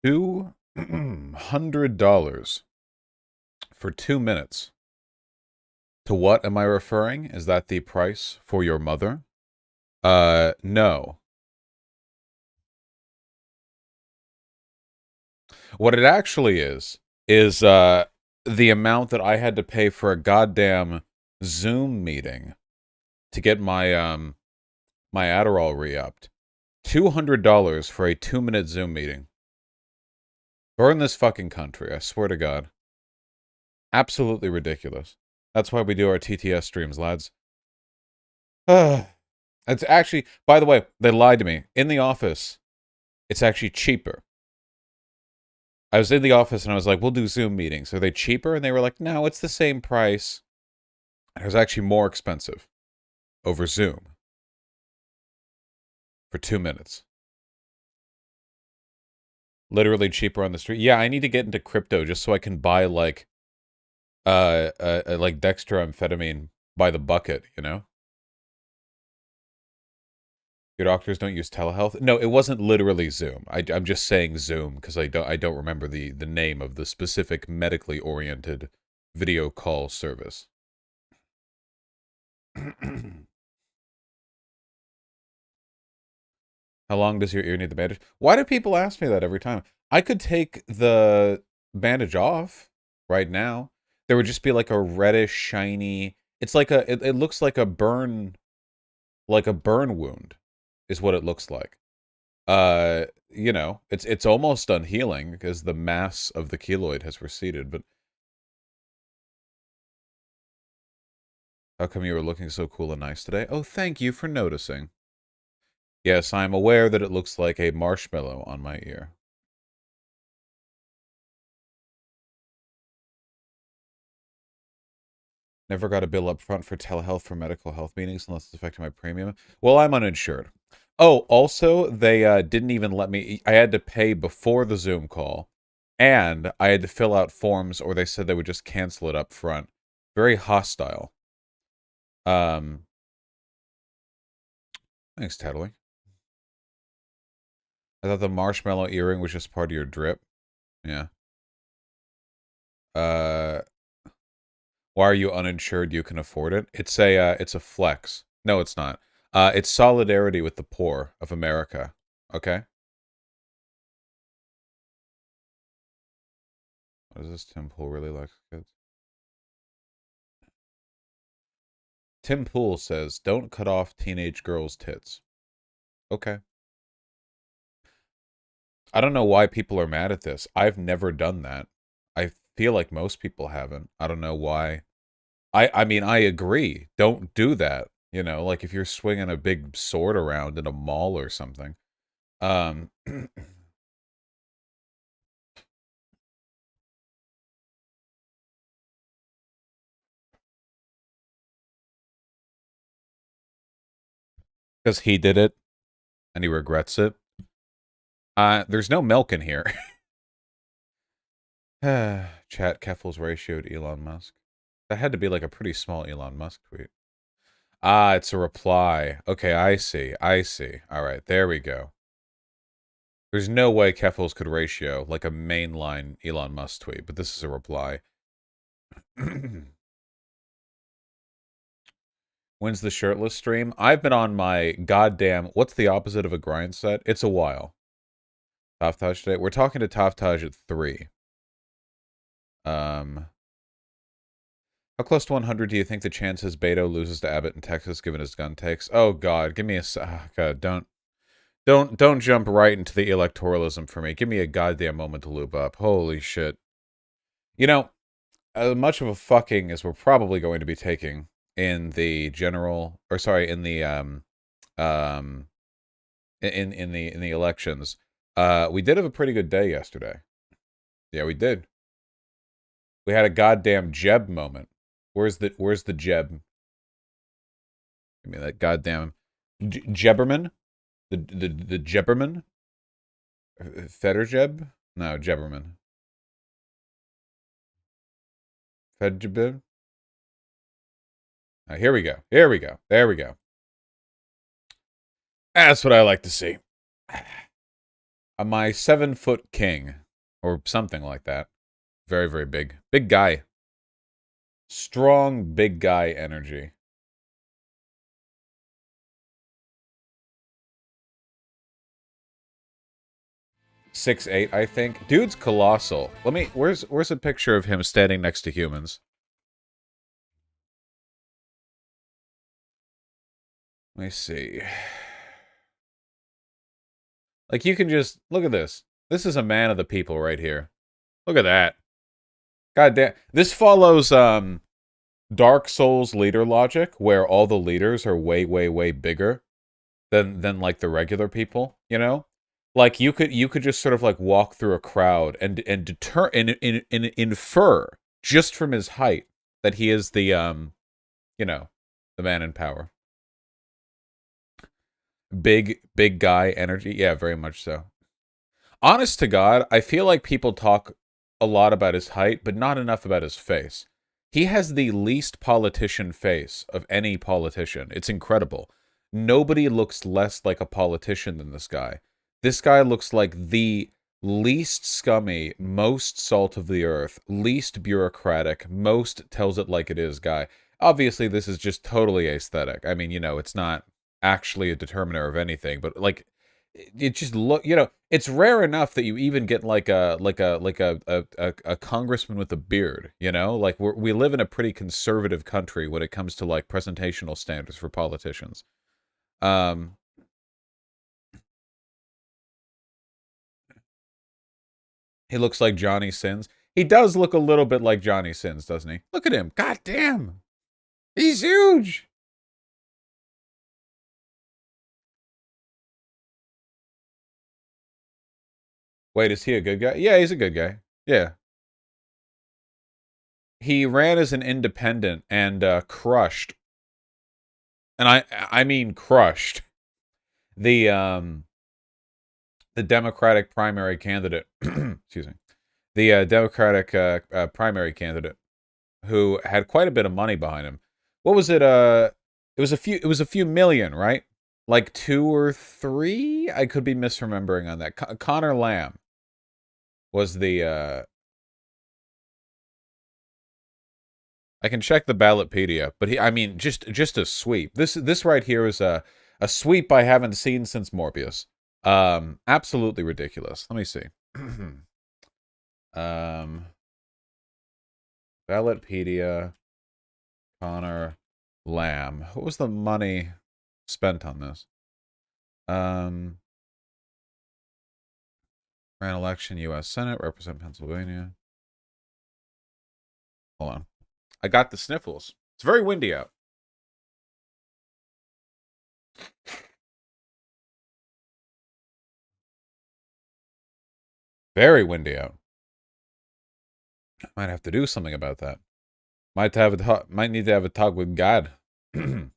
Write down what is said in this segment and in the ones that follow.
$200 for 2 minutes. To what am I referring? Is that the price for your mother? No. What it actually is the amount that I had to pay for a goddamn Zoom meeting to get my Adderall re-upped. $200 for a 2-minute Zoom meeting. Burn this fucking country, I swear to God. Absolutely ridiculous. That's why we do our TTS streams, lads. It's actually, by the way, they lied to me. In the office, it's actually cheaper. I was in the office and I was like, we'll do Zoom meetings. Are they cheaper? And they were like, no, it's the same price. It was actually more expensive over Zoom for 2 minutes. Literally cheaper on the street. Yeah, I need to get into crypto just so I can buy like dextroamphetamine by the bucket, you know? Your doctors don't use telehealth? No, it wasn't literally Zoom. I'm just saying Zoom because I don't remember the name of the specific medically oriented video call service. How long does your ear need the bandage? Why do people ask me that every time? I could take the bandage off right now. There would just be like a reddish, shiny. It's like it looks like a burn wound, is what it looks like. It's almost done healing because the mass of the keloid has receded. But how come you were looking so cool and nice today? Oh, thank you for noticing. Yes, I'm aware that it looks like a marshmallow on my ear. Never got a bill up front for telehealth for medical health meetings unless it's affecting my premium. Well, I'm uninsured. Oh, also, they didn't even let me... I had to pay before the Zoom call, and I had to fill out forms, or they said they would just cancel it up front. Very hostile. Thanks, Tedley. I thought the marshmallow earring was just part of your drip. Yeah. Why are you uninsured? You can afford it. It's a flex. No, it's not. It's solidarity with the poor of America. Okay. What does this Tim Pool really like, kids? Tim Pool says, "Don't cut off teenage girls' tits." Okay. I don't know why people are mad at this. I've never done that. I feel like most people haven't. I don't know why. I mean, I agree. Don't do that. You know, like if you're swinging a big sword around in a mall or something. Um, because he did it and he regrets it. There's no milk in here. Chat, Keffel's ratioed Elon Musk. That had to be like a pretty small Elon Musk tweet. Ah, it's a reply. Okay, I see. I see. All right, there we go. There's no way Keffels could ratio like a mainline Elon Musk tweet, but this is a reply. When's the shirtless stream? I've been on my goddamn... What's the opposite of a grind set? It's a while. Taftaj today? We're talking to Taftaj at 3. How close to 100 do you think the chances Beto loses to Abbott in Texas given his gun takes? Oh God, give me a... God, don't jump right into the electoralism for me. Give me a goddamn moment to loop up. Holy shit. You know, as much of a fucking as we're probably going to be taking in the general, or sorry, in the um in the elections, we did have a pretty good day yesterday. Yeah, we did. We had a goddamn Jeb moment. Where's the Jeb? Give me that goddamn Jebberman, the Jebberman, Federjeb? No, Jebberman. Federjeb. Here we go. Here we go. There we go. That's what I like to see. My 7-foot king, or something like that. Very, very big. Big guy. Strong, big guy energy. 6'8", I think. Dude's colossal. Where's a picture of him standing next to humans? Let me see. Like, you can just, look at this. This is a man of the people right here. Look at that. God damn. This follows, Dark Souls leader logic, where all the leaders are way, way, way bigger than like the regular people, you know? Like you could just sort of like walk through a crowd and deter and infer just from his height that he is the you know, the man in power. Big guy energy. Yeah, very much so. Honest to God, I feel like people talk a lot about his height, but not enough about his face. He has the least politician face of any politician. It's incredible. Nobody looks less like a politician than this guy. This guy looks like the least scummy, most salt of the earth, least bureaucratic, most tells it like it is guy. Obviously, this is just totally aesthetic. I mean, it's not actually a determiner of anything, but like it just it's rare enough that you even get like a congressman with a beard, like we live in a pretty conservative country when it comes to like presentational standards for politicians. um he looks like Johnny Sins. He does look a little bit like Johnny Sins, doesn't he? Look at him. God damn, he's huge. Wait, is he a good guy? Yeah, he's a good guy. Yeah, he ran as an independent and crushed, and I mean crushed the Democratic primary candidate. Excuse me, the Democratic primary candidate who had quite a bit of money behind him. What was it? It was a few. It was a few million, right? Like 2 or 3. I could be misremembering on that. Connor Lamb was the. I can check the Ballotpedia, but I mean, just a sweep. This right here is a sweep I haven't seen since Morbius. Absolutely ridiculous. Let me see. um, Ballotpedia, Connor Lamb. What was the money spent on this? Um, ran election, U.S. Senate, represent Pennsylvania. Hold on. I got the sniffles. It's very windy out. Very windy out. Might have to do something about that. Might need to have a talk with God.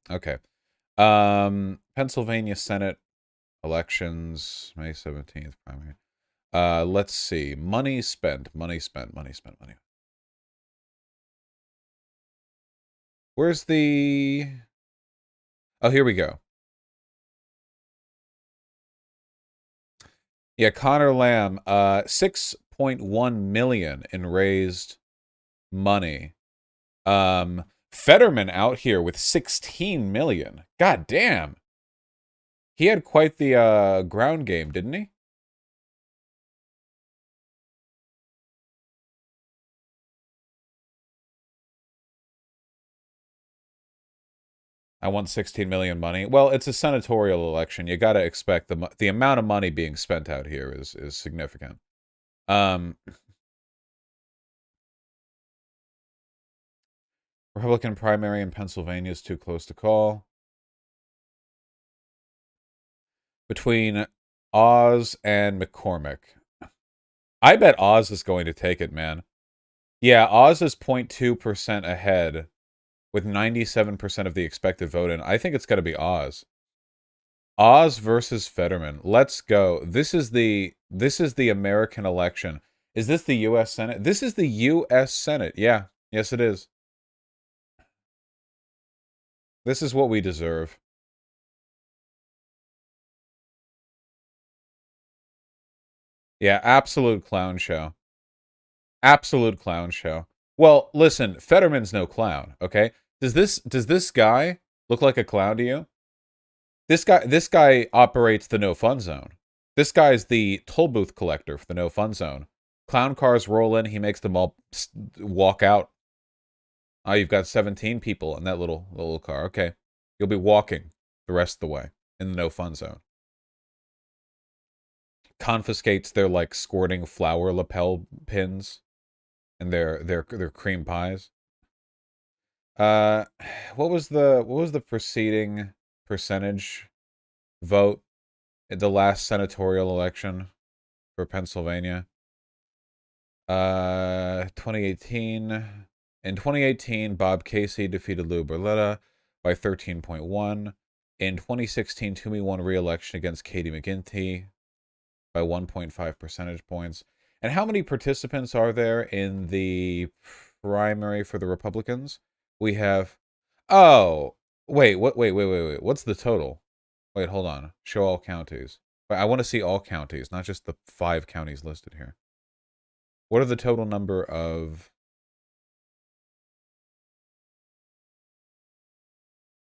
Okay. Pennsylvania Senate elections, May 17th, primary. Let's see. Money spent, money spent, money spent, money. Where's the... Oh, here we go. Yeah, Connor Lamb, 6.1 million in raised money. Fetterman out here with 16 million. God damn. He had quite the ground game, didn't he? I want 16 million money. Well, it's a senatorial election. You got to expect the amount of money being spent out here is significant. Um, Republican primary in Pennsylvania is too close to call. Between Oz and McCormick. I bet Oz is going to take it, man. Yeah, Oz is 0.2% ahead with 97% of the expected vote in. I think it's going to be Oz. Oz versus Fetterman. Let's go. This is the American election. Is this the US Senate? This is the US Senate. Yeah. Yes, it is. This is what we deserve. Yeah, absolute clown show. Absolute clown show. Well, listen, Fetterman's no clown, okay? Does this guy look like a clown to you? This guy operates the no fun zone. This guy's the toll booth collector for the no fun zone. Clown cars roll in, he makes them all walk out. Oh, you've got 17 people in that little car. Okay. You'll be walking the rest of the way in the no fun zone. Confiscates their like squirting flower lapel pins and their cream pies. Uh what was the preceding percentage vote at the last senatorial election for Pennsylvania? 2018. In 2018, Bob Casey defeated Lou Barletta by 13.1. In 2016, Toomey won re-election against Katie McGinty by 1.5 percentage points. And how many participants are there in the primary for the Republicans? We have. Oh, wait. Wait. What's the total? Wait, hold on. Show all counties. Wait, I want to see all counties, not just the 5 counties listed here. What are the total number of...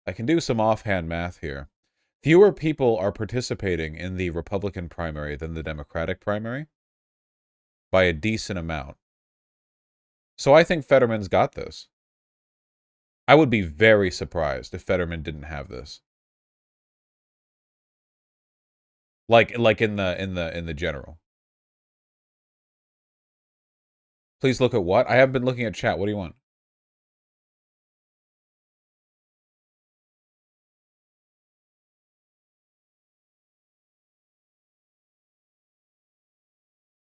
I can do some offhand math here. Fewer people are participating in the Republican primary than the Democratic primary by a decent amount. So I think Fetterman's got this. I would be very surprised if Fetterman didn't have this. Like in the general. Please look at what? I haven't been looking at chat. What do you want?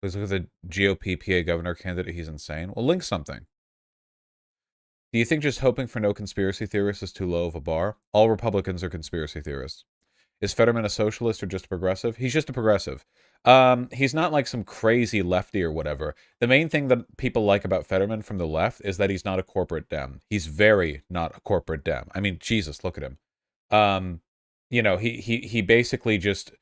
Please look at the GOP PA governor candidate. He's insane. Well, link something. Do you think just hoping for no conspiracy theorists is too low of a bar? All Republicans are conspiracy theorists. Is Fetterman a socialist or just a progressive? He's just a progressive. He's not like some crazy lefty or whatever. The main thing that people like about Fetterman from the left is that he's not a corporate dem. He's very not a corporate dem. I mean, Jesus, look at him. Um, he basically just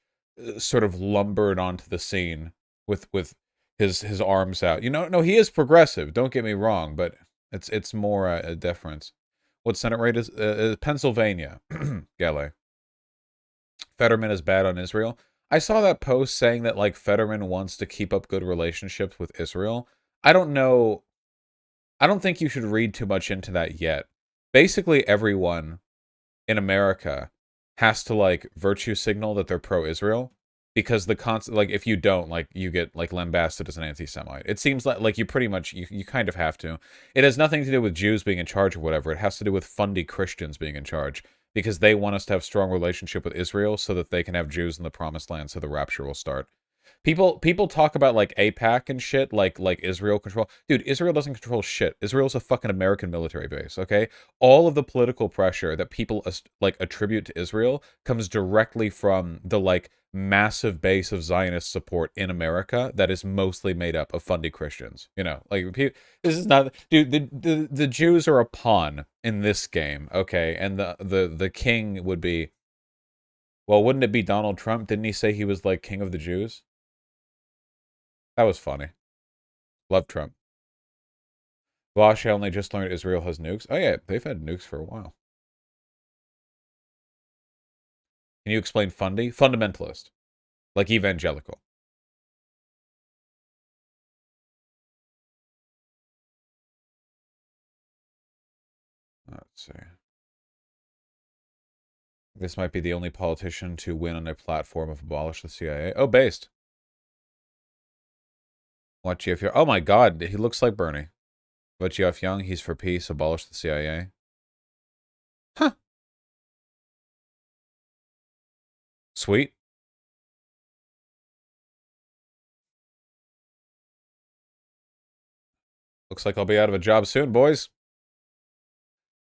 sort of lumbered onto the scene with his arms out. No, he is progressive. Don't get me wrong, but it's more a deference. What Senate rate is Pennsylvania? Gale. Fetterman is bad on Israel. I saw that post saying that like Fetterman wants to keep up good relationships with Israel. I don't know. I don't think you should read too much into that yet. Basically, everyone in America has to like virtue signal that they're pro-Israel because like if you don't, like you get like lambasted as an anti-Semite. It seems like you pretty much you kind of have to. It has nothing to do with Jews being in charge or whatever. It has to do with fundy Christians being in charge because they want us to have strong relationship with Israel so that they can have Jews in the promised land so the rapture will start. People talk about like APAC and shit, like Israel control. Dude, Israel doesn't control shit. Israel's a fucking American military base, okay? All of the political pressure that people like attribute to Israel comes directly from the like massive base of Zionist support in America that is mostly made up of fundy Christians. This is not, dude. The Jews are a pawn in this game, okay? And the king would be. Well, wouldn't it be Donald Trump? Didn't he say he was like king of the Jews? That was funny. Love Trump. Vosh, I only just learned Israel has nukes. Oh yeah, they've had nukes for a while. Can you explain fundy? Fundamentalist. Like evangelical. Let's see. This might be the only politician to win on a platform of abolish the CIA. Oh, based. What GF Young? Oh my god, he looks like Bernie. What GF Young? He's for peace, abolish the CIA. Huh. Sweet. Looks like I'll be out of a job soon, boys.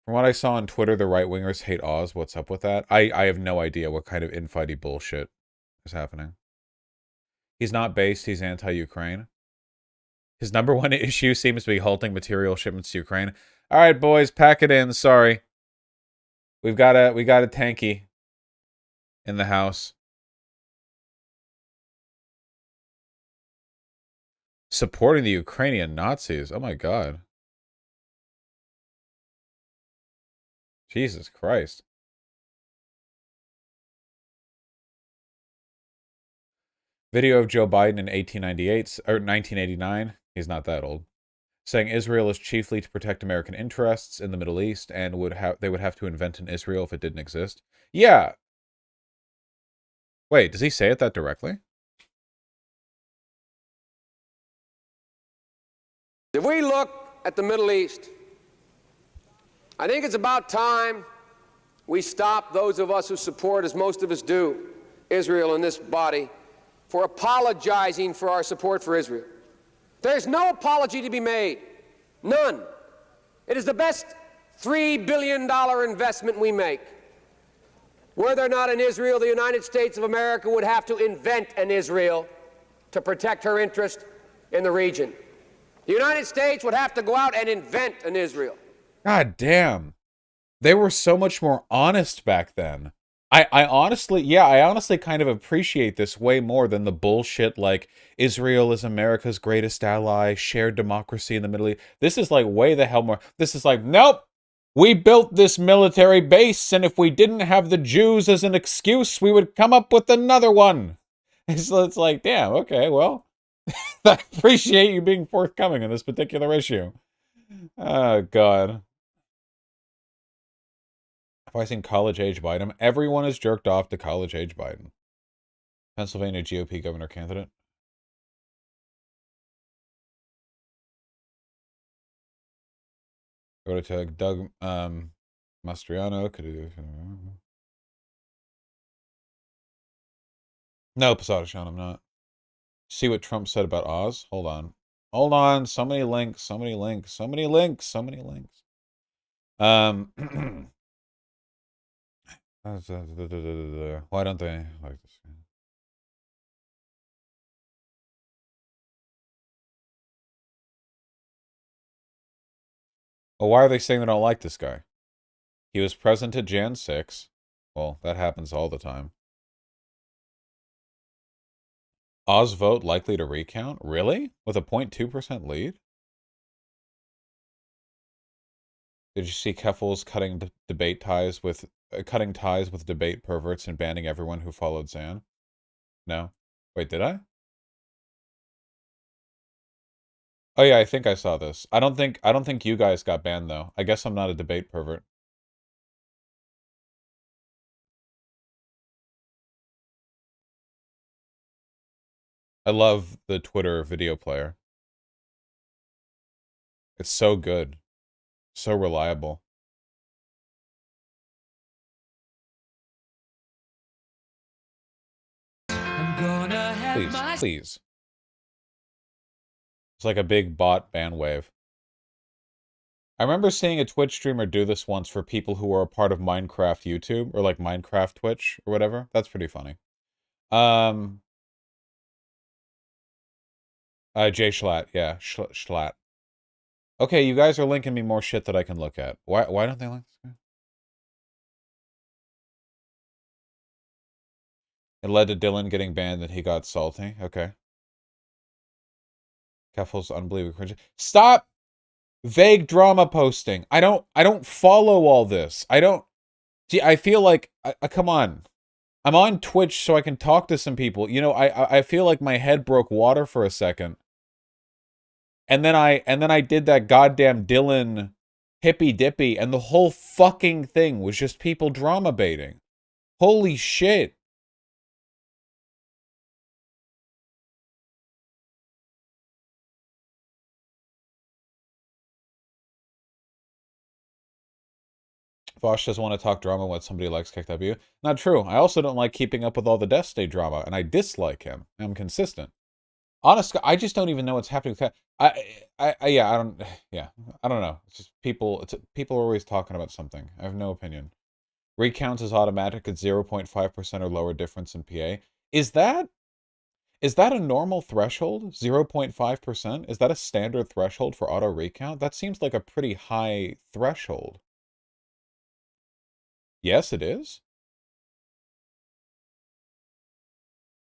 From what I saw on Twitter, the right-wingers hate Oz. What's up with that? I have no idea what kind of infighty bullshit is happening. He's not based, he's anti-Ukraine. His number one issue seems to be halting material shipments to Ukraine. All right, boys, pack it in. Sorry. We got a tanky in the house. Supporting the Ukrainian Nazis. Oh my god. Jesus Christ. Video of Joe Biden in 1898 or 1989. He's not that old. Saying Israel is chiefly to protect American interests in the Middle East and they would have to invent an Israel if it didn't exist. Yeah. Wait, does he say it that directly? If we look at the Middle East, I think it's about time we stop, those of us who support, as most of us do, Israel in this body, for apologizing for our support for Israel. There's no apology to be made. None. It is the best $3 billion investment we make. Were there not an Israel, the United States of America would have to invent an Israel to protect her interest in the region. The United States would have to go out and invent an Israel. God damn. They were so much more honest back then. I honestly kind of appreciate this way more than the bullshit like Israel is America's greatest ally, shared democracy in the Middle East. This is like way the hell more. This is like, nope, we built this military base, and if we didn't have the Jews as an excuse, we would come up with another one. So it's like, damn, okay, well, I appreciate you being forthcoming on this particular issue. Oh, God. Have I seen college-age Biden? Everyone is jerked off to college-age Biden. Pennsylvania GOP governor candidate. Go to Doug Mastriano. No, Posadishan, I'm not. See what Trump said about Oz? Hold on. Hold on. So many links. So many links. So many links. So many links. Why don't they like this? Well, why are they saying they don't like this guy? He was present at Jan 6. Well, that happens all the time. Oz vote likely to recount? Really? With a 0.2% lead? Did you see Keffel's cutting ties with debate perverts and banning everyone who followed Zan? No. Wait, did I? Oh yeah, I think I saw this. I don't think you guys got banned though. I guess I'm not a debate pervert. I love the Twitter video player. It's so good. So reliable. Please, please. It's like a big bot ban wave. I remember seeing a Twitch streamer do this once for people who were a part of Minecraft YouTube, or like Minecraft Twitch, or whatever. That's pretty funny. Jay Schlatt, yeah, Schlatt. Okay, you guys are linking me more shit that I can look at. Why don't they like this guy? It led to Dylan getting banned and he got salty. Okay. Keffel's unbelievable cringe. Stop vague drama posting. I don't follow all this. I feel like come on. I'm on Twitch so I can talk to some people. You know, I feel like my head broke water for a second. And then I did that goddamn Dylan hippy dippy, and the whole fucking thing was just people drama baiting. Holy shit. Vosh doesn't want to talk drama when somebody likes KW. Not true. I also don't like keeping up with all the Death Day drama, and I dislike him. I'm consistent. Honestly, I just don't even know what's happening with yeah, I don't know. It's just people are always talking about something. I have no opinion. Recounts is automatic at 0.5% or lower difference in PA. Is that a normal threshold? 0.5%? Is that a standard threshold for auto recount? That seems like a pretty high threshold. Yes, it is.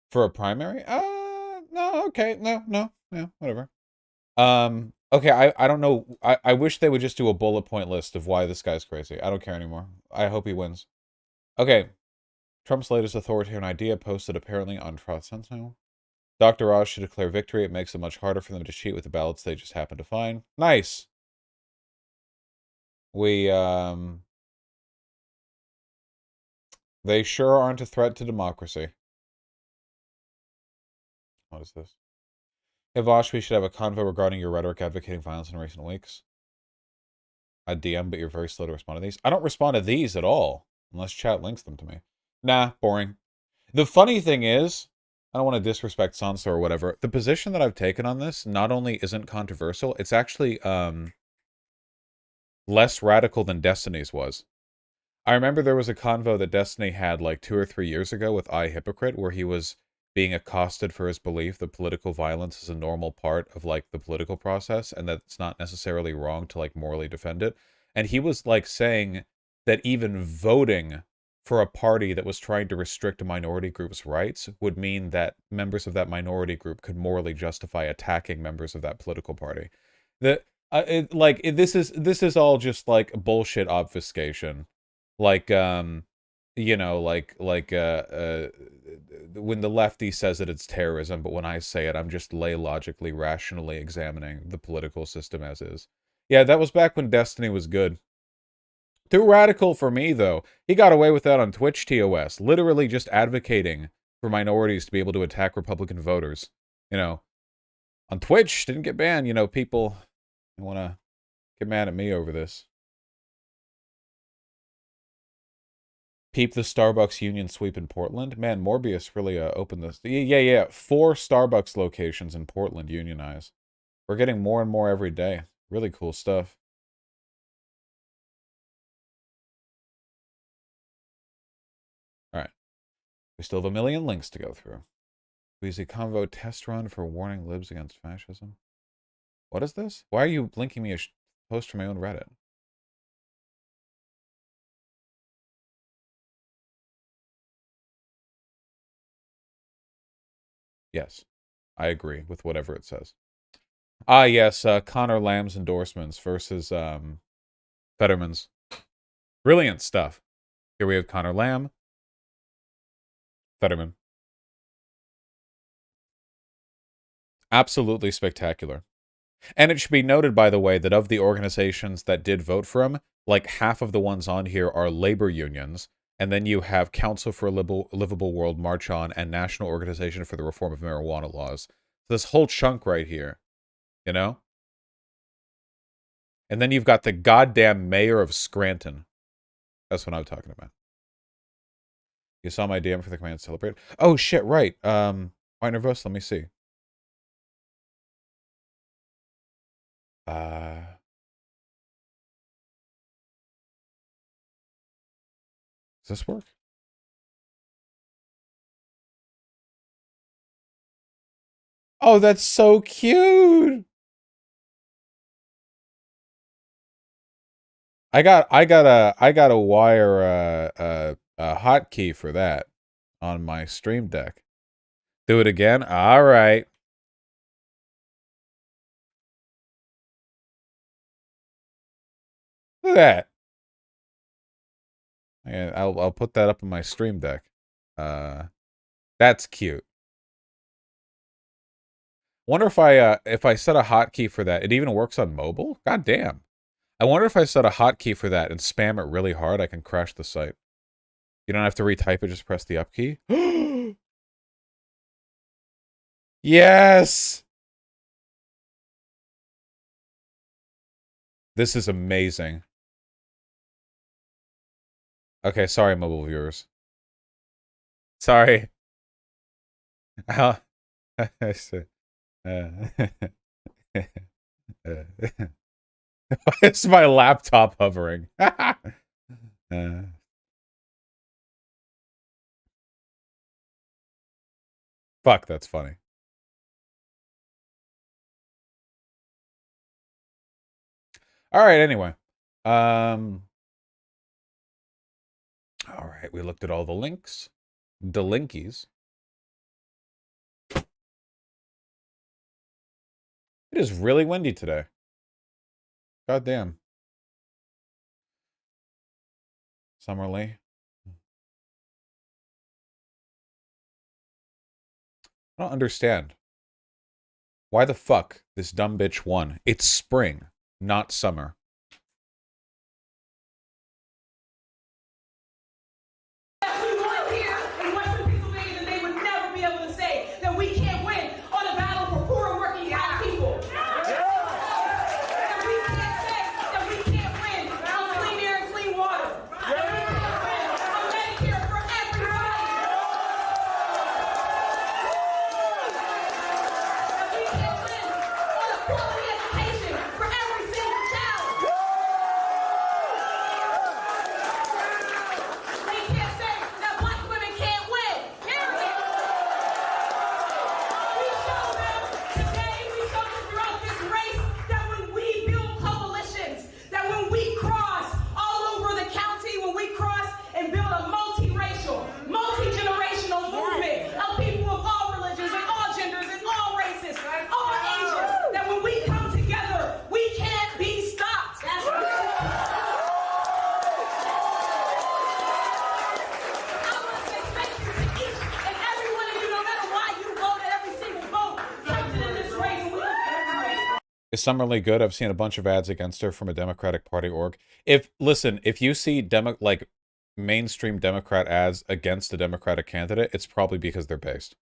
For a primary? no, okay, no, yeah, whatever. Okay, I don't know. I wish they would just do a bullet point list of why this guy's crazy. I don't care anymore. I hope he wins. Okay, Trump's latest authoritarian idea posted apparently on Trot Sentinel. Dr. Oz should declare victory. It makes it much harder for them to cheat with the ballots they just happen to find. Nice. We, they sure aren't a threat to democracy. What is this? Hey, Vosh, we should have a convo regarding your rhetoric advocating violence in recent weeks. I DM, but you're very slow to respond to these. I don't respond to these at all, unless chat links them to me. Nah, boring. The funny thing is, I don't want to disrespect Sansa or whatever. The position that I've taken on this not only isn't controversial, it's actually less radical than Destiny's was. I remember there was a convo that Destiny had like 2 or 3 years ago with I Hypocrite, where he was being accosted for his belief that political violence is a normal part of like the political process and that it's not necessarily wrong to like morally defend it. And he was like saying that even voting for a party that was trying to restrict a minority group's rights would mean that members of that minority group could morally justify attacking members of that political party. That this is all just like bullshit obfuscation, like when the lefty says that it's terrorism, but when I say it, I'm just lay logically rationally examining the political system as is. Yeah, that was back when Destiny was good. Too radical for me, though. He got away with that on Twitch TOS, literally just advocating for minorities to be able to attack Republican voters. You know, on Twitch, didn't get banned. You know, people want to get mad at me over this. Peep the Starbucks union sweep in Portland. Man, Morbius really opened this. Yeah. 4 Starbucks locations in Portland unionize. We're getting more and more every day. Really cool stuff. All right. We still have a million links to go through. Weezy Convo test run for warning libs against fascism. What is this? Why are you linking me a post from my own Reddit? Yes, I agree with whatever it says. Ah, yes, Connor Lamb's endorsements versus Fetterman's. Brilliant stuff. Here we have Connor Lamb, Fetterman. Absolutely spectacular. And it should be noted, by the way, that of the organizations that did vote for him, like half of the ones on here are labor unions. And then you have Council for a Livable World, March On, and National Organization for the Reform of Marijuana Laws. This whole chunk right here, you know? And then you've got the goddamn mayor of Scranton. That's what I'm talking about. You saw my DM for the command celebrate? Oh, shit, right. Why nervous? Let me see. Does this work? Oh, that's so cute. I got a wire a hotkey for that on my Stream Deck. Do it again. All right. Look at that. And I'll put that up on my Stream Deck. That's cute. Wonder if I set a hotkey for that, it even works on mobile? God damn. I wonder if I set a hotkey for that and spam it really hard, I can crash the site. You don't have to retype it, just press the up key. Yes! This is amazing. Okay, sorry, mobile viewers. Sorry. Why is my laptop hovering? Fuck, that's funny. All right, anyway. All right, we looked at all the links. The linkies. It is really windy today. God damn. Summerlee. I don't understand. Why the fuck this dumb bitch won? It's spring, not summer. Is Summerlee good? I've seen a bunch of ads against her from a Democratic Party org. If you see mainstream Democrat ads against a Democratic candidate, it's probably because they're based.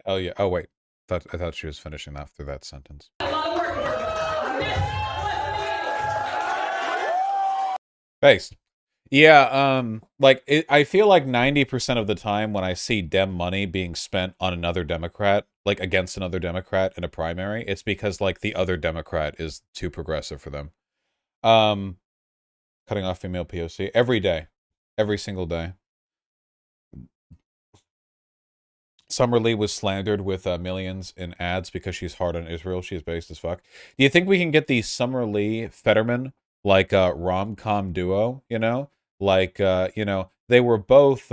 Oh yeah. Oh wait. I thought she was finishing after that sentence. Based. Yeah, I feel like 90% of the time when I see Dem money being spent on another Democrat, like against another Democrat in a primary, it's because like the other Democrat is too progressive for them. Cutting off female POC every day. Every single day. Summerlee was slandered with millions in ads because she's hard on Israel. She's based as fuck. Do you think we can get the Summerlee Fetterman like rom-com duo? You know, like they were both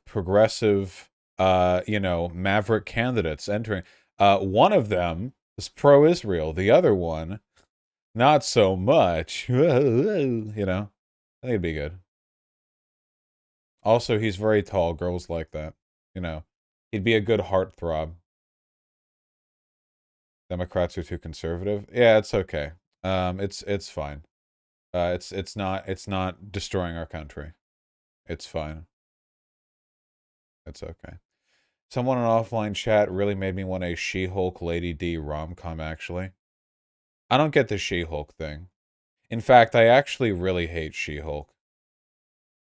progressive maverick candidates entering. One of them is pro-Israel. The other one, not so much. You know, I think it'd be good. Also, he's very tall. Girls like that. You know. He'd be a good heartthrob. Democrats are too conservative. Yeah, it's okay. It's fine. It's not destroying our country. It's fine. It's okay. Someone in offline chat really made me want a She-Hulk Lady D rom-com, actually. I don't get the She-Hulk thing. In fact, I actually really hate She-Hulk.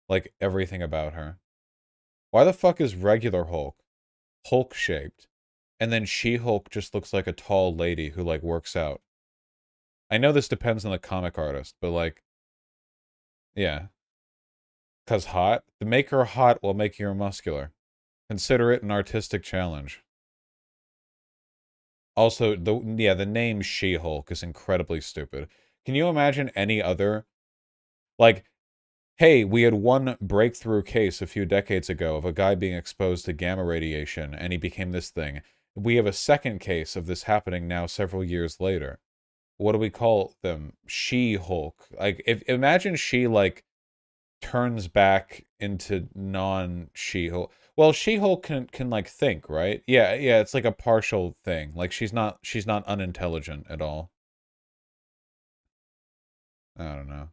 Like, everything about her. Why the fuck is regular Hulk Hulk-shaped? And then She-Hulk just looks like a tall lady who, like, works out. I know this depends on the comic artist, but, like, yeah. 'Cause hot? To make her hot will make her muscular. Consider it an artistic challenge. Also, the name She-Hulk is incredibly stupid. Can you imagine any other... Like, hey, we had one breakthrough case a few decades ago of a guy being exposed to gamma radiation, and he became this thing. We have a second case of this happening now several years later. What do we call them? She-Hulk. Like, imagine she, like, turns back into non-She-Hulk. Well, She-Hulk can like think, right? Yeah, it's like a partial thing. Like she's not unintelligent at all. I don't know.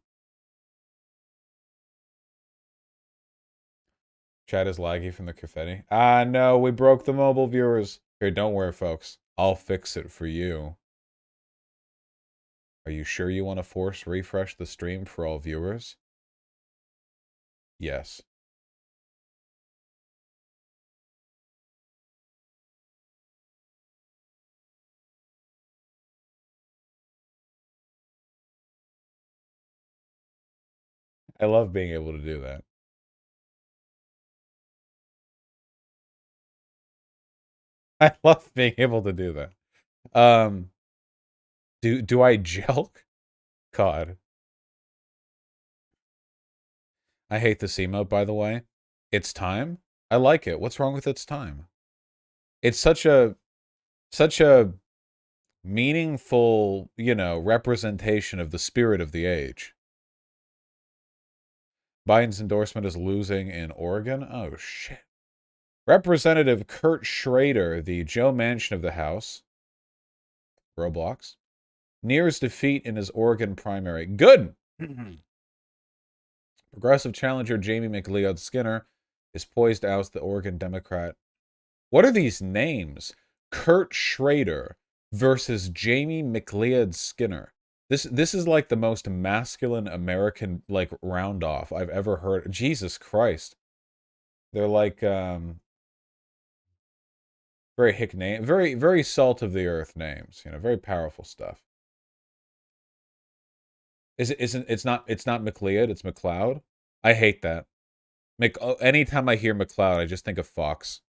Chat is laggy from the confetti. Ah, no, we broke the mobile viewers. Here, don't worry, folks. I'll fix it for you. Are you sure you want to force refresh the stream for all viewers? Yes. I love being able to do that. I love being able to do that. Um, do I jelk? God. I hate this emote, by the way. It's time. I like it. What's wrong with it's time? It's such a meaningful, representation of the spirit of the age. Biden's endorsement is losing in Oregon. Oh shit. Representative Kurt Schrader, the Joe Manchin of the House, Roblox, nears defeat in his Oregon primary. Good. Progressive challenger Jamie McLeod Skinner is poised to oust the Oregon Democrat. What are these names? Kurt Schrader versus Jamie McLeod Skinner. This is like the most masculine American like round off I've ever heard. Jesus Christ. They're like very hick name, very salt of the earth names, very powerful stuff. It's not McLeod, it's McLeod. I hate that. Anytime I hear McLeod, I just think of Fox.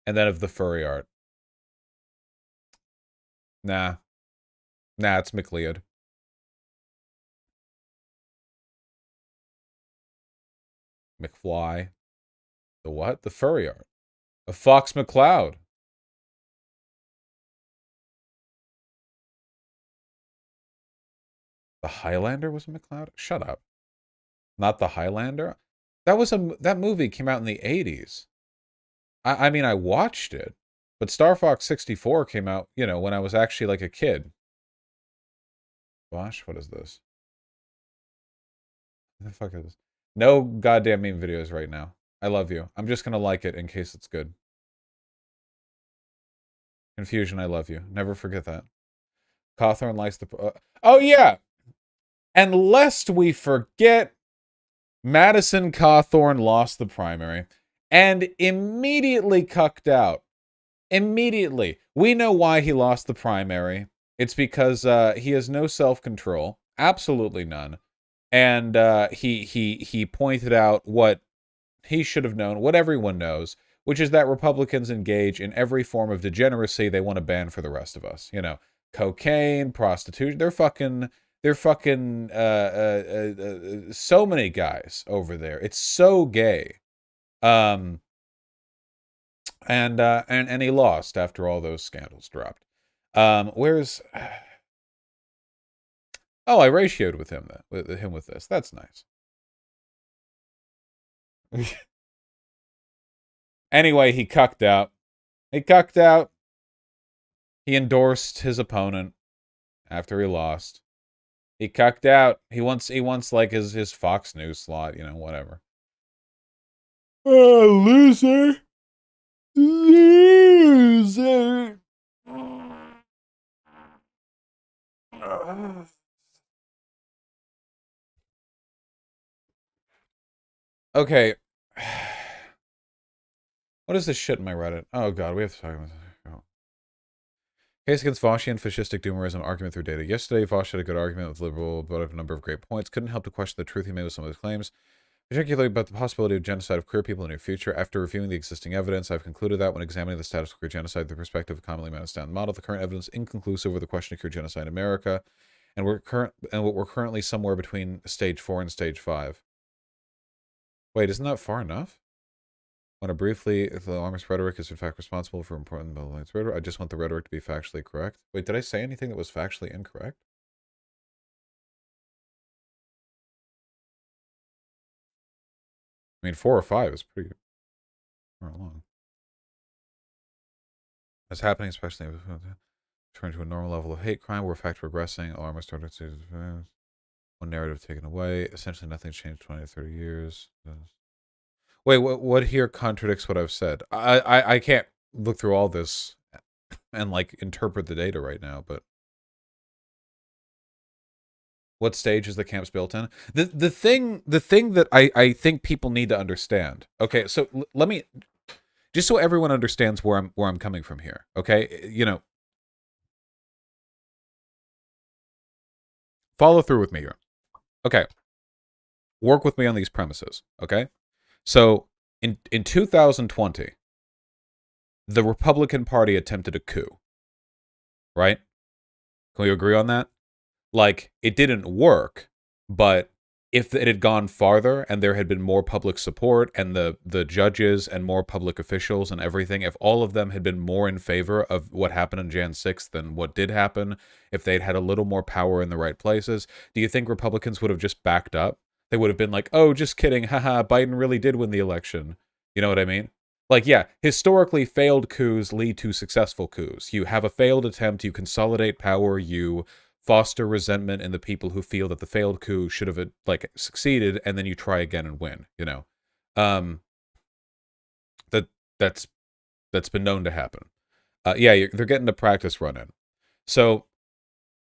And then of the furry art. Nah. Nah, it's McLeod. McFly. The what? The furry art. A Fox McCloud. The Highlander was a McCloud? Shut up. Not the Highlander? That movie came out in the 80s. I mean, I watched it, but Star Fox 64 came out, when I was actually like a kid. Gosh, what is this? What the fuck is this? No goddamn meme videos right now. I love you. I'm just gonna like it in case it's good. Confusion, I love you. Never forget that. Cawthorn likes the... oh, yeah! And lest we forget, Madison Cawthorn lost the primary and immediately cucked out. Immediately. We know why he lost the primary. It's because he has no self-control. Absolutely none. And he pointed out what he should have known, what everyone knows, which is that Republicans engage in every form of degeneracy they want to ban for the rest of us. Cocaine, prostitution. They're fucking so many guys over there. It's so gay. And he lost after all those scandals dropped. Where's oh, I ratioed with him with this. That's nice. Anyway, he cucked out. He cucked out. He endorsed his opponent after he lost. He cucked out. He wants like his Fox News slot, whatever. Oh, loser. Loser. Okay. What is this shit in my Reddit? Oh god, we have to talk about this. Oh. Case against Voshian fascistic doomerism argument through data. Yesterday, Vosh had a good argument with liberal, brought up a number of great points. Couldn't help to question the truth he made with some of his claims, particularly about the possibility of genocide of queer people in the near future. After reviewing the existing evidence, I've concluded that when examining the status of queer genocide through the perspective of commonly Manistee model, the current evidence is inconclusive with the question of queer genocide in America, and we're currently somewhere between stage 4 and stage 5. Wait, isn't that far enough? Want to briefly, if the alarmist rhetoric is in fact responsible for important violence rhetoric, I just want the rhetoric to be factually correct. Wait, did I say anything that was factually incorrect? I mean, 4 or 5 is pretty far along. It's happening, especially turn to a normal level of hate crime. We're in fact regressing. Alarmist started to one narrative taken away. Essentially, nothing's changed 20 to 30 years. Wait, what here contradicts what I've said? I can't look through all this and like interpret the data right now, but what stage is the camps built in? The thing that I think people need to understand. Okay, so let me just so everyone understands where I'm coming from here. Okay, follow through with me here. Okay, work with me on these premises. Okay, so in 2020, The Republican Party attempted a coup, right? Can we agree on that? Like, it didn't work, but if it had gone farther and there had been more public support and the judges and more public officials and everything, if all of them had been more in favor of what happened on Jan 6th than what did happen, if they'd had a little more power in the right places, do you think Republicans would have just backed up? They would have been like, oh, just kidding, haha, Biden really did win the election. You know what I mean? Like, yeah, historically failed coups lead to successful coups. You have a failed attempt, you consolidate power, you foster resentment in the people who feel that the failed coup should have like succeeded, and then you try again and win. You know, um, that that's that's been known to happen. Yeah, they're getting the practice run in. So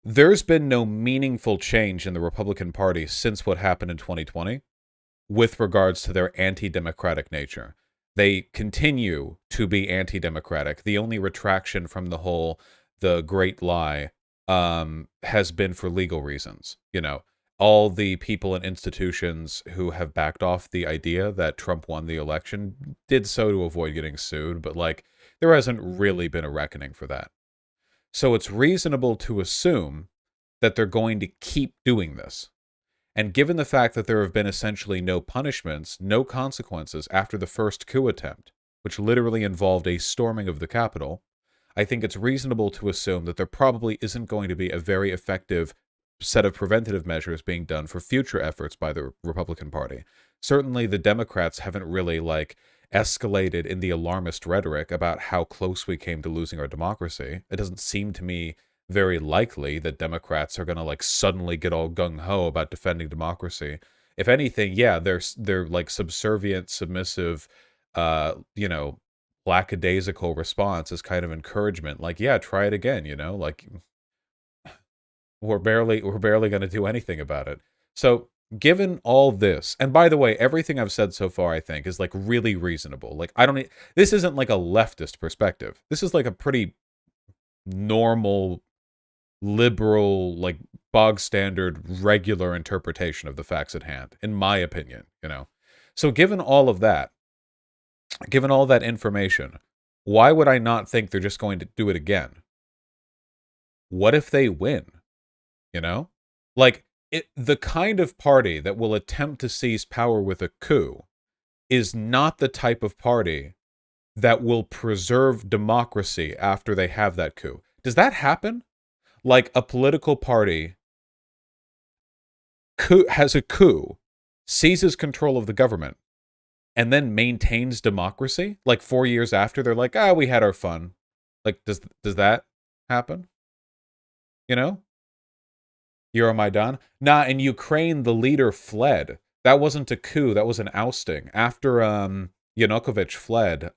there's been no meaningful change in the Republican Party since what happened in 2020 with regards to their anti-democratic nature. They continue to be anti-democratic. The only retraction from the great lie has been for legal reasons. You know, all the people and institutions who have backed off the idea that Trump won the election did so to avoid getting sued, but like there hasn't really been a reckoning for that. So it's reasonable to assume that they're going to keep doing this. And given the fact that there have been essentially no punishments, no consequences after the first coup attempt, which literally involved a storming of the Capitol, I think it's reasonable to assume that there probably isn't going to be a very effective set of preventative measures being done for future efforts by the Republican Party. Certainly the Democrats haven't really like escalated in the alarmist rhetoric about how close we came to losing our democracy. It doesn't seem to me very likely that Democrats are going to like suddenly get all gung ho about defending democracy. If anything, yeah, they're like subservient, submissive, you know, lackadaisical response is kind of encouragement. Like, yeah, try it again. You know, like we're barely going to do anything about it. So given all this, and by the way, everything I've said so far, I think, is like really reasonable. Like, I don't. This isn't like a leftist perspective. This is like a pretty normal liberal, like bog standard, regular interpretation of the facts at hand, in my opinion, you know. So given all of that, given all that information, why would I not think they're just going to do it again? What if they win? You know? Like the kind of party that will attempt to seize power with a coup is not the type of party that will preserve democracy after they have that coup. Does that happen? Like a political party has a coup, seizes control of the government, and then maintains democracy? Like 4 years after, they're like, we had our fun. Like, does that happen? You know? Euromaidan? Nah, in Ukraine, the leader fled. That wasn't a coup, that was an ousting. After Yanukovych fled,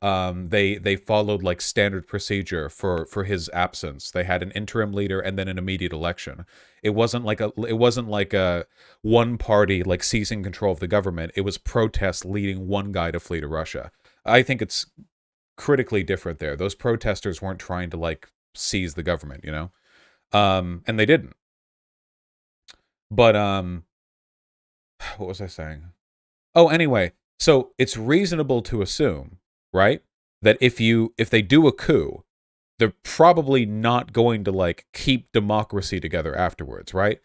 they followed like standard procedure for his absence. They had an interim leader and then an immediate election. It wasn't like a one party like seizing control of the government. It was protests leading one guy to flee to Russia. I think it's critically different there. Those protesters weren't trying to like seize the government, you know? And they didn't. But what was I saying? Oh, anyway, so it's reasonable to assume, right, that if they do a coup, they're probably not going to like keep democracy together afterwards, right?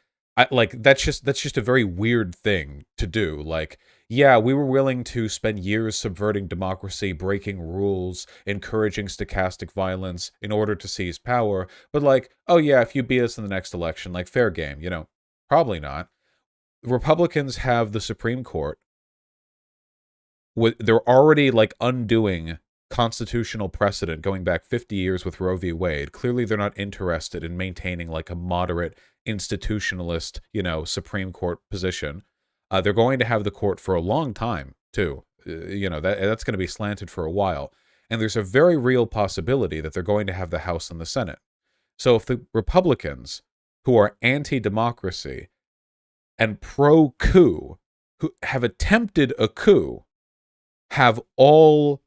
Like that's just a very weird thing to do. Like, yeah, we were willing to spend years subverting democracy, breaking rules, encouraging stochastic violence in order to seize power, but like, oh yeah, if you beat us in the next election, like fair game, you know? Probably not. Republicans have the Supreme Court. They're already like undoing constitutional precedent going back 50 years with Roe v. Wade. Clearly, they're not interested in maintaining like a moderate institutionalist, you know, Supreme Court position. They're going to have the court for a long time too. You know, that's going to be slanted for a while, and there's a very real possibility that they're going to have the House and the Senate. So if the Republicans, who are anti-democracy and pro-coup, who have attempted a coup, have all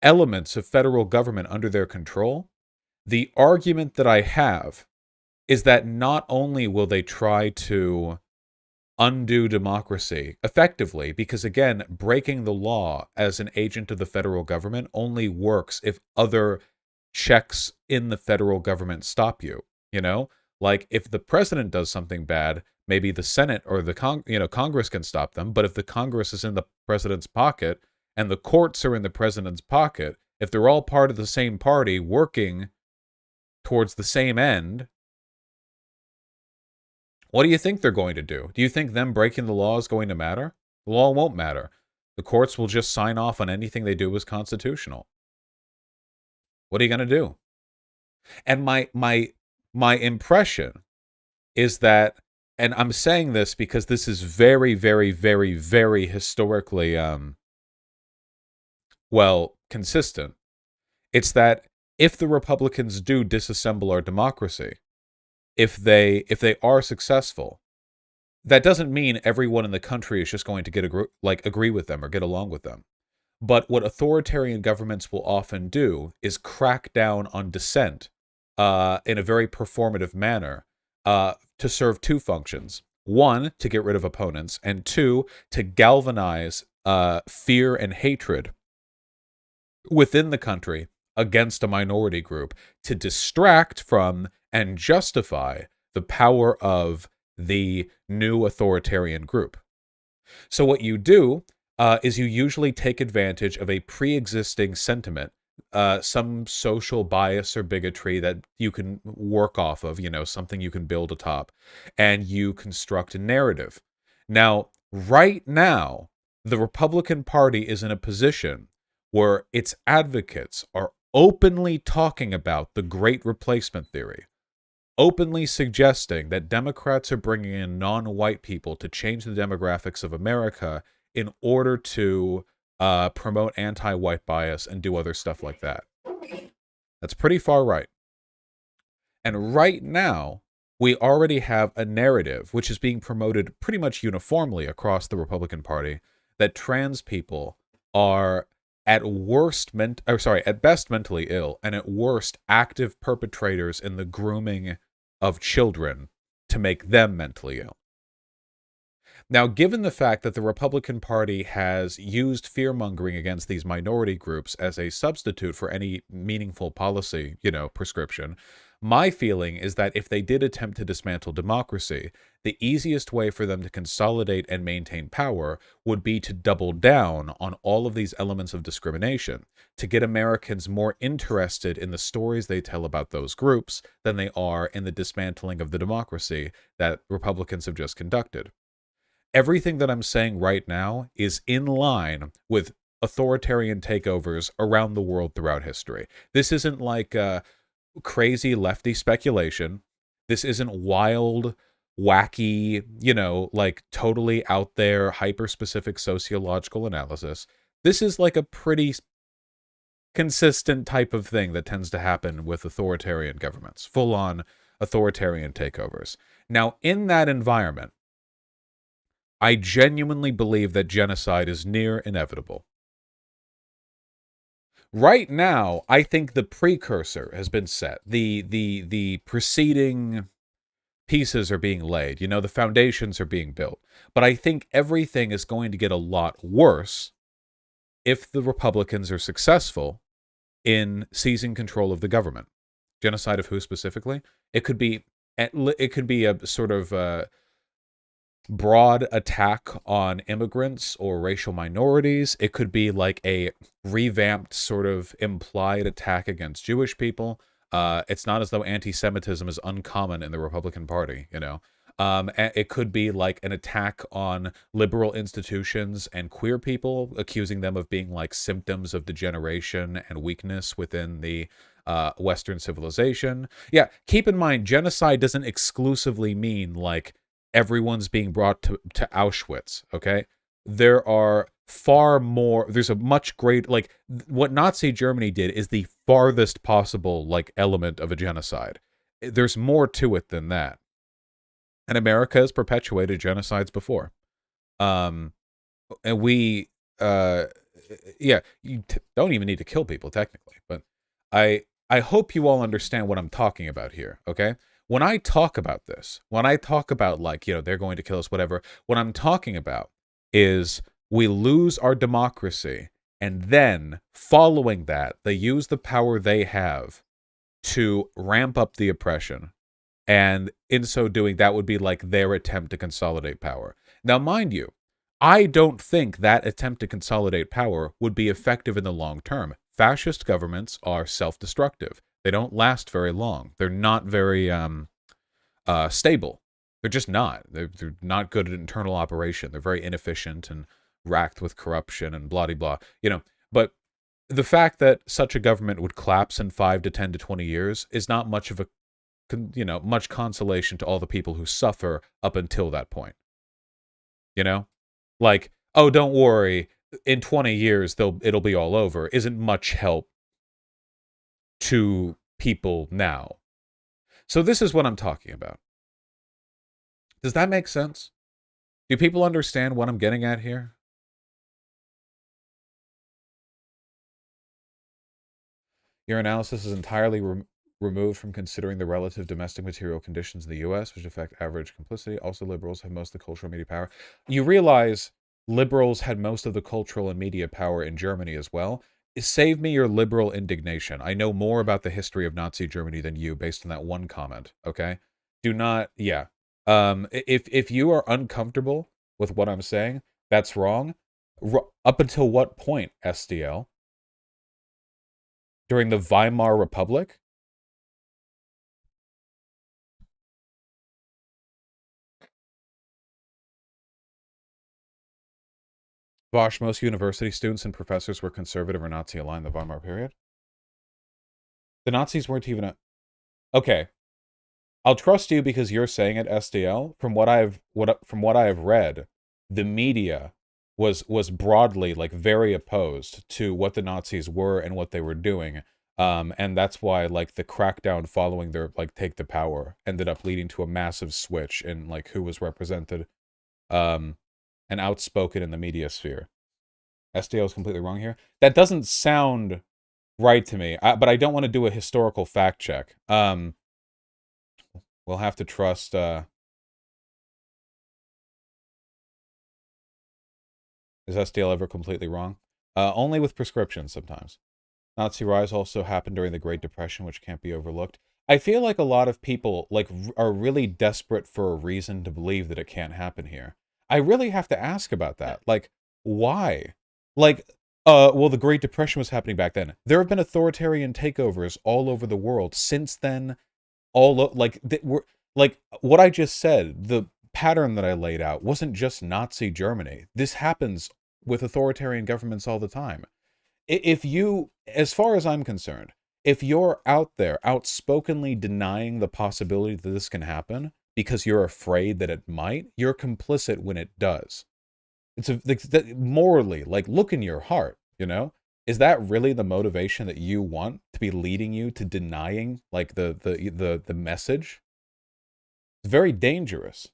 elements of federal government under their control, the argument that I have is that not only will they try to undo democracy effectively, because again, breaking the law as an agent of the federal government only works if other checks in the federal government stop you. You know, like if the president does something bad, maybe the Senate or the Congress can stop them. But if the Congress is in the president's pocket and the courts are in the president's pocket, if they're all part of the same party working towards the same end, what do you think they're going to do? Do you think them breaking the law is going to matter? The law won't matter. The courts will just sign off on anything they do as constitutional. What are you going to do? And my impression is that, and I'm saying this because this is very, very, very, very historically consistent. It's that if the Republicans do disassemble our democracy, if they are successful, that doesn't mean everyone in the country is just going to agree with them or get along with them. But what authoritarian governments will often do is crack down on dissent in a very performative manner to serve two functions. One, to get rid of opponents, and two, to galvanize fear and hatred within the country against a minority group, to distract from and justify the power of the new authoritarian group. So what you do is you usually take advantage of a pre-existing sentiment, some social bias or bigotry that you can work off of, something you can build atop, and you construct a narrative. Now, right now, the Republican Party is in a position where its advocates are openly talking about the Great Replacement theory, openly suggesting that Democrats are bringing in non-white people to change the demographics of America in order to promote anti-white bias and do other stuff like that. That's pretty far right. And right now, we already have a narrative which is being promoted pretty much uniformly across the Republican Party that trans people are at best mentally ill, and at worst active perpetrators in the grooming of children to make them mentally ill. Now, given the fact that the Republican Party has used fear-mongering against these minority groups as a substitute for any meaningful policy, prescription, my feeling is that if they did attempt to dismantle democracy, the easiest way for them to consolidate and maintain power would be to double down on all of these elements of discrimination, to get Americans more interested in the stories they tell about those groups than they are in the dismantling of the democracy that Republicans have just conducted. Everything that I'm saying right now is in line with authoritarian takeovers around the world throughout history. This isn't like crazy lefty speculation. This isn't wild, wacky, like totally out there, hyper-specific sociological analysis. This is like a pretty consistent type of thing that tends to happen with authoritarian governments, full-on authoritarian takeovers. Now, in that environment, I genuinely believe that genocide is near inevitable. Right now, I think the precursor has been set. The preceding pieces are being laid. The foundations are being built. But I think everything is going to get a lot worse if the Republicans are successful in seizing control of the government. Genocide of who specifically? It could be a sort of broad attack on immigrants or racial minorities. It could be like a revamped sort of implied attack against Jewish people. It's not as though anti-Semitism is uncommon in the Republican Party, It could be like an attack on liberal institutions and queer people, accusing them of being like symptoms of degeneration and weakness within the Western civilization. Yeah, keep in mind, genocide doesn't exclusively mean like everyone's being brought to Auschwitz, okay? There are far more, there's a much great, like, what Nazi Germany did is the farthest possible, like, element of a genocide. There's more to it than that. And America has perpetuated genocides before. And we, yeah, you don't even need to kill people, technically. But I hope you all understand what I'm talking about here, okay? When I talk about this, when I talk about, like, they're going to kill us, whatever, what I'm talking about is we lose our democracy, and then following that, they use the power they have to ramp up the oppression. And in so doing, that would be like their attempt to consolidate power. Now, mind you, I don't think that attempt to consolidate power would be effective in the long term. Fascist governments are self-destructive. They don't last very long. They're not very stable. They're just not. They're not good at internal operation. They're very inefficient and racked with corruption and blah blah. But the fact that such a government would collapse in 5 to 10 to 20 years is not much of a much consolation to all the people who suffer up until that point. Like, oh, don't worry, in 20 years it'll be all over, isn't much help to people now. So this is what I'm talking about. Does that make sense? Do people understand what I'm getting at here? Your analysis is entirely removed from considering the relative domestic material conditions in the U.S., which affect average complicity. Also, liberals have most of the cultural media power. You realize liberals had most of the cultural and media power in Germany as well. Save me your liberal indignation. I know more about the history of Nazi Germany than you based on that one comment, okay? Do not, yeah. If you are uncomfortable with what I'm saying, that's wrong. Up until what point, SDL? During the Weimar Republic? Bosch, most university students and professors were conservative or Nazi aligned in the Weimar period. The Nazis weren't even okay. I'll trust you because you're saying it, SDL. From what I've read, the media was broadly, like, very opposed to what the Nazis were and what they were doing. And that's why, like, the crackdown following their, like, take the power ended up leading to a massive switch in, like, who was represented and outspoken in the media sphere. SDL is completely wrong here. That doesn't sound right to me, but I don't want to do a historical fact check. We'll have to trust... is SDL ever completely wrong? Only with prescriptions sometimes. Nazi rise also happened during the Great Depression, which can't be overlooked. I feel like a lot of people, like, are really desperate for a reason to believe that it can't happen here. I really have to ask about that. Like, why? Like, well, the Great Depression was happening back then. There have been authoritarian takeovers all over the world since then. Like, what I just said, the pattern that I laid out wasn't just Nazi Germany. This happens with authoritarian governments all the time. If you, as far as I'm concerned, if you're out there outspokenly denying the possibility that this can happen because you're afraid that it might, you're complicit when it does. It's morally, like, look in your heart, Is that really the motivation that you want to be leading you to denying, like, the message? It's very dangerous.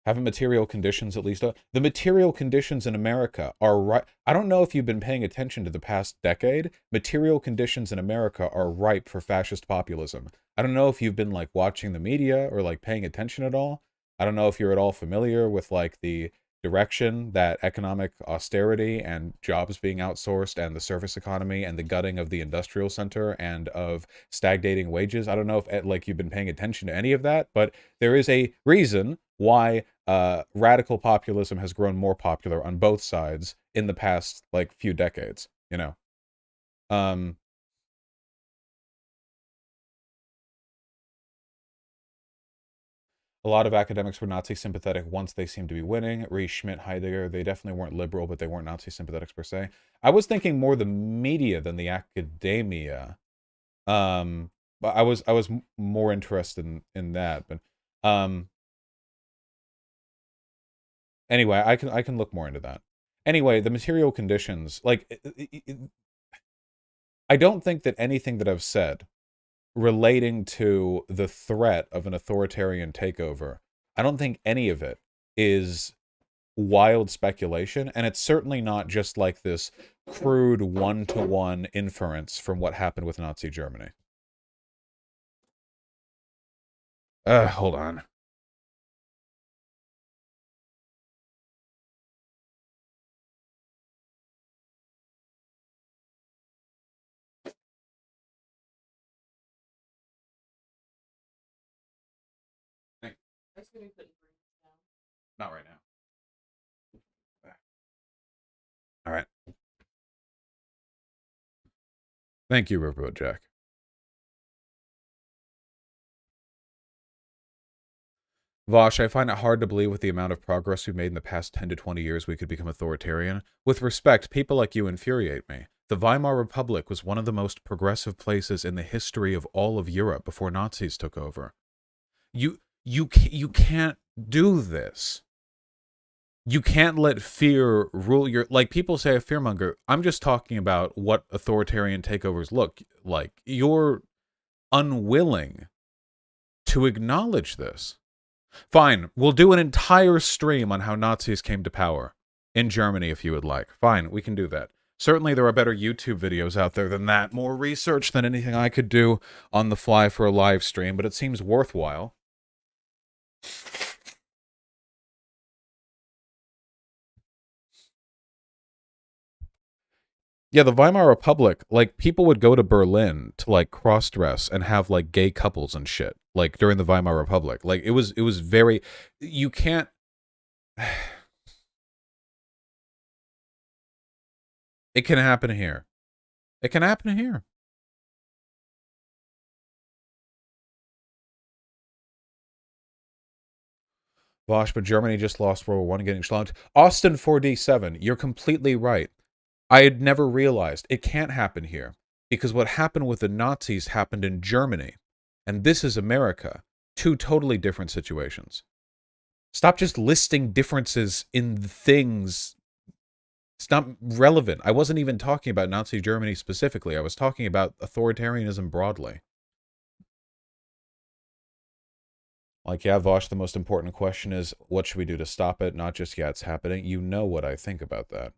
Haven't material conditions at least... the material conditions in America are right. I don't know if you've been paying attention to the past decade. Material conditions in America are ripe for fascist populism. I don't know if you've been, like, watching the media or, like, paying attention at all. I don't know if you're at all familiar with, like, the direction that economic austerity and jobs being outsourced and the service economy and the gutting of the industrial center and of stagnating wages. I don't know if, like, you've been paying attention to any of that, but there is a reason why radical populism has grown more popular on both sides in the past, like, few decades, A lot of academics were Nazi sympathetic once they seemed to be winning. Rees, Schmidt, Heidegger, they definitely weren't liberal, but they weren't Nazi sympathetics per se. I was thinking more the media than the academia. But I was more interested in that. But anyway, I can look more into that. Anyway, the material conditions, like, I don't think that anything that I've said relating to the threat of an authoritarian takeover, I don't think any of it is wild speculation, and it's certainly not just like this crude one-to-one inference from what happened with Nazi Germany. Hold on. Not right now. All right. Thank you, Riverboat Jack. Vosh, I find it hard to believe with the amount of progress we've made in the past 10 to 20 years we could become authoritarian. With respect, people like you infuriate me. The Weimar Republic was one of the most progressive places in the history of all of Europe before Nazis took over. You can't do this. You can't let fear rule your... Like, people say a fearmonger. I'm just talking about what authoritarian takeovers look like. You're unwilling to acknowledge this. Fine, we'll do an entire stream on how Nazis came to power in Germany if you would like. Fine, we can do that. Certainly there are better YouTube videos out there than that, more research than anything I could do on the fly for a live stream, but it seems worthwhile. Yeah, the Weimar Republic, like, people would go to Berlin to, like, cross-dress and have, like, gay couples and shit, like, during the Weimar Republic. Like, it was very... You can't... It can happen here. It can happen here. Vosh, but Germany just lost World War I getting schlonked. Austin 4D7, you're completely right. I had never realized it can't happen here because what happened with the Nazis happened in Germany, and this is America. Two totally different situations. Stop just listing differences in things. It's not relevant. I wasn't even talking about Nazi Germany specifically. I was talking about authoritarianism broadly. Like, yeah, Vosh, the most important question is, what should we do to stop it? Not just, yeah, it's happening. You know what I think about that.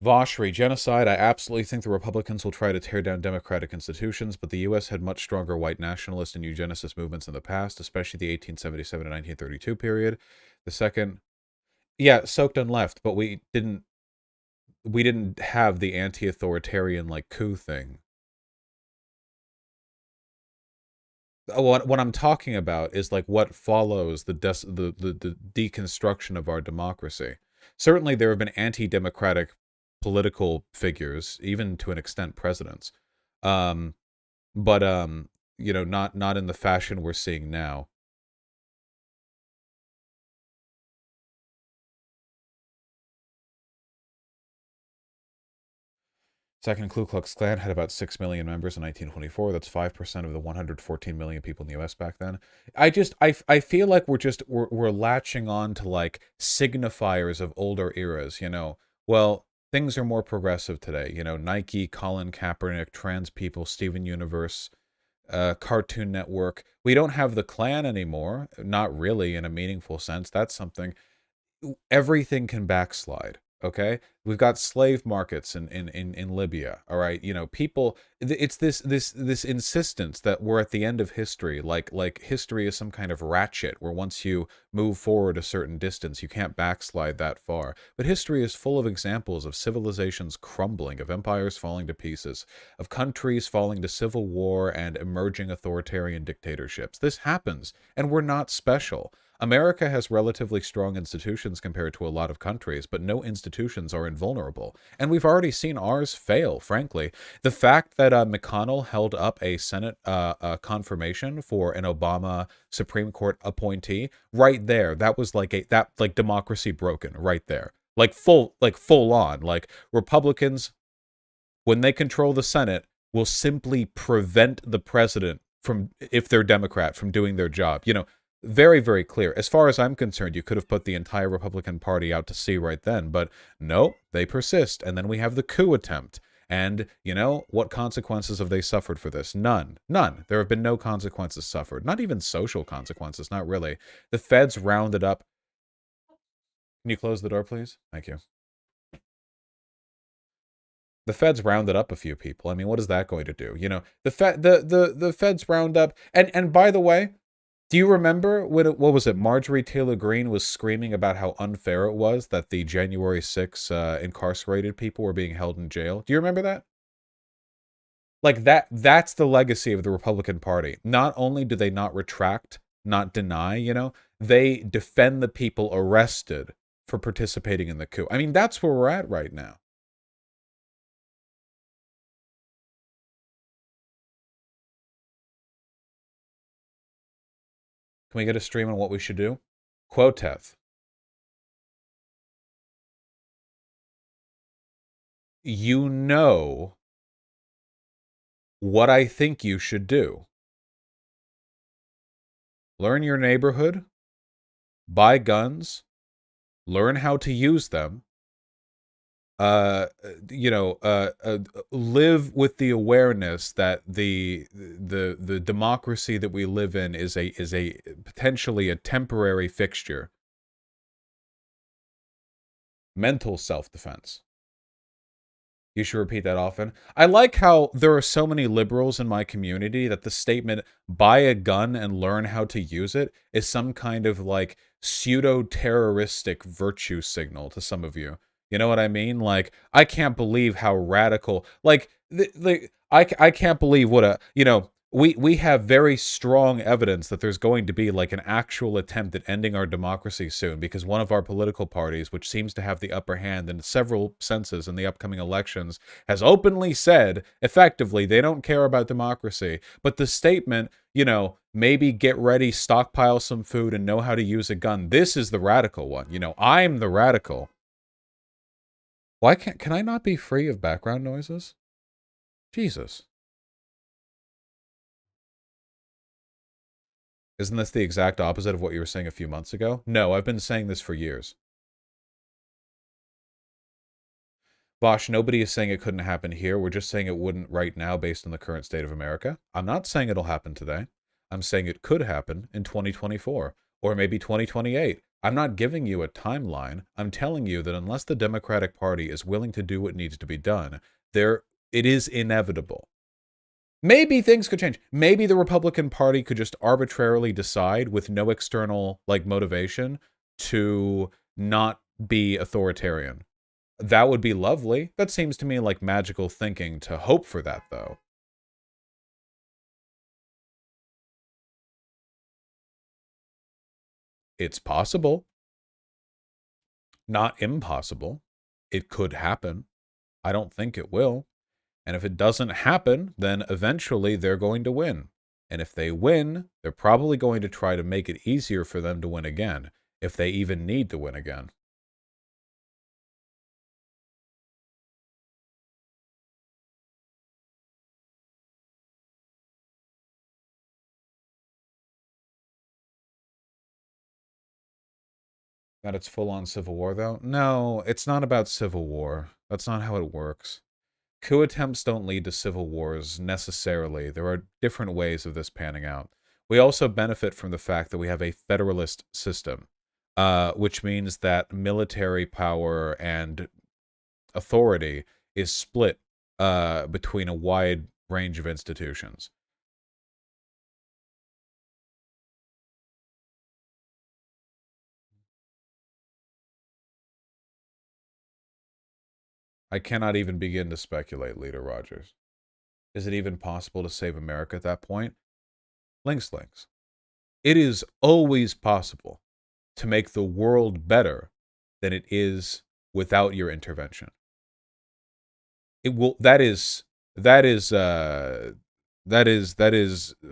Voshri, genocide. I absolutely think the Republicans will try to tear down democratic institutions, but the U.S. had much stronger white nationalist and eugenicist movements in the past, especially the 1877 and 1932 period. The second, yeah, soaked and left, but we didn't have the anti-authoritarian, like, coup thing. What I'm talking about is, like, what follows the deconstruction of our democracy. Certainly there have been anti-democratic political figures, even to an extent presidents. But you know, not in the fashion we're seeing now. Second Ku Klux Klan had about 6 million members in 1924. That's 5% of the 114 million people in the U.S. back then. I feel like we're latching on to, like, signifiers of older eras, you know. Well, things are more progressive today, you know, Nike, Colin Kaepernick, trans people, Steven Universe, Cartoon Network. We don't have the Klan anymore, not really in a meaningful sense. That's something. Everything can backslide. Okay, we've got slave markets in Libya. All right, you know, people. It's this insistence that we're at the end of history. Like history is some kind of ratchet where once you move forward a certain distance, you can't backslide that far. But history is full of examples of civilizations crumbling, of empires falling to pieces, of countries falling to civil war and emerging authoritarian dictatorships. This happens, and we're not special. America has relatively strong institutions compared to a lot of countries, but no institutions are invulnerable. And we've already seen ours fail, frankly. The fact that McConnell held up a Senate confirmation for an Obama Supreme Court appointee, right there, that was like democracy broken right there. Like full on. Like, Republicans, when they control the Senate, will simply prevent the president from, if they're Democrat, from doing their job. You know, very, very clear. As far as I'm concerned, you could have put the entire Republican Party out to sea right then, but no, they persist. And then we have the coup attempt. And, you know, what consequences have they suffered for this? None. None. There have been no consequences suffered. Not even social consequences, not really. The feds rounded up. Can you close the door, please? Thank you. The feds rounded up a few people. I mean, what is that going to do? You know, the feds round up. And by the way, do you remember what was it? Marjorie Taylor Greene was screaming about how unfair it was that the January 6 incarcerated people were being held in jail. Do you remember that? Like that's the legacy of the Republican Party. Not only do they not retract, not deny, you know, they defend the people arrested for participating in the coup. I mean, that's where we're at right now. Can we get a stream on what we should do? Quoteth. You know what I think you should do. Learn your neighborhood, buy guns, learn how to use them, uh, you know, live with the awareness that the democracy that we live in is a potentially a temporary fixture. Mental self-defense. You should repeat that often. I like how there are so many liberals in my community that the statement, buy a gun and learn how to use it, is some kind of like pseudo-terroristic virtue signal to some of you. You know what I mean? Like, I can't believe how radical, like, I can't believe what a, you know, we have very strong evidence that there's going to be like an actual attempt at ending our democracy soon because one of our political parties, which seems to have the upper hand in several senses in the upcoming elections, has openly said effectively they don't care about democracy. But the statement, you know, maybe get ready, stockpile some food, and know how to use a gun. This is the radical one. You know, I'm the radical. Why can I not be free of background noises? Jesus. Isn't this the exact opposite of what you were saying a few months ago? No, I've been saying this for years. Bosch, nobody is saying it couldn't happen here. We're just saying it wouldn't right now based on the current state of America. I'm not saying it'll happen today. I'm saying it could happen in 2024 or maybe 2028. I'm not giving you a timeline. I'm telling you that unless the Democratic Party is willing to do what needs to be done, it is inevitable. Maybe things could change. Maybe the Republican Party could just arbitrarily decide with no external like motivation to not be authoritarian. That would be lovely. That seems to me like magical thinking to hope for that, though. It's possible. Not impossible. It could happen. I don't think it will. And if it doesn't happen, then eventually they're going to win. And if they win, they're probably going to try to make it easier for them to win again, if they even need to win again. That it's full-on civil war, though? No, it's not about civil war. That's not how it works. Coup attempts don't lead to civil wars necessarily. There are different ways of this panning out. We also benefit from the fact that we have a federalist system, which means that military power and authority is split between a wide range of institutions. I cannot even begin to speculate, Leader Rogers. Is it even possible to save America at that point? Links, links. It is always possible to make the world better than it is without your intervention. It will. That is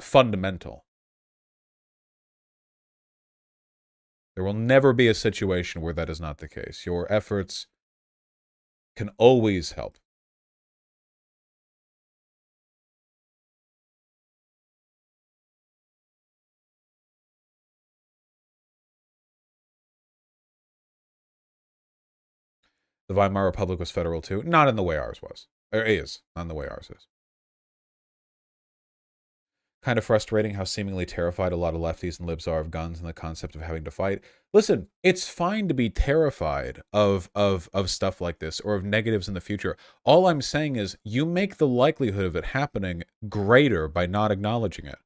fundamental. There will never be a situation where that is not the case. Your efforts can always help. The Weimar Republic was federal too, not in the way ours was. Or is, not the way ours is. Kind of frustrating how seemingly terrified a lot of lefties and libs are of guns and the concept of having to fight. Listen, it's fine to be terrified of stuff like this or of negatives in the future. All I'm saying is you make the likelihood of it happening greater by not acknowledging it.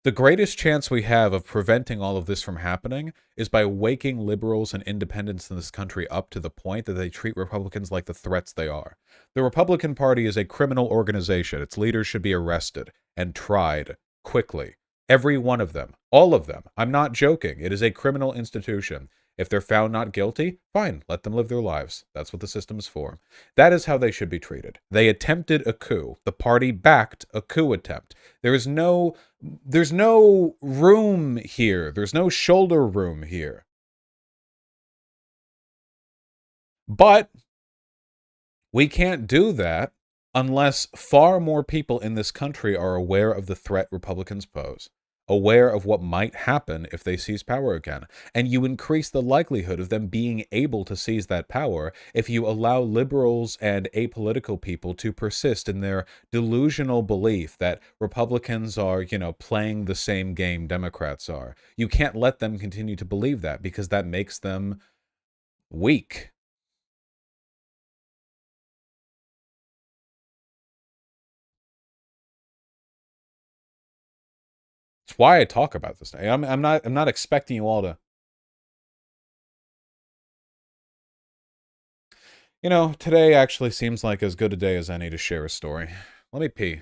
The greatest chance we have of preventing all of this from happening is by waking liberals and independents in this country up to the point that they treat Republicans like the threats they are. The Republican Party is a criminal organization. Its leaders should be arrested and tried quickly. Every one of them. All of them. I'm not joking. It is a criminal institution. If they're found not guilty, fine, let them live their lives. That's what the system's for. That is how they should be treated. They attempted a coup. The party backed a coup attempt. There's no room here. There's no shoulder room here. But we can't do that unless far more people in this country are aware of the threat Republicans pose, aware of what might happen if they seize power again. And you increase the likelihood of them being able to seize that power if you allow liberals and apolitical people to persist in their delusional belief that Republicans are, playing the same game Democrats are. You can't let them continue to believe that because that makes them weak. It's why I talk about this. I'm not expecting you all to. Today actually seems like as good a day as any to share a story. Let me pee.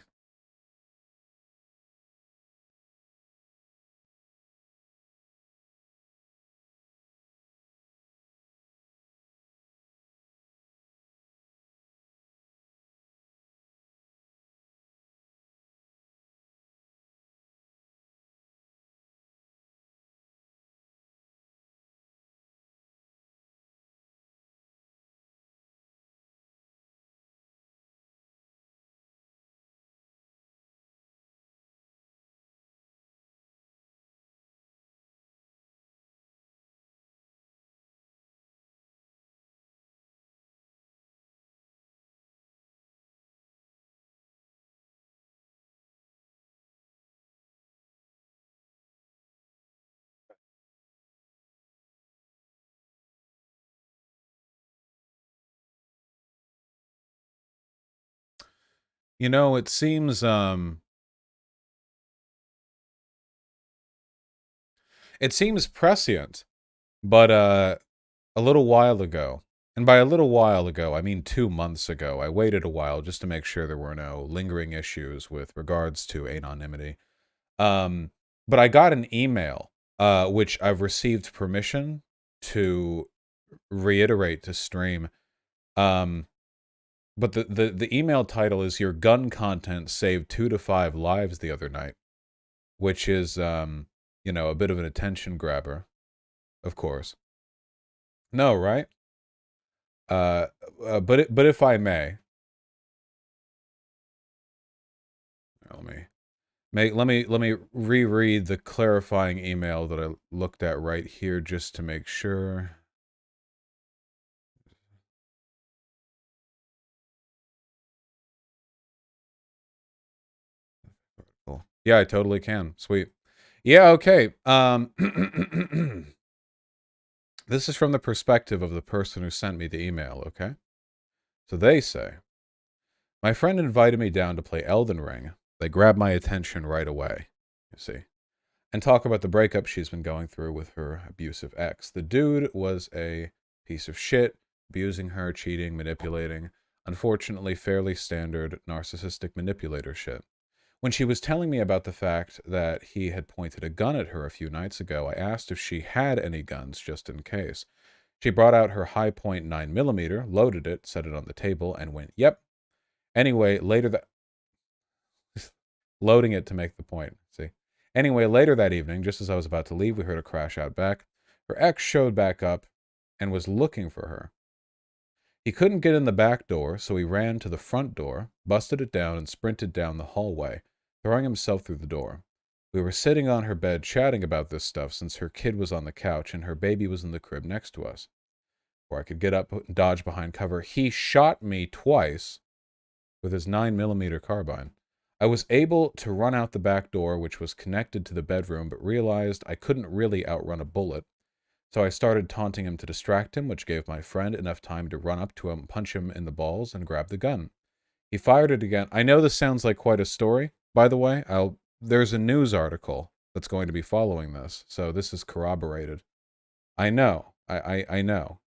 It seems prescient, but a little while ago, and by a little while ago, I mean 2 months ago, I waited a while just to make sure there were no lingering issues with regards to anonymity. Um, but I got an email, which I've received permission to reiterate to stream. But the email title is "Your gun content saved 2 to 5 lives the other night," which is a bit of an attention grabber, of course. No, right? But if I may, let me reread the clarifying email that I looked at right here just to make sure. Cool. Yeah, I totally can. Sweet. Yeah, okay. This is from the perspective of the person who sent me the email, okay? So they say, my friend invited me down to play Elden Ring. They grabbed my attention right away, you see, and talk about the breakup she's been going through with her abusive ex. The dude was a piece of shit, abusing her, cheating, manipulating. Unfortunately, fairly standard narcissistic manipulator shit. When she was telling me about the fact that he had pointed a gun at her a few nights ago, I asked if she had any guns just in case. She brought out her high point 9mm, loaded it, set it on the table, and went, yep. Anyway, later that loading it to make the point. See? Anyway, later that evening, just as I was about to leave, we heard a crash out back. Her ex showed back up and was looking for her. He couldn't get in the back door, so he ran to the front door, busted it down, and sprinted down the hallway, throwing himself through the door. We were sitting on her bed chatting about this stuff since her kid was on the couch and her baby was in the crib next to us. Before I could get up and dodge behind cover, he shot me twice with his 9mm carbine. I was able to run out the back door, which was connected to the bedroom, but realized I couldn't really outrun a bullet. So I started taunting him to distract him, which gave my friend enough time to run up to him, punch him in the balls, and grab the gun. He fired it again. I know this sounds like quite a story, by the way. There's a news article that's going to be following this, so this is corroborated. I know. I know.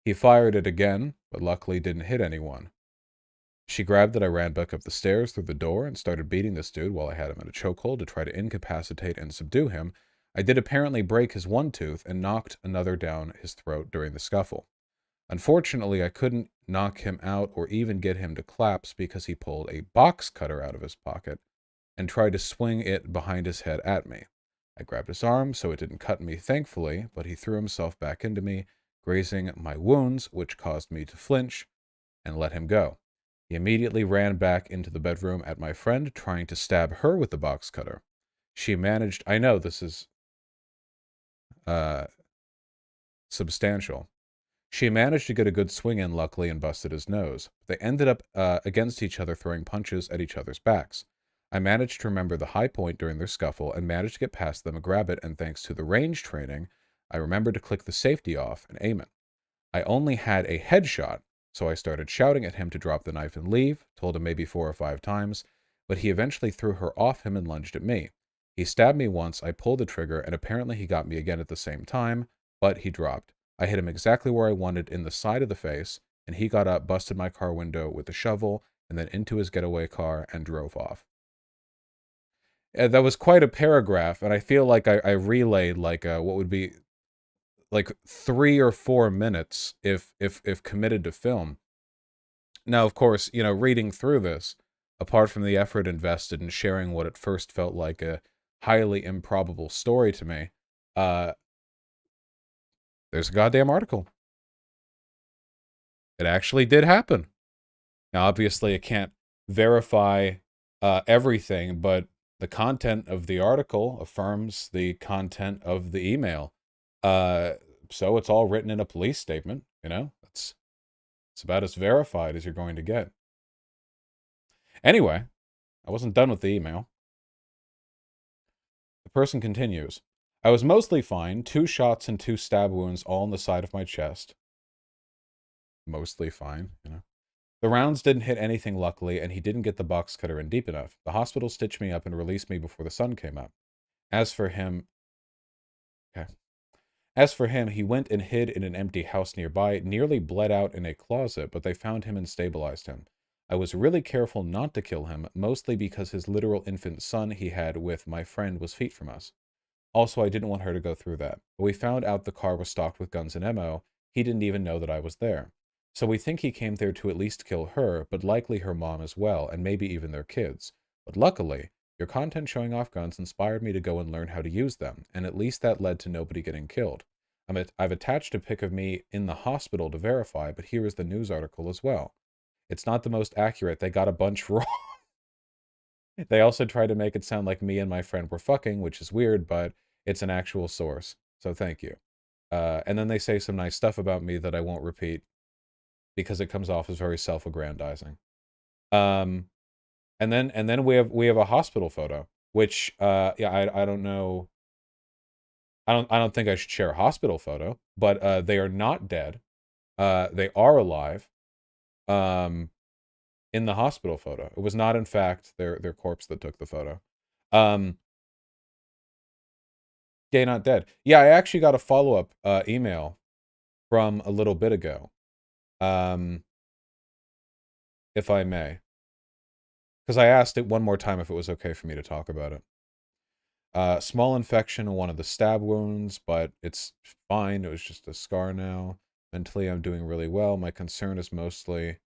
He fired it again, but luckily didn't hit anyone. She grabbed it. I ran back up the stairs through the door and started beating this dude while I had him in a chokehold to try to incapacitate and subdue him. I did apparently break his one tooth and knocked another down his throat during the scuffle. Unfortunately, I couldn't knock him out or even get him to collapse because he pulled a box cutter out of his pocket and tried to swing it behind his head at me. I grabbed his arm so it didn't cut me, thankfully, but he threw himself back into me, grazing my wounds, which caused me to flinch and let him go. He immediately ran back into the bedroom at my friend, trying to stab her with the box cutter. She managed, I know this is substantial. She managed to get a good swing in, luckily, and busted his nose. They ended up against each other, throwing punches at each other's backs. I managed to remember the high point during their scuffle and managed to get past them and grab it, and thanks to the range training, I remembered to click the safety off and aim it. I only had a headshot, so I started shouting at him to drop the knife and leave, told him maybe 4 or 5 times, but he eventually threw her off him and lunged at me. He stabbed me once, I pulled the trigger, and apparently he got me again at the same time, but he dropped. I hit him exactly where I wanted, in the side of the face, and he got up, busted my car window with a shovel, and then into his getaway car and drove off. That was quite a paragraph, and I feel like I relayed like what would be like 3 or 4 minutes if committed to film. Now, of course, reading through this, apart from the effort invested in sharing what at first felt like a highly improbable story to me, uh, there's a goddamn article. It actually did happen. Now, obviously, I can't verify everything, but the content of the article affirms the content of the email. So it's all written in a police statement, It's about as verified as you're going to get. Anyway, I wasn't done with the email. The person continues. I was mostly fine, 2 shots and 2 stab wounds all on the side of my chest. Mostly fine, The rounds didn't hit anything, luckily, and he didn't get the box cutter in deep enough. The hospital stitched me up and released me before the sun came up. As for him, he went and hid in an empty house nearby, nearly bled out in a closet, but they found him and stabilized him. I was really careful not to kill him, mostly because his literal infant son he had with my friend was feet from us. Also, I didn't want her to go through that. But we found out the car was stocked with guns and ammo. He didn't even know that I was there. So we think he came there to at least kill her, but likely her mom as well, and maybe even their kids. But luckily, your content showing off guns inspired me to go and learn how to use them, and at least that led to nobody getting killed. I've attached a pic of me in the hospital to verify, but here is the news article as well. It's not the most accurate. They got a bunch wrong. They also tried to make it sound like me and my friend were fucking, which is weird, but it's an actual source. So thank you. And then they say some nice stuff about me that I won't repeat because it comes off as very self-aggrandizing. And then we have a hospital photo, which I don't know. I don't think I should share a hospital photo, but they are not dead. They are alive. In the hospital photo, it was not in fact their corpse that took the photo. Gay not dead. Yeah, I actually got a follow-up email from a little bit ago. If I may. Because I asked it one more time if it was okay for me to talk about it. Small infection in one of the stab wounds, but it's fine. It was just a scar now. Mentally, I'm doing really well. My concern is mostly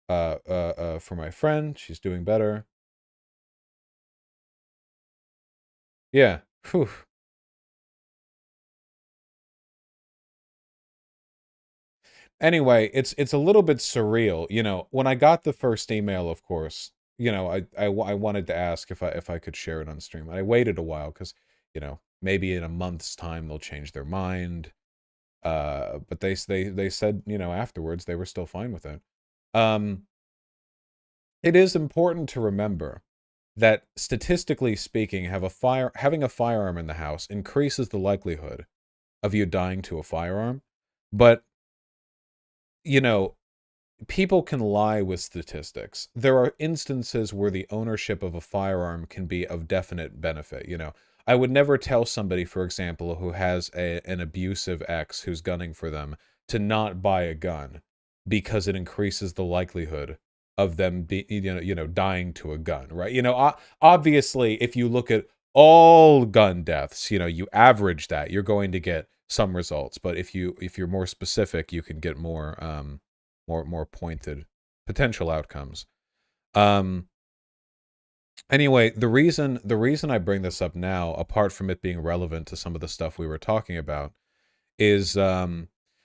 for my friend. She's doing better. Yeah. Whew. Anyway, it's a little bit surreal. When I got the first email, of course, I wanted to ask if I could share it on stream. I waited a while because, maybe in a month's time they'll change their mind. But they said, afterwards they were still fine with it. Um, it is important to remember that statistically speaking, having a firearm in the house increases the likelihood of you dying to a firearm. But, you know, people can lie with statistics. There are instances where the ownership of a firearm can be of definite benefit. I would never tell somebody, for example, who has an abusive ex who's gunning for them to not buy a gun because it increases the likelihood of them dying to a gun, right? Obviously, if you look at all gun deaths, you average that, you're going to get some results. But if you're more specific, you can get more pointed potential outcomes. Um anyway, the reason I bring this up now, apart from it being relevant to some of the stuff we were talking about, is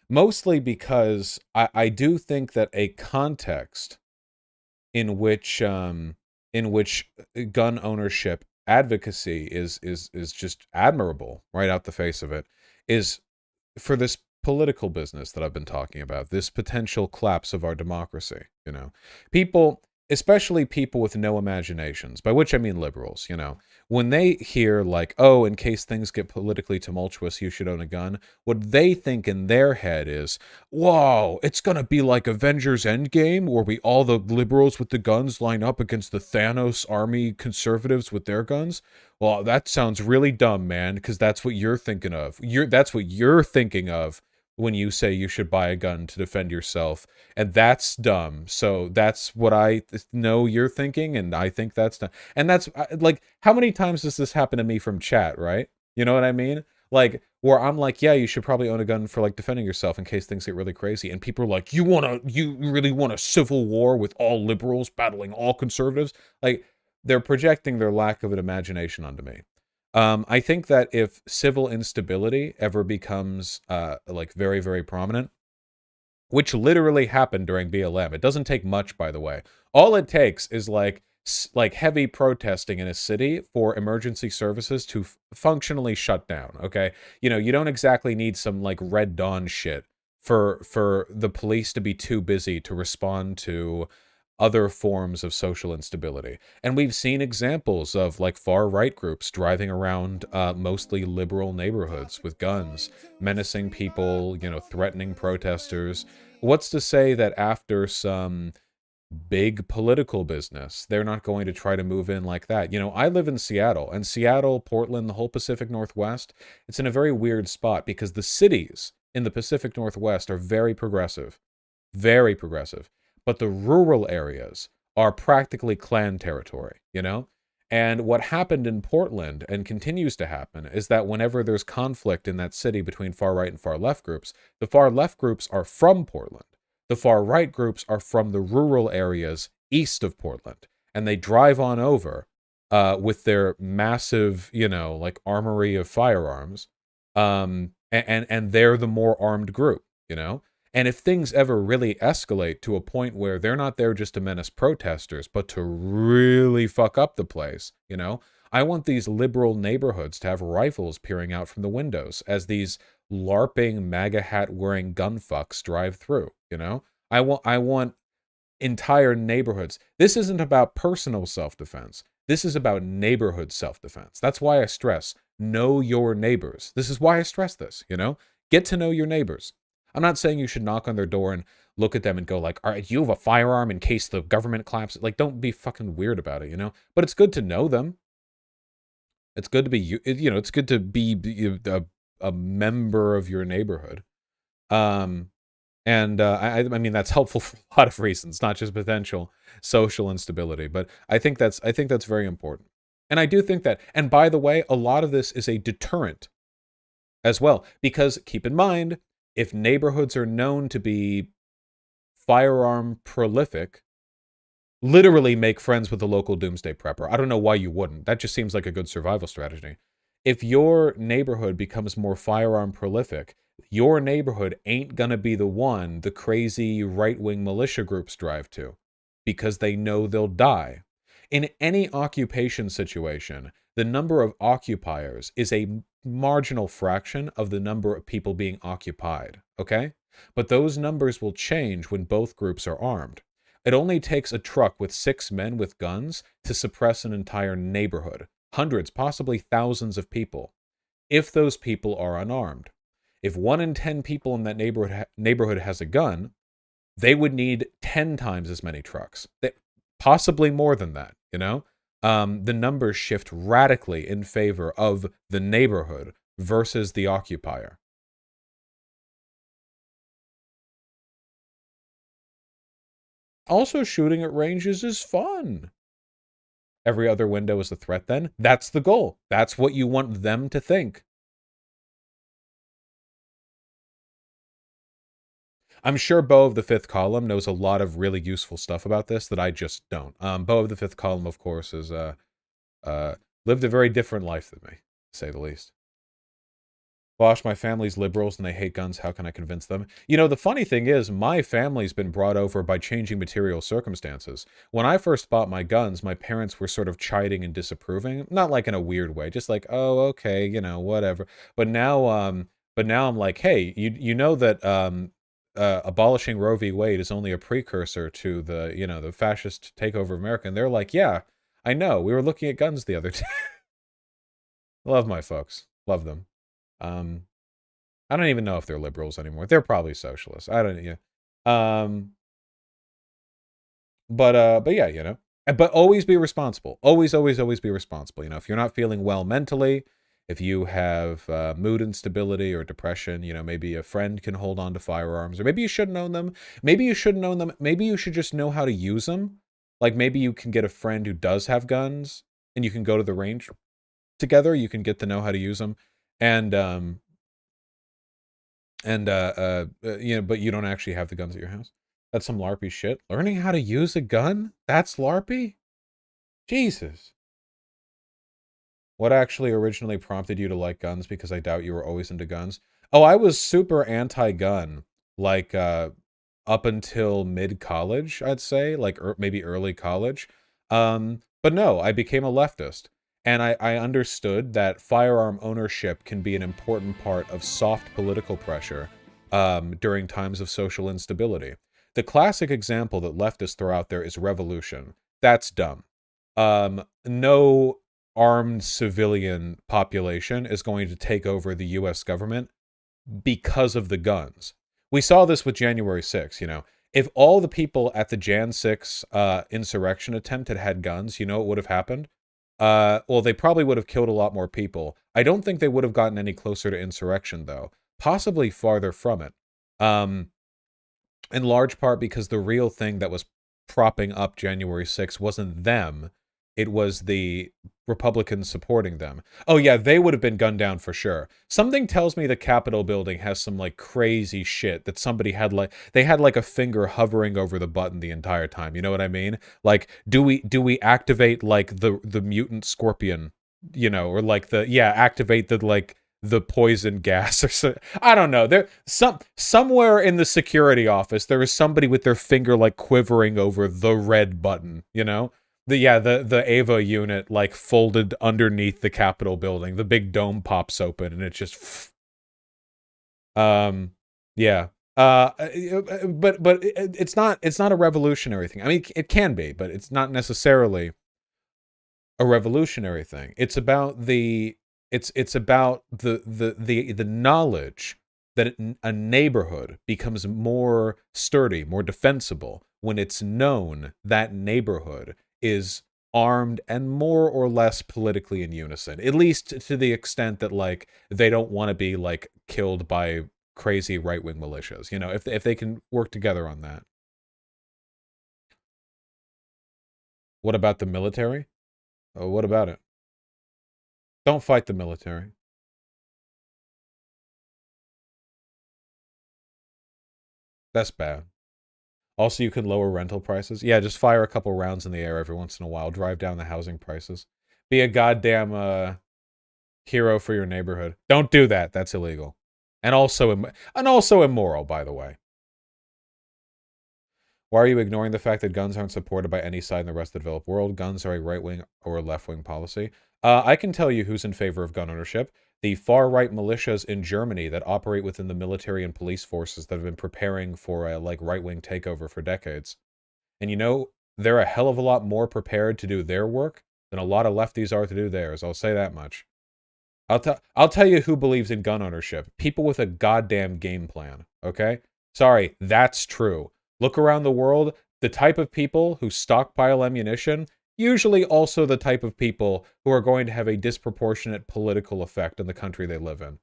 mostly because I do think that a context in which gun ownership advocacy is just admirable right out the face of it is for this political business that I've been talking about, this potential collapse of our democracy. People, especially people with no imaginations, by which I mean liberals, when they hear, like, oh, in case things get politically tumultuous, you should own a gun, what they think in their head is, whoa, it's going to be like Avengers Endgame, where all the liberals with the guns line up against the Thanos army conservatives with their guns. Well, that sounds really dumb, man, because that's what you're thinking of. That's what you're thinking of when you say you should buy a gun to defend yourself, and that's dumb. So that's what I know you're thinking, and I think that's dumb. And that's like, how many times does this happen to me from chat, right? You know what I mean? Like, where I'm like, yeah, you should probably own a gun for, like, defending yourself in case things get really crazy. And people are like, you really want a civil war with all liberals battling all conservatives? Like, they're projecting their lack of an imagination onto me. I think that if civil instability ever becomes like very, very prominent, which literally happened during BLM. It doesn't take much, by the way. All it takes is like heavy protesting in a city for emergency services to functionally shut down. Okay, you don't exactly need some like Red Dawn shit for the police to be too busy to respond to other forms of social instability. And we've seen examples of like far right groups driving around mostly liberal neighborhoods with guns, menacing people, threatening protesters. What's to say that after some big political business, they're not going to try to move in like that? I live in Seattle, and Seattle, Portland, the whole Pacific Northwest, it's in a very weird spot because the cities in the Pacific Northwest are very progressive. Very progressive. But the rural areas are practically Klan territory. And what happened in Portland and continues to happen is that whenever there's conflict in that city between far right and far left groups, the far left groups are from Portland. The far right groups are from the rural areas east of Portland. And they drive on over with their massive, like armory of firearms. And they're the more armed group. And if things ever really escalate to a point where they're not there just to menace protesters, but to really fuck up the place, I want these liberal neighborhoods to have rifles peering out from the windows as these LARPing, MAGA hat wearing gunfucks drive through. I want entire neighborhoods. This isn't about personal self-defense. This is about neighborhood self-defense. That's why I stress know your neighbors. This is why I stress this. Get to know your neighbors. I'm not saying you should knock on their door and look at them and go like, all right, you have a firearm in case the government collapses. Like, don't be fucking weird about it. But it's good to know them. It's good to be, it's good to be a member of your neighborhood. And I mean, that's helpful for a lot of reasons, not just potential social instability. But I think that's very important. And I do think that, and by the way, a lot of this is a deterrent as well, because keep in mind, if neighborhoods are known to be firearm prolific, literally make friends with the local doomsday prepper. I don't know why you wouldn't. That just seems like a good survival strategy. If your neighborhood becomes more firearm prolific, your neighborhood ain't gonna be the one the crazy right-wing militia groups drive to, because they know they'll die. In any occupation situation, the number of occupiers is a marginal fraction of the number of people being occupied, okay? But those numbers will change when both groups are armed. It only takes a truck with 6 men with guns to suppress an entire neighborhood. Hundreds, possibly thousands of people, if those people are unarmed. If 1 in 10 people in that neighborhood has a gun, they would need 10 times as many trucks. Possibly more than that, you know? The numbers shift radically in favor of the neighborhood versus the occupier. Also, shooting at ranges is fun. Every other window is a threat then? That's the goal. That's what you want them to think. I'm sure Bo of the Fifth Column knows a lot of really useful stuff about this that I just don't. Bo of the Fifth Column, of course, is lived a very different life than me, to say the least. Bosh, my family's liberals and they hate guns. How can I convince them? You know, the funny thing is, my family's been brought over by changing material circumstances. When I first bought my guns, my parents were sort of chiding and disapproving. Not like in a weird way, just like, oh, okay, you know, whatever. But now I'm like, hey, you know that abolishing Roe v. Wade is only a precursor to the, you know, the fascist takeover of America. And they're like, yeah, I know. We were looking at guns the other day. Love my folks. Love them. I don't even know if they're liberals anymore. They're probably socialists. I don't, yeah. But yeah, you know. But always be responsible. Always, always, always be responsible. You know, if you're not feeling well mentally, if you have mood instability or depression, you know, maybe a friend can hold on to firearms, or maybe you shouldn't own them. Maybe you shouldn't own them. Maybe you should just know how to use them. Like maybe you can get a friend who does have guns, and you can go to the range together. You can get to know how to use them, and you know, but you don't actually have the guns at your house. That's some LARPy shit. Learning how to use a gun? That's LARPy? Jesus. What actually originally prompted you to like guns? Because I doubt you were always into guns. Oh, I was super anti-gun, like, up until mid-college, I'd say, like, maybe early college. But no, I became a leftist. And I understood that firearm ownership can be an important part of soft political pressure during times of social instability. The classic example that leftists throw out there is revolution. That's dumb. No armed civilian population is going to take over the U.S. government because of the guns. We saw this with January 6th, you know. If all the people at the Jan 6 insurrection attempt had guns, you know what would have happened? Well, they probably would have killed a lot more people. I don't think they would have gotten any closer to insurrection, though. Possibly farther from it. In large part because the real thing that was propping up January 6th wasn't them. It was the Republicans supporting them. Oh yeah, they would have been gunned down for sure. Something tells me the Capitol building has some like crazy shit that somebody had they had like a finger hovering over the button the entire time. You know what I mean? Like, do we activate like the mutant scorpion, you know, or like activate the poison gas or so. I don't know. There somewhere in the security office there is somebody with their finger like quivering over the red button, you know? The Ava unit like folded underneath the Capitol building. The big dome pops open and it just yeah. But it's not a revolutionary thing. I mean, it can be, but it's not necessarily a revolutionary thing. It's about the knowledge that a neighborhood becomes more sturdy, more defensible when it's known that neighborhood is armed and more or less politically in unison, at least to the extent that like they don't want to be like killed by crazy right-wing militias, you know, if they can work together on that. What about the military? Oh, what about it? Don't fight the military. That's bad. Also, you can lower rental prices. Yeah, just fire a couple rounds in the air every once in a while. Drive down the housing prices. Be a goddamn hero for your neighborhood. Don't do that. That's illegal. And also immoral, by the way. Why are you ignoring the fact that guns aren't supported by any side in the rest of the developed world? Guns are a right-wing or left-wing policy. I can tell you who's in favor of gun ownership. The far-right militias in Germany that operate within the military and police forces that have been preparing for a like right-wing takeover for decades. And you know, they're a hell of a lot more prepared to do their work than a lot of lefties are to do theirs. I'll say that much. I'll tell you who believes in gun ownership. People with a goddamn game plan, okay? Sorry, that's true. Look around the world, the type of people who stockpile ammunition, usually also the type of people who are going to have a disproportionate political effect on the country they live in.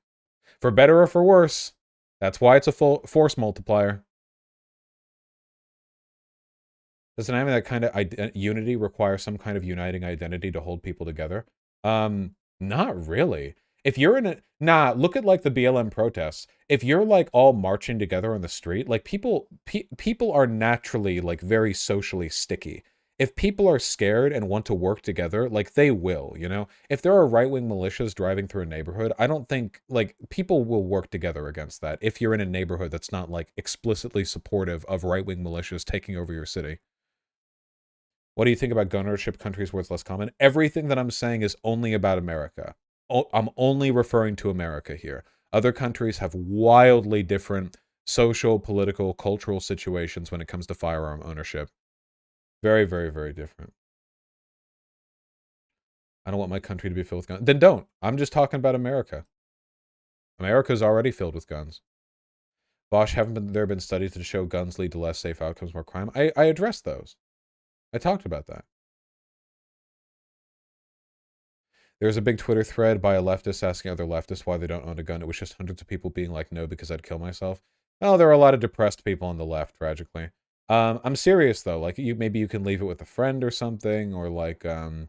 For better or for worse, that's why it's a full force multiplier. Doesn't having that kind of unity require some kind of uniting identity to hold people together? Not really. If you're in a look at like the BLM protests. If you're like all marching together on the street, like people are naturally like very socially sticky. If people are scared and want to work together, like they will, you know? If there are right-wing militias driving through a neighborhood, I don't think like people will work together against that if you're in a neighborhood that's not like explicitly supportive of right-wing militias taking over your city. What do you think about gun ownership countries where it's less common? Everything that I'm saying is only about America. I'm only referring to America here. Other countries have wildly different social, political, cultural situations when it comes to firearm ownership. Very, very, very different. I don't want my country to be filled with guns. Then don't. I'm just talking about America. America's already filled with guns. Bosch, haven't there been studies to show guns lead to less safe outcomes, more crime? I addressed those. I talked about that. There's a big Twitter thread by a leftist asking other leftists why they don't own a gun. It was just hundreds of people being like, no, because I'd kill myself. Oh, there are a lot of depressed people on the left, tragically. I'm serious though. Like maybe you can leave it with a friend or something, or like a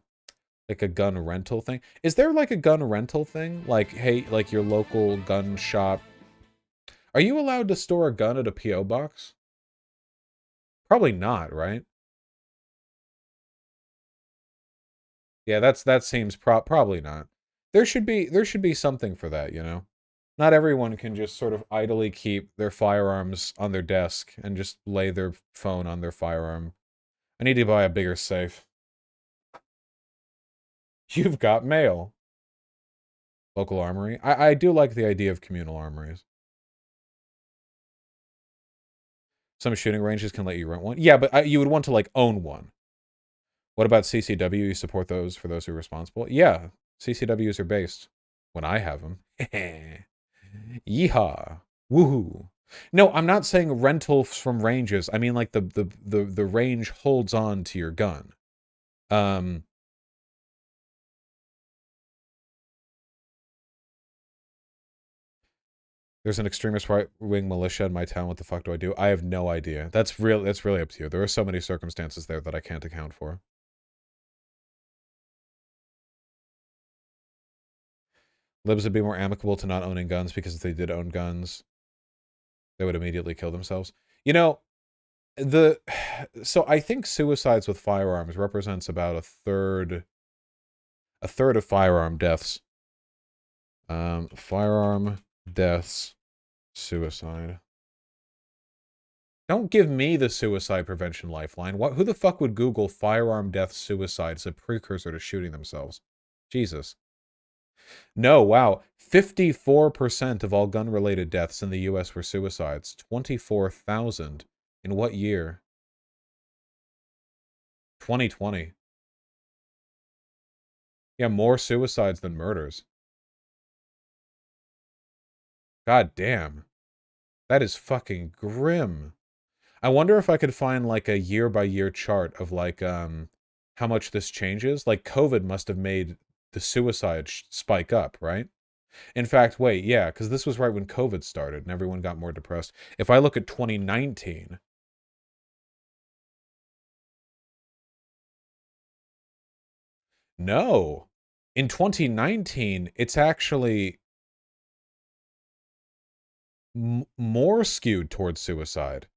gun rental thing. Is there like a gun rental thing? Like, hey, like your local gun shop. Are you allowed to store a gun at a PO box? Probably not, right? Yeah, that seems probably not. There should be something for that, you know. Not everyone can just sort of idly keep their firearms on their desk and just lay their phone on their firearm. I need to buy a bigger safe. You've got mail. Local armory. I do like the idea of communal armories. Some shooting ranges can let you rent one. Yeah, but you would want to like own one. What about CCW? You support those for those who are responsible? Yeah, CCWs are based when I have them. Yeehaw. Woohoo. No, I'm not saying rentals from ranges. I mean like the range holds on to your gun. There's an extremist right-wing militia in my town. What the fuck do I do? I have no idea. That's really up to you. There are so many circumstances there that I can't account for. Libs would be more amicable to not owning guns because if they did own guns, they would immediately kill themselves. You know, so I think suicides with firearms represents about a third of firearm deaths. Firearm deaths, suicide. Don't give me the suicide prevention lifeline. Who the fuck would Google firearm death suicide as a precursor to shooting themselves? Jesus. No, wow. 54% of all gun-related deaths in the US were suicides. 24,000. In what year? 2020. Yeah, more suicides than murders. God damn. That is fucking grim. I wonder if I could find like a year-by-year chart of like how much this changes. Like COVID must have made the suicide spike up, right? In fact, wait, yeah, because this was right when COVID started and everyone got more depressed. If I look at 2019, no. In 2019, it's actually more skewed towards suicide.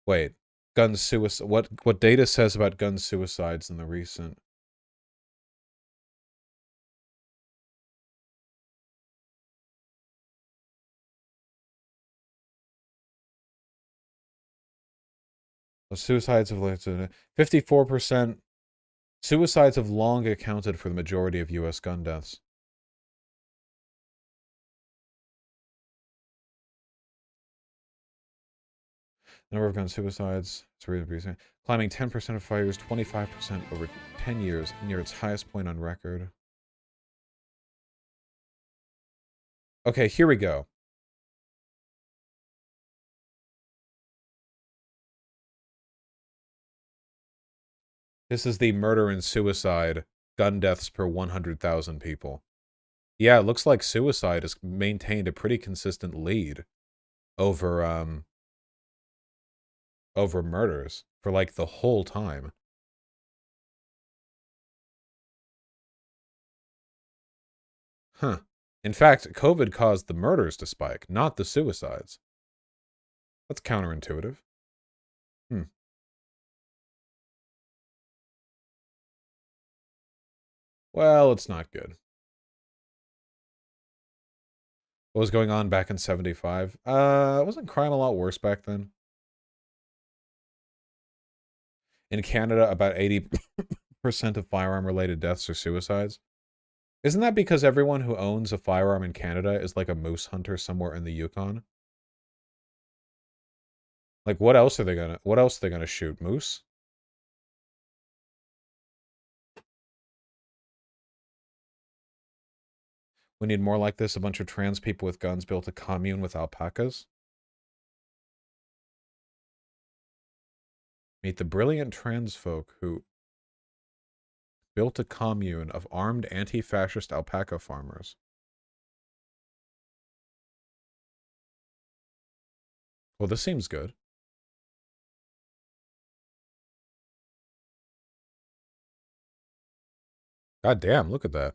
Wait, gun suicide. What data says about gun suicides in the recent? Suicides have 54%. Suicides have long accounted for the majority of U.S. gun deaths. Number of gun suicides, climbing 10% of fires, 25% over 10 years, near its highest point on record. Okay, here we go. This is the murder and suicide gun deaths per 100,000 people. Yeah, it looks like suicide has maintained a pretty consistent lead over over murders for like the whole time. Huh. In fact, COVID caused the murders to spike, not the suicides. That's counterintuitive. Hmm. Well, it's not good. What was going on back in 75? Wasn't crime a lot worse back then? In Canada, about 80% of firearm-related deaths are suicides. Isn't that because everyone who owns a firearm in Canada is like a moose hunter somewhere in the Yukon? Like, what else are they gonna shoot? Moose? We need more like this. A bunch of trans people with guns built a commune with alpacas. Meet the brilliant trans folk who built a commune of armed anti-fascist alpaca farmers. Well, this seems good. God damn, look at that.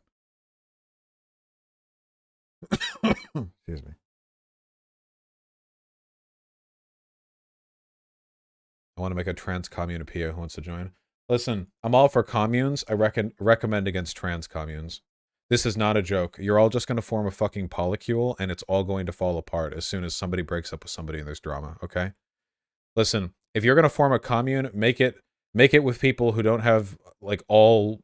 Excuse me. I want to make a trans commune appear. Who wants to join? Listen, I'm all for communes. I recommend against trans communes. This is not a joke. You're all just going to form a fucking polycule, and it's all going to fall apart as soon as somebody breaks up with somebody and there's drama, okay? Listen, if you're going to form a commune, make it with people who don't have, like, all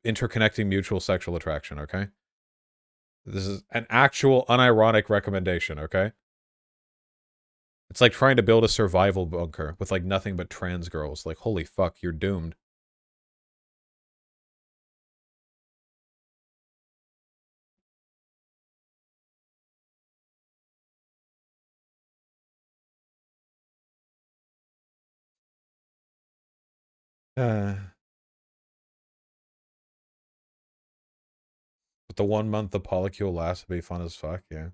interconnecting mutual sexual attraction, okay? This is an actual unironic recommendation, okay? It's like trying to build a survival bunker with like nothing but trans girls. Like, holy fuck, you're doomed. But the 1 month the polycule lasts would be fun as fuck, yeah.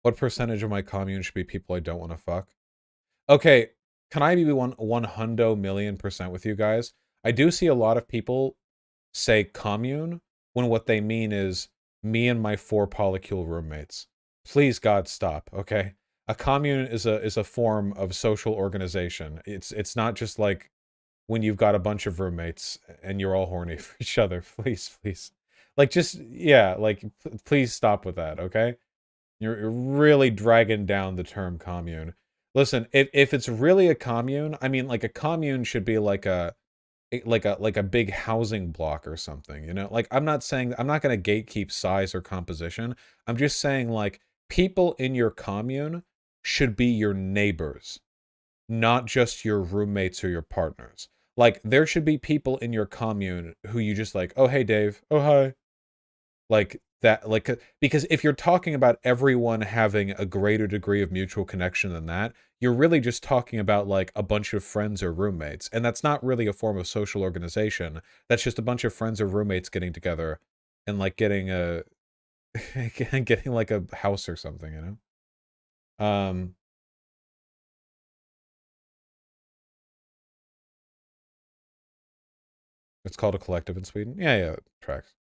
What percentage of my commune should be people I don't want to fuck? Okay, can I be 100,000,000% with you guys? I do see a lot of people say commune when what they mean is me and my 4 polycule roommates. Please God stop, okay? A commune is a form of social organization. It's not just like when you've got a bunch of roommates and you're all horny for each other. Please, please. Like just yeah, like please stop with that, okay? You're really dragging down the term commune. Listen, if it's really a commune, I mean like a commune should be like a big housing block or something, you know? Like I'm not saying I'm not going to gatekeep size or composition. I'm just saying like people in your commune should be your neighbors, not just your roommates or your partners. Like there should be people in your commune who you just like, "Oh, hey Dave. Oh, hi." Like that like because if you're talking about everyone having a greater degree of mutual connection than that, you're really just talking about like a bunch of friends or roommates, and that's not really a form of social organization. That's just a bunch of friends or roommates getting together and like getting a getting like a house or something, you know? It's called a collective in Sweden. Yeah, yeah, tracks.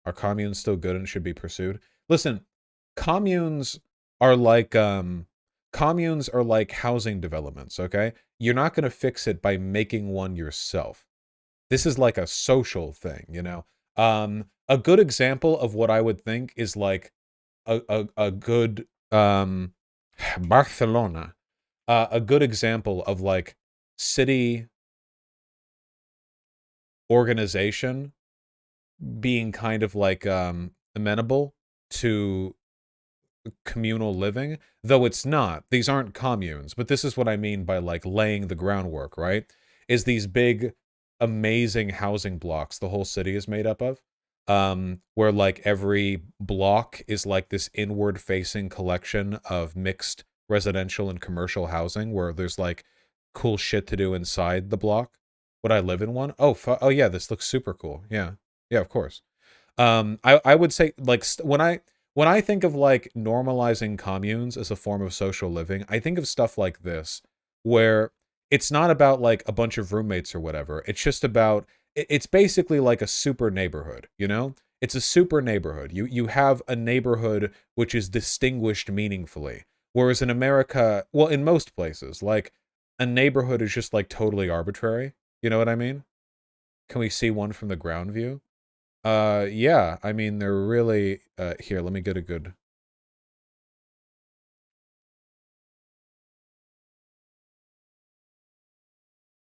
Are communes still good and should be pursued? Listen, communes are like communes are like housing developments, okay? You're not going to fix it by making one yourself. This is like a social thing, you know? A good example of what I would think is like a good Barcelona. A good example of like city organization being kind of like amenable to communal living, though it's not. These aren't communes, but this is what I mean by like laying the groundwork, right? Is these big, amazing housing blocks the whole city is made up of, where like every block is like this inward facing collection of mixed residential and commercial housing where there's like cool shit to do inside the block. Would I live in one? Oh, oh yeah, this looks super cool. Yeah. Yeah, of course. I would say like when I think of like normalizing communes as a form of social living, I think of stuff like this where it's not about like a bunch of roommates or whatever. It's just about it's basically like a super neighborhood, you know? It's a super neighborhood. You have a neighborhood which is distinguished meaningfully. Whereas in America, well, in most places, like a neighborhood is just like totally arbitrary. You know what I mean? Can we see one from the ground view? Yeah, I mean, they're really, here, let me get a good,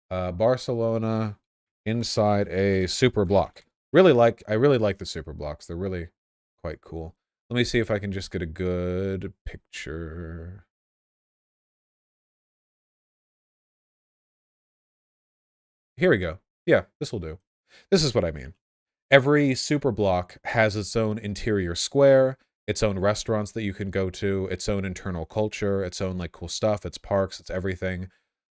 Barcelona inside a super block. I really like the super blocks. They're really quite cool. Let me see if I can just get a good picture. Here we go. Yeah, this will do. This is what I mean. Every super block has its own interior square, its own restaurants that you can go to, its own internal culture, its own like cool stuff, its parks, its everything.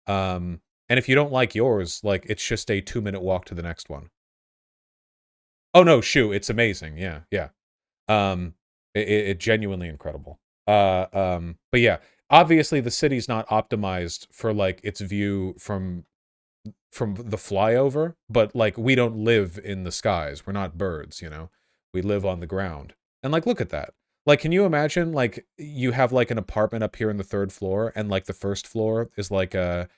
And if you don't like yours, like it's just a 2 minute walk to the next one. Oh no, shoo, it's amazing. Yeah, yeah. It genuinely incredible. But yeah, obviously the city's not optimized for like its view from the flyover, but like we don't live in the skies. We're not birds, you know. We live on the ground. And like look at that. Like can you imagine like you have like an apartment up here in the third floor and like the first floor is like a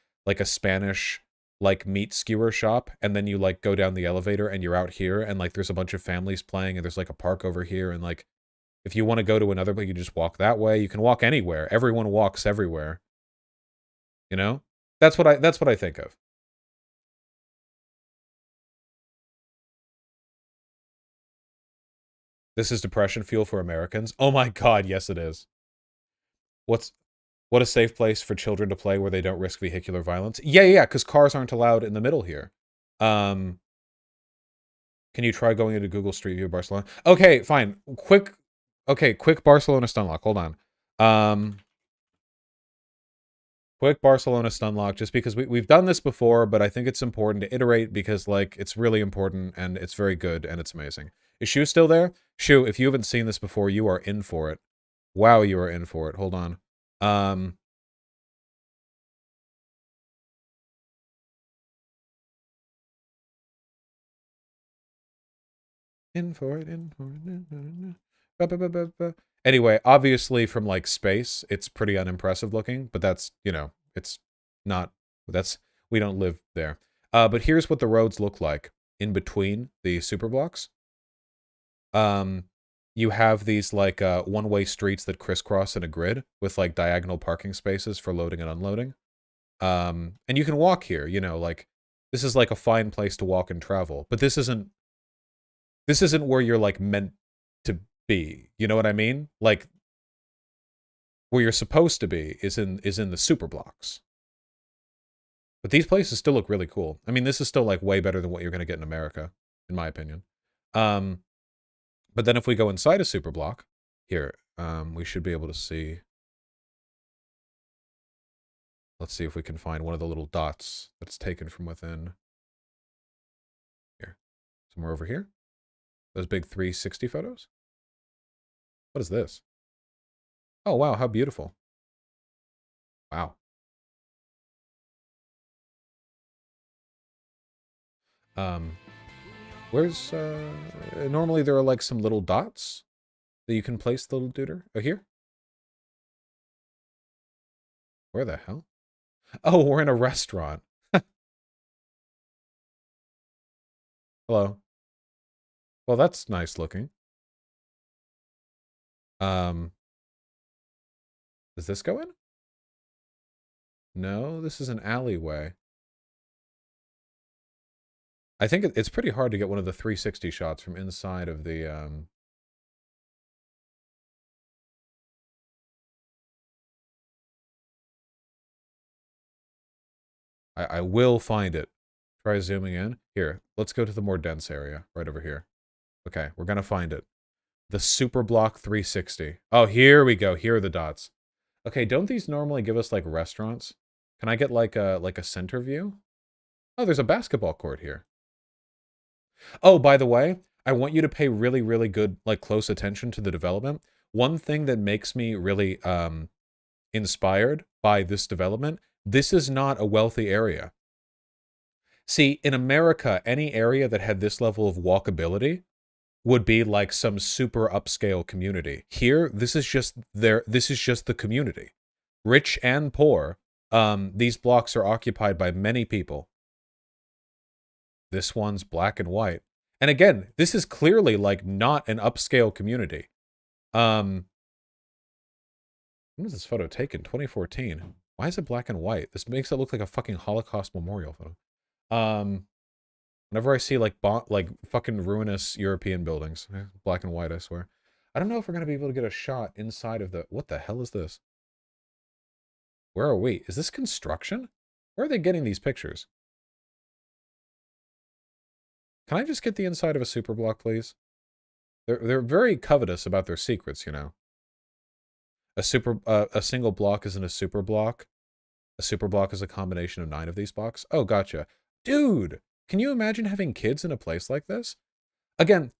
Spanish like meat skewer shop and then you like go down the elevator and you're out here and like there's a bunch of families playing and there's like a park over here and like if you want to go to another place you just walk that way. You can walk anywhere. Everyone walks everywhere, you know? That's what I think of. This is depression fuel for Americans. Oh my god, yes it is. What's what a safe place for children to play where they don't risk vehicular violence. Yeah, yeah, because cars aren't allowed in the middle here. Um, can you try going into Google Street View Barcelona? Okay, fine. Quick Barcelona stun lock. Hold on. Um, quick Barcelona stun lock, just because we've done this before, but I think it's important to iterate because like it's really important and it's very good and it's amazing. Is Shu still there? Shu, if you haven't seen this before, you are in for it. Wow, you are in for it. Hold on. Um, in for it, in for it. Ba, ba, ba, ba, ba. Anyway, obviously from like space, it's pretty unimpressive looking, but that's, you know, it's not, that's, we don't live there. But here's what the roads look like in between the super blocks. Um, you have these like one-way streets that crisscross in a grid with like diagonal parking spaces for loading and unloading. And you can walk here, you know, like this is like a fine place to walk and travel, but this isn't where you're like meant to be. You know what I mean? Like where you're supposed to be is in the super blocks. But these places still look really cool. I mean, this is still like way better than what you're going to get in America, in my opinion. Um, but then if we go inside a super block, here, we should be able to see. Let's see if we can find one of the little dots that's taken from within. Here, somewhere over here. Those big 360 photos. What is this? Oh wow, how beautiful! Wow. Um, where's normally there are like some little dots that you can place the little duder. Oh, here? Where the hell? Oh, we're in a restaurant. Hello. Well, that's nice looking. Um, does this go in? No, this is an alleyway. I think it's pretty hard to get one of the 360 shots from inside of the I will find it. Try zooming in. Here, let's go to the more dense area, right over here. Okay, we're gonna find it. The Super Block 360. Oh, here we go. Here are the dots. Okay, don't these normally give us like restaurants? Can I get like a center view? Oh, there's a basketball court here. Oh, by the way, I want you to pay really, really good, like close attention to the development. One thing that makes me really inspired by this development, this is not a wealthy area. See, in America, any area that had this level of walkability would be like some super upscale community. Here, this is just the community. Rich and poor, these blocks are occupied by many people. This one's black and white. And again, this is clearly like not an upscale community. When was this photo taken? 2014. Why is it black and white? This makes it look like a fucking Holocaust memorial photo. Whenever I see like fucking ruinous European buildings, black and white, I swear. I don't know if we're gonna be able to get a shot inside of the. What the hell is this? Where are we? Is this construction? Where are they getting these pictures? Can I just get the inside of a super block, please? They're very covetous about their secrets, you know. A single block isn't a super block. A super block is a combination of 9 of these blocks. Oh, gotcha. Dude, can you imagine having kids in a place like this? Again,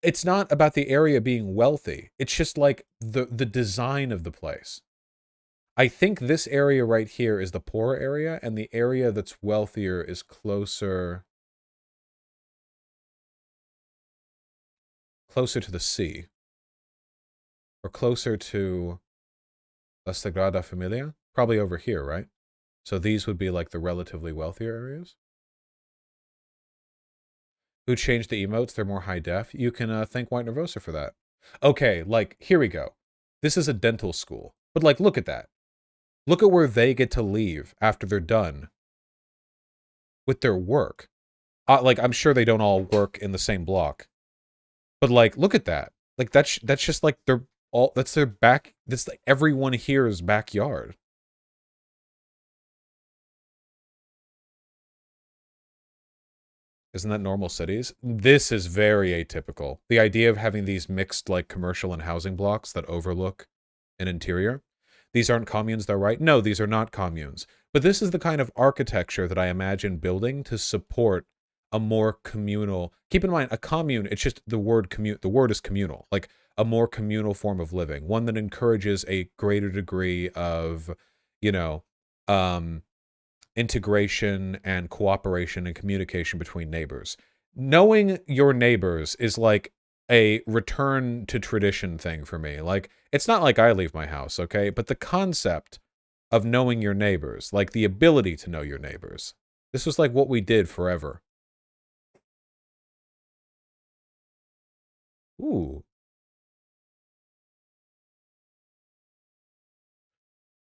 it's not about the area being wealthy. It's just like the design of the place. I think this area right here is the poor area, and the area that's wealthier is closer to the sea. Or closer to La Sagrada Familia. Probably over here, right? So these would be like the relatively wealthier areas. Who changed the emotes? They're more high def. You can thank White Nervosa for that. Okay, like, here we go. This is a dental school. But, like, look at that. Look at where they get to leave after they're done with their work. Like, I'm sure they don't all work in the same block. But, like, look at that. Like, that's just, like, that's their back, that's like everyone here's backyard. Isn't that normal cities? This is very atypical. The idea of having these mixed, like, commercial and housing blocks that overlook an interior. These aren't communes, though, right? No, these are not communes. But this is the kind of architecture that I imagine building to support a more communal... Keep in mind, a commune, it's just the word the word is communal. Like, a more communal form of living. One that encourages a greater degree of, you know, integration and cooperation and communication between neighbors. Knowing your neighbors is like a return to tradition thing for me. Like, it's not like I leave my house, okay? But the concept of knowing your neighbors, like the ability to know your neighbors, this was like what we did forever. Ooh.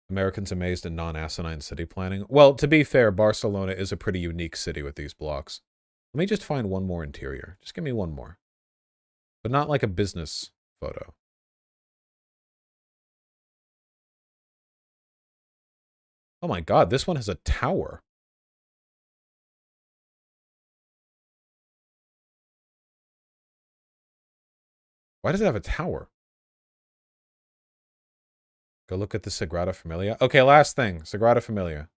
Americans amazed at non-asinine city planning. Well, to be fair, Barcelona is a pretty unique city with these blocks. Let me just find one more interior. Just give me one more. But not like a business photo. Oh my god, this one has a tower. Why does it have a tower? Go look at the Sagrada Familia. Okay, last thing. Sagrada Familia.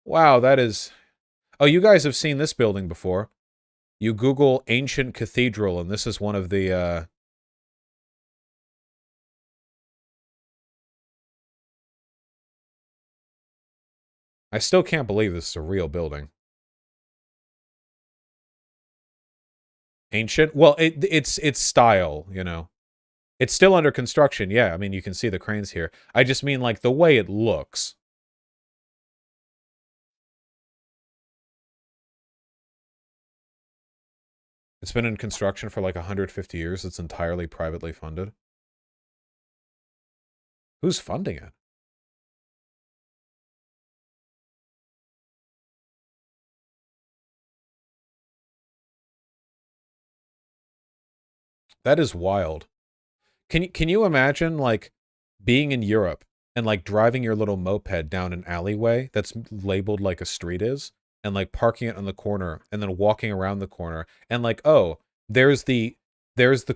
Wow, that is... Oh, you guys have seen this building before. You Google ancient cathedral, and this is one of the... I still can't believe this is a real building. Ancient? Well, it's style, you know. It's still under construction, yeah. I mean, you can see the cranes here. I just mean, like, the way it looks. It's been in construction for like 150 years. It's entirely privately funded. Who's funding it? That is wild. Can you imagine, like, being in Europe and like driving your little moped down an alleyway that's labeled like a street is, and like parking it on the corner and then walking around the corner and like, oh, there's the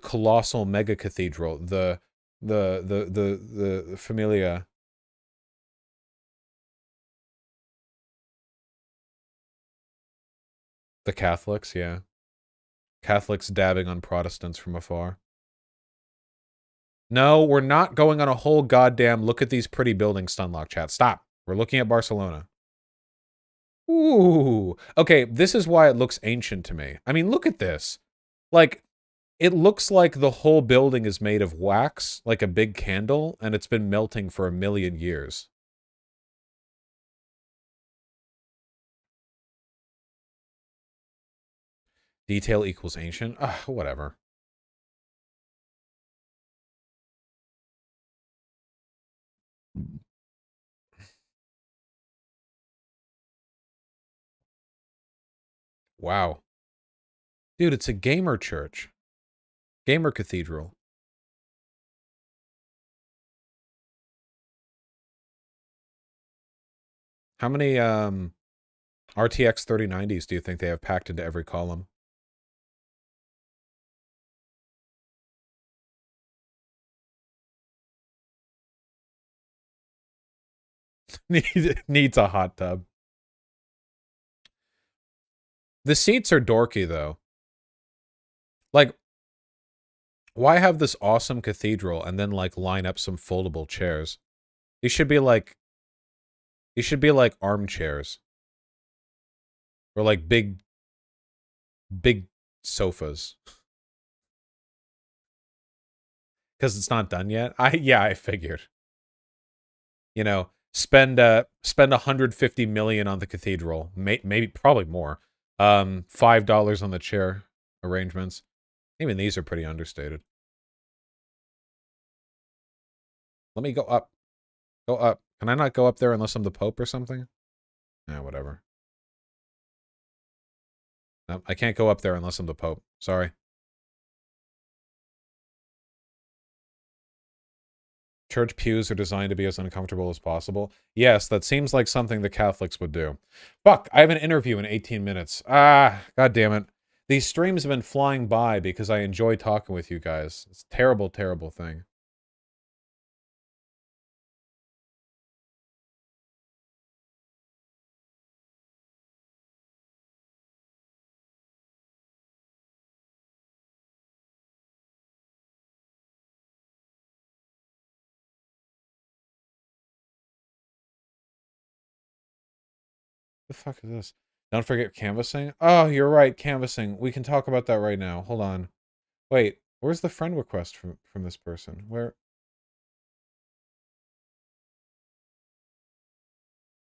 colossal mega cathedral, the Familia. The Catholics, yeah. Catholics dabbing on Protestants from afar. No, we're not going on a whole goddamn look at these pretty buildings stunlock chat. Stop. We're looking at Barcelona. Ooh. Okay, this is why it looks ancient to me. I mean, look at this. Like, it looks like the whole building is made of wax, like a big candle, and it's been melting for 1,000,000 years. Detail equals ancient? Ugh, whatever. Wow. Dude, it's a gamer church. Gamer cathedral. How many RTX 3090s do you think they have packed into every column? Needs a hot tub. The seats are dorky, though. Like, why have this awesome cathedral and then, like, line up some foldable chairs? These should be like... These should be like armchairs. Or like big sofas. Because it's not done yet. I figured. You know, spend 150 million on the cathedral, maybe probably more. $5 on the chair arrangements. Even these are pretty understated. Let me go up. Go up. Can I not go up there unless I'm the Pope or something? Yeah, whatever. No, I can't go up there unless I'm the Pope. Sorry. Church pews are designed to be as uncomfortable as possible. Yes, that seems like something the Catholics would do. Fuck, I have an interview in 18 minutes. Ah, god damn it. These streams have been flying by because I enjoy talking with you guys. It's a terrible, terrible thing. The fuck is this? Don't forget canvassing. Oh, you're right, canvassing. We can talk about that right now. Hold on. Wait, where's the friend request from this person? Where?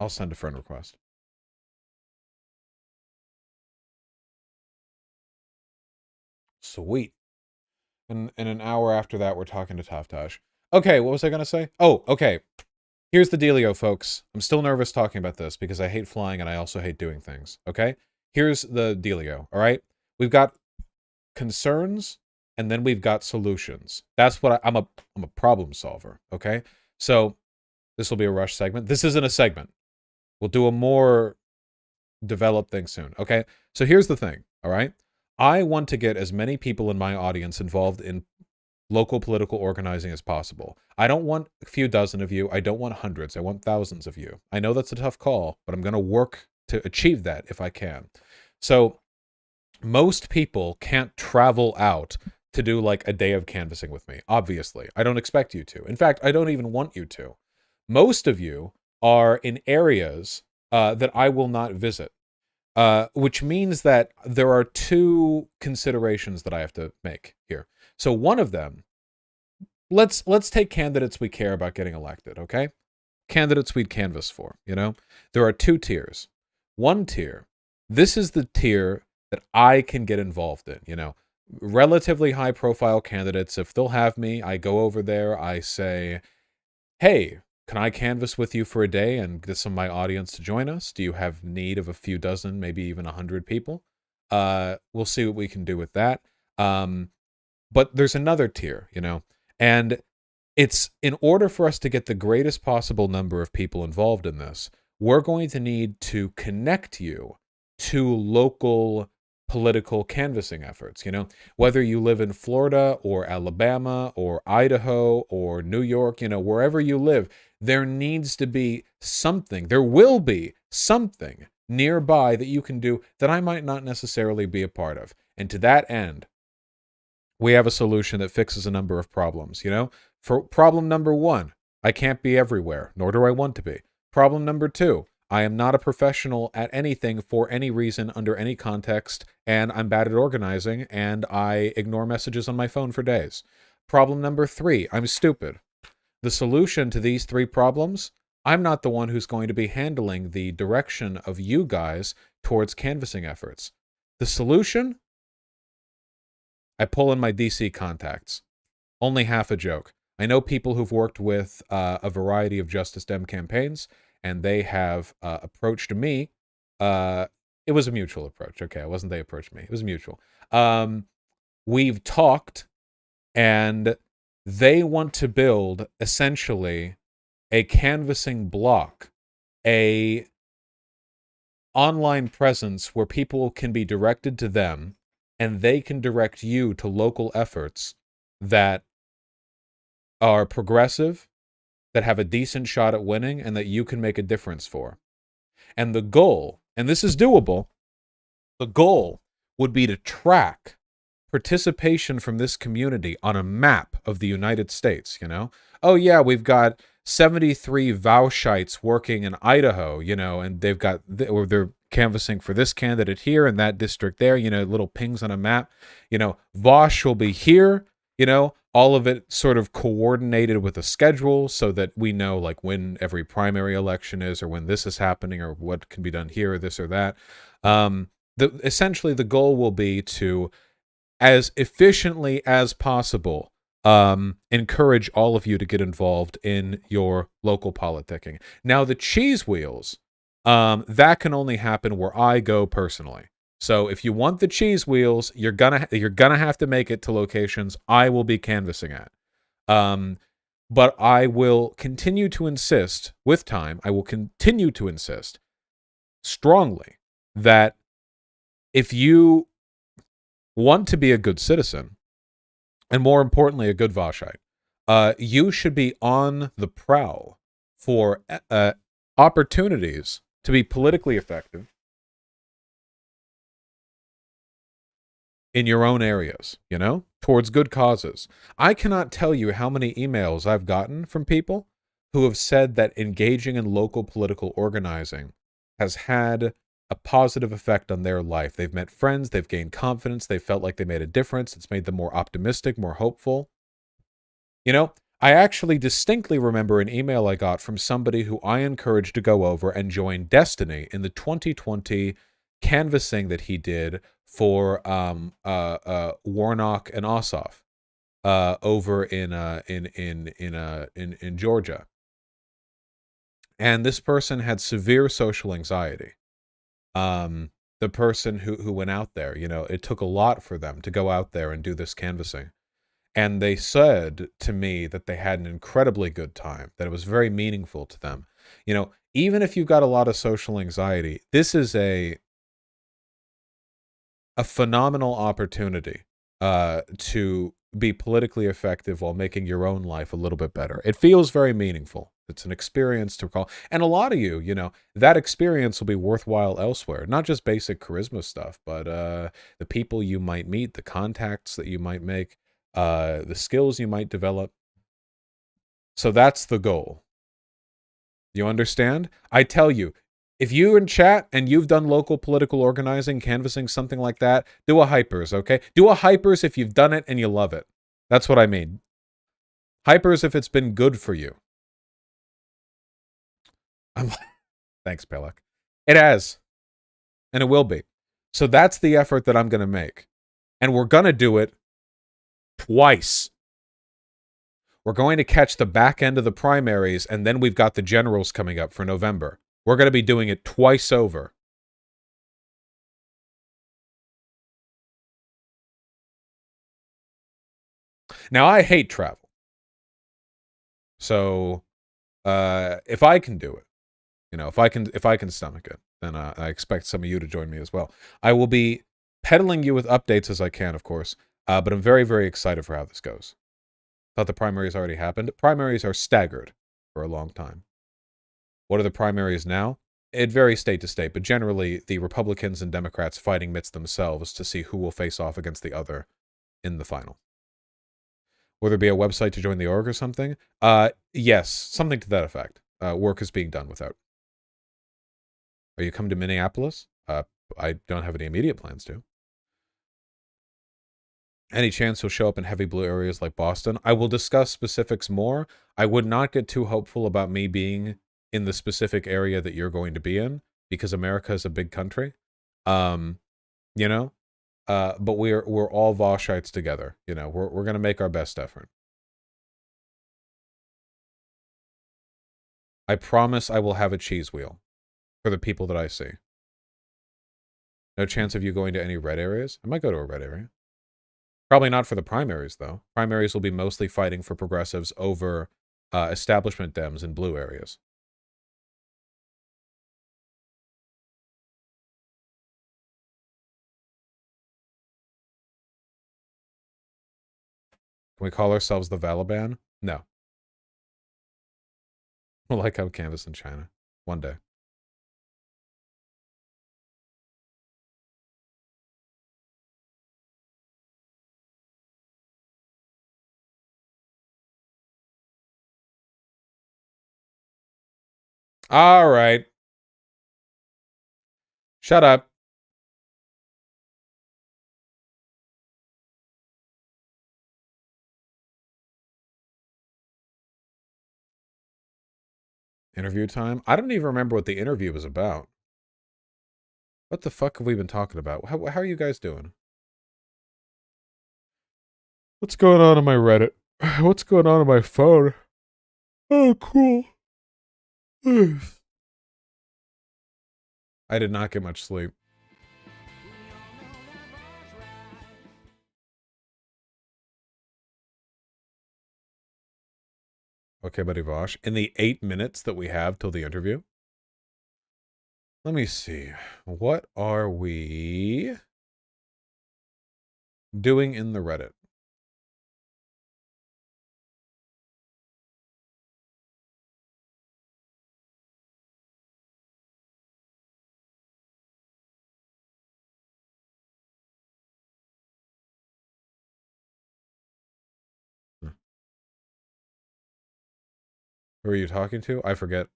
I'll send a friend request. Sweet. And in an hour after that, we're talking to Taftaj. Okay, what was I going to say? Oh, okay. Here's the dealio, folks. I'm still nervous talking about this because I hate flying and I also hate doing things, okay? Here's the dealio, all right? We've got concerns and then we've got solutions. That's what I'm a problem solver, okay? So this will be a rush segment. This isn't a segment. We'll do a more developed thing soon, okay? So here's the thing, all right? I want to get as many people in my audience involved in local political organizing as possible. I don't want a few dozen of you. I don't want hundreds. I want thousands of you. I know that's a tough call, but I'm going to work to achieve that if I can. So most people can't travel out to do like a day of canvassing with me, obviously. I don't expect you to. In fact, I don't even want you to. Most of you are in areas that I will not visit. Which means that there are two considerations that I have to make here. So one of them, let's take candidates we care about getting elected, okay? Candidates we'd canvass for, you know? There are two tiers. One tier, this is the tier that I can get involved in, you know? Relatively high profile candidates, if they'll have me, I go over there, I say, hey, can I canvass with you for a day and get some of my audience to join us? Do you have need of a few dozen, maybe even 100 people? We'll see what we can do with that. But there's another tier, you know, and It's in order for us to get the greatest possible number of people involved in this, we're going to need to connect you to local political canvassing efforts. Whether you live in Florida or Alabama or Idaho or New York, wherever you live, there needs to be something. There will be something nearby that you can do that I might not necessarily be a part of. And to that end, we have a solution that fixes a number of problems. For problem number one, I can't be everywhere, nor do I want to be. Problem number two, I am not a professional at anything for any reason under any context, and I'm bad at organizing, and I ignore messages on my phone for days. Problem number three, I'm stupid. The solution to these three problems, I'm not the one who's going to be handling the direction of you guys towards canvassing efforts. The solution, I pull in my DC contacts. Only half a joke. I know people who've worked with a variety of Justice Dem campaigns, and they have approached me. It was a mutual approach. Okay, it wasn't they approached me. It was mutual. We've talked, and they want to build essentially a canvassing block, a online presence where people can be directed to them, and they can direct you to local efforts that are progressive, that have a decent shot at winning, and that you can make a difference for. And the goal, and this is doable, the goal would be to track participation from this community on a map of the United States. Oh yeah, we've got 73 Vauchites working in Idaho, and they've got, or they're canvassing for this candidate here and that district there, little pings on a map. Vaush will be here, all of it sort of coordinated with a schedule so that we know like when every primary election is, or when this is happening, or what can be done here, or this or that. Essentially, the goal will be to, as efficiently as possible, encourage all of you to get involved in your local politicking. Now, the cheese wheels, that can only happen where I go personally. So if you want the cheese wheels, you're gonna have to make it to locations I will be canvassing at. But I will continue to insist, with time, I will continue to insist strongly that if you want to be a good citizen, and more importantly, a good Vaushite, you should be on the prowl for opportunities to be politically effective in your own areas, towards good causes. I cannot tell you how many emails I've gotten from people who have said that engaging in local political organizing has had a positive effect on their life. They've met friends, they've gained confidence, they felt like they made a difference. It's made them more optimistic, more hopeful. I actually distinctly remember an email I got from somebody who I encouraged to go over and join Destiny in the 2020 canvassing that he did for Warnock and Ossoff over in Georgia. And this person had severe social anxiety. The person who went out there, it took a lot for them to go out there and do this canvassing. And they said to me that they had an incredibly good time, that it was very meaningful to them. Even if you've got a lot of social anxiety, this is a phenomenal opportunity to be politically effective while making your own life a little bit better. It feels very meaningful. It's an experience to recall. And a lot of you, that experience will be worthwhile elsewhere. Not just basic charisma stuff, but the people you might meet, the contacts that you might make, the skills you might develop. So that's the goal. You understand? I tell you, if you're in chat and you've done local political organizing, canvassing, something like that, do a hypers, okay? Do a hypers if you've done it and you love it. That's what I mean. Hypers if it's been good for you. Thanks, Pelek. It has. And it will be. So that's the effort that I'm going to make. And we're going to do it twice. We're going to catch the back end of the primaries, and then we've got the generals coming up for November. We're going to be doing it twice over. Now, I hate travel. So, if I can do it, if I can stomach it, then I expect some of you to join me as well. I will be peddling you with updates as I can, of course, but I'm very, very excited for how this goes. Thought the primaries already happened. Primaries are staggered for a long time. What are the primaries now? It varies state to state, but generally the Republicans and Democrats fighting amidst themselves to see who will face off against the other in the final. Will there be a website to join the org or something? Yes, something to that effect. Work is being done without. Are you coming to Minneapolis? I don't have any immediate plans to. Any chance he'll show up in heavy blue areas like Boston? I will discuss specifics more. I would not get too hopeful about me being in the specific area that you're going to be in because America is a big country. Um, you know, but we're all Voshites together. We're gonna make our best effort. I promise I will have a cheese wheel for the people that I see. No chance of you going to any red areas? I might go to a red area. Probably not for the primaries, though. Primaries will be mostly fighting for progressives over establishment Dems in blue areas. Can we call ourselves the Valiban? No. We'll like how Canvas in China. One day. All right. Shut up. Interview time? I don't even remember what the interview was about. What the fuck have we been talking about? How are you guys doing? What's going on my Reddit? What's going on my phone? Oh, cool. I did not get much sleep. Okay, buddy Vosh. In the 8 minutes that we have till the interview, let me see. What are we doing in the Reddit? Who are you talking to? I forget.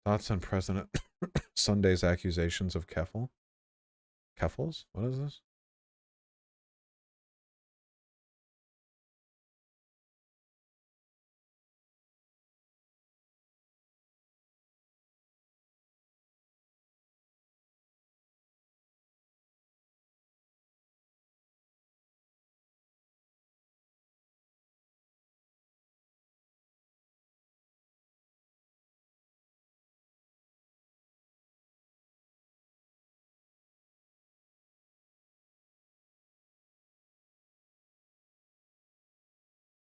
Thoughts on President Sunday's accusations of Keffel? Keffels? What is this?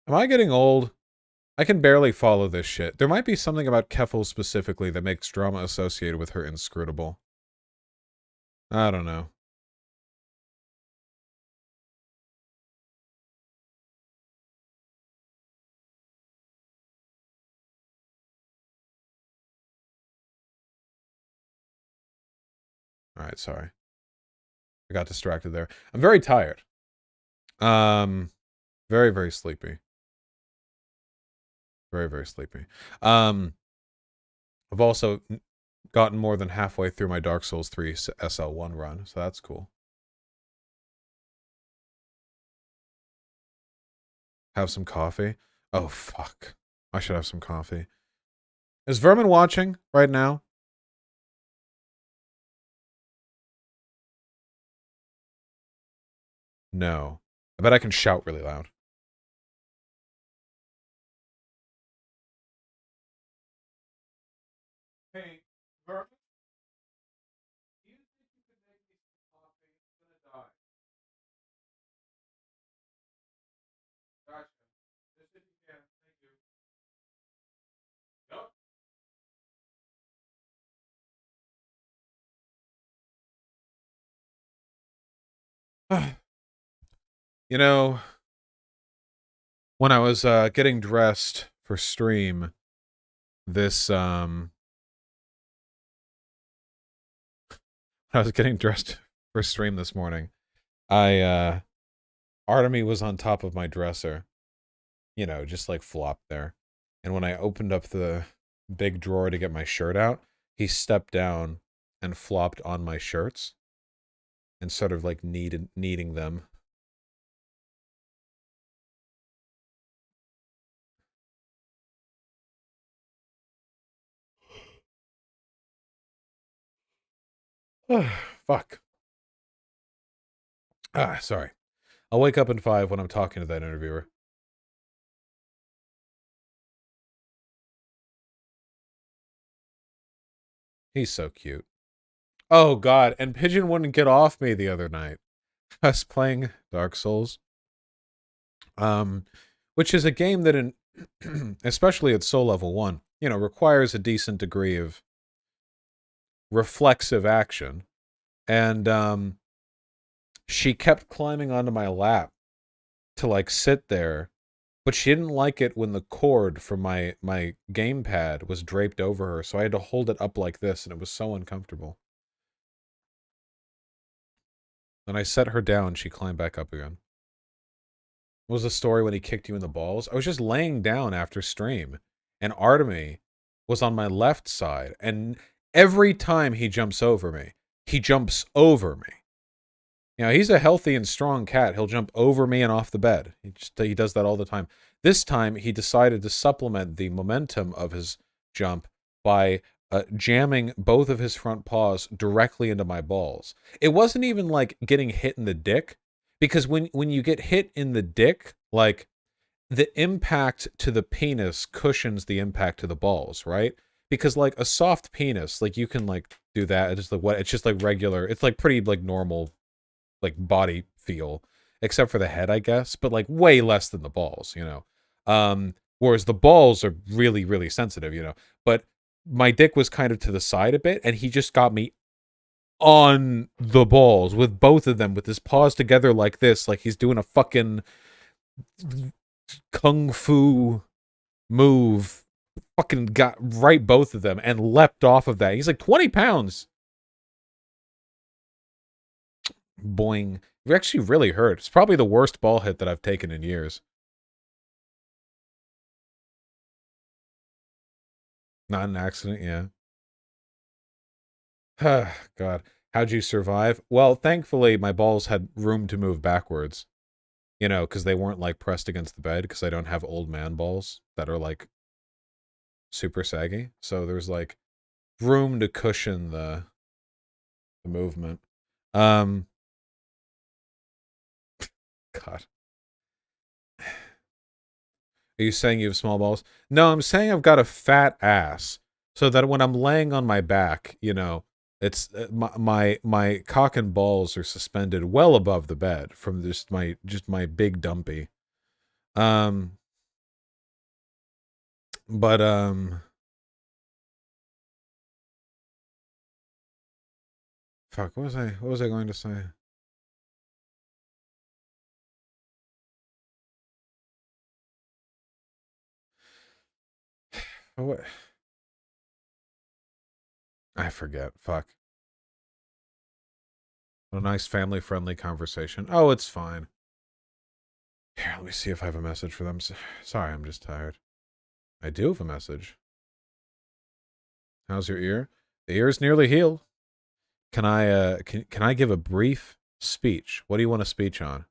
Am I getting old? I can barely follow this shit. There might be something about Keffel specifically that makes drama associated with her inscrutable. I don't know. All right, sorry. I got distracted there. I'm very tired. Um, very, very sleepy. Very, very sleepy. I've also gotten more than halfway through my Dark Souls 3 SL1 run, so that's cool. Have some coffee. Oh, fuck. I should have some coffee. Is Vermin watching right now? No. I bet I can shout really loud. Hey, Vermin? Do you think you could make me some coffee? I'm gonna die. You know, when I was getting dressed for stream, this I was getting dressed for stream this morning. Artemy was on top of my dresser, just like flopped there. And when I opened up the big drawer to get my shirt out, he stepped down and flopped on my shirts and sort of like kneading them. Fuck. Sorry. I'll wake up in 5 when I'm talking to that interviewer. He's so cute. Oh, God. And Pigeon wouldn't get off me the other night. I was playing Dark Souls. Which is a game that, especially at Soul Level 1, requires a decent degree of reflexive action. And she kept climbing onto my lap to, like, sit there. But she didn't like it when the cord from my gamepad was draped over her, so I had to hold it up like this, and it was so uncomfortable. Then I set her down, she climbed back up again. What was the story when he kicked you in the balls? I was just laying down after stream, and Artemy was on my left side, and every time he jumps over me, he jumps over me. He's a healthy and strong cat. He'll jump over me and off the bed. He does that all the time. This time, he decided to supplement the momentum of his jump by jamming both of his front paws directly into my balls. It wasn't even like getting hit in the dick, because when you get hit in the dick, like, the impact to the penis cushions the impact to the balls, right? Because, like, a soft penis, like, you can, like, do that. It's just like regular. It's like pretty, like, normal, like, body feel, except for the head, I guess, but, like, way less than the balls, whereas the balls are really, really sensitive, but my dick was kind of to the side a bit, and he just got me on the balls with both of them, with his paws together like this, like he's doing a fucking kung fu move. Fucking got right both of them and leapt off of that. He's like 20 pounds. Boing. It actually really hurt. It's probably the worst ball hit that I've taken in years. Not an accident, yeah. God. How'd you survive? Well, thankfully, my balls had room to move backwards. Because they weren't, like, pressed against the bed, because I don't have old man balls that are, like, super saggy. So there's, like, room to cushion the movement. God. Are you saying you have small balls? No, I'm saying I've got a fat ass, so that when I'm laying on my back, it's my cock and balls are suspended well above the bed from just my big dumpy. But fuck, what was I going to say? What? I forget. Fuck. A nice family-friendly conversation. Oh, it's fine. Here, let me see if I have a message for them. Sorry, I'm just tired. I do have a message. How's your ear? The ear is nearly healed. Can I give a brief speech? What do you want a speech on?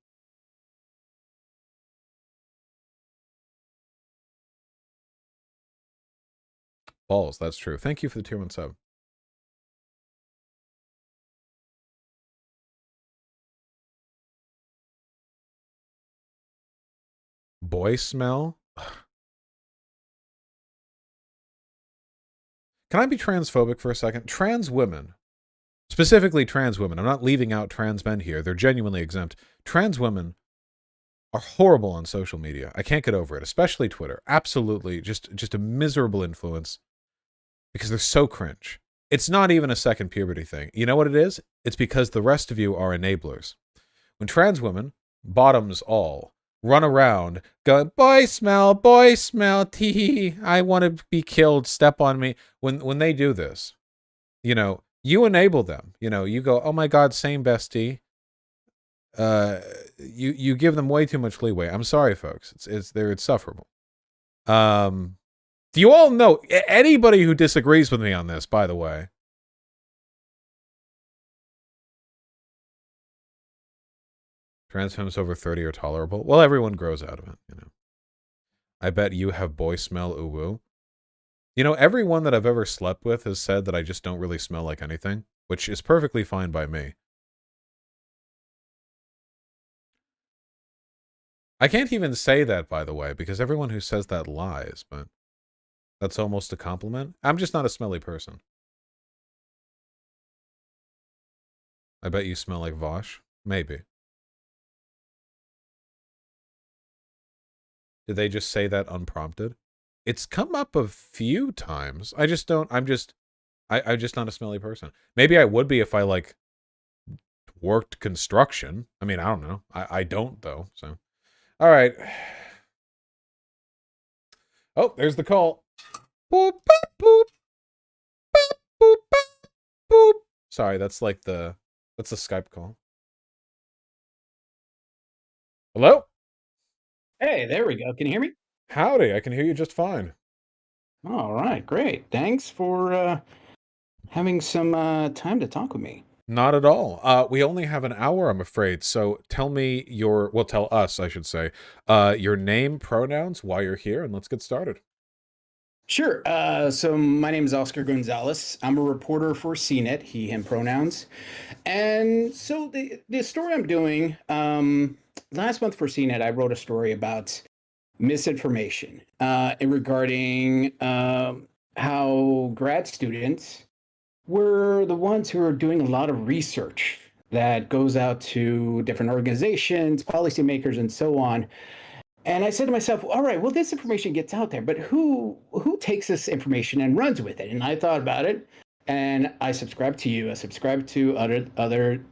Balls, that's true. Thank you for the tier 1 sub. Boy smell? Can I be transphobic for a second? Trans women, specifically trans women, I'm not leaving out trans men here, they're genuinely exempt. Trans women are horrible on social media. I can't get over it, especially Twitter. Absolutely, just a miserable influence because they're so cringe. It's not even a second puberty thing. You know what it is? It's because the rest of you are enablers. When trans women, bottoms all, run around going, boy smell, tee, I want to be killed, step on me. When they do this, you enable them. You go, oh my God, same bestie. Uh, you give them way too much leeway. I'm sorry, folks. It's sufferable. Do you all know anybody who disagrees with me on this? By the way, trans femmes over 30 are tolerable. Well, everyone grows out of it. I bet you have boy smell ooh woo. Everyone that I've ever slept with has said that I just don't really smell like anything, which is perfectly fine by me. I can't even say that, by the way, because everyone who says that lies, but that's almost a compliment. I'm just not a smelly person. I bet you smell like Vosh. Maybe. Did they just say that unprompted? It's come up a few times. I'm just not a smelly person. Maybe I would be if I, worked construction. I mean, I don't know. I don't, though, so. All right. Oh, there's the call. Boop, boop, boop. Boop, boop, boop, boop. Sorry, that's the Skype call. Hello? Hey, there we go. Can you hear me? Howdy, I can hear you just fine. All right, great. Thanks for having some time to talk with me. Not at all. We only have an hour, I'm afraid. So tell me tell us, I should say, your name, pronouns, why you're here, and let's get started. Sure. So my name is Oscar Gonzalez. I'm a reporter for CNET, he, him pronouns. And so the story I'm doing, last month for CNET, I wrote a story about misinformation regarding how grad students were the ones who are doing a lot of research that goes out to different organizations, policymakers, and so on. And I said to myself, all right, well, this information gets out there, but who takes this information and runs with it? And I thought about it, and I subscribed to you. I subscribed to other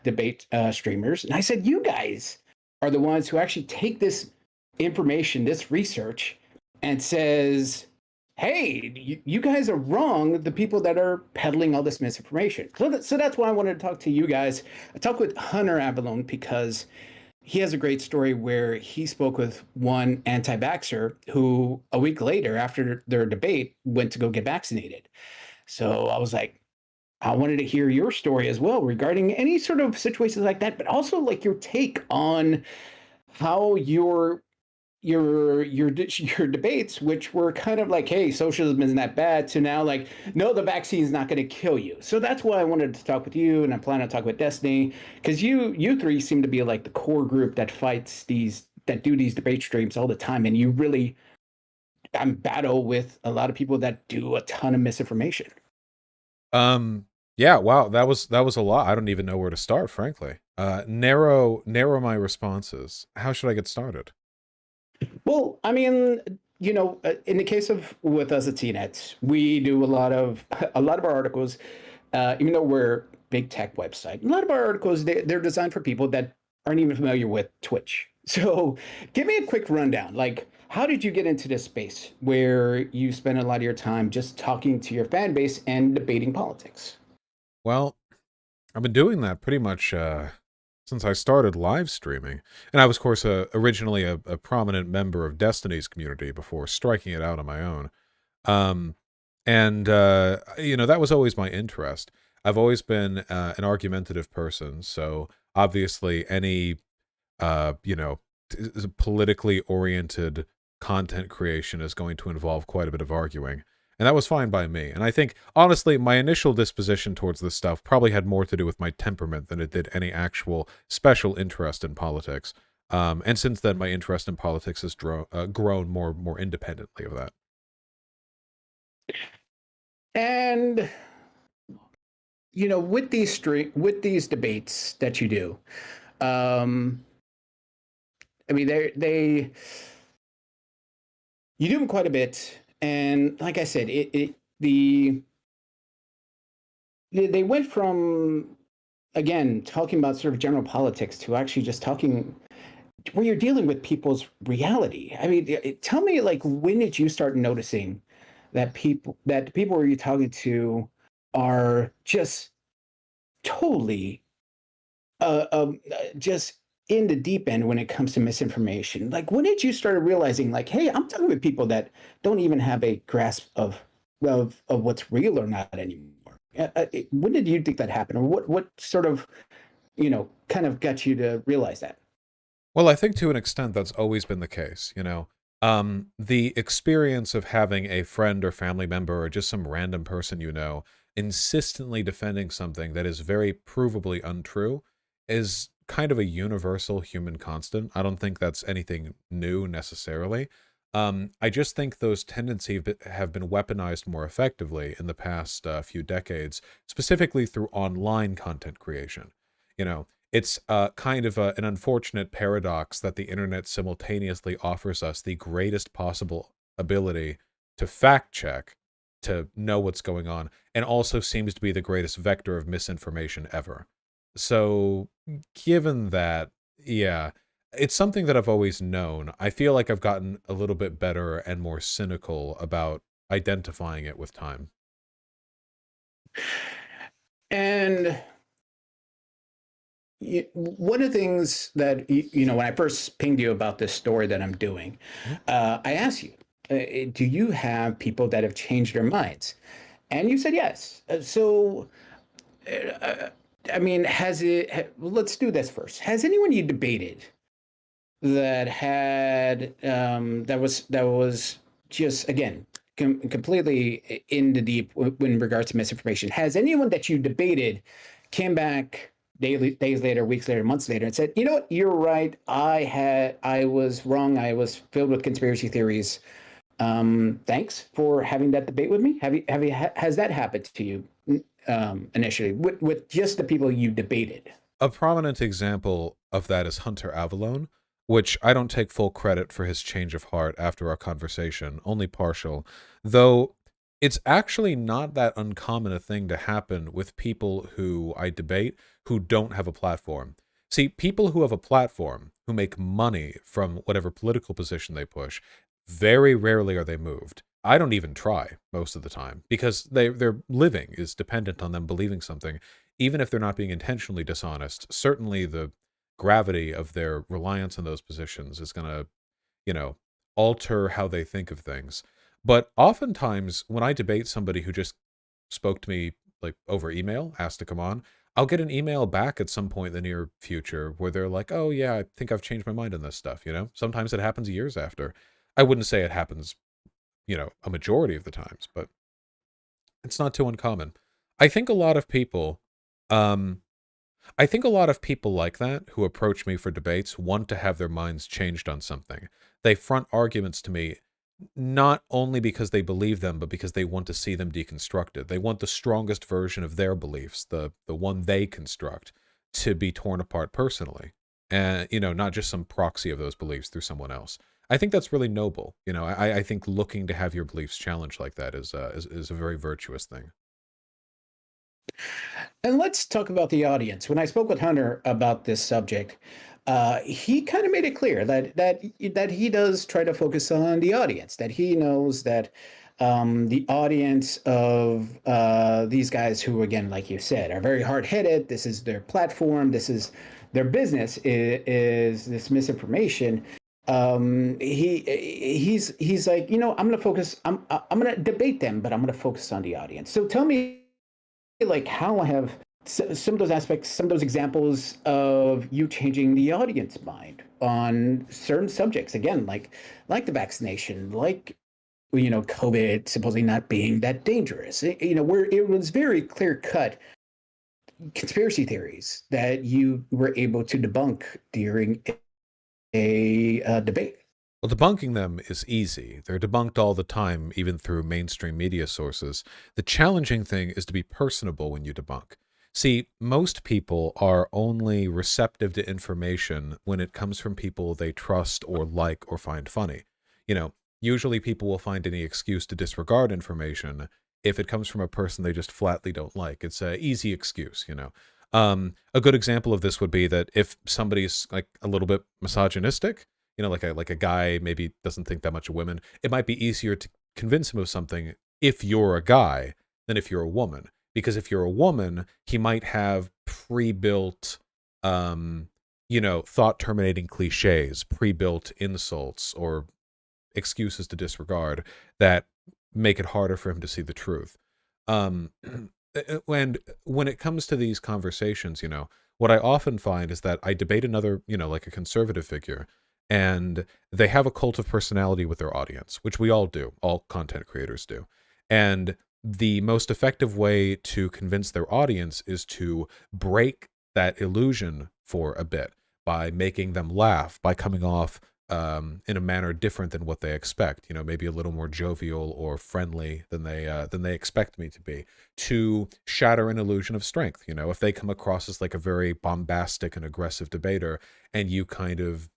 debate streamers, and I said, you guys are the ones who actually take this information, this research, and says, hey, you guys are wrong, the people that are peddling all this misinformation. So that's why I wanted to talk to you guys. I talked with Hunter Avalone because he has a great story where he spoke with one anti-vaxxer who a week later, after their debate, went to go get vaccinated. So I was like, I wanted to hear your story as well regarding any sort of situations like that, but also like your take on how your debates, which were kind of like, hey, socialism isn't that bad, to now like, no, the vaccine is not going to kill you. So that's why I wanted to talk with you, and I plan on talking with Destiny, because you three seem to be like the core group that do these debate streams all the time, and you really battle with a lot of people that do a ton of misinformation. Yeah, wow, that was a lot. I don't even know where to start, frankly. Narrow my responses. How should I get started? Well, I mean, in the case of with us at CNET, we do a lot of our articles, even though we're big tech website, a lot of our articles they're designed for people that aren't even familiar with Twitch. So, give me a quick rundown. Like, how did you get into this space where you spend a lot of your time just talking to your fan base and debating politics? Well, I've been doing that pretty much since I started live streaming. And I was, of course, originally a prominent member of Destiny's community before striking it out on my own. Um, and, that was always my interest. I've always been an argumentative person. So obviously any, politically oriented content creation is going to involve quite a bit of arguing. And that was fine by me. And I think, honestly, my initial disposition towards this stuff probably had more to do with my temperament than it did any actual special interest in politics. And since then, my interest in politics has grown more independently of that. And with these debates that you do, I mean, you do them quite a bit, and like I said, they went from again, talking about sort of general politics to actually just talking where you're dealing with people's reality. I mean, tell me, like, when did you start noticing that the people who you're talking to are just totally just in the deep end when it comes to misinformation? Like, when did you start realizing, like, hey, I'm talking with people that don't even have a grasp of what's real or not anymore? When did you think that happened, or what sort of kind of got you to realize that? Well, I think to an extent that's always been the case, you know. The experience of having a friend or family member or just some random person you know insistently defending something that is very provably untrue is kind of a universal human constant. I don't think that's anything new necessarily. I just think those tendencies have been weaponized more effectively in the past few decades, specifically through online content creation. You know, it's kind of an unfortunate paradox that the internet simultaneously offers us the greatest possible ability to fact check, to know what's going on, and also seems to be the greatest vector of misinformation ever. So, given that, yeah, it's something that I've always known. I feel like I've gotten a little bit better and more cynical about identifying it with time. And one of the things that when I first pinged you about this story that I'm doing, Mhm. I asked you, do you have people that have changed their minds? And you said yes. Uh, I mean, let's do this first. Has anyone you debated that was just again completely in the deep in regards to misinformation? Has anyone that you debated came back days later, weeks later, months later, and said, "You know what? You're right. I was wrong. I was filled with conspiracy theories. Thanks for having that debate with me." Has that happened to you initially with just the people you debated? A prominent example of that is Hunter Avallone, which I don't take full credit for his change of heart after our conversation, only partial, though it's actually not that uncommon a thing to happen with people who I debate who don't have a platform. See, people who have a platform, who make money from whatever political position they push, very rarely are they moved. I don't even try most of the time because their living is dependent on them believing something, even if they're not being intentionally dishonest. Certainly the gravity of their reliance on those positions is going to, you know, alter how they think of things. But oftentimes when I debate somebody who just spoke to me like over email, asked to come on, I'll get an email back at some point in the near future where they're like, "Oh yeah, I think I've changed my mind on this stuff," you know? Sometimes it happens years after. I wouldn't say it happens, a majority of the times, but it's not too uncommon. I think a lot of people um I think a lot of people like that who approach me for debates want to have their minds changed on something. They front arguments to me not only because they believe them, but because they want to see them deconstructed. They want the strongest version of their beliefs, the one they construct, to be torn apart personally. And, not just some proxy of those beliefs through someone else. I think that's really noble. I think looking to have your beliefs challenged like that is a very virtuous thing. And let's talk about the audience. When I spoke with Hunter about this subject, he kind of made it clear that he does try to focus on the audience. That he knows that the audience of these guys, who, again, like you said, are very hard headed. This is their platform. This is their business. Is this misinformation? He's like, I'm going to focus. I'm going to debate them, but I'm going to focus on the audience. So tell me, like, how have some of those aspects, some of those examples of you changing the audience mind on certain subjects, again, like the vaccination, like COVID supposedly not being that dangerous, where it was very clear cut conspiracy theories that you were able to debunk during a debate. Well, debunking them is easy. They're debunked all the time, even through mainstream media sources. The challenging thing is to be personable when you debunk. See, most people are only receptive to information when it comes from people they trust or like or find funny. Usually people will find any excuse to disregard information if it comes from a person they just flatly don't like. It's an easy excuse. A good example of this would be that if somebody's like a little bit misogynistic, like a guy maybe doesn't think that much of women, it might be easier to convince him of something if you're a guy than if you're a woman. Because if you're a woman, he might have pre-built, um, thought terminating cliches, pre-built insults, or excuses to disregard that make it harder for him to see the truth. Um, and when it comes to these conversations, what I often find is that I debate another, like a conservative figure, and they have a cult of personality with their audience, which we all do, all content creators do. And the most effective way to convince their audience is to break that illusion for a bit by making them laugh, by coming off in a manner different than what they expect. Maybe a little more jovial or friendly than they expect me to be, to shatter an illusion of strength. If they come across as like a very bombastic and aggressive debater, and you kind of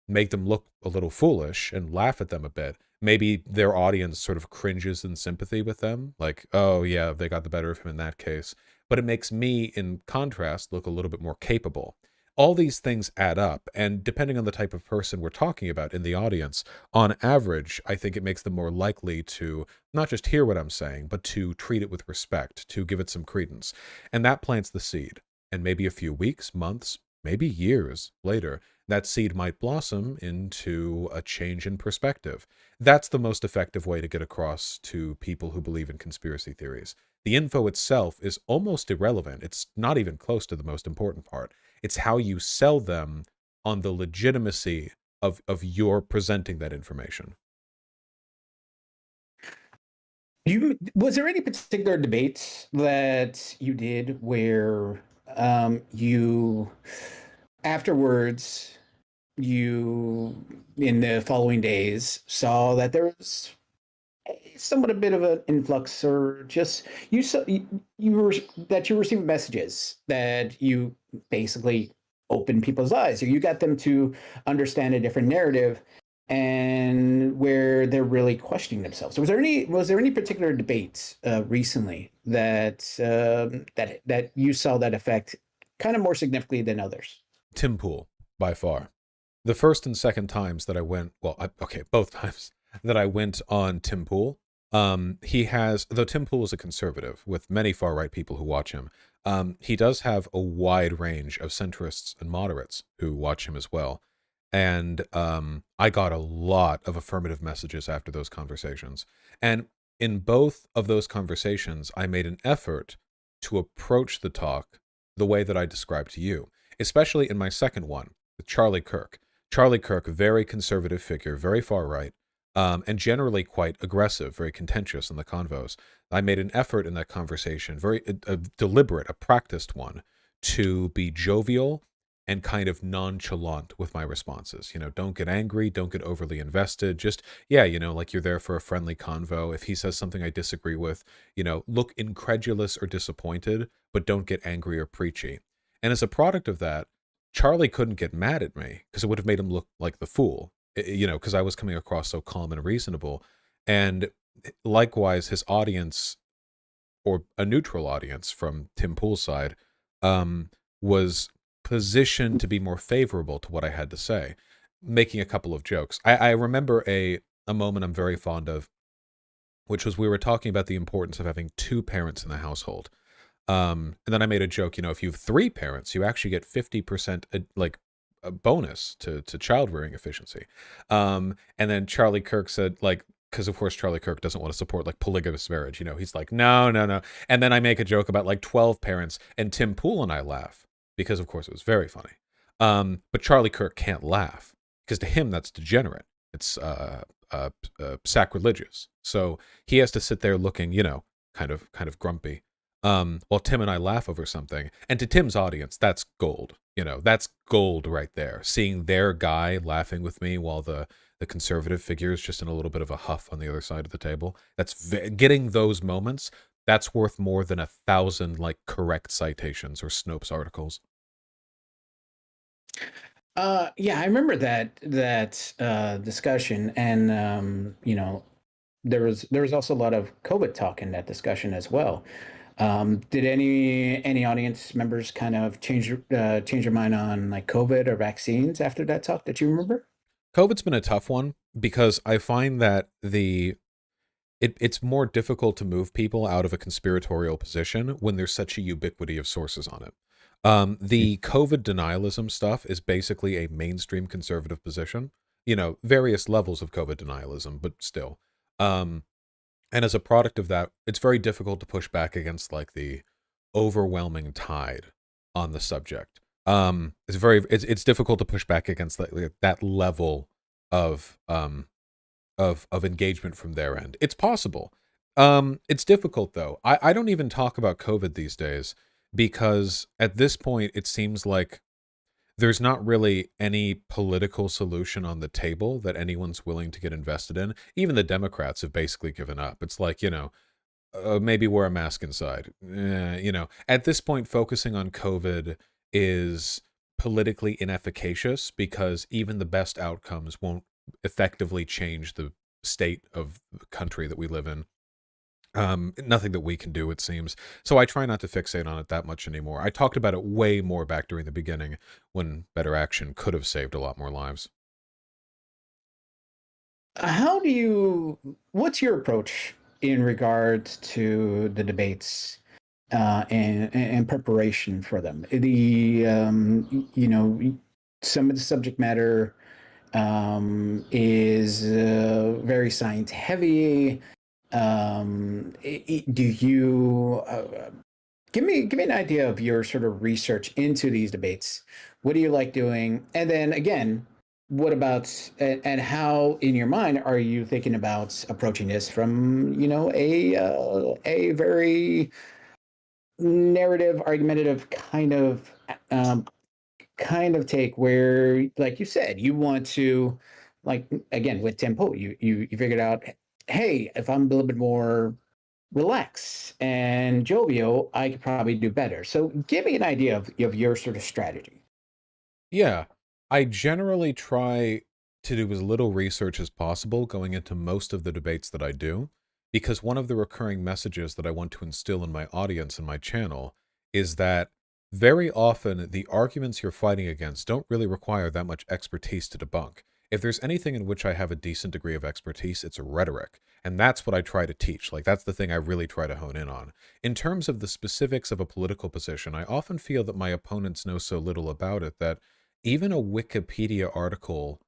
make them look a little foolish and laugh at them a bit, maybe their audience sort of cringes in sympathy with them, like, oh yeah, they got the better of him in that case. But it makes me, in contrast, look a little bit more capable. All these things add up, and depending on the type of person we're talking about in the audience, on average, I think it makes them more likely to not just hear what I'm saying, but to treat it with respect, to give it some credence. And that plants the seed. And maybe a few weeks, months, maybe years later, that seed might blossom into a change in perspective. That's the most effective way to get across to people who believe in conspiracy theories. The info itself is almost irrelevant. It's not even close to the most important part. It's how you sell them on the legitimacy of your presenting that information. Was there any particular debates that you did where you afterwards you in the following days saw that there was somewhat a bit of an influx, or just you saw you were that you received messages that you basically opened people's eyes, or you got them to understand a different narrative, and where they're really questioning themselves. So was there any particular debates recently that you saw that effect kind of more significantly than others? Tim Pool, by far. The first and second times that I went, well, okay, both times that I went on Tim Pool, he has, though Tim Pool is a conservative with many far right people who watch him, he does have a wide range of centrists and moderates who watch him as well. And I got a lot of affirmative messages after those conversations. And in both of those conversations, I made an effort to approach the talk the way that I described to you, especially in my second one with Charlie Kirk. Charlie Kirk, very conservative figure, very far right, and generally quite aggressive, very contentious in the convos. I made an effort in that conversation, very a deliberate, a practiced one, to be jovial and kind of nonchalant with my responses. Don't get angry, don't get overly invested. Just, yeah, like you're there for a friendly convo. If he says something I disagree with, look incredulous or disappointed, but don't get angry or preachy. And as a product of that, Charlie couldn't get mad at me because it would have made him look like the fool, because I was coming across so calm and reasonable. And likewise, his audience, or a neutral audience from Tim Pool's side, was positioned to be more favorable to what I had to say, making a couple of jokes. I remember a moment I'm very fond of, which was we were talking about the importance of having two parents in the household. And then I made a joke, if you have three parents, you actually get 50% like a bonus to child rearing efficiency. And then Charlie Kirk said, like, because of course Charlie Kirk doesn't want to support like polygamous marriage, he's like, no, no, no. And then I make a joke about like 12 parents, and Tim Pool and I laugh because of course it was very funny. But Charlie Kirk can't laugh because to him that's degenerate. It's sacrilegious. So he has to sit there looking, kind of grumpy. While Tim and I laugh over something. And to Tim's audience, that's gold. That's gold right there. Seeing their guy laughing with me while the conservative figure is just in a little bit of a huff on the other side of the table. Getting those moments, that's worth more than 1,000 like correct citations or Snopes articles. Yeah, I remember that discussion, and there was also a lot of COVID talk in that discussion as well. Did any audience members kind of change their mind on like COVID or vaccines after that talk that you remember? COVID's been a tough one because I find that it's more difficult to move people out of a conspiratorial position when there's such a ubiquity of sources on it. The COVID denialism stuff is basically a mainstream conservative position. You know, various levels of COVID denialism, but still. Um, and as a product of that, it's very difficult to push back against like the overwhelming tide on the subject. It's difficult to push back against like that level of of engagement from their end. It's possible. It's difficult though. I don't even talk about COVID these days because at this point it seems like there's not really any political solution on the table that anyone's willing to get invested in. Even the Democrats have basically given up. It's like, maybe wear a mask inside. At this point, focusing on COVID is politically inefficacious because even the best outcomes won't effectively change the state of the country that we live in. Nothing that we can do, it seems. So I try not to fixate on it that much anymore. I talked about it way more back during the beginning when better action could have saved a lot more lives. What's your approach in regards to the debates and preparation for them? Some of the subject matter is very science heavy. Do you give me an idea of your sort of research into these debates? What do you like doing? And then again, what about and how in your mind are you thinking about approaching this from a very narrative argumentative um, kind of take where, like you said, you want to, like again with tempo, you figured out, hey, if I'm a little bit more relaxed and jovial, I could probably do better. So give me an idea of your sort of strategy. Yeah, I generally try to do as little research as possible going into most of the debates that I do, because one of the recurring messages that I want to instill in my audience and my channel is that very often the arguments you're fighting against don't really require that much expertise to debunk. If there's anything in which I have a decent degree of expertise, it's rhetoric. And that's what I try to teach. Like, that's the thing I really try to hone in on. In terms of the specifics of a political position, I often feel that my opponents know so little about it that even a Wikipedia article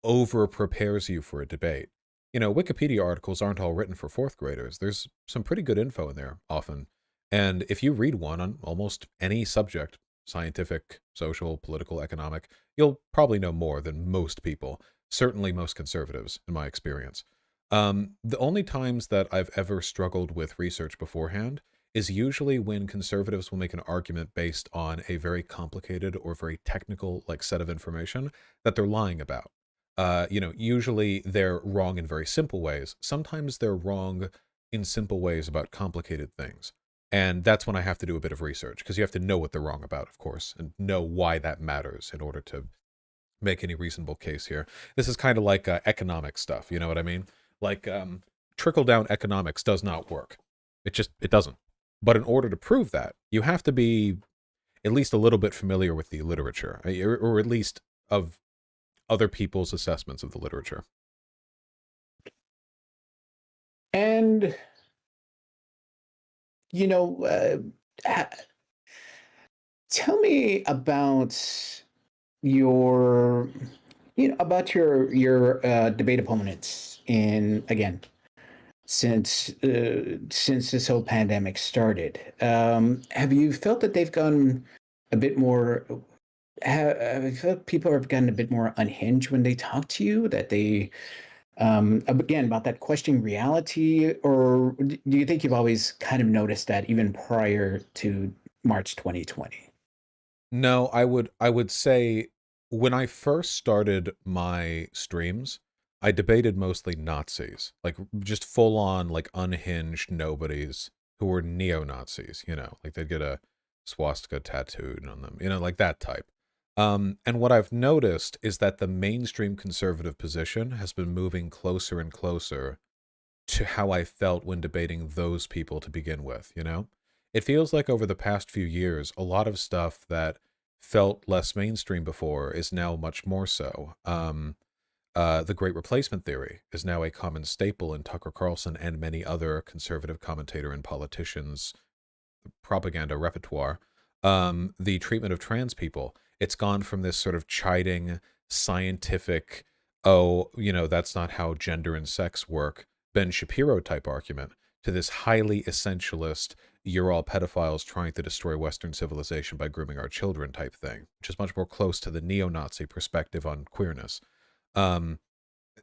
over prepares you for a debate. You know, Wikipedia articles aren't all written for fourth graders. There's some pretty good info in there often. And if you read one on almost any subject, scientific, social, political, economic, you'll probably know more than most people, certainly most conservatives, in my experience. The only times that I've ever struggled with research beforehand is usually when conservatives will make an argument based on a very complicated or very technical like set of information that they're lying about. Usually they're wrong in very simple ways. Sometimes they're wrong in simple ways about complicated things. And that's when I have to do a bit of research because you have to know what they're wrong about, of course, and know why that matters in order to make any reasonable case here. This is kind of like economic stuff, you know what I mean? Like trickle down economics does not work. It doesn't. But in order to prove that, you have to be at least a little bit familiar with the literature, or at least of other people's assessments of the literature. And you know, tell me about your your debate opponents in again since this whole pandemic started. Have you felt that they've gone a bit more? Have you felt people have gotten a bit more unhinged when they talk to you? That they again about that questioning reality, or do you think you've always kind of noticed that even prior to March 2020? No, I would say when I first started my streams, I debated mostly Nazis, like just full on like unhinged nobodies who were neo-Nazis, like they'd get a swastika tattooed on them, like that type. And what I've noticed is that the mainstream conservative position has been moving closer and closer to how I felt when debating those people to begin with, you know? It feels like over the past few years, a lot of stuff that felt less mainstream before is now much more so. The Great Replacement Theory is now a common staple in Tucker Carlson and many other conservative commentator and politicians' propaganda repertoire. The treatment of trans people, it's gone from this sort of chiding, scientific, oh, that's not how gender and sex work, Ben Shapiro type argument, to this highly essentialist, you're all pedophiles trying to destroy Western civilization by grooming our children type thing, which is much more close to the neo-Nazi perspective on queerness. Um,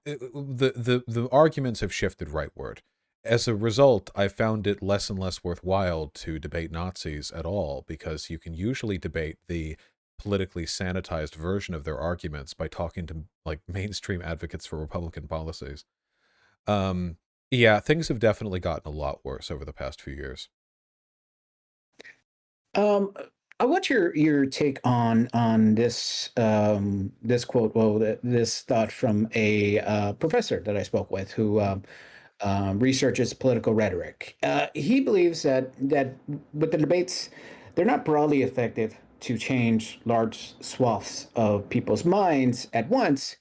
the arguments have shifted rightward. As a result, I found it less and less worthwhile to debate Nazis at all, because you can usually debate the politically sanitized version of their arguments by talking to like mainstream advocates for Republican policies. Um, yeah, things have definitely gotten a lot worse over the past few years. Um, I want your take on this this quote. Well, this thought from a professor that I spoke with who researches political rhetoric. He believes that with the debates, they're not broadly effective to change large swaths of people's minds at once.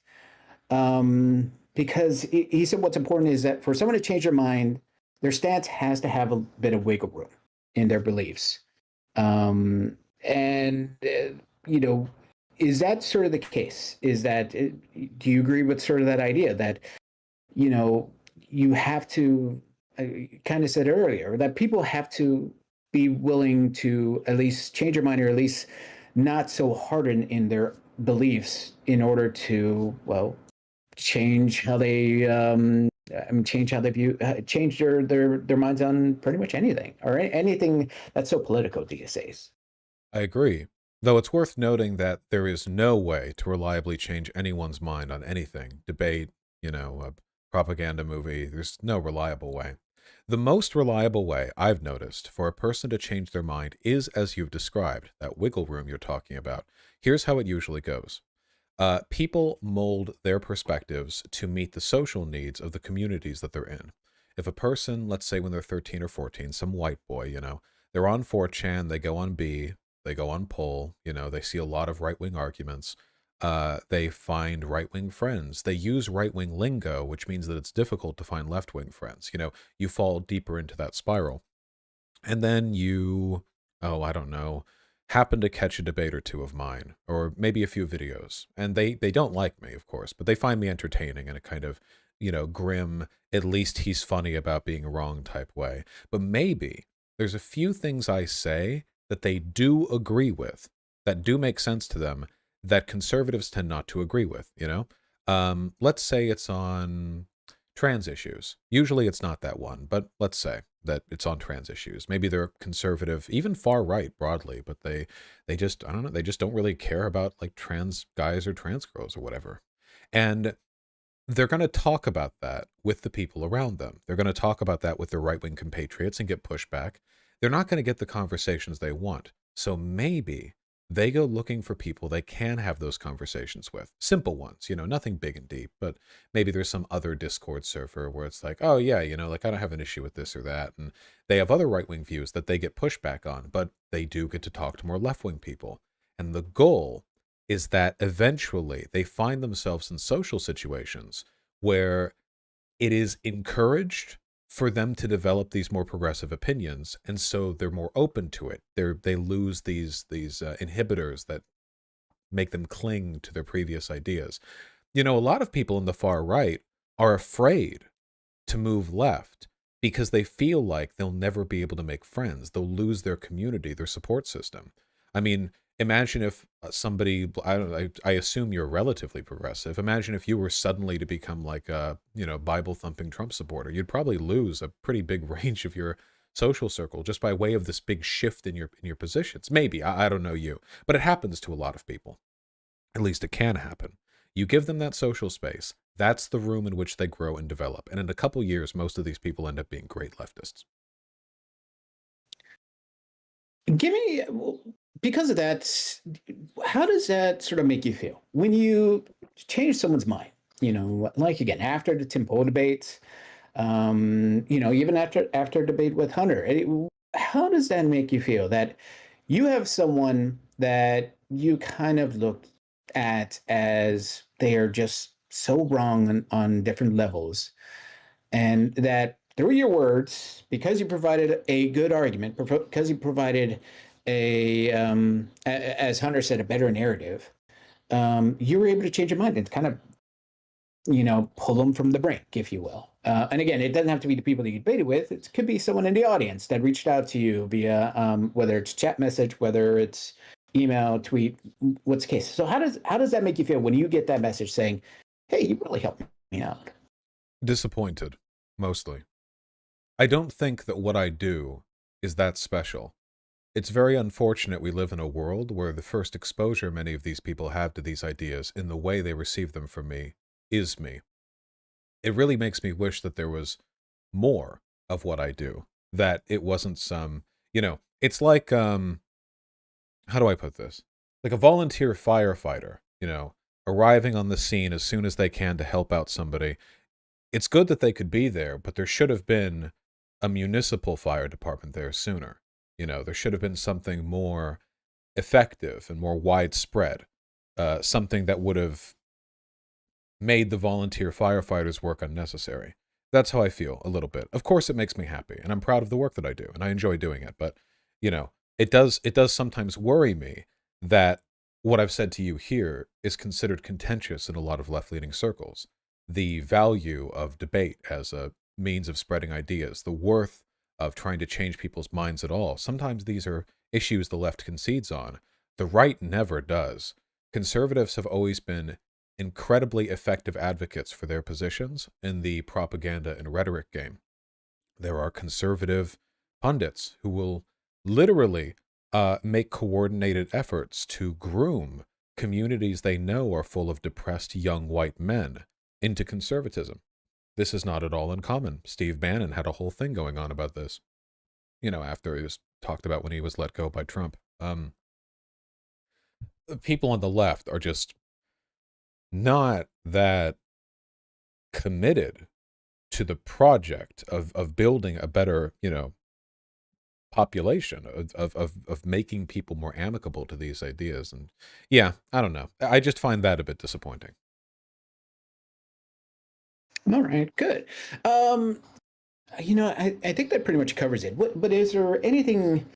Because he said what's important is that for someone to change their mind, their stance has to have a bit of wiggle room in their beliefs. And you know, is that sort of the case? Is that do you agree with sort of that idea that you know you have to kind of said earlier that people have to be willing to at least change their mind or at least not so hardened in their beliefs in order to change how they change how they view change their minds on pretty much anything or anything that's so political these days. I agree. Though it's worth noting that there is no way to reliably change anyone's mind on anything. Debate, a propaganda movie, there's no reliable way. The most reliable way I've noticed for a person to change their mind is as you've described, that wiggle room you're talking about. Here's how it usually goes. People mold their perspectives to meet the social needs of the communities that they're in. If a person, let's say when they're 13 or 14, some white boy, they're on 4chan, they go on B, they go on Poll, they see a lot of right wing arguments. They find right wing friends. They use right wing lingo, which means that it's difficult to find left wing friends. You fall deeper into that spiral. And then you, oh, I don't know, happen to catch a debate or two of mine, or maybe a few videos. And they don't like me, of course, but they find me entertaining in a kind of, grim, at least he's funny about being wrong type way. But maybe there's a few things I say that they do agree with, that do make sense to them, that conservatives tend not to agree with. Let's say it's on trans issues. Usually it's not that one, but let's say that it's on trans issues. Maybe they're conservative, even far right broadly, but they just I don't know, they just don't really care about like trans guys or trans girls or whatever. And they're going to talk about that with the people around them. They're going to talk about that with their right-wing compatriots and get pushback. They're not going to get the conversations they want. So maybe they go looking for people they can have those conversations with. Simple ones, nothing big and deep, but maybe there's some other Discord server where it's like, oh yeah, like I don't have an issue with this or that. And they have other right-wing views that they get pushback on, but they do get to talk to more left-wing people. And the goal is that eventually they find themselves in social situations where it is encouraged for them to develop these more progressive opinions, and so they're more open to it. They lose these inhibitors that make them cling to their previous ideas. A lot of people in the far right are afraid to move left because they feel like they'll never be able to make friends. They'll lose their community, their support system. I mean, imagine if somebody, I don't know, I assume you're relatively progressive. Imagine if you were suddenly to become like a, Bible thumping Trump supporter. You'd probably lose a pretty big range of your social circle just by way of this big shift in your positions. Maybe, I don't know you, but it happens to a lot of people. At least it can happen. You give them that social space. That's the room in which they grow and develop. And in a couple years, most of these people end up being great leftists. Give me because of that. How does that sort of make you feel when you change someone's mind? Like again after the Tim Pool debates, even after debate with Hunter. how does that make you feel that you have someone that you kind of look at as they are just so wrong on different levels, and that through your words, because you provided a good argument, because you provided as Hunter said, a better narrative, you were able to change your mind and kind of, pull them from the brink, if you will. And again, it doesn't have to be the people that you debated with. It could be someone in the audience that reached out to you via whether it's chat message, whether it's email, tweet, what's the case. So how does that make you feel when you get that message saying, "Hey, you really helped me out"? Disappointed, mostly. I don't think that what I do is that special. It's very unfortunate we live in a world where the first exposure many of these people have to these ideas in the way they receive them from me is me. It really makes me wish that there was more of what I do, that it wasn't some, it's like, how do I put this? Like a volunteer firefighter, arriving on the scene as soon as they can to help out somebody. It's good that they could be there, but there should have been a municipal fire department there sooner. There should have been something more effective and more widespread, something that would have made the volunteer firefighters' work unnecessary. That's how I feel a little bit. Of course, it makes me happy, and I'm proud of the work that I do, and I enjoy doing it. But it does sometimes worry me that what I've said to you here is considered contentious in a lot of left-leaning circles. The value of debate as a means of spreading ideas, the worth of trying to change people's minds at all. Sometimes these are issues the left concedes on. The right never does. Conservatives have always been incredibly effective advocates for their positions in the propaganda and rhetoric game. There are conservative pundits who will literally make coordinated efforts to groom communities they know are full of depressed young white men into conservatism. This is not at all uncommon. Steve Bannon had a whole thing going on about this, after he was talked about when he was let go by Trump. People on the left are just not that committed to the project of building a better, population, of making people more amicable to these ideas. And yeah, I don't know. I just find that a bit disappointing. All right, good. I think that pretty much covers it. But is there anything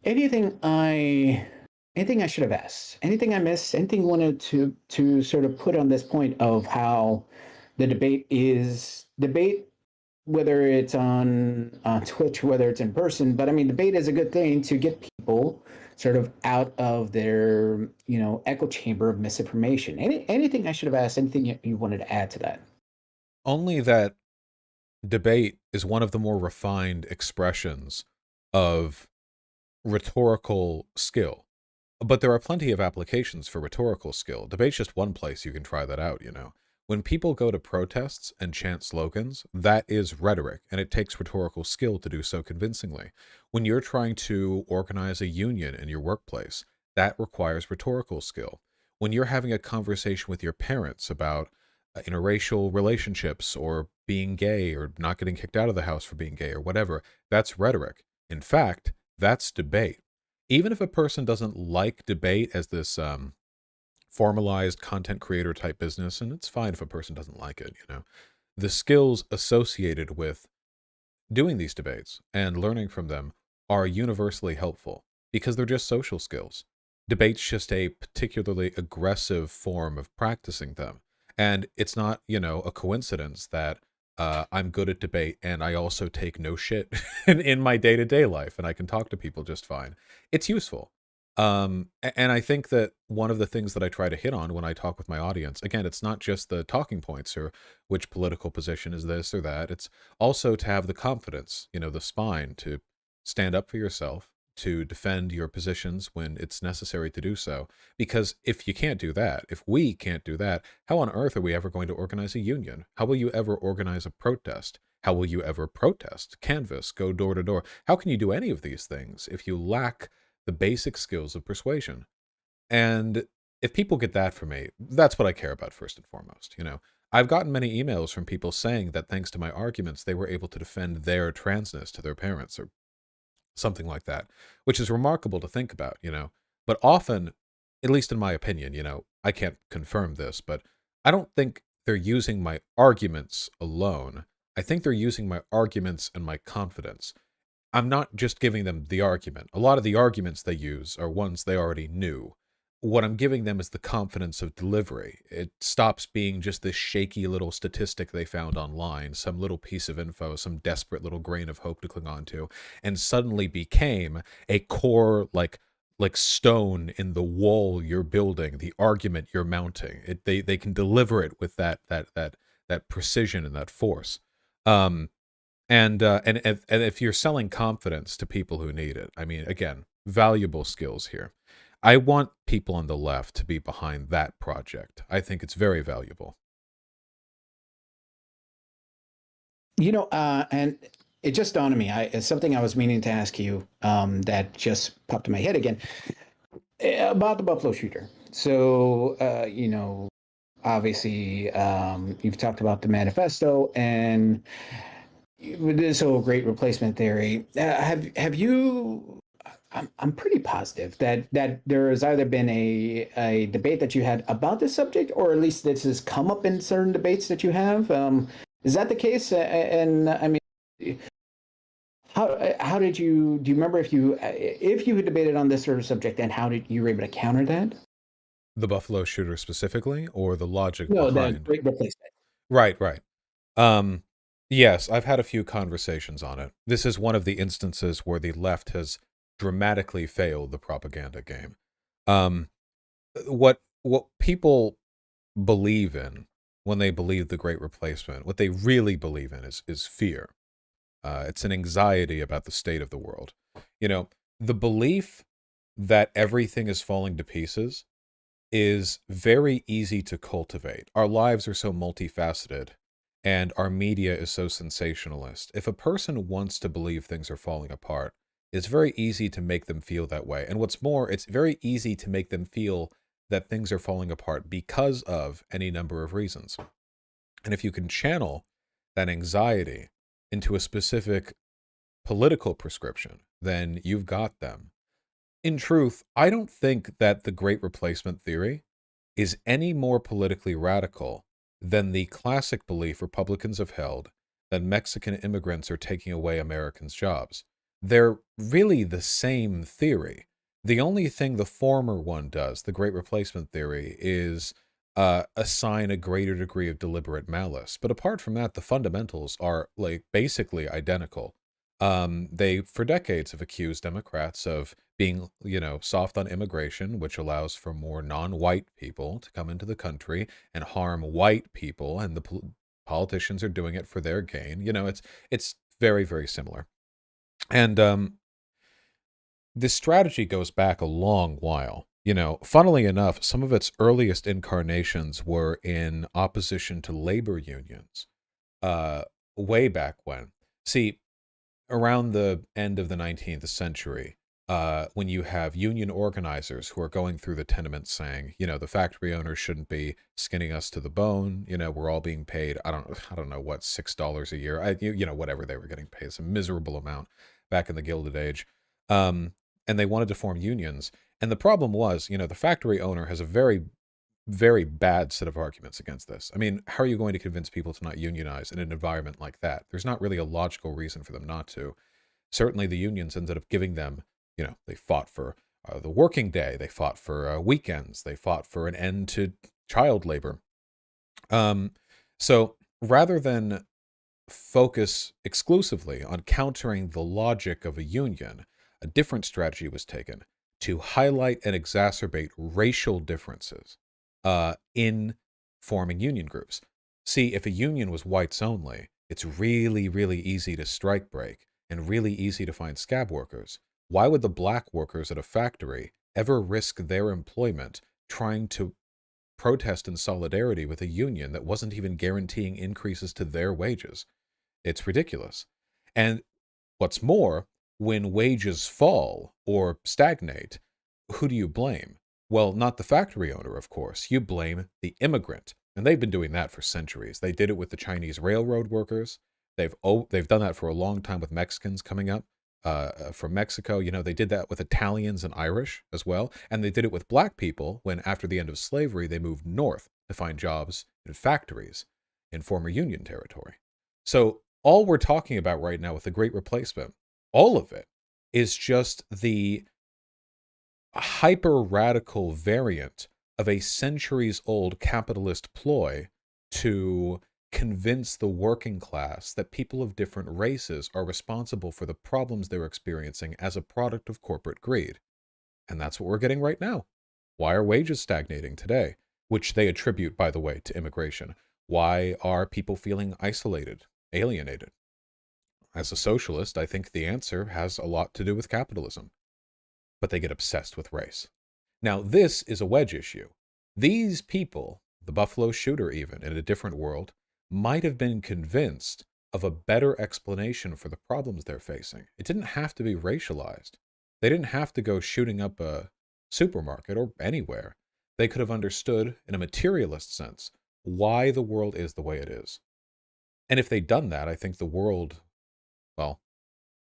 I anything I should have asked? Anything I missed? Anything you wanted to sort of put on this point of how the debate, whether it's on Twitch, whether it's in person, but I mean, debate is a good thing to get people sort of out of their echo chamber of misinformation. Anything I should have asked? Anything you wanted to add to that? Only that debate is one of the more refined expressions of rhetorical skill. But there are plenty of applications for rhetorical skill. Debate's just one place you can try that out. When people go to protests and chant slogans, that is rhetoric, and it takes rhetorical skill to do so convincingly. When you're trying to organize a union in your workplace, that requires rhetorical skill. When you're having a conversation with your parents about interracial relationships or being gay or not getting kicked out of the house for being gay or whatever, that's rhetoric. In fact, that's debate. Even if a person doesn't like debate as this formalized content creator type business, and it's fine if a person doesn't like it, the skills associated with doing these debates and learning from them are universally helpful because they're just social skills. Debate's just a particularly aggressive form of practicing them. And it's not, a coincidence that I'm good at debate and I also take no shit in my day-to-day life and I can talk to people just fine. It's useful. And I think that one of the things that I try to hit on when I talk with my audience, again, it's not just the talking points or which political position is this or that. It's also to have the confidence, the spine to stand up for yourself, to defend your positions when it's necessary to do so. Because if you can't do that, if we can't do that, how on earth are we ever going to organize a union? How will you ever organize a protest? How will you ever protest, canvass, go door to door? How can you do any of these things if you lack the basic skills of persuasion? And if people get that from me, that's what I care about first and foremost. I've gotten many emails from people saying that thanks to my arguments, they were able to defend their transness to their parents or something like that, which is remarkable to think about, But often, at least in my opinion, I can't confirm this, but I don't think they're using my arguments alone. I think they're using my arguments and my confidence. I'm not just giving them the argument. A lot of the arguments they use are ones they already knew. What I'm giving them is the confidence of delivery. It stops being just this shaky little statistic they found online, some little piece of info, some desperate little grain of hope to cling on to, and suddenly became a core like stone in the wall you're building, the argument you're mounting. They can deliver it with that precision and that force. Um, and if you're selling confidence to people who need it, I mean, again, valuable skills here. I want people on the left to be behind that project. I think it's very valuable. And it just dawned on me. It's something I was meaning to ask you that just popped in my head again about the Buffalo shooter. So, obviously, you've talked about the manifesto and this whole great replacement theory. Have you? I'm pretty positive that there has either been a debate that you had about this subject, or at least this has come up in certain debates that you have. Is that the case? And I mean, how did you do you remember if you had debated on this sort of subject, and how did you were able to counter that? The Buffalo shooter specifically, or the logic No, the behind? great replacement. Right, right. Um, yes, I've had a few conversations on it. This is one of the instances where the left has dramatically failed the propaganda game. Um, what people believe in when they believe the Great Replacement, what they really believe in is fear. It's an anxiety about the state of the world. You know, the belief that everything is falling to pieces is very easy to cultivate. Our lives are so multifaceted and our media is so sensationalist. If a person wants to believe things are falling apart, it's very easy to make them feel that way. And what's more, it's very easy to make them feel that things are falling apart because of any number of reasons. And if you can channel that anxiety into a specific political prescription, then you've got them. In truth, I don't think that the Great Replacement theory is any more politically radical than the classic belief Republicans have held that Mexican immigrants are taking away Americans' jobs. They're really the same theory. The only thing the former one does, the Great Replacement theory, is assign a greater degree of deliberate malice. But apart from that, the fundamentals are like basically identical. They, for decades, have accused Democrats of being, soft on immigration, which allows for more non-white people to come into the country and harm white people, and the politicians are doing it for their gain. It's very, very similar. And this strategy goes back a long while. Funnily enough, some of its earliest incarnations were in opposition to labor unions, uh, way back when. See, around the end of the 19th century, when you have union organizers who are going through the tenements saying, the factory owners shouldn't be skinning us to the bone. We're all being paid, I don't know what, $6 a year. Whatever they were getting paid, some miserable amount back in the Gilded Age. And they wanted to form unions. And the problem was, the factory owner has a very, very bad set of arguments against this. I mean, how are you going to convince people to not unionize in an environment like that? There's not really a logical reason for them not to. Certainly, the unions ended up giving them, they fought for the working day, they fought for weekends, they fought for an end to child labor. So rather than focus exclusively on countering the logic of a union, a different strategy was taken to highlight and exacerbate racial differences in forming union groups. See, if a union was whites only, it's really, really easy to strike break and really easy to find scab workers. Why would the black workers at a factory ever risk their employment trying to protest in solidarity with a union that wasn't even guaranteeing increases to their wages? It's ridiculous. And what's more, when wages fall or stagnate, who do you blame? Well, not the factory owner, of course. You blame the immigrant. And they've been doing that for centuries. They did it with the Chinese railroad workers. They've done that for a long time with Mexicans coming up. from Mexico. You know, they did that with Italians and Irish as well. And they did it with black people when, after the end of slavery, they moved north to find jobs in factories in former Union territory. So all we're talking about right now with the Great Replacement, all of it is just the hyper radical variant of a centuries old capitalist ploy to convince the working class that people of different races are responsible for the problems they're experiencing as a product of corporate greed. And that's what we're getting right now. Why are wages stagnating today? Which they attribute, by the way, to immigration. Why are people feeling isolated, alienated? As a socialist, I think the answer has a lot to do with capitalism, but they get obsessed with race. Now, this is a wedge issue. These people, the Buffalo shooter even, in a different world, might have been convinced of a better explanation for the problems they're facing. It didn't have to be racialized. They didn't have to go shooting up a supermarket or anywhere. They could have understood, in a materialist sense, why the world is the way it is. And if they'd done that, I think the world, well,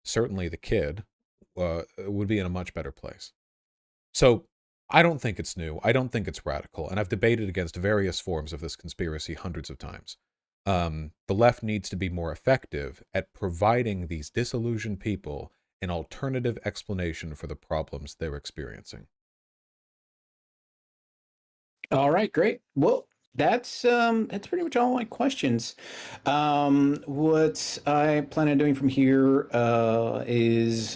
certainly the kid, would be in a much better place. So I don't think it's new. I don't think it's radical. And I've debated against various forms of this conspiracy hundreds of times. The left needs to be more effective at providing these disillusioned people an alternative explanation for the problems they're experiencing. All right, great. Well, that's pretty much all my questions. What I plan on doing from here is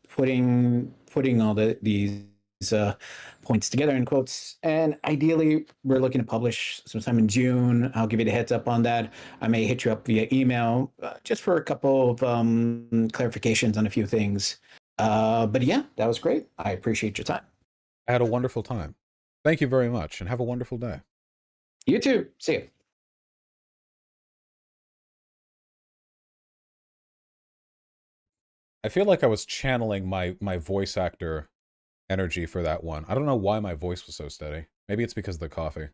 putting all these uh, points together in quotes, and ideally, we're looking to publish sometime in June. I'll give you the heads up on that. I may hit you up via email just for a couple of clarifications on a few things. But yeah, that was great. I appreciate your time. I had a wonderful time. Thank you very much, and have a wonderful day. You too. See you. I feel like I was channeling my voice actor energy for that one. I don't know why my voice was so steady. Maybe it's because of the coffee.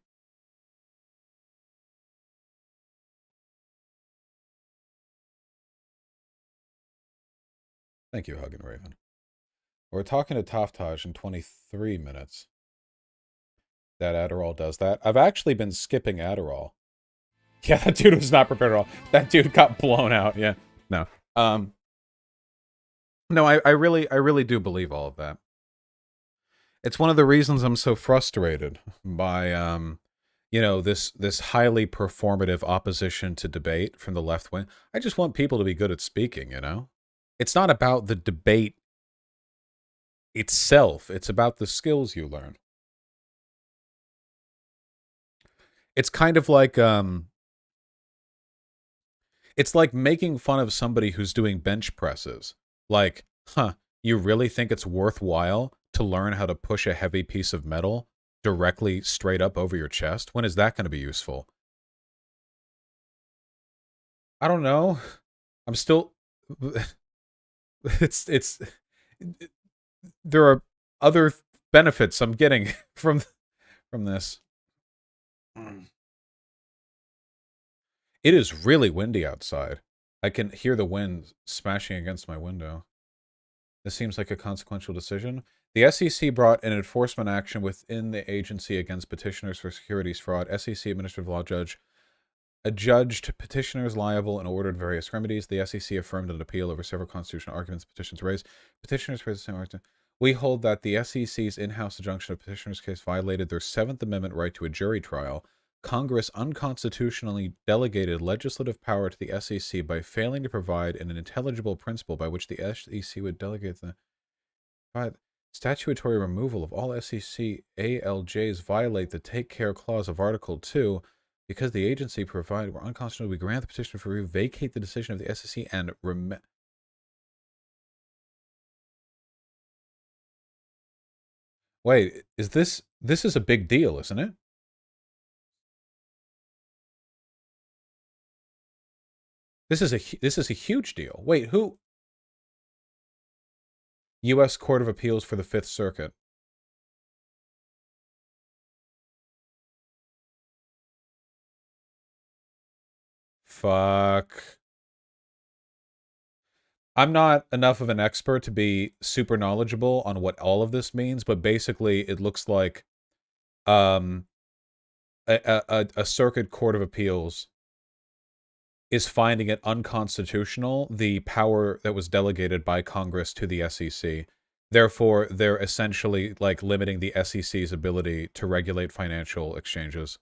Thank you, Huggin Raven. We're talking to Taftaj in 23 minutes. That Adderall does that. I've actually been skipping Adderall. Yeah, that dude was not prepared at all. That dude got blown out. Yeah. No. No, I really do believe all of that. It's one of the reasons I'm so frustrated by this highly performative opposition to debate from the left wing. I just want people to be good at speaking, you know? It's not about the debate itself, it's about the skills you learn. It's kind of like it's like making fun of somebody who's doing bench presses. Like, you really think it's worthwhile to learn how to push a heavy piece of metal directly straight up over your chest? When is that going to be useful? I don't know. I'm still it's there are other benefits I'm getting from this. It is really windy outside. I can hear the wind smashing against my window. This seems like a consequential decision. The SEC brought an enforcement action within the agency against petitioners for securities fraud. SEC administrative law judge adjudged petitioners liable and ordered various remedies. The SEC affirmed an appeal over several constitutional arguments petitions raised. Petitioners raised the same argument. We hold that the SEC's in-house injunction of petitioners' case violated their Seventh Amendment right to a jury trial. Congress unconstitutionally delegated legislative power to the SEC by failing to provide an intelligible principle by which the SEC would delegate the statutory removal of all SEC ALJs violate the Take Care Clause of Article 2 because the agency provided were unconstitutional. We grant the petition for review, vacate the decision of the SEC, and Wait, is this is a big deal, isn't it? This is a huge deal. Wait, who? U.S. Court of Appeals for the Fifth Circuit. Fuck. I'm not enough of an expert to be super knowledgeable on what all of this means, but basically it looks like um, a circuit court of appeals is finding it unconstitutional, the power that was delegated by Congress to the SEC. Therefore, they're essentially like limiting the SEC's ability to regulate financial exchanges.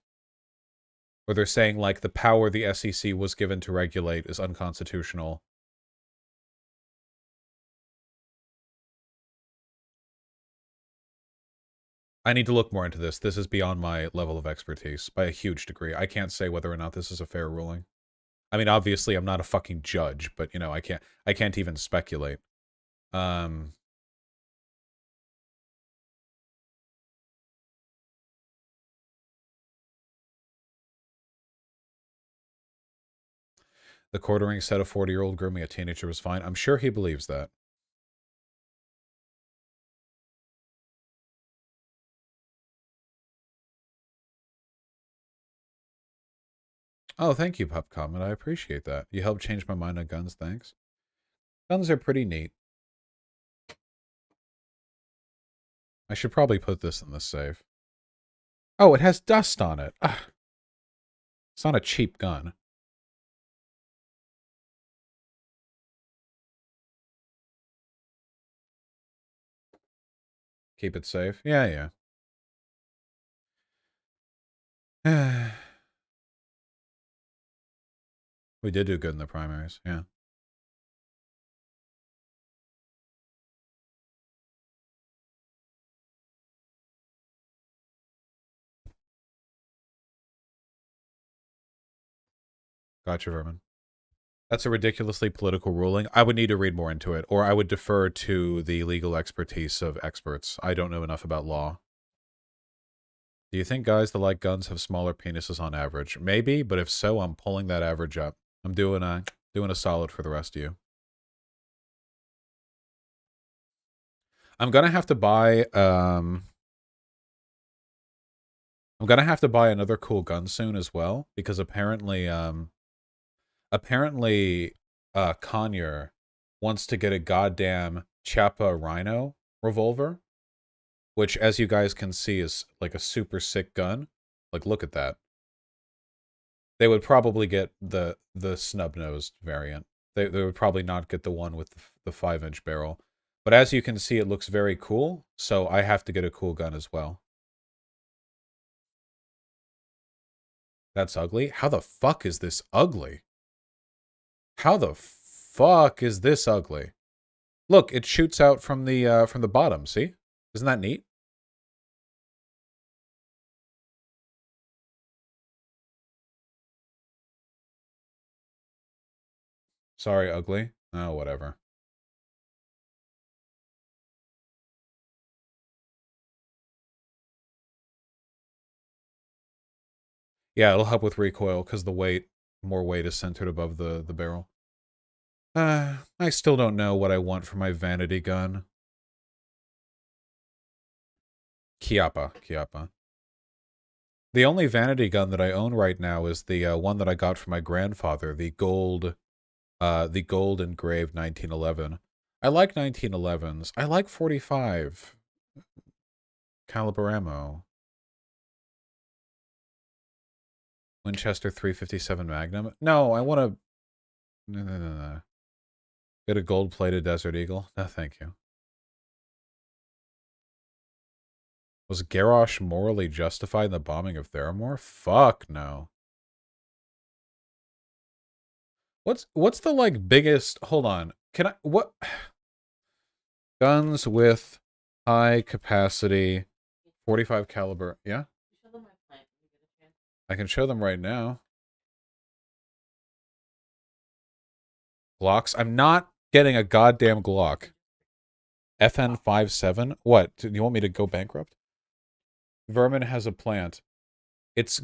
Or they're saying like the power the SEC was given to regulate is unconstitutional. I need to look more into this. This is beyond my level of expertise by a huge degree. I can't say whether or not this is a fair ruling. I mean, obviously, I'm not a fucking judge, but you know, I can't even speculate. Um, the quartering said a 40-year-old grooming a teenager was fine. I'm sure he believes that. Oh, thank you, Pup Comment. I appreciate that. You helped change my mind on guns. Thanks. Guns are pretty neat. I should probably put this in the safe. Oh, it has dust on it. Ugh. It's not a cheap gun. Keep it safe. Yeah, yeah. We did do good in the primaries. Yeah. Gotcha, Vermin. That's a ridiculously political ruling. I would need to read more into it, or I would defer to the legal expertise of experts. I don't know enough about law. Do you think guys that like guns have smaller penises on average? Maybe, but if so, I'm pulling that average up. I'm doing a solid for the rest of you. I'm gonna have to buy I'm gonna have to buy another cool gun soon as well, because apparently Conyer wants to get a goddamn Chapa Rhino revolver, which as you guys can see is like a super sick gun. Like look at that. They would probably get the snub-nosed variant. They would probably not get the one with the 5-inch barrel. But as you can see, it looks very cool, so I have to get a cool gun as well. That's ugly? How the fuck is this ugly? How the fuck is this ugly? Look, it shoots out from the bottom, see? Isn't that neat? Sorry, ugly. Oh, whatever. Yeah, it'll help with recoil because more weight is centered above the barrel. I still don't know what I want for my vanity gun. Chiappa. The only vanity gun that I own right now is the one that I got from my grandfather, the gold engraved 1911. I like 1911s. I like 45 caliber ammo. Winchester 357 Magnum. No, I want to. No. Get a gold-plated Desert Eagle. No, thank you. Was Garrosh morally justified in the bombing of Theramore? Fuck no. What's the like biggest? Hold on. Can I what? Guns with high capacity 45 caliber. Yeah? I can show them right now. Glocks. I'm not getting a goddamn Glock. FN57? What? Do you want me to go bankrupt? Vermin has a plant. It's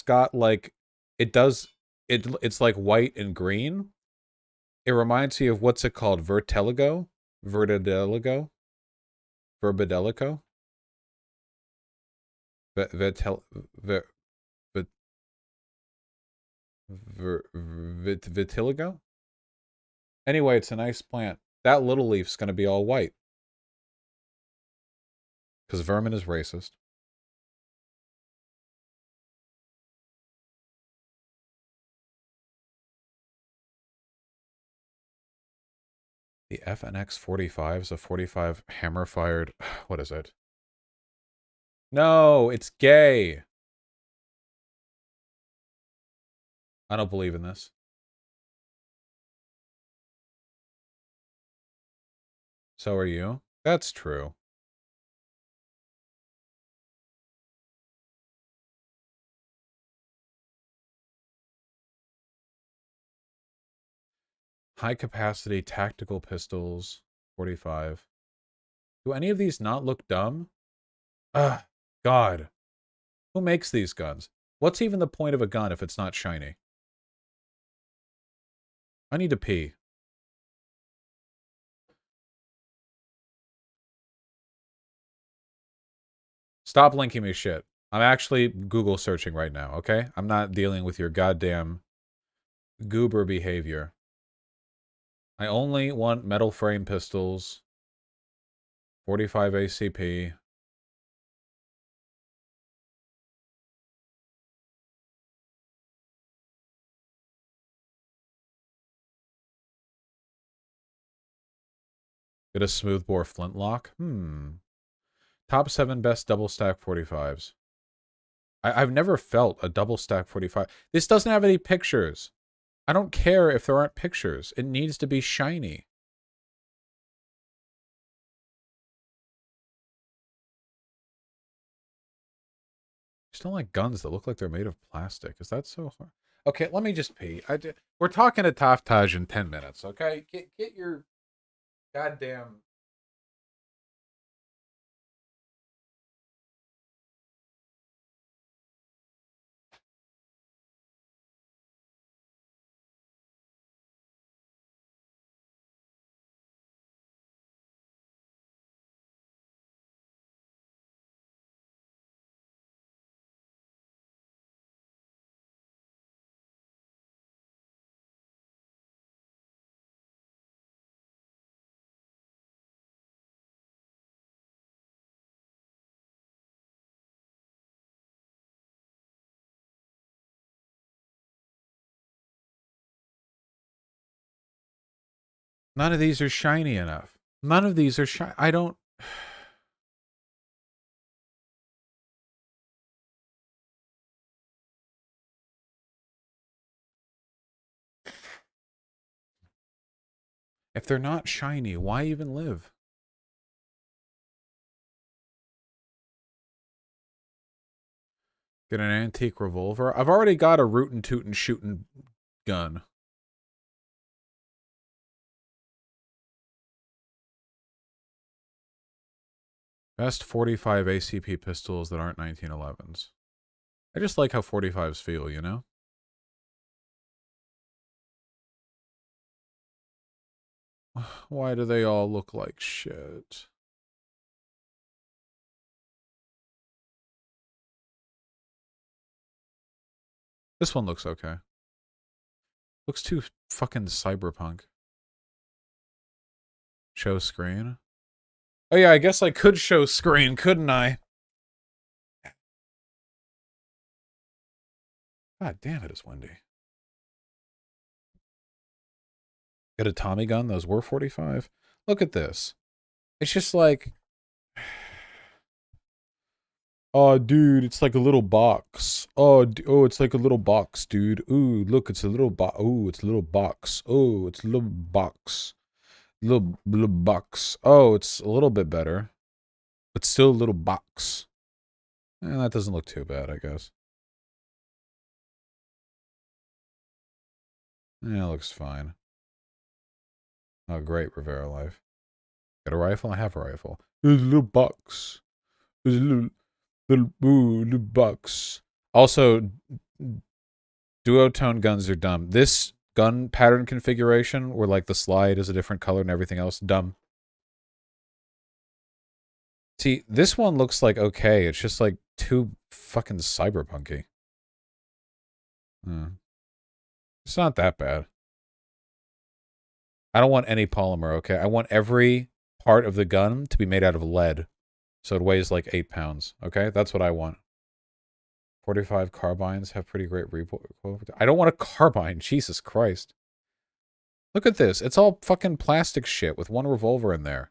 got like it's like white and green. It reminds me of what's it called? Vertiligo? Vertideligo? Verbidelico? Vitel ver, vit, Vitiligo? Anyway, it's a nice plant. That little leaf's going to be all white. Because vermin is racist. The FNX 45 is a 45 hammer-fired... What is it? No, it's gay. I don't believe in this. So are you? That's true. High-capacity tactical pistols, 45. Do any of these not look dumb? Ugh, God. Who makes these guns? What's even the point of a gun if it's not shiny? I need to pee. Stop linking me shit. I'm actually Google searching right now, okay? I'm not dealing with your goddamn goober behavior. I only want metal frame pistols. 45 ACP. Get a smoothbore flintlock? Top 7 best double stack 45s. I've never felt a double stack 45. This doesn't have any pictures. I don't care if there aren't pictures. It needs to be shiny. I just don't like guns that look like they're made of plastic. Is that so hard? Okay, let me just pee. We're talking to Taftaj in 10 minutes, okay? Get your goddamn... None of these are shiny enough. None of these are shiny. I don't... If they're not shiny, why even live? Get an antique revolver. I've already got a rootin' tootin' shootin' gun. Best 45 ACP pistols that aren't 1911s. I just like how 45s feel, you know? Why do they all look like shit? This one looks okay. Looks too fucking cyberpunk. Show screen. Oh yeah, I guess I could show screen, couldn't I? God damn it, it's windy. Get a Tommy gun, those were 45. Look at this. It's just like... Oh, dude, it's like a little box. Oh, it's like a little box, dude. Ooh, look, it's a little box. Ooh, it's a little box. Oh, it's a little box. Little box. Oh, it's a little bit better. But still a little box. That doesn't look too bad, I guess. Yeah, it looks fine. Oh, great, Rivera Life. Got a rifle? I have a rifle. There's a little box. There's a little box. Also, duotone guns are dumb. This gun pattern configuration, where like the slide is a different color and everything else, dumb. See, this one looks like okay. It's just like too fucking cyberpunky. It's not that bad. I don't want any polymer, okay? I want every part of the gun to be made out of lead. So it weighs like 8 pounds, okay? That's what I want. 45 carbines have pretty great recoil. I don't want a carbine. Jesus Christ. Look at this. It's all fucking plastic shit with one revolver in there.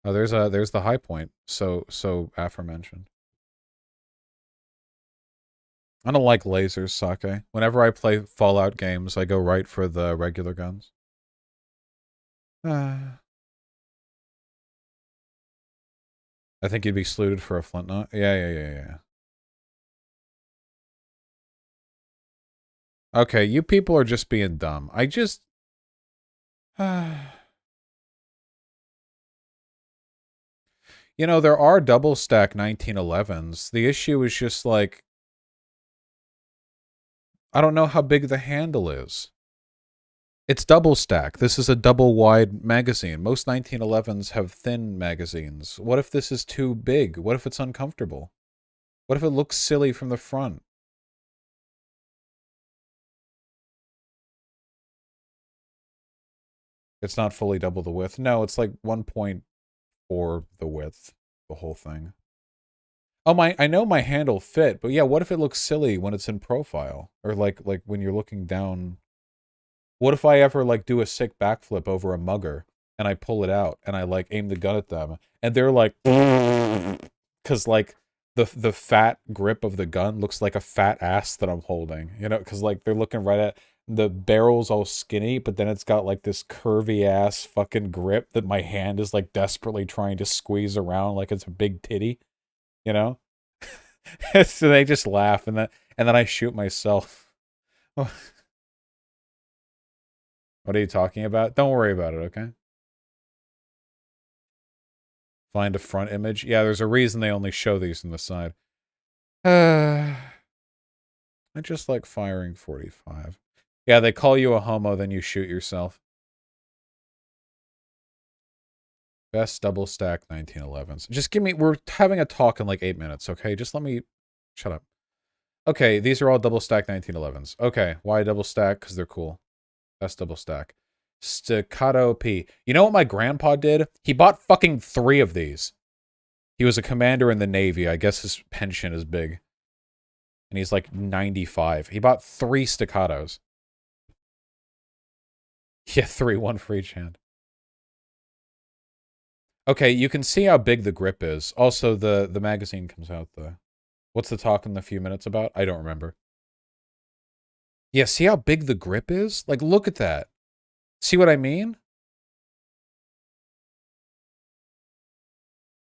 Oh, there's the high point. So aforementioned. I don't like lasers, Sake. Whenever I play Fallout games, I go right for the regular guns. I think you'd be saluted for a flint knot. Yeah. Okay, you people are just being dumb. I just... You know, there are double stack 1911s. The issue is just like... I don't know how big the handle is. It's double stack. This is a double wide magazine. Most 1911s have thin magazines. What if this is too big? What if it's uncomfortable? What if it looks silly from the front? It's not fully double the width. No, it's like 1.4 the width, the whole thing. Oh my, I know my handle fit, but yeah, what if it looks silly when it's in profile? Or like when you're looking down. What if I ever like do a sick backflip over a mugger and I pull it out and I like aim the gun at them and they're like cuz like the fat grip of the gun looks like a fat ass that I'm holding, you know, cuz like they're looking right at the barrel's all skinny, but then it's got like this curvy ass fucking grip that my hand is like desperately trying to squeeze around like it's a big titty, you know? So they just laugh and then I shoot myself. What are you talking about? Don't worry about it, okay? Find a front image. Yeah, there's a reason they only show these on the side. I just like firing 45. Yeah, they call you a homo, then you shoot yourself. Best double stack 1911s. Just give me... We're having a talk in like 8 minutes, okay? Just let me... Shut up. Okay, these are all double stack 1911s. Okay, why double stack? Because they're cool. Best double stack. Staccato P. You know what my grandpa did? He bought fucking 3 of these. He was a commander in the Navy. I guess his pension is big. And he's like 95. He bought 3 staccatos. Yeah, 3, 1 for each hand. Okay, you can see how big the grip is. Also, the magazine comes out the... What's the talk in a few minutes about? I don't remember. Yeah, see how big the grip is? Like, look at that. See what I mean?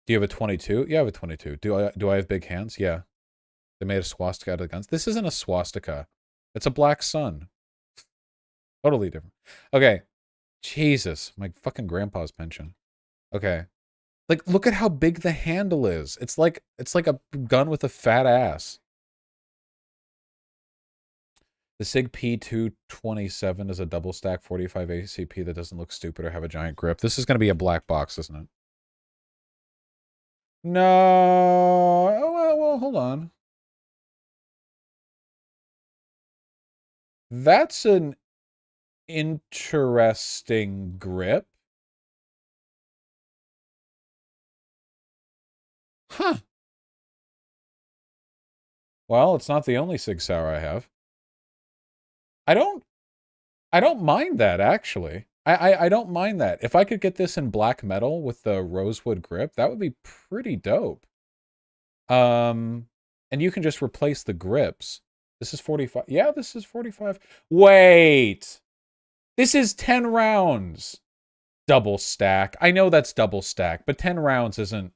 Do you have a 22? Yeah, I have a 22. Do I have big hands? Yeah. They made a swastika out of the guns. This isn't a swastika. It's a black sun. Totally different. Okay. Jesus. My fucking grandpa's pension. Okay. Like, look at how big the handle is. It's like a gun with a fat ass. The SIG P227 is a double stack 45 ACP that doesn't look stupid or have a giant grip. This is going to be a black box, isn't it? No. Oh, well, hold on. That's an interesting grip. Huh. Well, it's not the only Sig Sauer I have. I don't mind that, actually. I don't mind that. If I could get this in black metal with the rosewood grip, that would be pretty dope. And you can just replace the grips. This is 45. Yeah, this is 45. Wait. This is 10 rounds. Double stack. I know that's double stack, but 10 rounds isn't...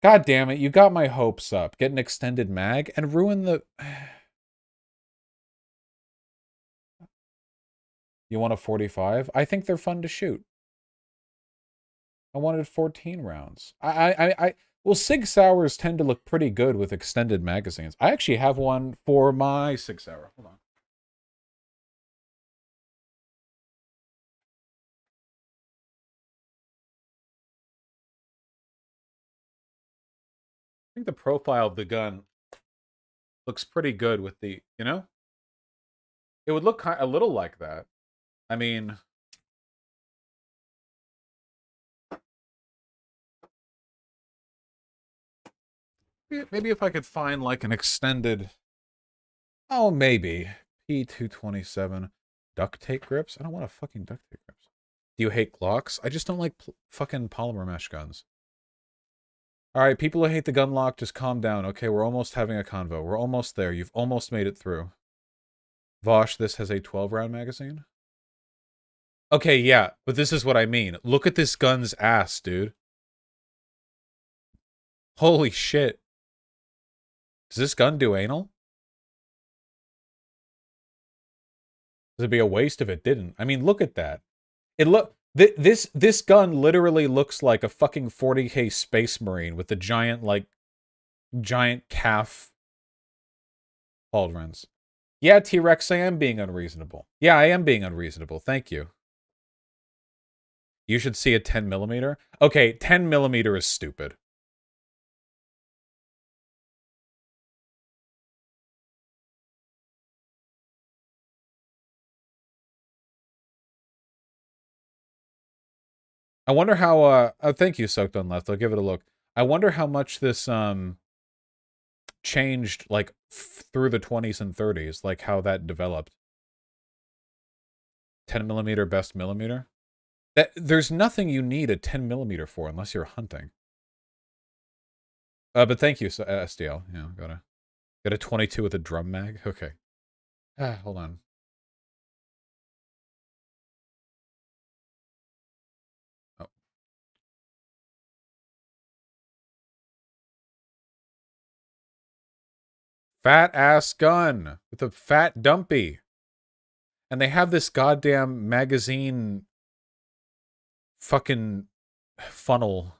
God damn it, you got my hopes up. Get an extended mag and ruin the... You want a 45? I think they're fun to shoot. I wanted 14 rounds. Well, Sig Sauers tend to look pretty good with extended magazines. I actually have one for my Sig Sauer. Hold on. I think the profile of the gun Looks pretty good with the, you know? It would look a little like that. I mean, maybe if I could find like an extended, oh, maybe P227 duct tape grips. I don't want a fucking duct tape grips. Do you hate Glocks? I just don't like fucking polymer mesh guns. All right, people who hate the gun lock, just calm down. Okay, we're almost having a convo. We're almost there. You've almost made it through. Vosh, this has a 12-round magazine. Okay, yeah, but this is what I mean. Look at this gun's ass, dude. Holy shit. Does this gun do anal? It'd be a waste if it didn't. I mean, look at that. This gun literally looks like a fucking 40K Space Marine with the giant calf pauldrons. Yeah, T-Rex, I am being unreasonable. Yeah, I am being unreasonable. Thank you. You should see a 10mm. Okay, 10mm is stupid. I wonder how, oh, thank you, Soaked on Left. I'll give it a look. I wonder how much this, changed, like, through the 20s and 30s, like, how that developed. 10mm best millimeter? There's nothing you need a 10mm for unless you're hunting. But thank you, SDL. Yeah, got a 22 with a drum mag? Okay. Hold on. Oh. Fat ass gun with a fat dumpy. And they have this goddamn magazine fucking funnel.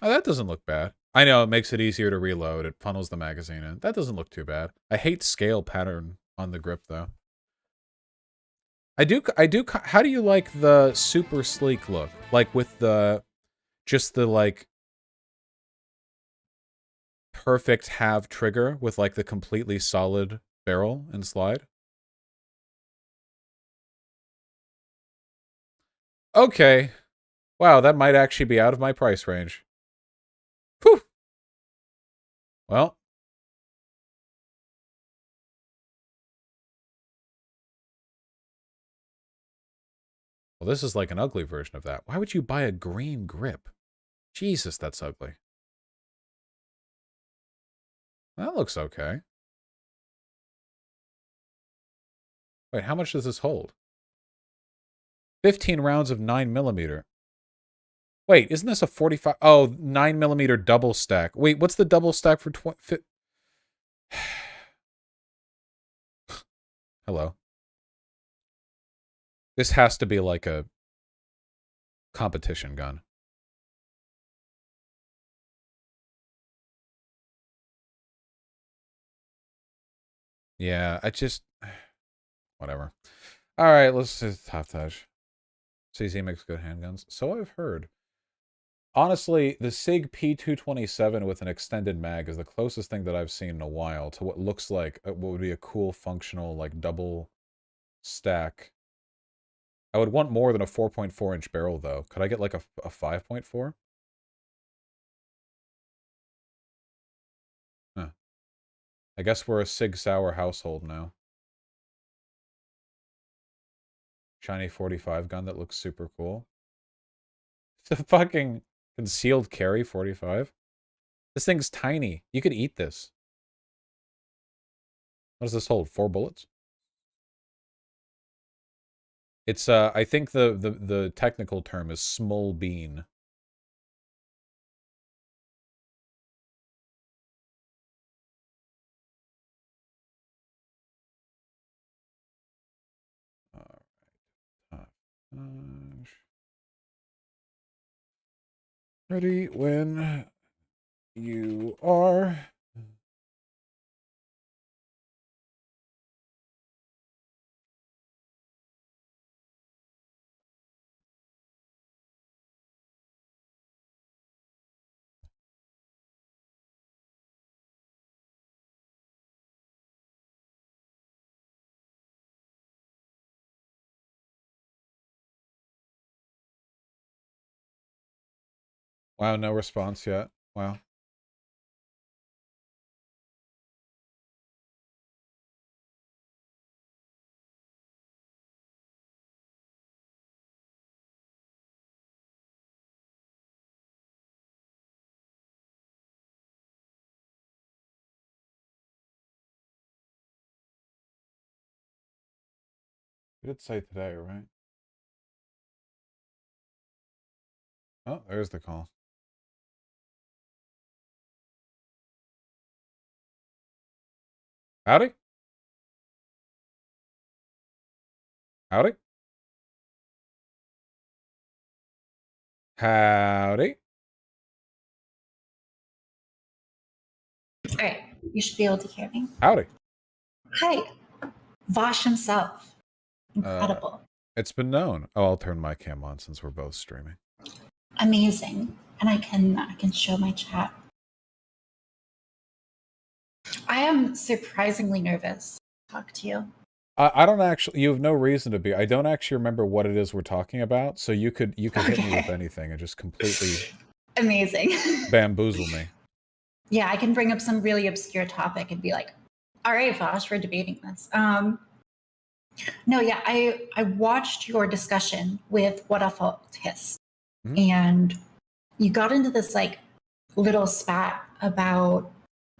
Oh, that doesn't look bad. I know, it makes it easier to reload. It funnels the magazine in. That doesn't look too bad. I hate scale pattern on the grip, though. I do, how do you like the super sleek look? Like, with just the, like, perfect have trigger with, like, the completely solid barrel and slide? Okay. Wow, that might actually be out of my price range. Whew. Well. Well, this is like an ugly version of that. Why would you buy a green grip? Jesus, that's ugly. That looks okay. Wait, how much does this hold? 15 rounds of 9mm. Wait, isn't this a 45? Oh, 9mm double stack. Wait, what's the double stack for 20? Hello. This has to be like a competition gun. Yeah, I just... Whatever. All right, let's do Taftaj. CZ makes good handguns. So I've heard. Honestly, the SIG P227 with an extended mag is the closest thing that I've seen in a while to what looks like what would be a cool, functional, like, double stack. I would want more than a 4.4-inch barrel, though. Could I get, like, a 5.4? Huh. I guess we're a Sig Sauer household now. Shiny 45 gun that looks super cool. It's a fucking concealed carry 45. This thing's tiny. You could eat this. What does this hold? 4 bullets? It's I think the technical term is small bean. All right. Ready when you are. Wow, no response yet. Wow. You did say today, right? Oh, there's the call. Howdy? Howdy? Howdy? All right, you should be able to hear me. Howdy. Hi, Vosh himself. Uh, Incredible. it's been known. Oh, I'll turn my cam on since we're both streaming. Amazing. And I can show my chat. I am surprisingly nervous to talk to you. I don't actually. You have no reason to be. I don't actually remember what it is we're talking about. So you could hit me with anything and just completely Amazing. bamboozle me. Yeah, I can bring up some really obscure topic and be like, all right, Vosh, we're debating this. No, yeah, I watched your discussion with What a Faultist, and you got into this like little spat about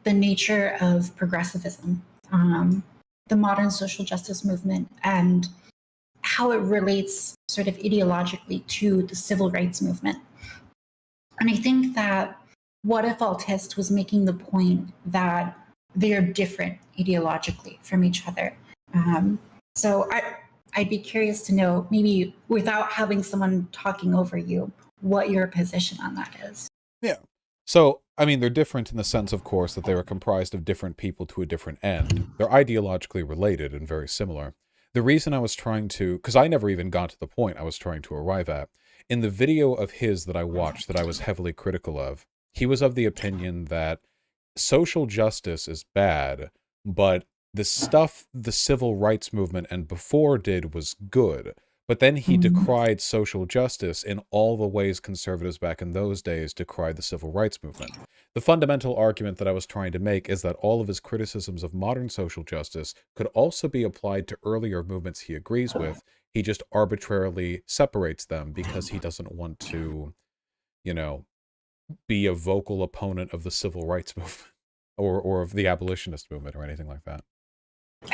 the nature of progressivism, the modern social justice movement, and how it relates sort of ideologically to the civil rights movement. And I think that What If Altist was making the point that they are different ideologically from each other. So I'd be curious to know, maybe without having someone talking over you, what your position on that is. Yeah. So, I mean, they're different in the sense, of course, that they are comprised of different people to a different end. They're ideologically related and very similar. The reason I was trying to, because I never even got to the point I was trying to arrive at, in the video of his that I watched that I was heavily critical of, he was of the opinion that social justice is bad, but the stuff the civil rights movement and before did was good. But then he decried social justice in all the ways conservatives back in those days decried the civil rights movement. The fundamental argument that I was trying to make is that all of his criticisms of modern social justice could also be applied to earlier movements he agrees with. He just arbitrarily separates them because he doesn't want to, you know, be a vocal opponent of the civil rights movement or of the abolitionist movement or anything like that.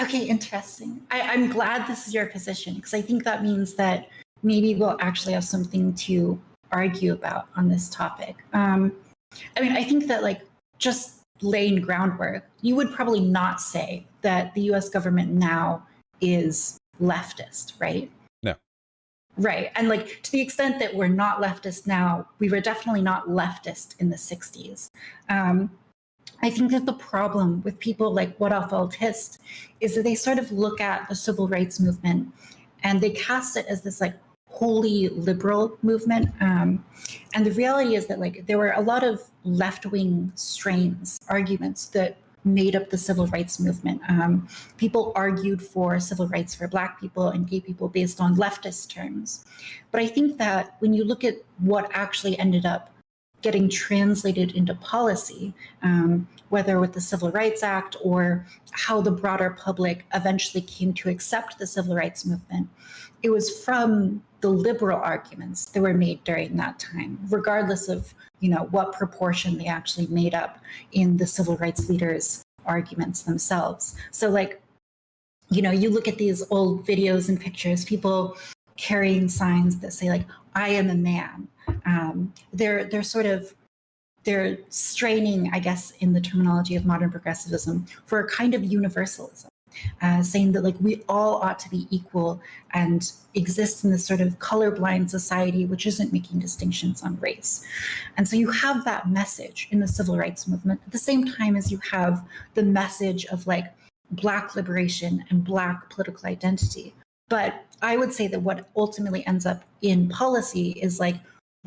Okay, interesting. I'm glad this is your position, because I think that means that maybe we'll actually have something to argue about on this topic. I mean, I think that like just laying groundwork, you would probably not say that the US government now is leftist, right? No. Right. And like to the extent that we're not leftist now, we were definitely not leftist in the 60s. I think that the problem with people like What If Altist is that they sort of look at the civil rights movement and they cast it as this like wholly liberal movement. And the reality is that like there were a lot of left-wing strains, arguments that made up the civil rights movement. People argued for civil rights for Black people and gay people based on leftist terms. But I think that when you look at what actually ended up getting translated into policy, whether with the Civil Rights Act or how the broader public eventually came to accept the civil rights movement, it was from the liberal arguments that were made during that time, regardless of what proportion they actually made up in the civil rights leaders' arguments themselves. So like, you look at these old videos and pictures, people carrying signs that say like, I am a man. They're straining, I guess, in the terminology of modern progressivism for a kind of universalism, saying that like we all ought to be equal and exist in this sort of colorblind society which isn't making distinctions on race. And so you have that message in the civil rights movement at the same time as you have the message of like Black liberation and Black political identity. But I would say that what ultimately ends up in policy is like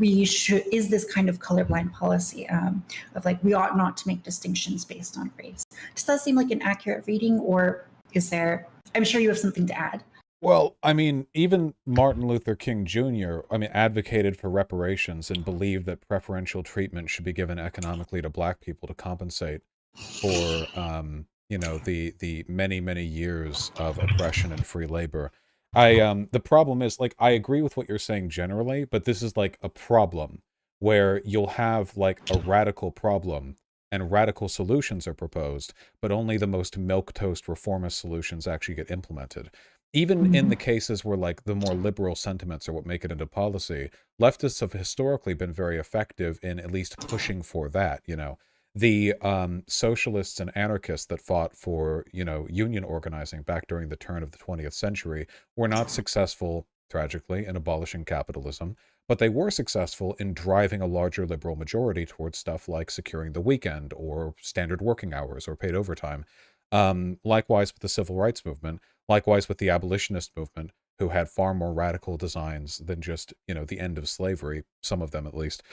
is this kind of colorblind policy of like we ought not to make distinctions based on race. Does that seem like an accurate reading, or is there? I'm sure you have something to add. Well, I mean, even Martin Luther King Jr., I mean, advocated for reparations and believed that preferential treatment should be given economically to black people to compensate for, the many, many years of oppression and free labor. The problem is, like, I agree with what you're saying generally, but this is like a problem where you'll have like a radical problem and radical solutions are proposed, but only the most milquetoast reformist solutions actually get implemented. Even in the Mhm. cases where like the more liberal sentiments are what make it into policy, leftists have historically been very effective in at least pushing for that, the socialists and anarchists that fought for, union organizing back during the turn of the 20th century were not successful, tragically, in abolishing capitalism, but they were successful in driving a larger liberal majority towards stuff like securing the weekend or standard working hours or paid overtime. Likewise with the civil rights movement, likewise with the abolitionist movement, who had far more radical designs than just, the end of slavery, some of them at least.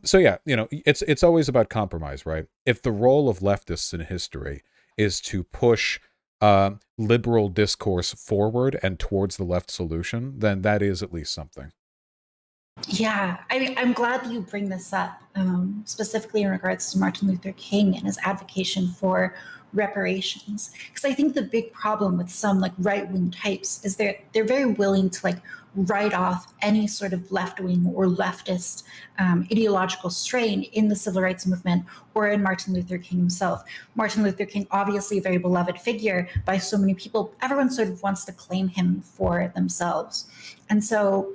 So yeah, it's always about compromise, right? If the role of leftists in history is to push liberal discourse forward and towards the left solution, then that is at least something. Yeah, I'm glad that you bring this up, specifically in regards to Martin Luther King and his advocacy for reparations. Because I think the big problem with some like right wing types is they're very willing to like write off any sort of left wing or leftist ideological strain in the civil rights movement or in Martin Luther King himself. Martin Luther King, obviously a very beloved figure by so many people, everyone sort of wants to claim him for themselves. And so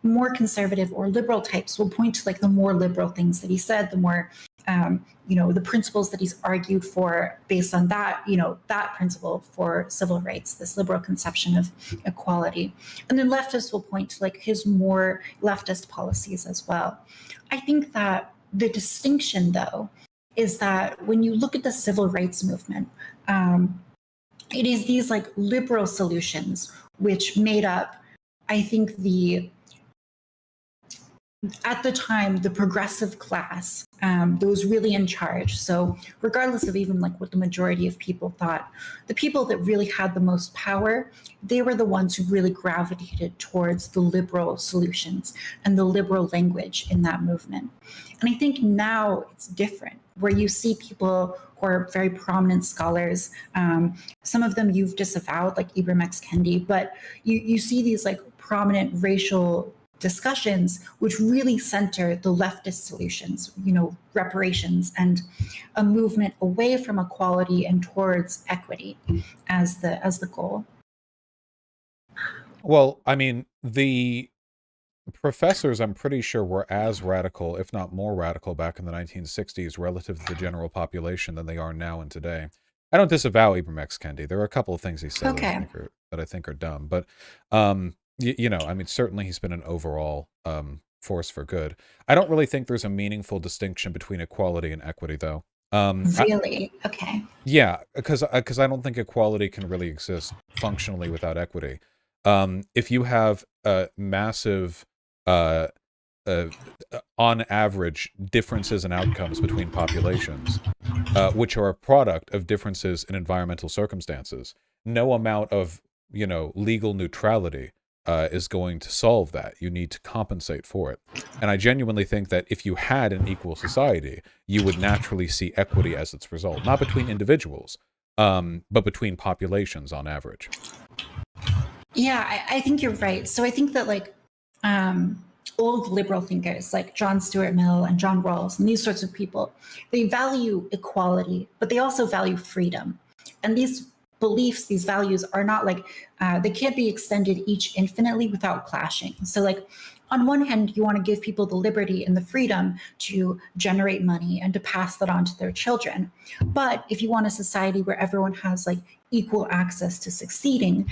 more conservative or liberal types will point to like the more liberal things that he said, the more the principles that he's argued for based on that, that principle for civil rights, this liberal conception of equality. And then leftists will point to like his more leftist policies as well. I think that the distinction, though, is that when you look at the civil rights movement, it is these like liberal solutions which made up, I think, the at the time the progressive class that was really in charge. So regardless of even like what the majority of people thought, the people that really had the most power, they were the ones who really gravitated towards the liberal solutions and the liberal language in that movement. And I think now it's different, where you see people who are very prominent scholars. Some of them you've disavowed, like Ibram X. Kendi, but you see these like prominent racial discussions which really center the leftist solutions, reparations and a movement away from equality and towards equity as the goal. Well, I mean, the professors, I'm pretty sure, were as radical, if not more radical, back in the 1960s relative to the general population than they are now and today. I don't disavow Ibram X. Kendi. There are a couple of things he said Okay. that I think are dumb, but I mean, certainly he's been an overall force for good. I don't really think there's a meaningful distinction between equality and equity, though. Really? Okay. Yeah, because I don't think equality can really exist functionally without equity. If you have massive, uh, uh, on average, differences in outcomes between populations, which are a product of differences in environmental circumstances, no amount of legal neutrality is going to solve that. You need to compensate for it. And I genuinely think that if you had an equal society, you would naturally see equity as its result, not between individuals, but between populations on average. Yeah, I think you're right. So I think that like old liberal thinkers like John Stuart Mill and John Rawls and these sorts of people, they value equality, but they also value freedom. And these beliefs, these values are not like they can't be extended each infinitely without clashing. So like on one hand, you want to give people the liberty and the freedom to generate money and to pass that on to their children. But if you want a society where everyone has like equal access to succeeding,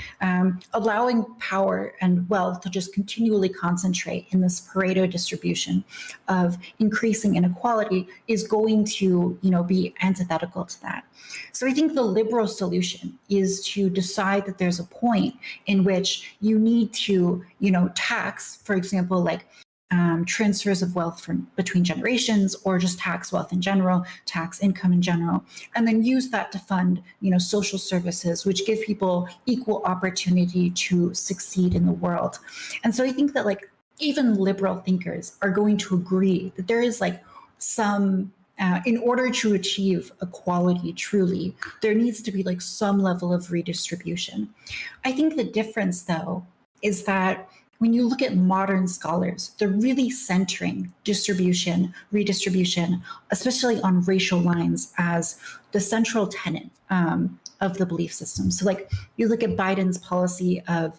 allowing power and wealth to just continually concentrate in this Pareto distribution of increasing inequality is going to, be antithetical to that. So I think the liberal solution is to decide that there's a point in which you need to, tax, for example, like transfers of wealth from between generations, or just tax wealth in general, tax income in general, and then use that to fund, social services, which give people equal opportunity to succeed in the world. And so I think that like even liberal thinkers are going to agree that there is like some in order to achieve equality truly, there needs to be like some level of redistribution. I think the difference, though, is that when you look at modern scholars, they're really centering distribution, redistribution, especially on racial lines, as the central tenet of the belief system. So, like, you look at Biden's policy of,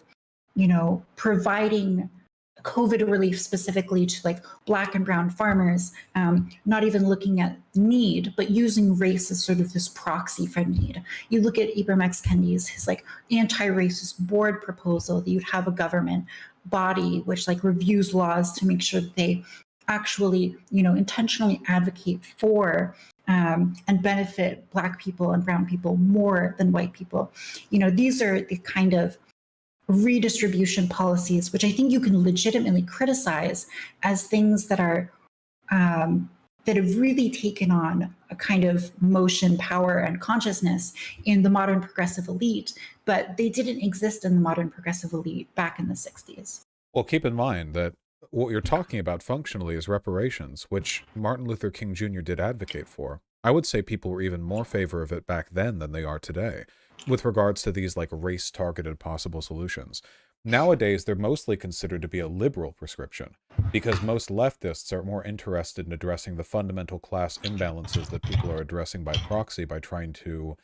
providing COVID relief specifically to like Black and brown farmers, not even looking at need, but using race as sort of this proxy for need. You look at Ibram X. Kendi's, his like anti-racist board proposal that you'd have a government body which like reviews laws to make sure that they actually, intentionally advocate for and benefit Black people and brown people more than white people. These are the kind of redistribution policies, which I think you can legitimately criticize as things that are that have really taken on a kind of motion, power, and consciousness in the modern progressive elite, but they didn't exist in the modern progressive elite back in the 60s. Well, keep in mind that what you're talking about functionally is reparations, which Martin Luther King Jr. did advocate for. I would say people were even more favor of it back then than they are today, with regards to these like race-targeted possible solutions. Nowadays, they're mostly considered to be a liberal prescription, because most leftists are more interested in addressing the fundamental class imbalances that people are addressing by proxy by trying to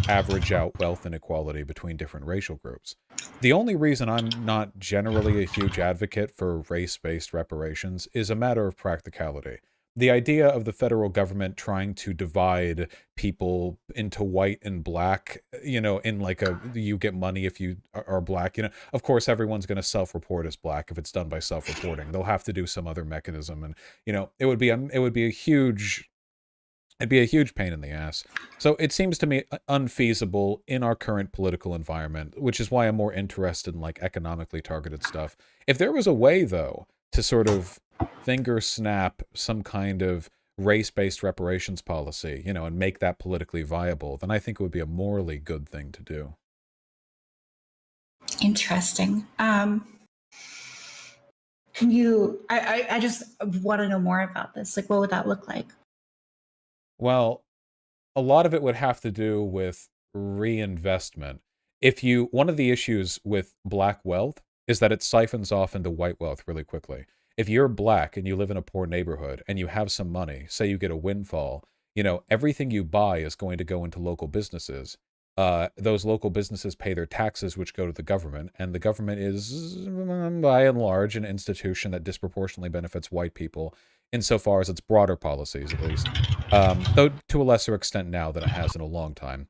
average out wealth inequality between different racial groups. The only reason I'm not generally a huge advocate for race-based reparations is a matter of practicality. The idea of the federal government trying to divide people into white and black, in like you get money if you are black, of course everyone's going to self-report as black if it's done by self-reporting. They'll have to do some other mechanism, and it would be a huge pain in the ass. So it seems to me unfeasible in our current political environment, which is why I'm more interested in like economically targeted stuff. If there was a way, though, to sort of finger snap some kind of race-based reparations policy, and make that politically viable, then I think it would be a morally good thing to do. Interesting. Can you, I just want to know more about this. Like, what would that look like? Well, a lot of it would have to do with reinvestment. One of the issues with black wealth is that it siphons off into white wealth really quickly. If you're black and you live in a poor neighborhood and you have some money, say you get a windfall, everything you buy is going to go into local businesses. Those local businesses pay their taxes, which go to the government, and the government is, by and large, an institution that disproportionately benefits white people, insofar as its broader policies, at least, though to a lesser extent now than it has in a long time.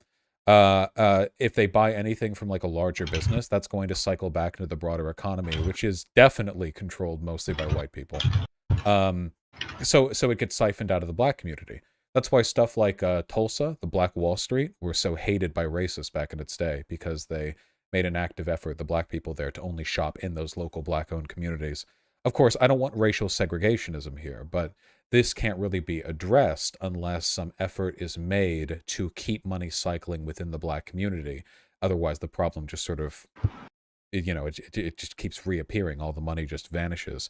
If they buy anything from like a larger business, that's going to cycle back into the broader economy, which is definitely controlled mostly by white people. So it gets siphoned out of the black community. That's why stuff like Tulsa, the Black Wall Street, were so hated by racists back in its day, because they made an active effort, the black people there, to only shop in those local black-owned communities. Of course, I don't want racial segregationism here, but this can't really be addressed unless some effort is made to keep money cycling within the black community. Otherwise, the problem just sort of, it just keeps reappearing. All the money just vanishes.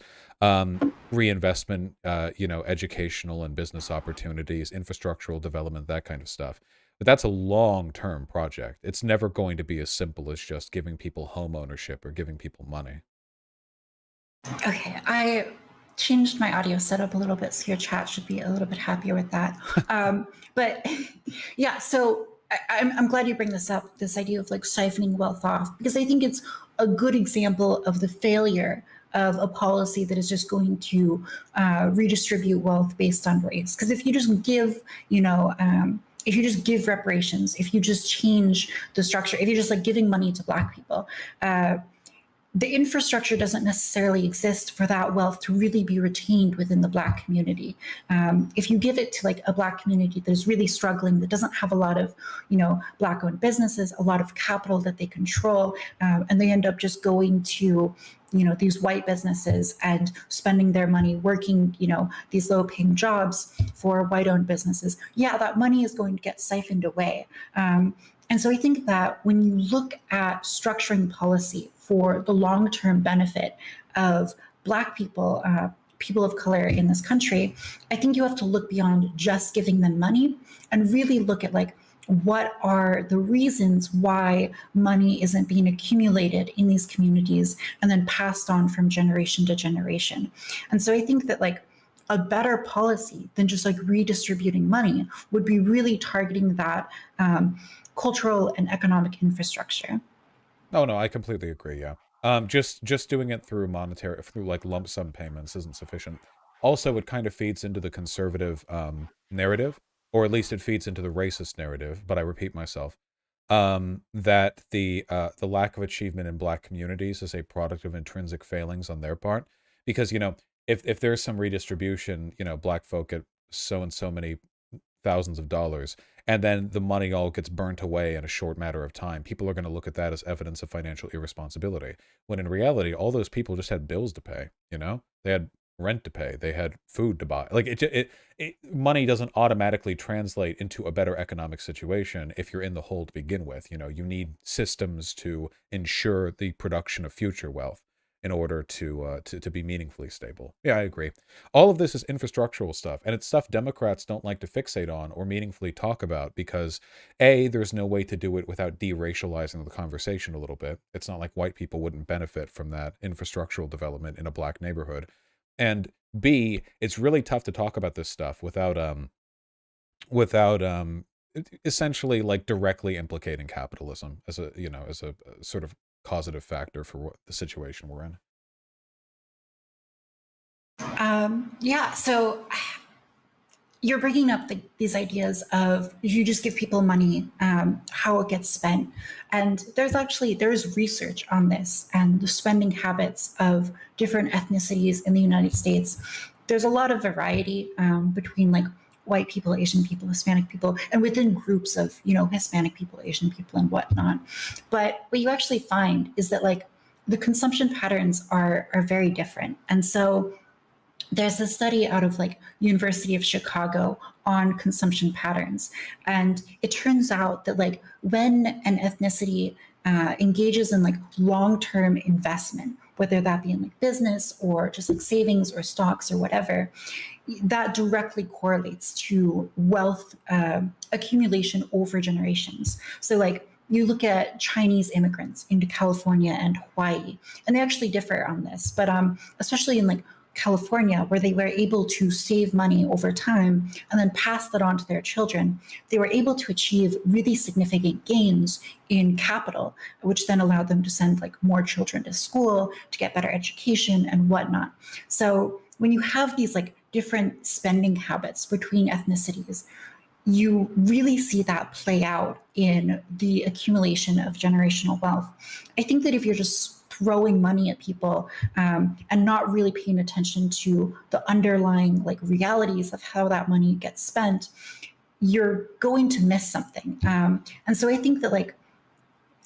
Reinvestment, educational and business opportunities, infrastructural development, that kind of stuff. But that's a long-term project. It's never going to be as simple as just giving people home ownership or giving people money. Okay, I changed my audio setup a little bit, so your chat should be a little bit happier with that. But yeah, so I'm glad you bring this up, this idea of like siphoning wealth off, because I think it's a good example of the failure of a policy that is just going to redistribute wealth based on race. Because if you just give, if you just give reparations, if you just change the structure, if you're just like giving money to Black people, the infrastructure doesn't necessarily exist for that wealth to really be retained within the Black community. If you give it to like a Black community that is really struggling, that doesn't have a lot of, Black-owned businesses, a lot of capital that they control, and they end up just going to, these white businesses and spending their money working, these low-paying jobs for white-owned businesses. Yeah, that money is going to get siphoned away. And so I think that when you look at structuring policy for the long-term benefit of Black people, people of color in this country, I think you have to look beyond just giving them money and really look at like, what are the reasons why money isn't being accumulated in these communities and then passed on from generation to generation. And so I think that like a better policy than just like redistributing money would be really targeting that cultural and economic infrastructure. Oh no, I completely agree. Yeah. Just doing it through through like lump sum payments isn't sufficient. Also, it kind of feeds into the conservative narrative, or at least it feeds into the racist narrative. But I repeat myself, that the lack of achievement in Black communities is a product of intrinsic failings on their part. Because if there's some redistribution, Black folk get so and so many thousands of dollars, and then the money all gets burnt away in a short matter of time, people are going to look at that as evidence of financial irresponsibility. When in reality, all those people just had bills to pay. They had rent to pay, they had food to buy. Like money doesn't automatically translate into a better economic situation if you're in the hole to begin with. You need systems to ensure the production of future wealth in order to be meaningfully stable. Yeah, I agree. All of this is infrastructural stuff, and it's stuff Democrats don't like to fixate on or meaningfully talk about because, A, there's no way to do it without de-racializing the conversation a little bit. It's not like white people wouldn't benefit from that infrastructural development in a Black neighborhood. And B, it's really tough to talk about this stuff without essentially like directly implicating capitalism as a sort of causative factor for the situation we're in. Yeah, so you're bringing up these ideas of you just give people money, how it gets spent, and there's research on this and the spending habits of different ethnicities in the United States. There's a lot of variety between like white people, Asian people, Hispanic people, and within groups of Hispanic people, Asian people, and whatnot. But what you actually find is that like the consumption patterns are very different, and so there's a study out of like University of Chicago on consumption patterns, and it turns out that like when an ethnicity engages in like long-term investment, whether that be in like business or just like savings or stocks or whatever, that directly correlates to wealth accumulation over generations. So like you look at Chinese immigrants into California and Hawaii, and they actually differ on this, but especially in like California, where they were able to save money over time and then pass that on to their children, they were able to achieve really significant gains in capital, which then allowed them to send like more children to school, to get better education and whatnot. So when you have these like different spending habits between ethnicities, you really see that play out in the accumulation of generational wealth. I think that if you're just throwing money at people and not really paying attention to the underlying like realities of how that money gets spent, you're going to miss something. And so I think that like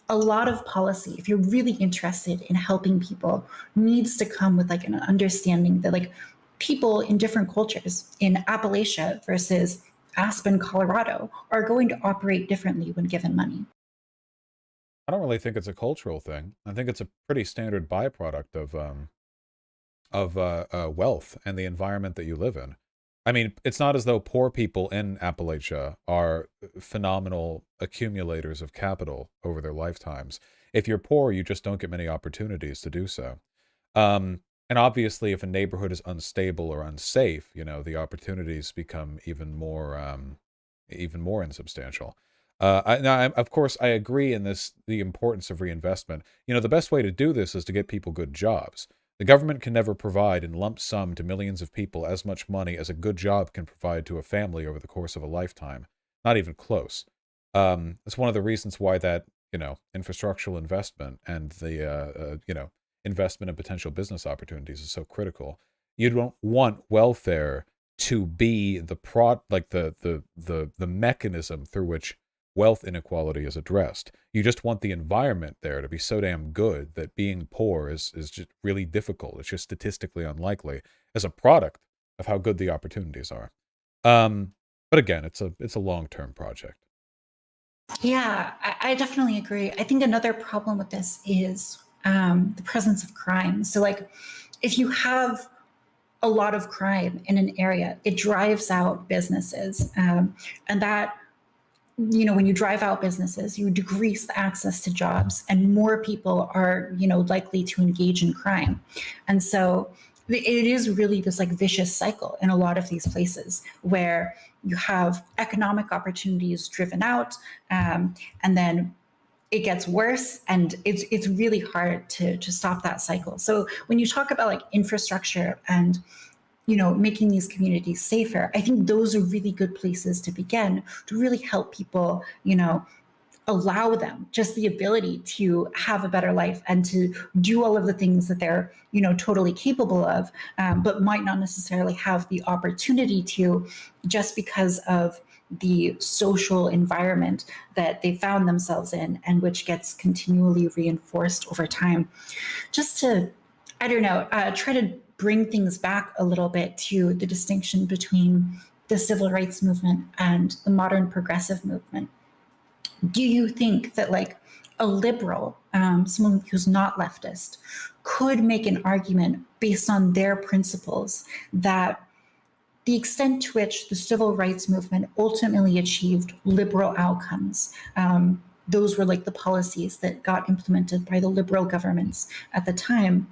a lot of policy, if you're really interested in helping people, needs to come with like an understanding that like people in different cultures in Appalachia versus Aspen, Colorado, are going to operate differently when given money. I don't really think it's a cultural thing. I think it's a pretty standard byproduct of wealth and the environment that you live in. I mean, it's not as though poor people in Appalachia are phenomenal accumulators of capital over their lifetimes. If you're poor, you just don't get many opportunities to do so. And obviously, if a neighborhood is unstable or unsafe, the opportunities become even more insubstantial. Of course, I agree in the importance of reinvestment. The best way to do this is to get people good jobs. The government can never provide in lump sum to millions of people as much money as a good job can provide to a family over the course of a lifetime. Not even close. It's one of the reasons why that, infrastructural investment and the, investment and potential business opportunities is so critical. You don't want welfare to be the mechanism through which wealth inequality is addressed. You just want the environment there to be so damn good that being poor is just really difficult. It's just statistically unlikely as a product of how good the opportunities are. But again, it's a long-term project. Yeah, I definitely agree. I think another problem with this is the presence of crime. So, like, if you have a lot of crime in an area, it drives out businesses. And that, when you drive out businesses, you decrease the access to jobs, and more people are, likely to engage in crime. And so it is really this like vicious cycle in a lot of these places where you have economic opportunities driven out, and then it gets worse, and it's really hard to stop that cycle. So when you talk about like infrastructure and making these communities safer, I think those are really good places to begin to really help people, allow them just the ability to have a better life and to do all of the things that they're, totally capable of, but might not necessarily have the opportunity to just because of the social environment that they found themselves in, and which gets continually reinforced over time. Just to, I don't know, try to bring things back a little bit to the distinction between the civil rights movement and the modern progressive movement. Do you think that like a liberal, someone who's not leftist, could make an argument based on their principles that the extent to which the civil rights movement ultimately achieved liberal outcomes, those were like the policies that got implemented by the liberal governments at the time,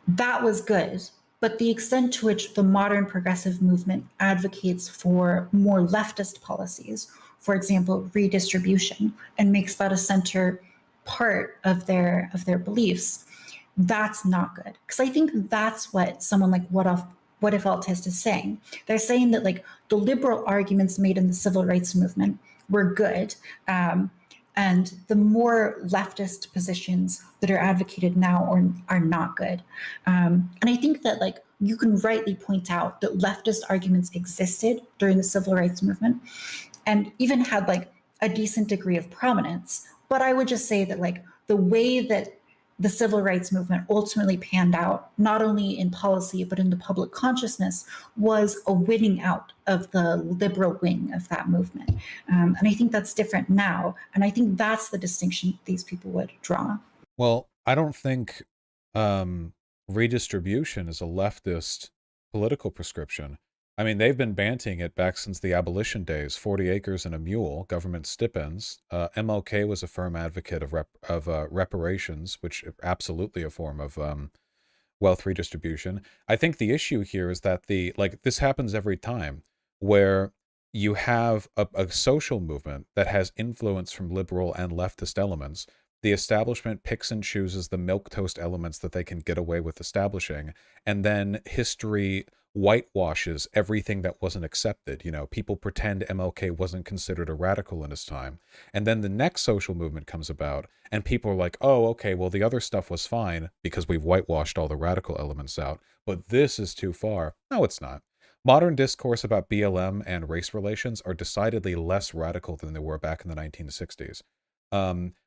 that was good. But the extent to which the modern progressive movement advocates for more leftist policies, for example, redistribution, and makes that a center part of their beliefs, that's not good. Because I think that's what someone like what if Altist is saying. They're saying that like the liberal arguments made in the civil rights movement were good, and the more leftist positions that are advocated now are not good. And I think that like you can rightly point out that leftist arguments existed during the civil rights movement and even had like a decent degree of prominence. But I would just say that like the way that the civil rights movement ultimately panned out, not only in policy, but in the public consciousness, was a winning out of the liberal wing of that movement. And I think that's different now. And I think that's the distinction these people would draw. Well, I don't think redistribution is a leftist political prescription. I mean, they've been banting it back since the abolition days. 40 acres and a mule, government stipends. MLK was a firm advocate of reparations, which absolutely a form of wealth redistribution. I think the issue here is that this happens every time where you have a social movement that has influence from liberal and leftist elements. The establishment picks and chooses the milquetoast elements that they can get away with establishing, and then history whitewashes everything that wasn't accepted. People pretend MLK wasn't considered a radical in his time. And then the next social movement comes about, and people are like, oh, okay, well, the other stuff was fine because we've whitewashed all the radical elements out, but this is too far. No, it's not. Modern discourse about BLM and race relations are decidedly less radical than they were back in the 1960s.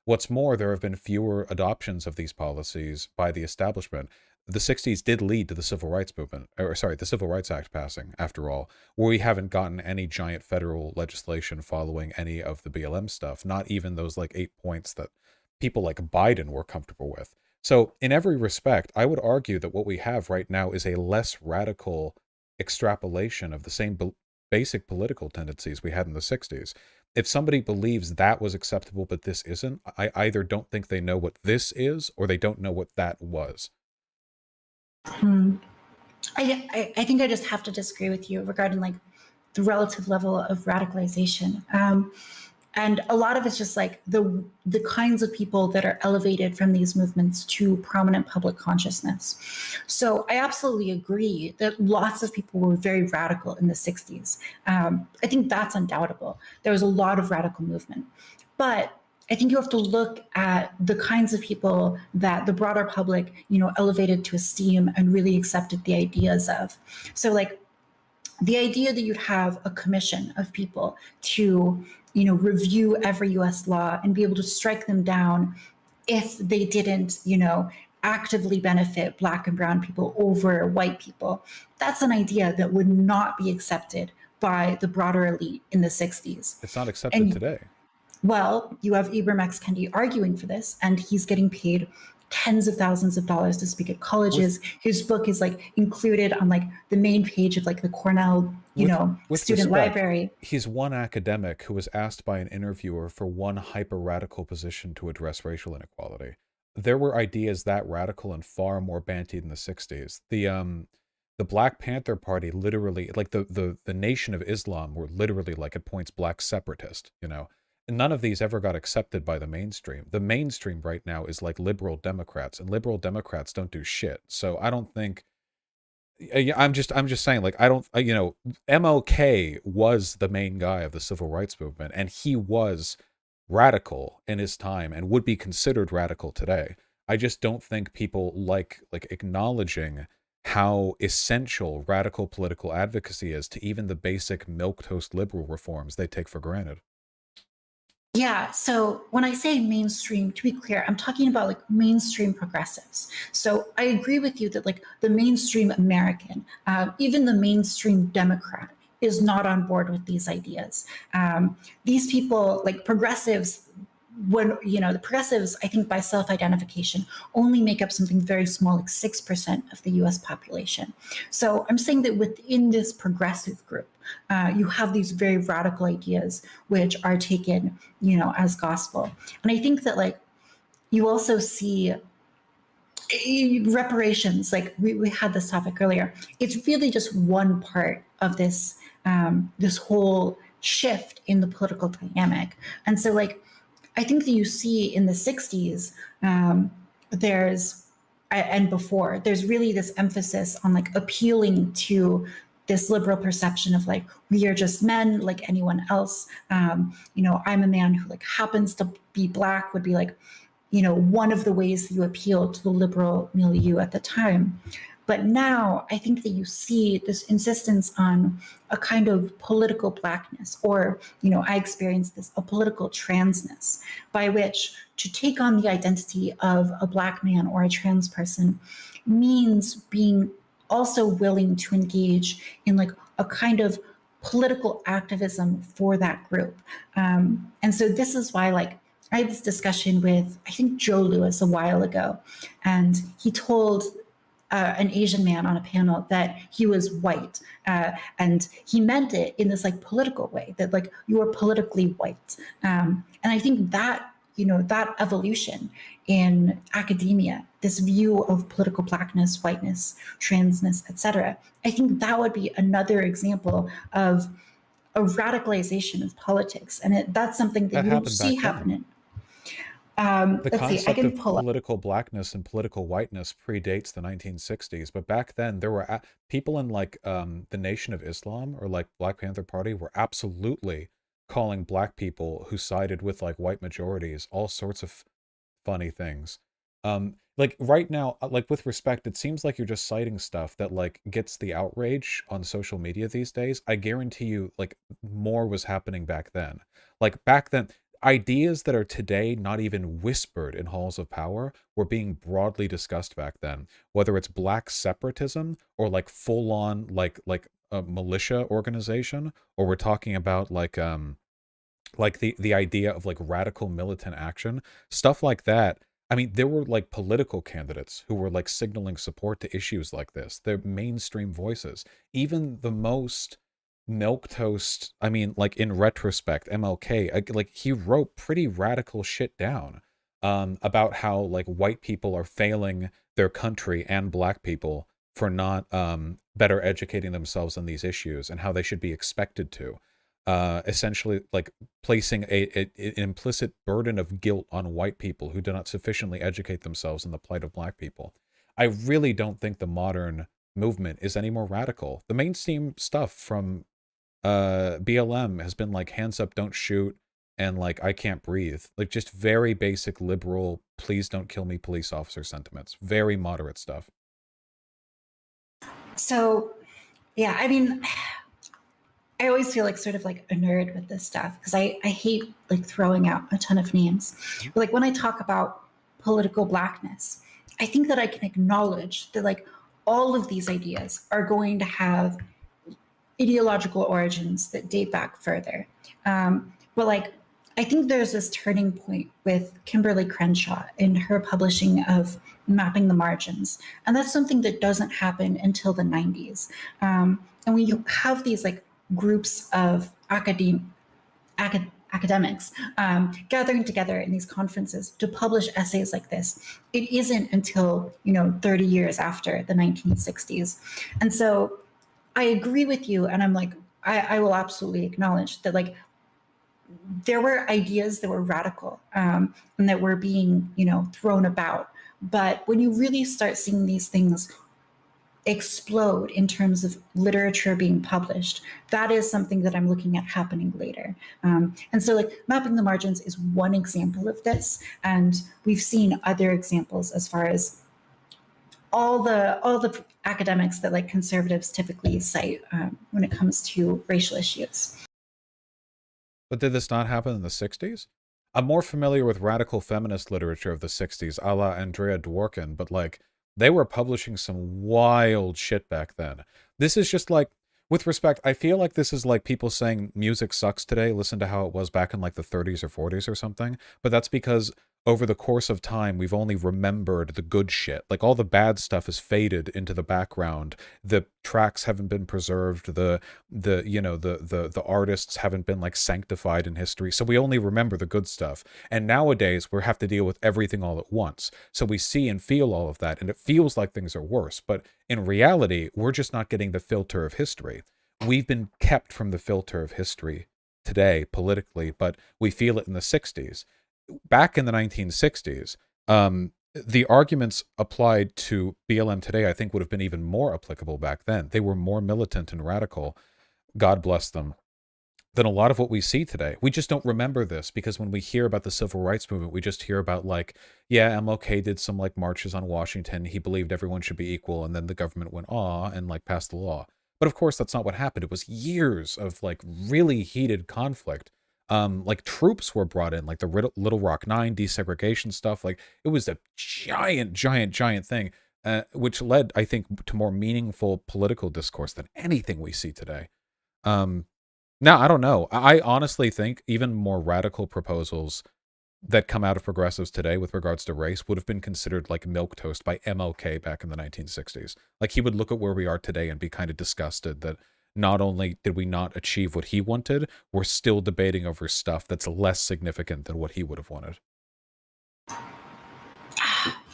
What's more, there have been fewer adoptions of these policies by the establishment. The 60s did lead to the Civil Rights Movement, the Civil Rights Act passing, after all, where we haven't gotten any giant federal legislation following any of the BLM stuff, not even those like 8 points that people like Biden were comfortable with. So in every respect, I would argue that what we have right now is a less radical extrapolation of the same basic political tendencies we had in the 60s. If somebody believes that was acceptable but this isn't, I either don't think they know what this is or they don't know what that was. I think I just have to disagree with you regarding like the relative level of radicalization. And a lot of it's just like the kinds of people that are elevated from these movements to prominent public consciousness. So I absolutely agree that lots of people were very radical in the 60s. I think that's undoubtable. There was a lot of radical movement. But I think you have to look at the kinds of people that the broader public, elevated to esteem and really accepted the ideas of. So like the idea that you'd have a commission of people to, review every US law and be able to strike them down if they didn't, actively benefit Black and brown people over white people. That's an idea that would not be accepted by the broader elite in the 60s. It's not accepted And today. well, you have Ibram X. Kendi arguing for this, and he's getting paid tens of thousands of dollars to speak at colleges. His book is like included on like the main page of like the Cornell, With student respect, library. he's one academic who was asked by an interviewer for one hyper-radical position to address racial inequality. There were ideas that radical and far more bantied in the 60s. The Black Panther Party literally, like the Nation of Islam were literally like at points black separatist, And none of these ever got accepted by the mainstream. The mainstream right now is like liberal Democrats, and liberal Democrats don't do shit. So I don't think I'm just saying, like, I don't, MLK was the main guy of the civil rights movement, and he was radical in his time and would be considered radical today. I just don't think people like acknowledging how essential radical political advocacy is to even the basic milquetoast liberal reforms they take for granted. Yeah, so when I say mainstream, to be clear, I'm talking about like mainstream progressives. So I agree with you that like the mainstream American, even the mainstream Democrat, is not on board with these ideas. These people, like progressives, when the progressives, I think by self-identification, only make up something very small, like 6% of the U.S. population. So I'm saying that within this progressive group, you have these very radical ideas which are taken, as gospel. And I think that like you also see reparations, like we had this topic earlier. It's really just one part of this this whole shift in the political dynamic. And so like I think that you see in the 60s, there's, and before, there's really this emphasis on like appealing to this liberal perception of like, we are just men like anyone else. I'm a man who like happens to be Black would be like, one of the ways you appeal to the liberal milieu at the time. But now I think that you see this insistence on a kind of political Blackness, or, I experienced this, a political transness, by which to take on the identity of a Black man or a trans person means being also willing to engage in like a kind of political activism for that group. And so this is why like I had this discussion with, I think, Joe Lewis a while ago, and he told an Asian man on a panel that he was white, and he meant it in this like political way, that like you are politically white. And I think that that evolution in academia, this view of political Blackness, whiteness, transness, etc. I think that would be another example of a radicalization of politics, and that's something that That you don't happened see back then. happening. The Let's see, I concept can of pull up. political Blackness and political whiteness predates the 1960s, but back then there were people in like the Nation of Islam or like Black Panther Party were absolutely calling Black people who sided with like white majorities all sorts of funny things. Like right now, like with respect, it seems like you're just citing stuff that like gets the outrage on social media these days. I guarantee you, like more was happening back then. Like back then, ideas that are today not even whispered in halls of power were being broadly discussed back then. Whether it's Black separatism or like full on like a militia organization, or we're talking about like the idea of like radical militant action, stuff like that. I mean, there were like political candidates who were like signaling support to issues like this. They're mainstream voices. Even the most milquetoast, I mean, like in retrospect, MLK, like he wrote pretty radical shit down about how like white people are failing their country and Black people for not better educating themselves on these issues and how they should be expected to. Essentially like placing an implicit burden of guilt on white people who do not sufficiently educate themselves in the plight of Black people. I really don't think the modern movement is any more radical. The mainstream stuff from BLM has been like hands up, don't shoot, and like I can't breathe. Like just very basic liberal, please don't kill me police officer sentiments. Very moderate stuff. So, yeah, I mean, I always feel like sort of like a nerd with this stuff because I hate like throwing out a ton of names. But like when I talk about political blackness, I think that I can acknowledge that like all of these ideas are going to have ideological origins that date back further. But like, I think there's this turning point with Kimberly Crenshaw in her publishing of Mapping the Margins. And that's something that doesn't happen until the 90s. And when you have these like groups of academics gathering together in these conferences to publish essays like this, it isn't until, 30 years after the 1960s. And so I agree with you, and I'm like, I will absolutely acknowledge that, like, there were ideas that were radical and that were being, thrown about. But when you really start seeing these things explode in terms of literature being published, that is something that I'm looking at happening later. And so, like, Mapping the Margins is one example of this, and we've seen other examples as far as all the academics that like conservatives typically cite when it comes to racial issues. But did this not happen in the 60s? I'm more familiar with radical feminist literature of the 60s, a la Andrea Dworkin, but like they were publishing some wild shit back then. This is just like, with respect, I feel like this is like people saying music sucks today. Listen to how it was back in like the 30s or 40s or something. But that's because over the course of time, we've only remembered the good shit. Like all the bad stuff has faded into the background. The tracks haven't been preserved. The artists haven't been like sanctified in history. So we only remember the good stuff. And nowadays we have to deal with everything all at once. So we see and feel all of that, and it feels like things are worse. But in reality, we're just not getting the filter of history. We've been kept from the filter of history today politically, but we feel it in the 60s. Back in the 1960s, the arguments applied to BLM today, I think, would have been even more applicable back then. They were more militant and radical, God bless them, than a lot of what we see today. We just don't remember this because when we hear about the civil rights movement, we just hear about like, yeah, MLK did some like marches on Washington. He believed everyone should be equal. And then the government went, and like passed the law. But of course, that's not what happened. It was years of like really heated conflict. Like troops were brought in, like the Little Rock Nine desegregation stuff. Like it was a giant thing, which led, I think, to more meaningful political discourse than anything we see today. Now, I don't know. I honestly think even more radical proposals that come out of progressives today with regards to race would have been considered like milquetoast by MLK back in the 1960s. Like he would look at where we are today and be kind of disgusted that not only did we not achieve what he wanted, we're still debating over stuff that's less significant than what he would have wanted.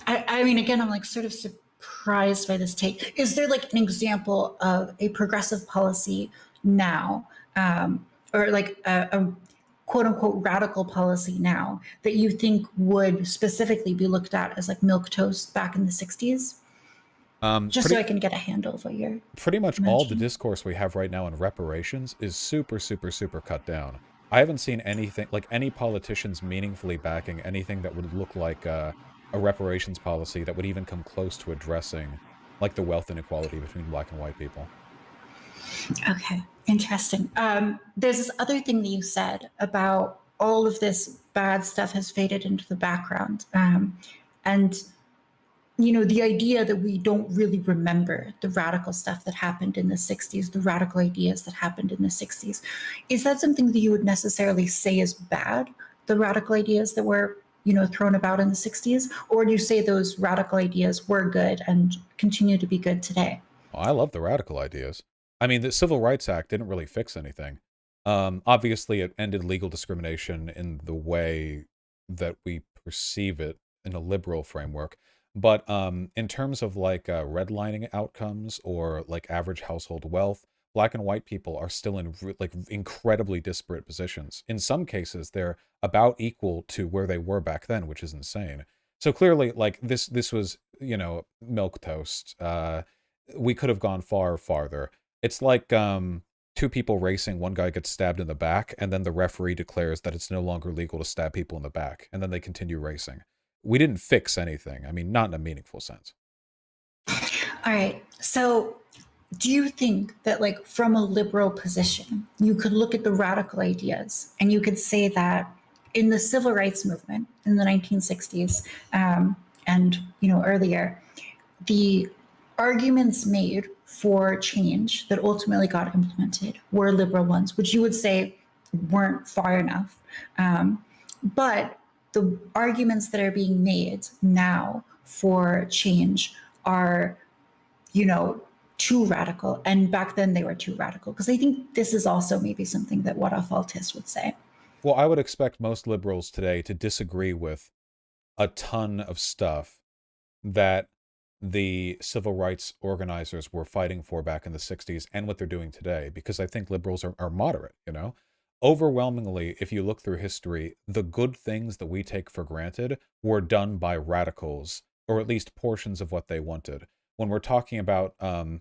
I mean, again, I'm like sort of surprised by this take. Is there like an example of a progressive policy now, or like a quote unquote radical policy now that you think would specifically be looked at as like milquetoast back in the 60s? Just so I can get a handle of what you're pretty much all the mentioning. discourse we have right now in reparations is super cut down. I haven't seen anything like any politicians meaningfully backing anything that would look like a reparations policy that would even come close to addressing like the wealth inequality between black and white people. Okay, interesting. There's this other thing that you said about all of this bad stuff has faded into the background. And the idea that we don't really remember the radical stuff that happened in the 60s, the radical ideas that happened in the 60s. Is that something that you would necessarily say is bad, the radical ideas that were, thrown about in the 60s? Or do you say those radical ideas were good and continue to be good today? Oh, I love the radical ideas. I mean, the Civil Rights Act didn't really fix anything. Obviously, it ended legal discrimination in the way that we perceive it in a liberal framework. But in terms of like redlining outcomes or like average household wealth, black and white people are still in like incredibly disparate positions. In some cases, they're about equal to where they were back then, which is insane. So clearly, like this was milk toast. We could have gone far farther. It's like two people racing, one guy gets stabbed in the back, and then the referee declares that it's no longer legal to stab people in the back, and then they continue racing. We didn't fix anything. I mean, not in a meaningful sense. All right. So do you think that, like, from a liberal position, you could look at the radical ideas and you could say that in the civil rights movement in the 1960s, and earlier, the arguments made for change that ultimately got implemented were liberal ones, which you would say weren't far enough. But the arguments that are being made now for change are, too radical. And back then they were too radical. Because I think this is also maybe something that what a faultist would say. Well, I would expect most liberals today to disagree with a ton of stuff that the civil rights organizers were fighting for back in the 60s and what they're doing today, because I think liberals are moderate, Overwhelmingly, if you look through history, the good things that we take for granted were done by radicals, or at least portions of what they wanted. When we're talking about, the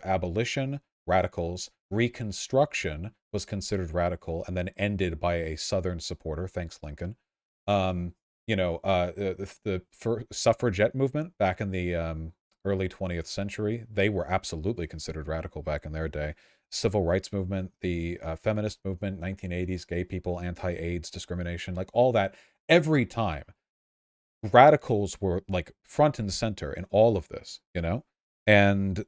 abolition, radicals, Reconstruction was considered radical and then ended by a Southern supporter, thanks Lincoln. Um, the suffragette movement back in the early 20th century, they were absolutely considered radical back in their day. Civil rights movement, the feminist movement, 1980s, gay people, anti-AIDS discrimination, like all that. Every time, radicals were like front and center in all of this, And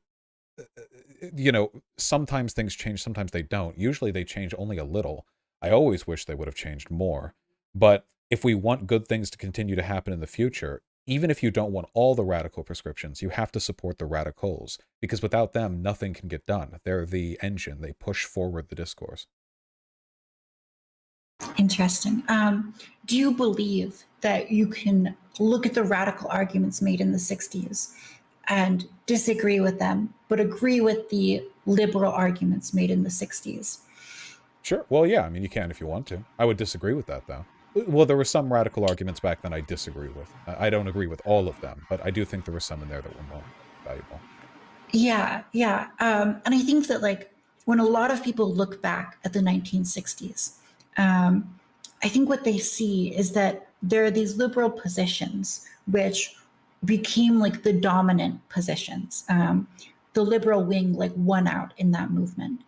sometimes things change, sometimes they don't. Usually they change only a little. I always wish they would have changed more. But if we want good things to continue to happen in the future, even if you don't want all the radical prescriptions, you have to support the radicals, because without them, nothing can get done. They're the engine. They push forward the discourse. Interesting. Do you believe that you can look at the radical arguments made in the 60s and disagree with them, but agree with the liberal arguments made in the 60s? Sure. Well, yeah, I mean, you can if you want to. I would disagree with that, though. Well, there were some radical arguments back then I disagree with. I don't agree with all of them, but I do think there were some in there that were more valuable. Yeah, yeah. And I think that, like, when a lot of people look back at the 1960s, I think what they see is that there are these liberal positions which became like the dominant positions. The liberal wing like won out in that movement.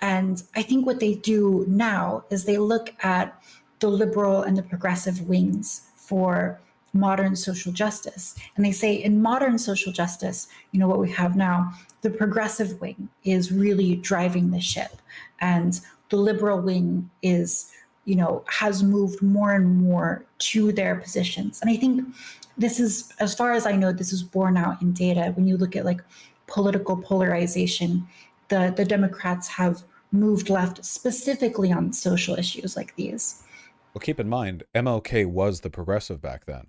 And I think what they do now is they look at the liberal and the progressive wings for modern social justice. And they say in modern social justice, what we have now, the progressive wing is really driving the ship. And the liberal wing is, has moved more and more to their positions. And I think this is, as far as I know, this is borne out in data. When you look at like political polarization, the Democrats have moved left specifically on social issues like these. Well, keep in mind, MLK was the progressive back then.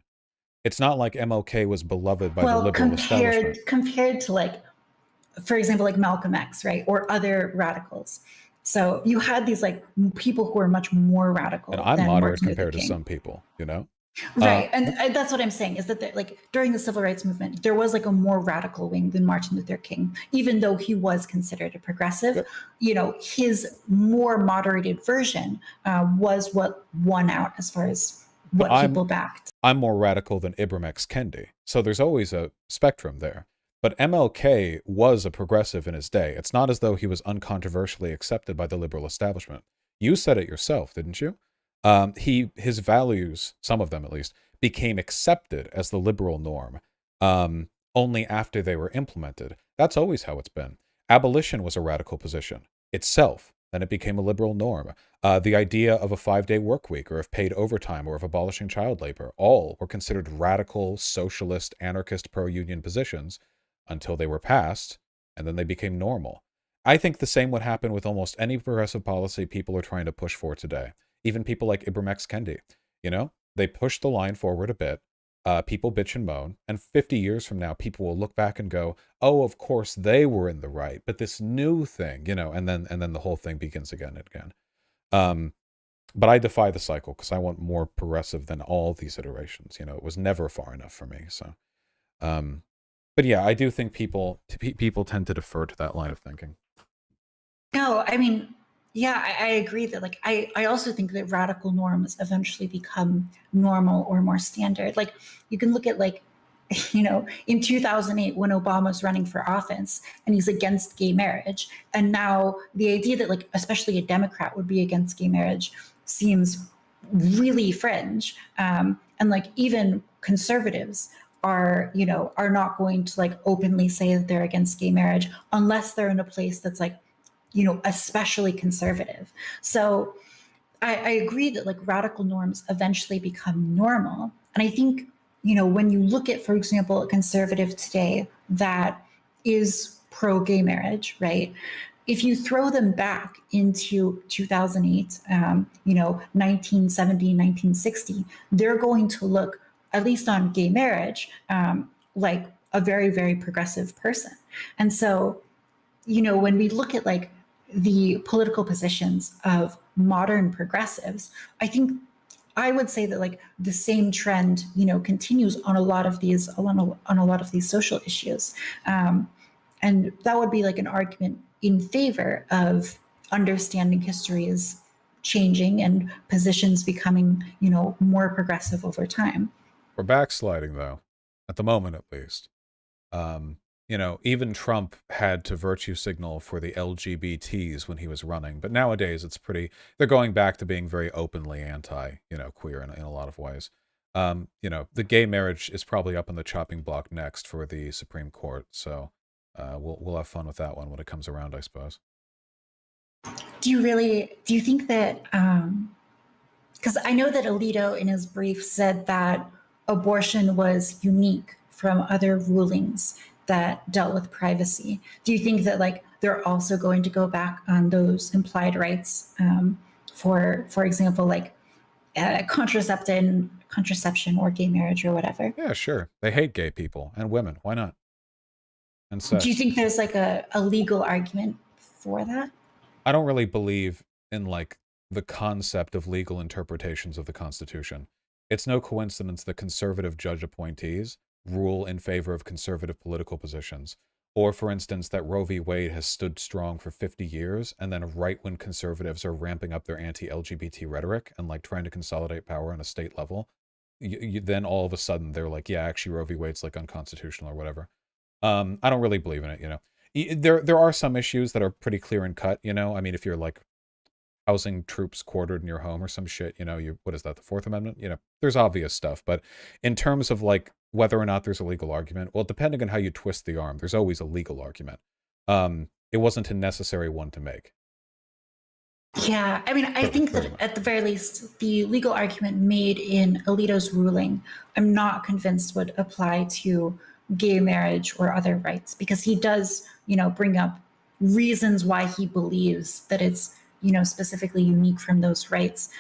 It's not like MLK was beloved by the liberal establishment. Compared to, like, for example, like Malcolm X, right, or other radicals. So you had these like people who were much more radical. And I'm than moderate Martin compared Luther to King. some people, Right, and that's what I'm saying is that like during the civil rights movement, there was like a more radical wing than Martin Luther King, even though he was considered a progressive. Yep. His more moderated version was what won out as far as what people backed. I'm more radical than Ibram X. Kendi, so there's always a spectrum there. But MLK was a progressive in his day. It's not as though he was uncontroversially accepted by the liberal establishment. You said it yourself, didn't you? His values, some of them at least, became accepted as the liberal norm only after they were implemented. That's always how it's been. Abolition was a radical position itself. Then it became a liberal norm. The idea of a 5-day work week, or of paid overtime, or of abolishing child labor, all were considered radical, socialist, anarchist, pro-union positions until they were passed, and then they became normal. I think the same would happen with almost any progressive policy people are trying to push for today. Even people like Ibram X. Kendi, they push the line forward a bit. People bitch and moan, and 50 years from now, people will look back and go, "Oh, of course they were in the right, but this new thing, and then the whole thing begins again and again." But I defy the cycle because I want more progressive than all these iterations. It was never far enough for me. So, but yeah, I do think people tend to defer to that line of thinking. No, I mean, yeah, I agree that like I also think that radical norms eventually become normal or more standard. Like you can look at like in 2008 when Obama's running for office and he's against gay marriage, and now the idea that like especially a Democrat would be against gay marriage seems really fringe. And like even conservatives are not going to like openly say that they're against gay marriage unless they're in a place that's like especially conservative. So I agree that like radical norms eventually become normal. And I think, when you look at, for example, a conservative today that is pro gay marriage, right? If you throw them back into 2008, 1970, 1960, they're going to look, at least on gay marriage, like a very, very progressive person. And so when we look at like the political positions of modern progressives, I think I would say that like the same trend, continues on a lot of these on a lot of these social issues, and that would be like an argument in favor of understanding history is changing and positions becoming, more progressive over time. We're backsliding, though, at the moment at least. Even Trump had to virtue signal for the LGBTs when he was running, but nowadays they're going back to being very openly queer in a lot of ways. The gay marriage is probably up on the chopping block next for the Supreme Court, so we'll have fun with that one when it comes around, I suppose. Do you think that because I know that Alito in his brief said that abortion was unique from other rulings that dealt with privacy. Do you think that like they're also going to go back on those implied rights, for example, like contraception or gay marriage or whatever? Yeah, sure. They hate gay people and women. Why not? And sex. Do you think there's like a legal argument for that? I don't really believe in like the concept of legal interpretations of the Constitution. It's no coincidence that conservative judge appointees rule in favor of conservative political positions. Or, for instance, that Roe v. Wade has stood strong for 50 years, and then right-wing conservatives are ramping up their anti-LGBT rhetoric and like trying to consolidate power on a state level. Then all of a sudden they're like, yeah, actually Roe v. Wade's like unconstitutional or whatever. I don't really believe in it. There are some issues that are pretty clear and cut. I mean, if you're like housing troops quartered in your home or some shit, what is that, the Fourth Amendment? There's obvious stuff. But in terms of like whether or not there's a legal argument, well, depending on how you twist the arm, there's always a legal argument. It wasn't a necessary one to make. Yeah, I mean, I think that at the very least, the legal argument made in Alito's ruling, I'm not convinced would apply to gay marriage or other rights, because he does, bring up reasons why he believes that it's, specifically unique from those rights.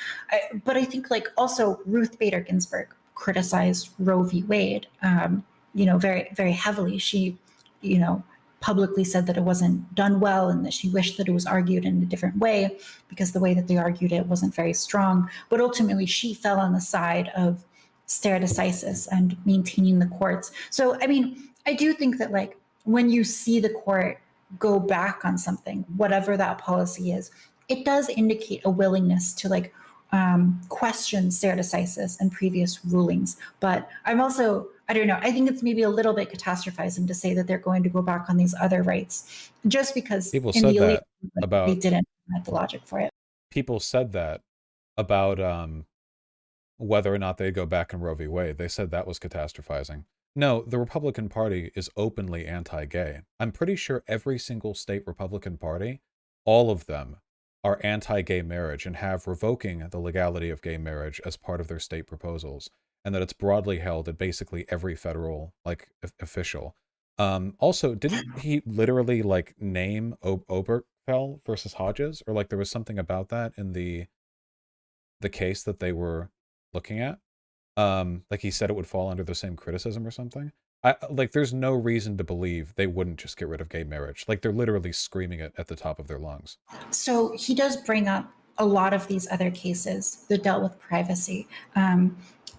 But I think like also Ruth Bader Ginsburg criticized Roe v. Wade, very, very heavily. She, publicly said that it wasn't done well and that she wished that it was argued in a different way because the way that they argued it wasn't very strong. But ultimately, she fell on the side of stare decisis and maintaining the courts. So, I mean, I do think that like when you see the court go back on something, whatever that policy is, it does indicate a willingness to like question stare decisis and previous rulings. But I'm also, I don't know, I think it's maybe a little bit catastrophizing to say that they're going to go back on these other rights just because People in said the that about they didn't have the logic for it. People said that about whether or not they go back in Roe v. Wade. They said that was catastrophizing. No, the Republican Party is openly anti-gay. I'm pretty sure every single state Republican Party, all of them, are anti-gay marriage and have revoking the legality of gay marriage as part of their state proposals, and that it's broadly held at basically every federal like official. Also, didn't he literally like name Obergefell versus Hodges, or like there was something about that in the case that they were looking at? Like he said it would fall under the same criticism or something. Like there's no reason to believe they wouldn't just get rid of gay marriage. Like they're literally screaming it at the top of their lungs. So he does bring up a lot of these other cases that dealt with privacy.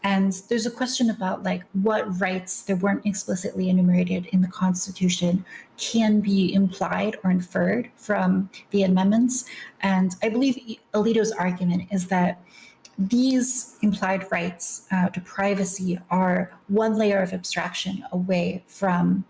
And there's a question about like what rights that weren't explicitly enumerated in the Constitution can be implied or inferred from the amendments. And I believe Alito's argument is that these implied rights to privacy are one layer of abstraction away from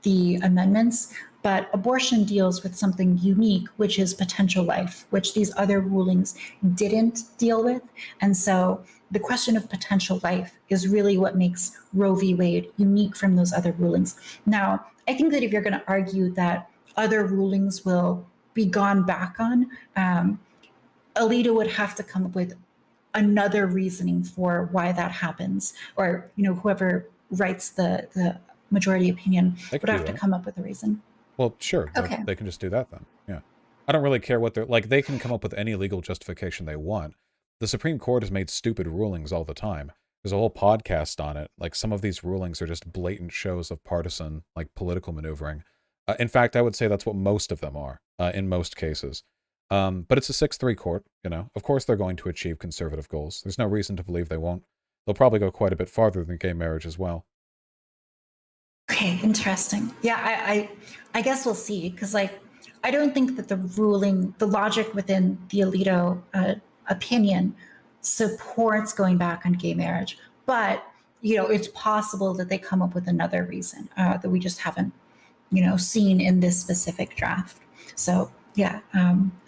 the amendments, but abortion deals with something unique, which is potential life, which these other rulings didn't deal with. And so the question of potential life is really what makes Roe v. Wade unique from those other rulings. Now, I think that if you're going to argue that other rulings will be gone back on, Alito would have to come up with another reasoning for why that happens, or whoever writes the majority opinion They could would do have to that. come up with a reason. Well, sure. Okay. They can just do that then. Yeah. I don't really care what they're like. They can come up with any legal justification they want. The Supreme Court has made stupid rulings all the time. There's a whole podcast on it. Like some of these rulings are just blatant shows of partisan, like political maneuvering. In fact, I would say that's what most of them are in most cases. But it's a 6-3 court. Of course they're going to achieve conservative goals. There's no reason to believe they won't. They'll probably go quite a bit farther than gay marriage as well. Okay, interesting. Yeah, I guess we'll see, because like I don't think that the logic within the Alito opinion supports going back on gay marriage, but it's possible that they come up with another reason that we just haven't seen in this specific draft. So yeah,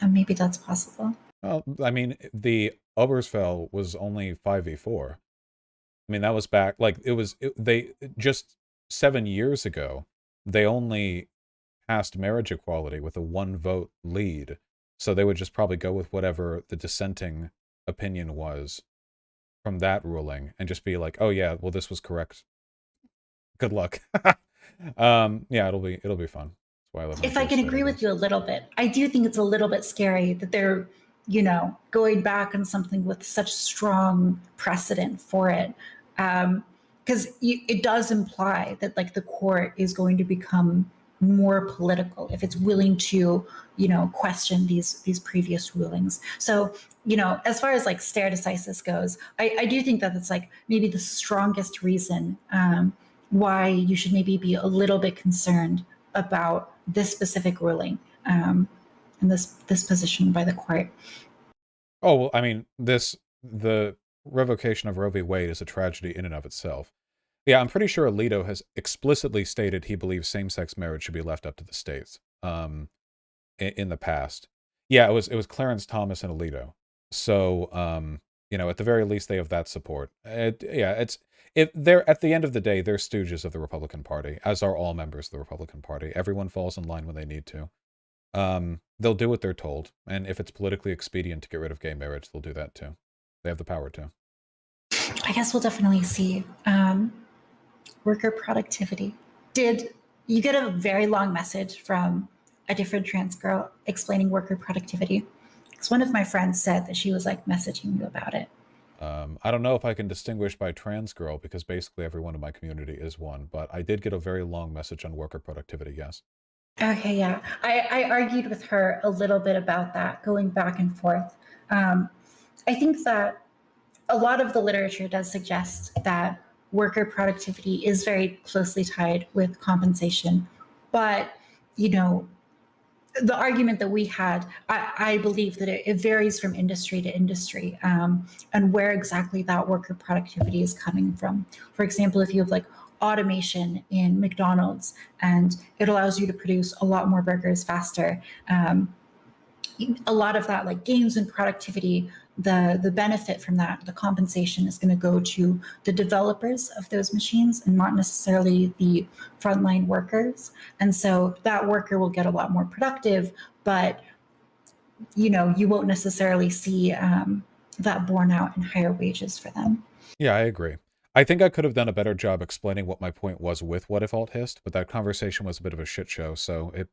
maybe that's possible. Well, I mean, the Obergefell was only 5v4. I mean, that was back, like, they just 7 years ago, they only passed marriage equality with a 1-vote lead. So they would just probably go with whatever the dissenting opinion was from that ruling and just be like, oh yeah, well, this was correct. Good luck. Yeah, it'll be fun. That's why I live in a If I blue can state, agree I with guess. you a little bit, I do think it's a little bit scary that they're, going back on something with such strong precedent for it. Because it does imply that like the court is going to become more political if it's willing to, question these previous rulings. So, as far as like stare decisis goes, I do think that it's like maybe the strongest reason why you should maybe be a little bit concerned about this specific ruling and this position by the court. Oh, well, I mean, the revocation of Roe v. Wade is a tragedy in and of itself. Yeah, I'm pretty sure Alito has explicitly stated he believes same-sex marriage should be left up to the states. In the past. Yeah, it was Clarence Thomas and Alito. So, at the very least, they have that support. If they're at the end of the day, they're stooges of the Republican Party, as are all members of the Republican Party. Everyone falls in line when they need to. They'll do what they're told, and if it's politically expedient to get rid of gay marriage, they'll do that too. They have the power to. I guess we'll definitely see. Worker productivity. Did you get a very long message from a different trans girl explaining worker productivity? Because one of my friends said that she was like messaging you about it. I don't know if I can distinguish by trans girl because basically everyone in my community is one, but I did get a very long message on worker productivity, yes. Okay, yeah. I argued with her a little bit about that, going back and forth. I think that a lot of the literature does suggest that worker productivity is very closely tied with compensation. But, the argument that we had, I believe that it varies from industry to industry and where exactly that worker productivity is coming from. For example, if you have like automation in McDonald's and it allows you to produce a lot more burgers faster, a lot of that like gains in productivity, the benefit from that, the compensation is going to go to the developers of those machines and not necessarily the frontline workers. And so that worker will get a lot more productive, but you won't necessarily see that borne out in higher wages for them. Yeah, I agree. I think I could have done a better job explaining what my point was with What If Alt Hist, but that conversation was a bit of a shit show, so it,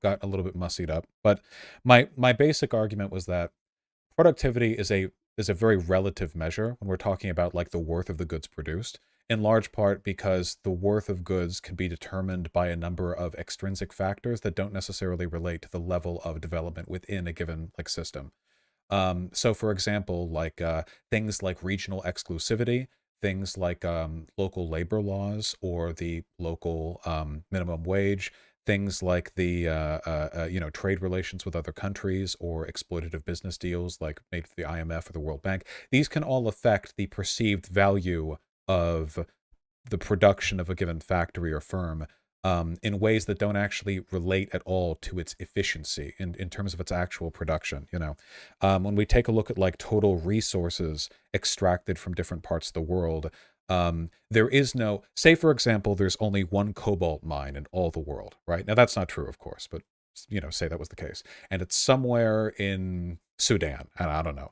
got a little bit mussied up. But my basic argument was that productivity is a very relative measure when we're talking about like the worth of the goods produced, in large part because the worth of goods can be determined by a number of extrinsic factors that don't necessarily relate to the level of development within a given like system. So for example, like things like regional exclusivity, things like local labor laws or the local minimum wage, things like the trade relations with other countries or exploitative business deals like made for the IMF or the World Bank. These can all affect the perceived value of the production of a given factory or firm in ways that don't actually relate at all to its efficiency in terms of its actual production. When we take a look at like total resources extracted from different parts of the world, there is no, say for example, there's only one cobalt mine in all the world, right? Now that's not true, of course, but say that was the case, and it's somewhere in Sudan, and I don't know.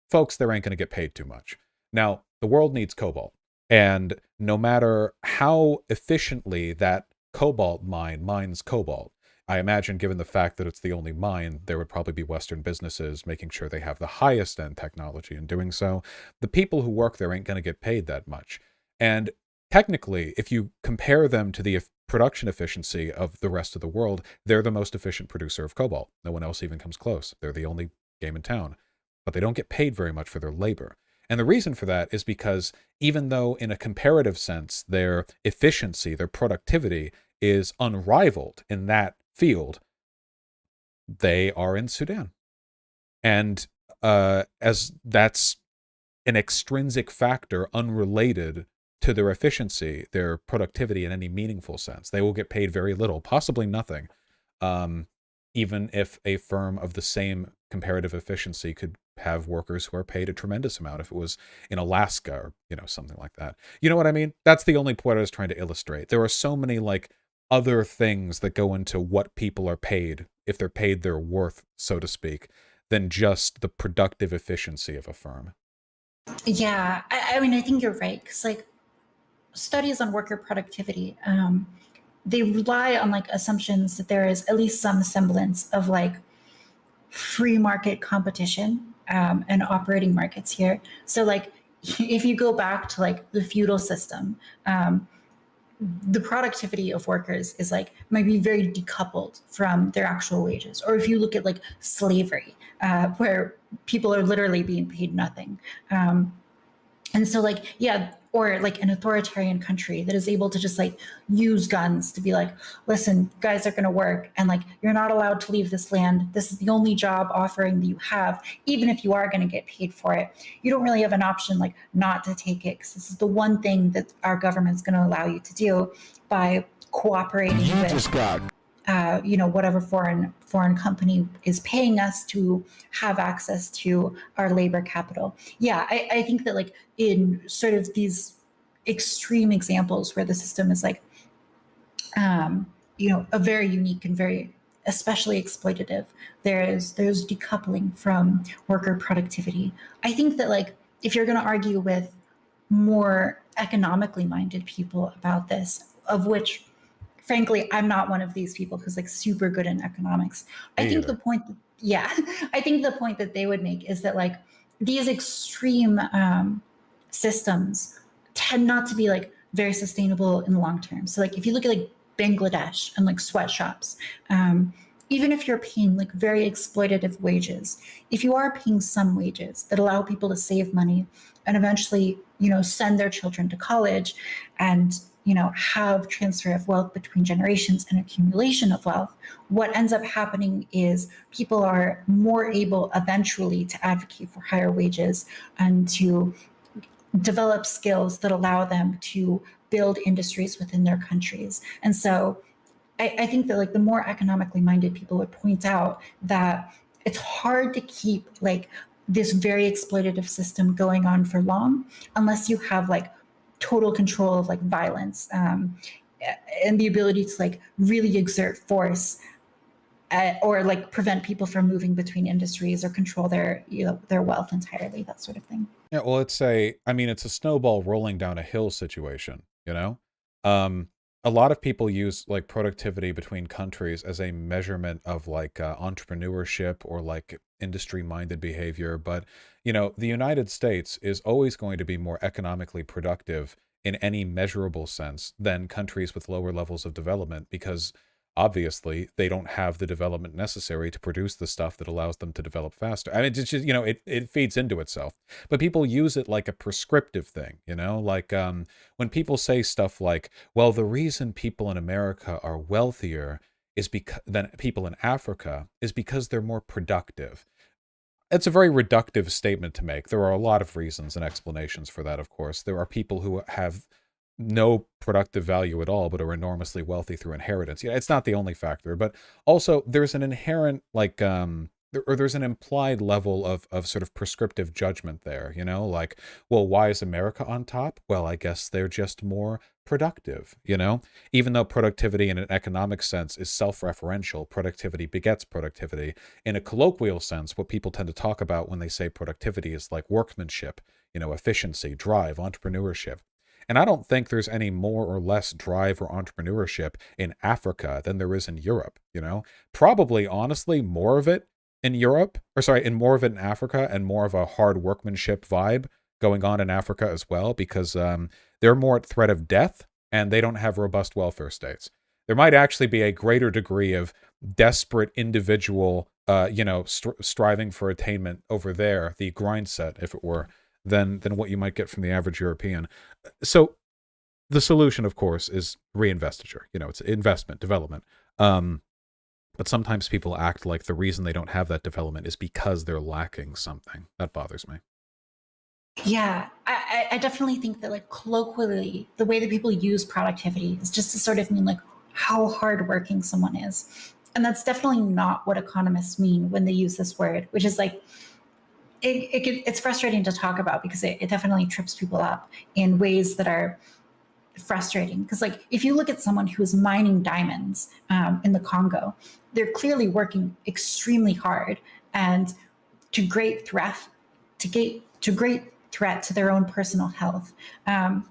Folks, there ain't going to get paid too much. Now, the world needs cobalt. And no matter how efficiently that cobalt mine mines cobalt, I imagine given the fact that it's the only mine, there would probably be Western businesses making sure they have the highest end technology in doing so. The people who work there ain't going to get paid that much. And technically, if you compare them to the production efficiency of the rest of the world, they're the most efficient producer of cobalt. No one else even comes close. They're the only game in town. But they don't get paid very much for their labor. And the reason for that is because even though in a comparative sense, their efficiency, their productivity is unrivaled in that field, they are in Sudan. And as that's an extrinsic factor unrelated to their efficiency, their productivity in any meaningful sense, they will get paid very little, possibly nothing, even if a firm of the same comparative efficiency could have workers who are paid a tremendous amount if it was in Alaska or, something like that. You know what I mean? That's the only point I was trying to illustrate. There are so many like other things that go into what people are paid, if they're paid their worth, so to speak, than just the productive efficiency of a firm. Yeah, I mean, I think you're right, because like studies on worker productivity, they rely on like assumptions that there is at least some semblance of like free market competition and operating markets here. So like if you go back to like the feudal system, the productivity of workers is like might be very decoupled from their actual wages. Or if you look at like slavery, where people are literally being paid nothing. And so like, yeah, or like an authoritarian country that is able to just like use guns to be like, listen, guys are going to work, and like you're not allowed to leave this land. This is the only job offering that you have. Even if you are going to get paid for it, you don't really have an option like not to take it, because this is the one thing that our government's going to allow you to do by cooperating with whatever foreign company is paying us to have access to our labor capital. Yeah, I think that like in sort of these extreme examples where the system is like, a very unique and very especially exploitative, there's decoupling from worker productivity. I think that like if you're going to argue with more economically minded people about this, of which frankly, I'm not one of these people who's like super good in economics. I think the point, I think the point that they would make is that like these extreme systems tend not to be like very sustainable in the long term. So like if you look at like Bangladesh and like sweatshops, even if you're paying like very exploitative wages, if you are paying some wages that allow people to save money and eventually, send their children to college and have transfer of wealth between generations and accumulation of wealth, what ends up happening is people are more able eventually to advocate for higher wages and to develop skills that allow them to build industries within their countries. And so I think that like the more economically minded people would point out that it's hard to keep like this very exploitative system going on for long unless you have like total control of like violence and the ability to like really exert force or like prevent people from moving between industries or control their their wealth entirely, that sort of thing. Yeah, well, it's a snowball rolling down a hill situation, a lot of people use like productivity between countries as a measurement of like entrepreneurship or like industry minded behavior. But, the United States is always going to be more economically productive in any measurable sense than countries with lower levels of development because obviously they don't have the development necessary to produce the stuff that allows them to develop faster. I mean, it's just, it feeds into itself. But people use it like a prescriptive thing, like when people say stuff like, well, the reason people in America are wealthier is because than people in Africa is because they're more productive. It's a very reductive statement to make. There are a lot of reasons and explanations for that, of course. There are people who have no productive value at all, but are enormously wealthy through inheritance. Yeah, it's not the only factor, but also there's an inherent, there's an implied level of sort of prescriptive judgment there, like, well, why is America on top? Well, I guess they're just more productive, even though productivity in an economic sense is self-referential, productivity begets productivity. In a colloquial sense, what people tend to talk about when they say productivity is like workmanship, efficiency, drive, entrepreneurship. And I don't think there's any more or less drive or entrepreneurship in Africa than there is in Europe, Probably, honestly, more of it in Europe, and more of it in Africa, and more of a hard workmanship vibe going on in Africa as well, because they're more at threat of death and they don't have robust welfare states. There might actually be a greater degree of desperate individual, striving for attainment over there, the grind set, if it were, than what you might get from the average European. So the solution, of course, is reinvestiture. It's investment, development. But sometimes people act like the reason they don't have that development is because they're lacking something. That bothers me. Yeah, I definitely think that, like, colloquially, the way that people use productivity is just to sort of mean like how hardworking someone is. And that's definitely not what economists mean when they use this word, which is like, it's frustrating to talk about because it definitely trips people up in ways that are frustrating. Because, like, if you look at someone who is mining diamonds in the Congo, they're clearly working extremely hard and to great threat to their own personal health. And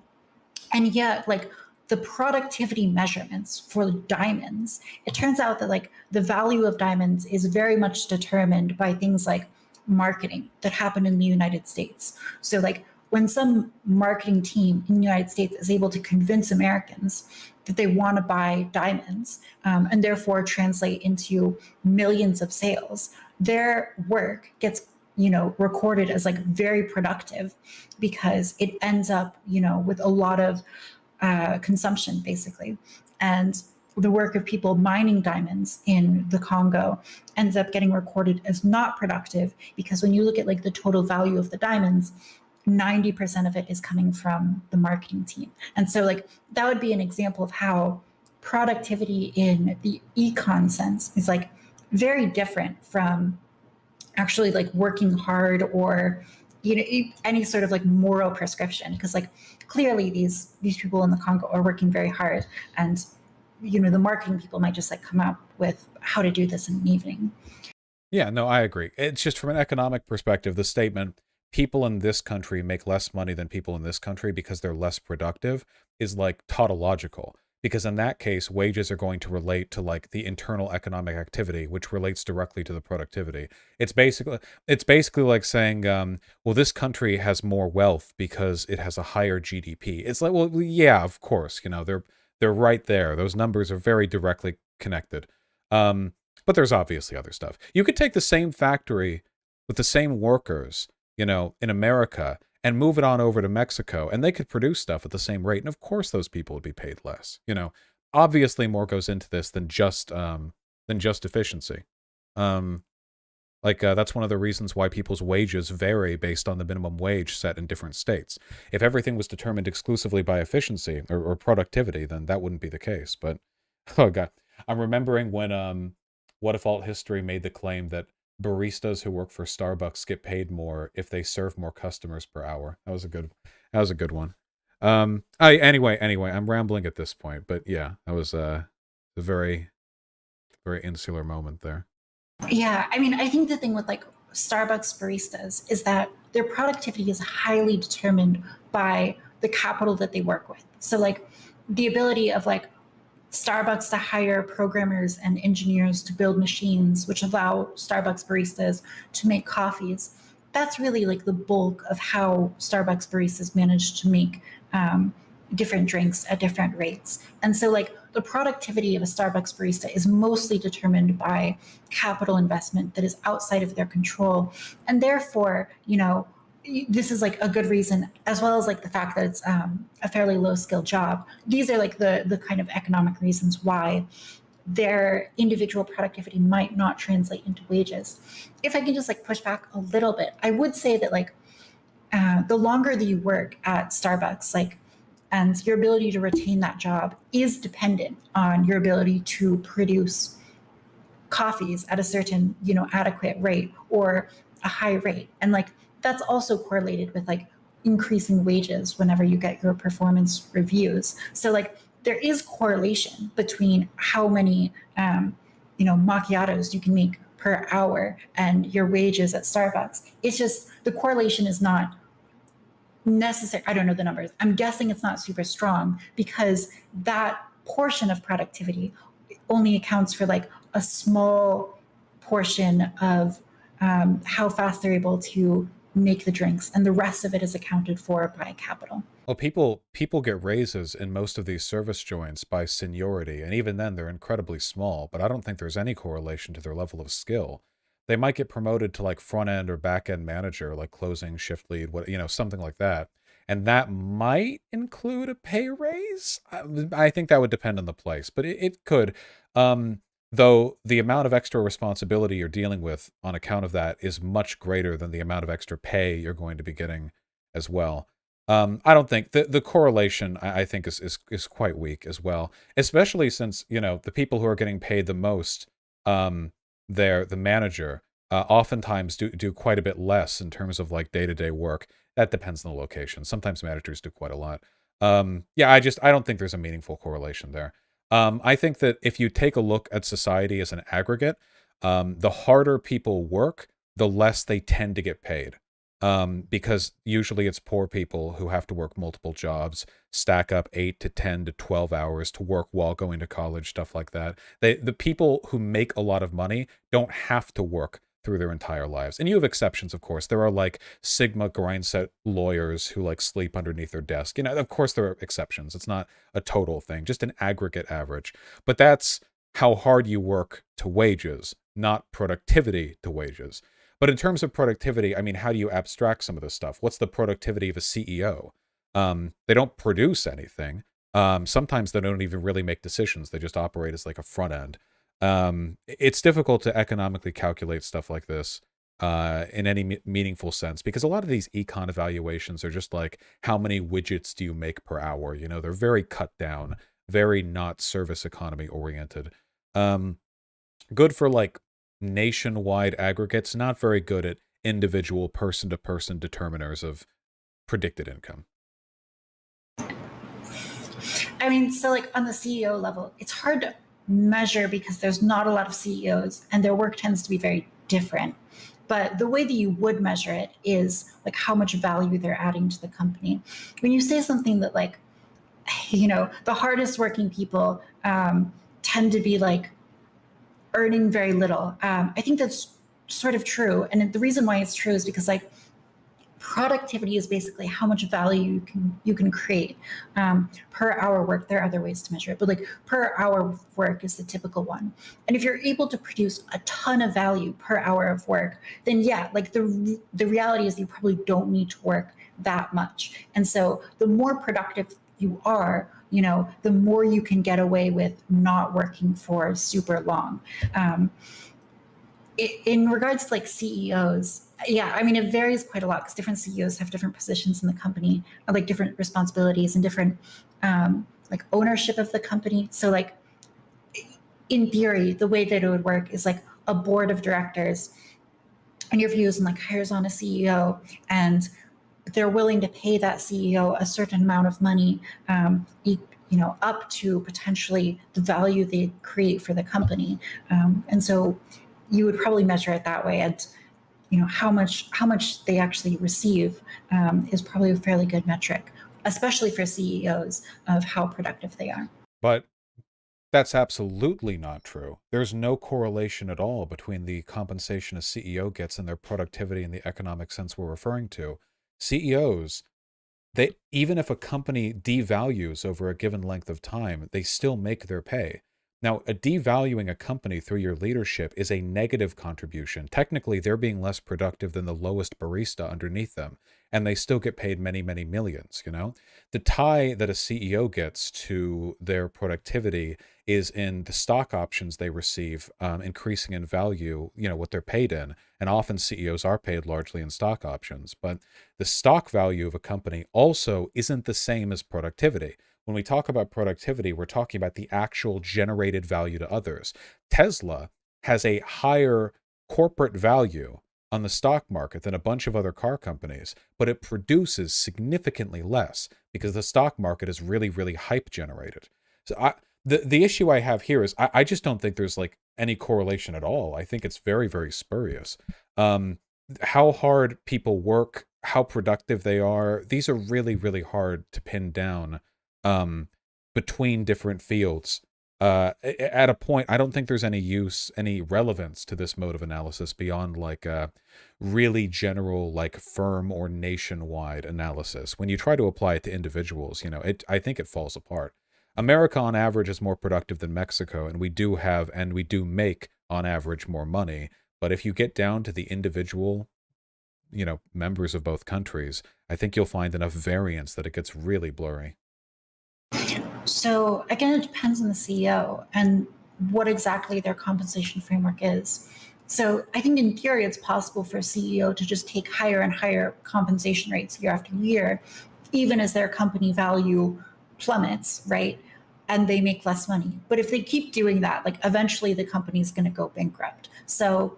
yet, like, the productivity measurements for diamonds, it turns out that, like, the value of diamonds is very much determined by things like marketing that happen in the United States. So, like, when some marketing team in the United States is able to convince Americans that they want to buy diamonds, and therefore translate into millions of sales, their work gets recorded as like very productive because it ends up with a lot of consumption, basically. And the work of people mining diamonds in the Congo ends up getting recorded as not productive because when you look at like the total value of the diamonds, 90% of it is coming from the marketing team. And so, like, that would be an example of how productivity in the econ sense is like very different from actually like working hard or any sort of like moral prescription, because like clearly these people in the Congo are working very hard, and the marketing people might just like come up with how to do this in an evening. Yeah, no, I agree. It's just from an economic perspective, the statement, people in this country make less money than people in this country because they're less productive, is like tautological. Because in that case, wages are going to relate to like the internal economic activity, which relates directly to the productivity. It's basically like saying, well, this country has more wealth because it has a higher GDP. It's like, well, yeah, of course, they're right there. Those numbers are very directly connected. But there's obviously other stuff. You could take the same factory with the same workers, in America, and move it on over to Mexico, and they could produce stuff at the same rate. And of course, those people would be paid less. Obviously, more goes into this than just efficiency. That's one of the reasons why people's wages vary based on the minimum wage set in different states. If everything was determined exclusively by efficiency or productivity, then that wouldn't be the case. But oh god, I'm remembering when What If Alt History made the claim that baristas who work for Starbucks get paid more if they serve more customers per hour. That was a good one. Anyway, I'm rambling at this point, but yeah, that was a very, very insular moment there. Yeah, I mean, I think the thing with like Starbucks baristas is that their productivity is highly determined by the capital that they work with. So like the ability of like Starbucks to hire programmers and engineers to build machines which allow Starbucks baristas to make coffees. That's really like the bulk of how Starbucks baristas manage to make different drinks at different rates. And so like the productivity of a Starbucks barista is mostly determined by capital investment that is outside of their control. And therefore, this is like a good reason, as well as like the fact that it's a fairly low skill job. These are like the kind of economic reasons why their individual productivity might not translate into wages. If I can just like push back a little bit, I would say that like the longer that you work at Starbucks, like, and your ability to retain that job is dependent on your ability to produce coffees at a certain, adequate rate or a high rate. And like, that's also correlated with like increasing wages whenever you get your performance reviews. So like, there is correlation between how many, macchiatos you can make per hour and your wages at Starbucks. It's just the correlation is not necessary. I don't know the numbers. I'm guessing it's not super strong because that portion of productivity only accounts for like a small portion of how fast they're able to make the drinks, and the rest of it is accounted for by capital. Well, people get raises in most of these service joints by seniority, and even then they're incredibly small, but I don't think there's any correlation to their level of skill. They might get promoted to like front end or back end manager, like closing, shift lead, something like that. And that might include a pay raise. I think that would depend on the place, but it could. Though the amount of extra responsibility you're dealing with on account of that is much greater than the amount of extra pay you're going to be getting as well. I don't think the correlation I think is quite weak as well, especially since, the people who are getting paid the most, they're the manager, oftentimes do quite a bit less in terms of like day-to-day work. That depends on the location. Sometimes managers do quite a lot. Yeah, I don't think there's a meaningful correlation there. I think that if you take a look at society as an aggregate, the harder people work, the less they tend to get paid. Because usually it's poor people who have to work multiple jobs, stack up 8 to 10 to 12 hours to work while going to college, stuff like that. The people who make a lot of money don't have to work through their entire lives. And you have exceptions, of course. There are like Sigma grindset lawyers who like sleep underneath their desk. Of course there are exceptions. It's not a total thing, just an aggregate average. But that's how hard you work to wages, not productivity to wages. But in terms of productivity, I mean, how do you abstract some of this stuff? What's the productivity of a CEO? They don't produce anything. Sometimes they don't even really make decisions. They just operate as like a front end. It's difficult to economically calculate stuff like this in any meaningful sense, because a lot of these econ evaluations are just like, how many widgets do you make per hour? They're very cut down, very not service economy oriented. Good for like nationwide aggregates, not very good at individual person-to-person determiners of predicted income. I mean, so like on the CEO level, it's hard to measure because there's not a lot of CEOs and their work tends to be very different. But the way that you would measure it is like how much value they're adding to the company. When you say something that like, the hardest working people tend to be like earning very little. I think that's sort of true. And the reason why it's true is because like productivity is basically how much value you can create per hour work. There are other ways to measure it, but like per hour of work is the typical one. And if you're able to produce a ton of value per hour of work, then yeah, like the reality is you probably don't need to work that much. And so the more productive you are, the more you can get away with not working for super long. In regards to like CEOs, yeah, I mean, it varies quite a lot because different CEOs have different positions in the company, or like different responsibilities and different like ownership of the company. So like in theory, the way that it would work is like a board of directors interviews and like hires on a CEO, and they're willing to pay that CEO a certain amount of money, up to potentially the value they create for the company. And so you would probably measure it that way. And how much they actually receive is probably a fairly good metric, especially for CEOs, of how productive they are. But that's absolutely not true. There's no correlation at all between the compensation a CEO gets and their productivity in the economic sense we're referring to. CEOs, even if a company devalues over a given length of time, they still make their pay. Now, a devaluing a company through your leadership is a negative contribution. Technically, they're being less productive than the lowest barista underneath them, and they still get paid many, many millions, you know? The tie that a CEO gets to their productivity is in the stock options they receive, increasing in value, you know, what they're paid in. And often CEOs are paid largely in stock options, but the stock value of a company also isn't the same as productivity. When we talk about productivity, we're talking about the actual generated value to others. Tesla has a higher corporate value on the stock market than a bunch of other car companies, but it produces significantly less because the stock market is really, really hype generated. So the issue I have here is I just don't think there's like any correlation at all. I think it's very, very spurious. How hard people work, how productive they are, these are really, really hard to pin down between different fields. At a point, I don't think there's any relevance to this mode of analysis beyond like a really general, like firm or nationwide analysis. When you try to apply it to individuals, you know, I think it falls apart. America on average is more productive than Mexico, and we do make on average more money. But if you get down to the individual, you know, members of both countries, I think you'll find enough variance that it gets really blurry. So again, it depends on the CEO and what exactly their compensation framework is. So I think in theory, it's possible for a CEO to just take higher and higher compensation rates year after year, even as their company value plummets, right? And they make less money. But if they keep doing that, like eventually the company's going to go bankrupt. So,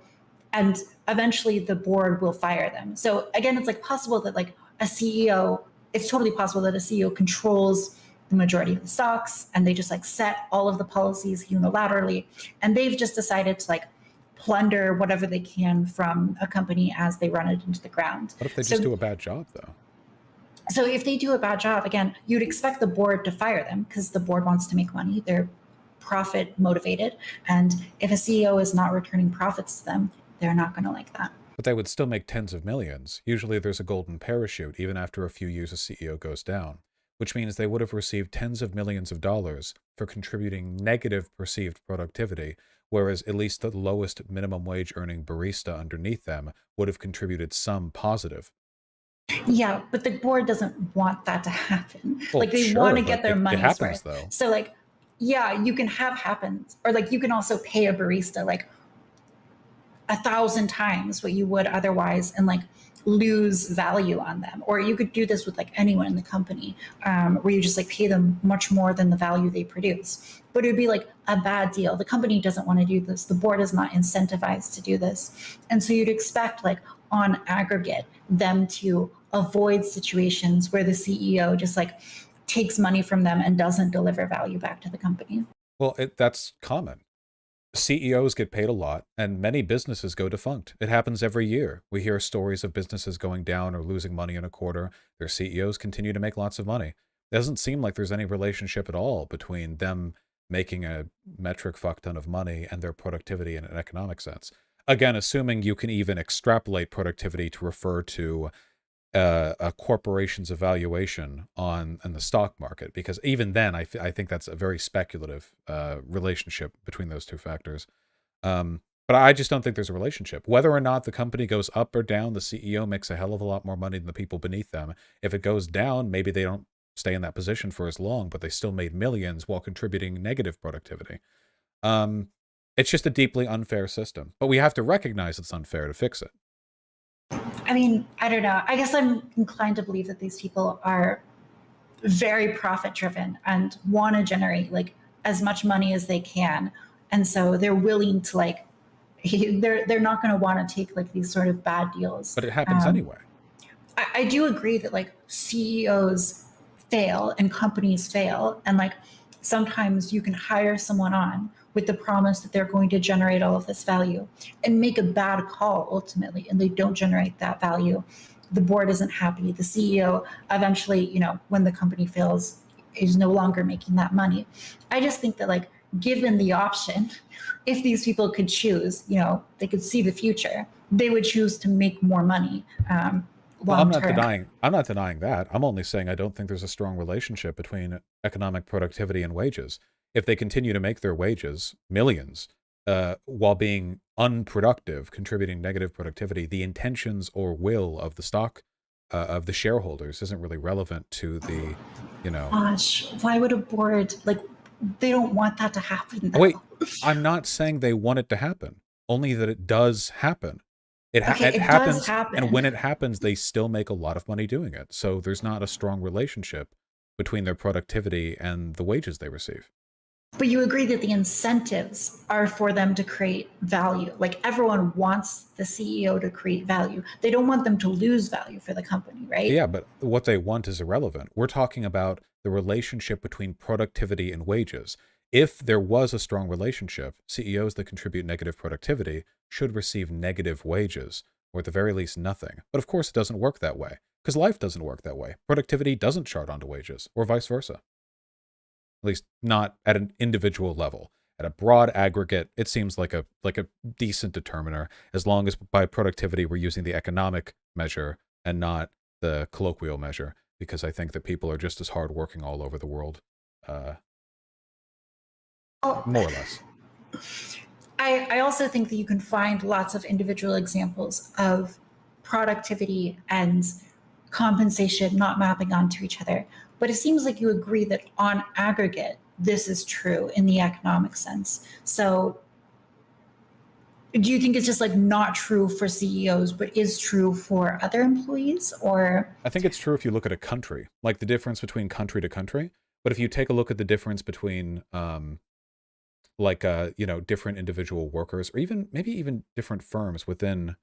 and eventually the board will fire them. So again, it's like possible that like a CEO, it's totally possible that a CEO controls the majority of the stocks and they just like set all of the policies unilaterally. And they've just decided to like plunder whatever they can from a company as they run it into the ground. What if they just do a bad job though? So if they do a bad job, again, you'd expect the board to fire them because the board wants to make money. They're profit motivated. And if a CEO is not returning profits to them, they're not going to like that. But they would still make tens of millions. Usually there's a golden parachute even after a few years a CEO goes down, which means they would have received tens of millions of dollars for contributing negative perceived productivity, whereas at least the lowest minimum wage earning barista underneath them would have contributed some positive. Yeah, but the board doesn't want that to happen. Well, like they sure, want to but get their it money's happens, worth. though. So like, yeah, you can have happens, or like you can also pay a barista like 1,000 times what you would otherwise, and like lose value on them. Or you could do this with like anyone in the company, where you just like pay them much more than the value they produce. But it would be like a bad deal. The company doesn't want to do this. The board is not incentivized to do this. And so you'd expect like on aggregate them to avoid situations where the CEO just like takes money from them and doesn't deliver value back to the company. Well, that's common. CEOs get paid a lot, and many businesses go defunct. It happens every year. We hear stories of businesses going down or losing money in a quarter. Their CEOs continue to make lots of money. It doesn't seem like there's any relationship at all between them making a metric fuck ton of money and their productivity in an economic sense. Again, assuming you can even extrapolate productivity to refer to a corporation's evaluation on the stock market, because even then I think that's a very speculative relationship between those two factors. But I just don't think there's a relationship. Whether or not the company goes up or down, the CEO makes a hell of a lot more money than the people beneath them. If it goes down, maybe they don't stay in that position for as long, but they still made millions while contributing negative productivity. It's just a deeply unfair system, but we have to recognize it's unfair to fix it. I mean, I don't know. I guess I'm inclined to believe that these people are very profit driven and want to generate like as much money as they can. And so they're willing to like, they're not going to want to take like these sort of bad deals. But it happens anyway. I do agree that like CEOs fail and companies fail. And like sometimes you can hire someone on with the promise that they're going to generate all of this value and make a bad call ultimately, and they don't generate that value. The board isn't happy. The CEO eventually, you know, when the company fails, is no longer making that money. I just think that like, given the option, if these people could choose, you know, they could see the future, they would choose to make more money Well, long term. I'm not denying that. I'm only saying I don't think there's a strong relationship between economic productivity and wages. If they continue to make their wages millions, while being unproductive, contributing negative productivity, the intentions or will of the stock of the shareholders isn't really relevant to the, you know. Gosh, why would a board like they don't want that to happen Wait, though? I'm not saying they want it to happen, only that it does happen. Okay, It it does happens, and happen. when it happens, they still make a lot of money doing it. So there's not a strong relationship between their productivity and the wages they receive. But you agree that the incentives are for them to create value. Like everyone wants the CEO to create value. They don't want them to lose value for the company, right? Yeah, but what they want is irrelevant. We're talking about the relationship between productivity and wages. If there was a strong relationship, CEOs that contribute negative productivity should receive negative wages, or at the very least, nothing. But of course, it doesn't work that way, because life doesn't work that way. Productivity doesn't chart onto wages, or vice versa. At least not at an individual level. At a broad aggregate, it seems like a decent determiner, as long as by productivity we're using the economic measure and not the colloquial measure, because I think that people are just as hardworking all over the world, uh, Oh, more or less. I also think that you can find lots of individual examples of productivity and compensation not mapping onto each other. But it seems like you agree that on aggregate, this is true in the economic sense. So do you think it's just like not true for CEOs, but is true for other employees? Or I think it's true if you look at a country, like the difference between country to country. But if you take a look at the difference between different individual workers, or even maybe even different firms within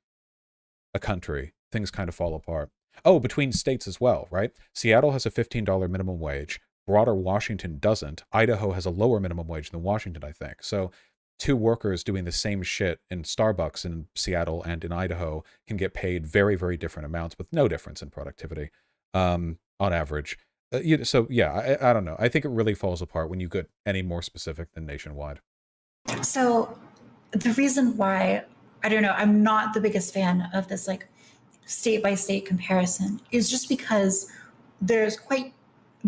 a country, things kind of fall apart. Oh, between states as well, right? Seattle has a $15 minimum wage. Broader Washington doesn't. Idaho has a lower minimum wage than Washington, I think. So two workers doing the same shit in Starbucks in Seattle and in Idaho can get paid very, very different amounts with no difference in productivity on average. So yeah, I don't know. I think it really falls apart when you get any more specific than nationwide. so the reason why I don't know, I'm not the biggest fan of this like state by state comparison is just because there's quite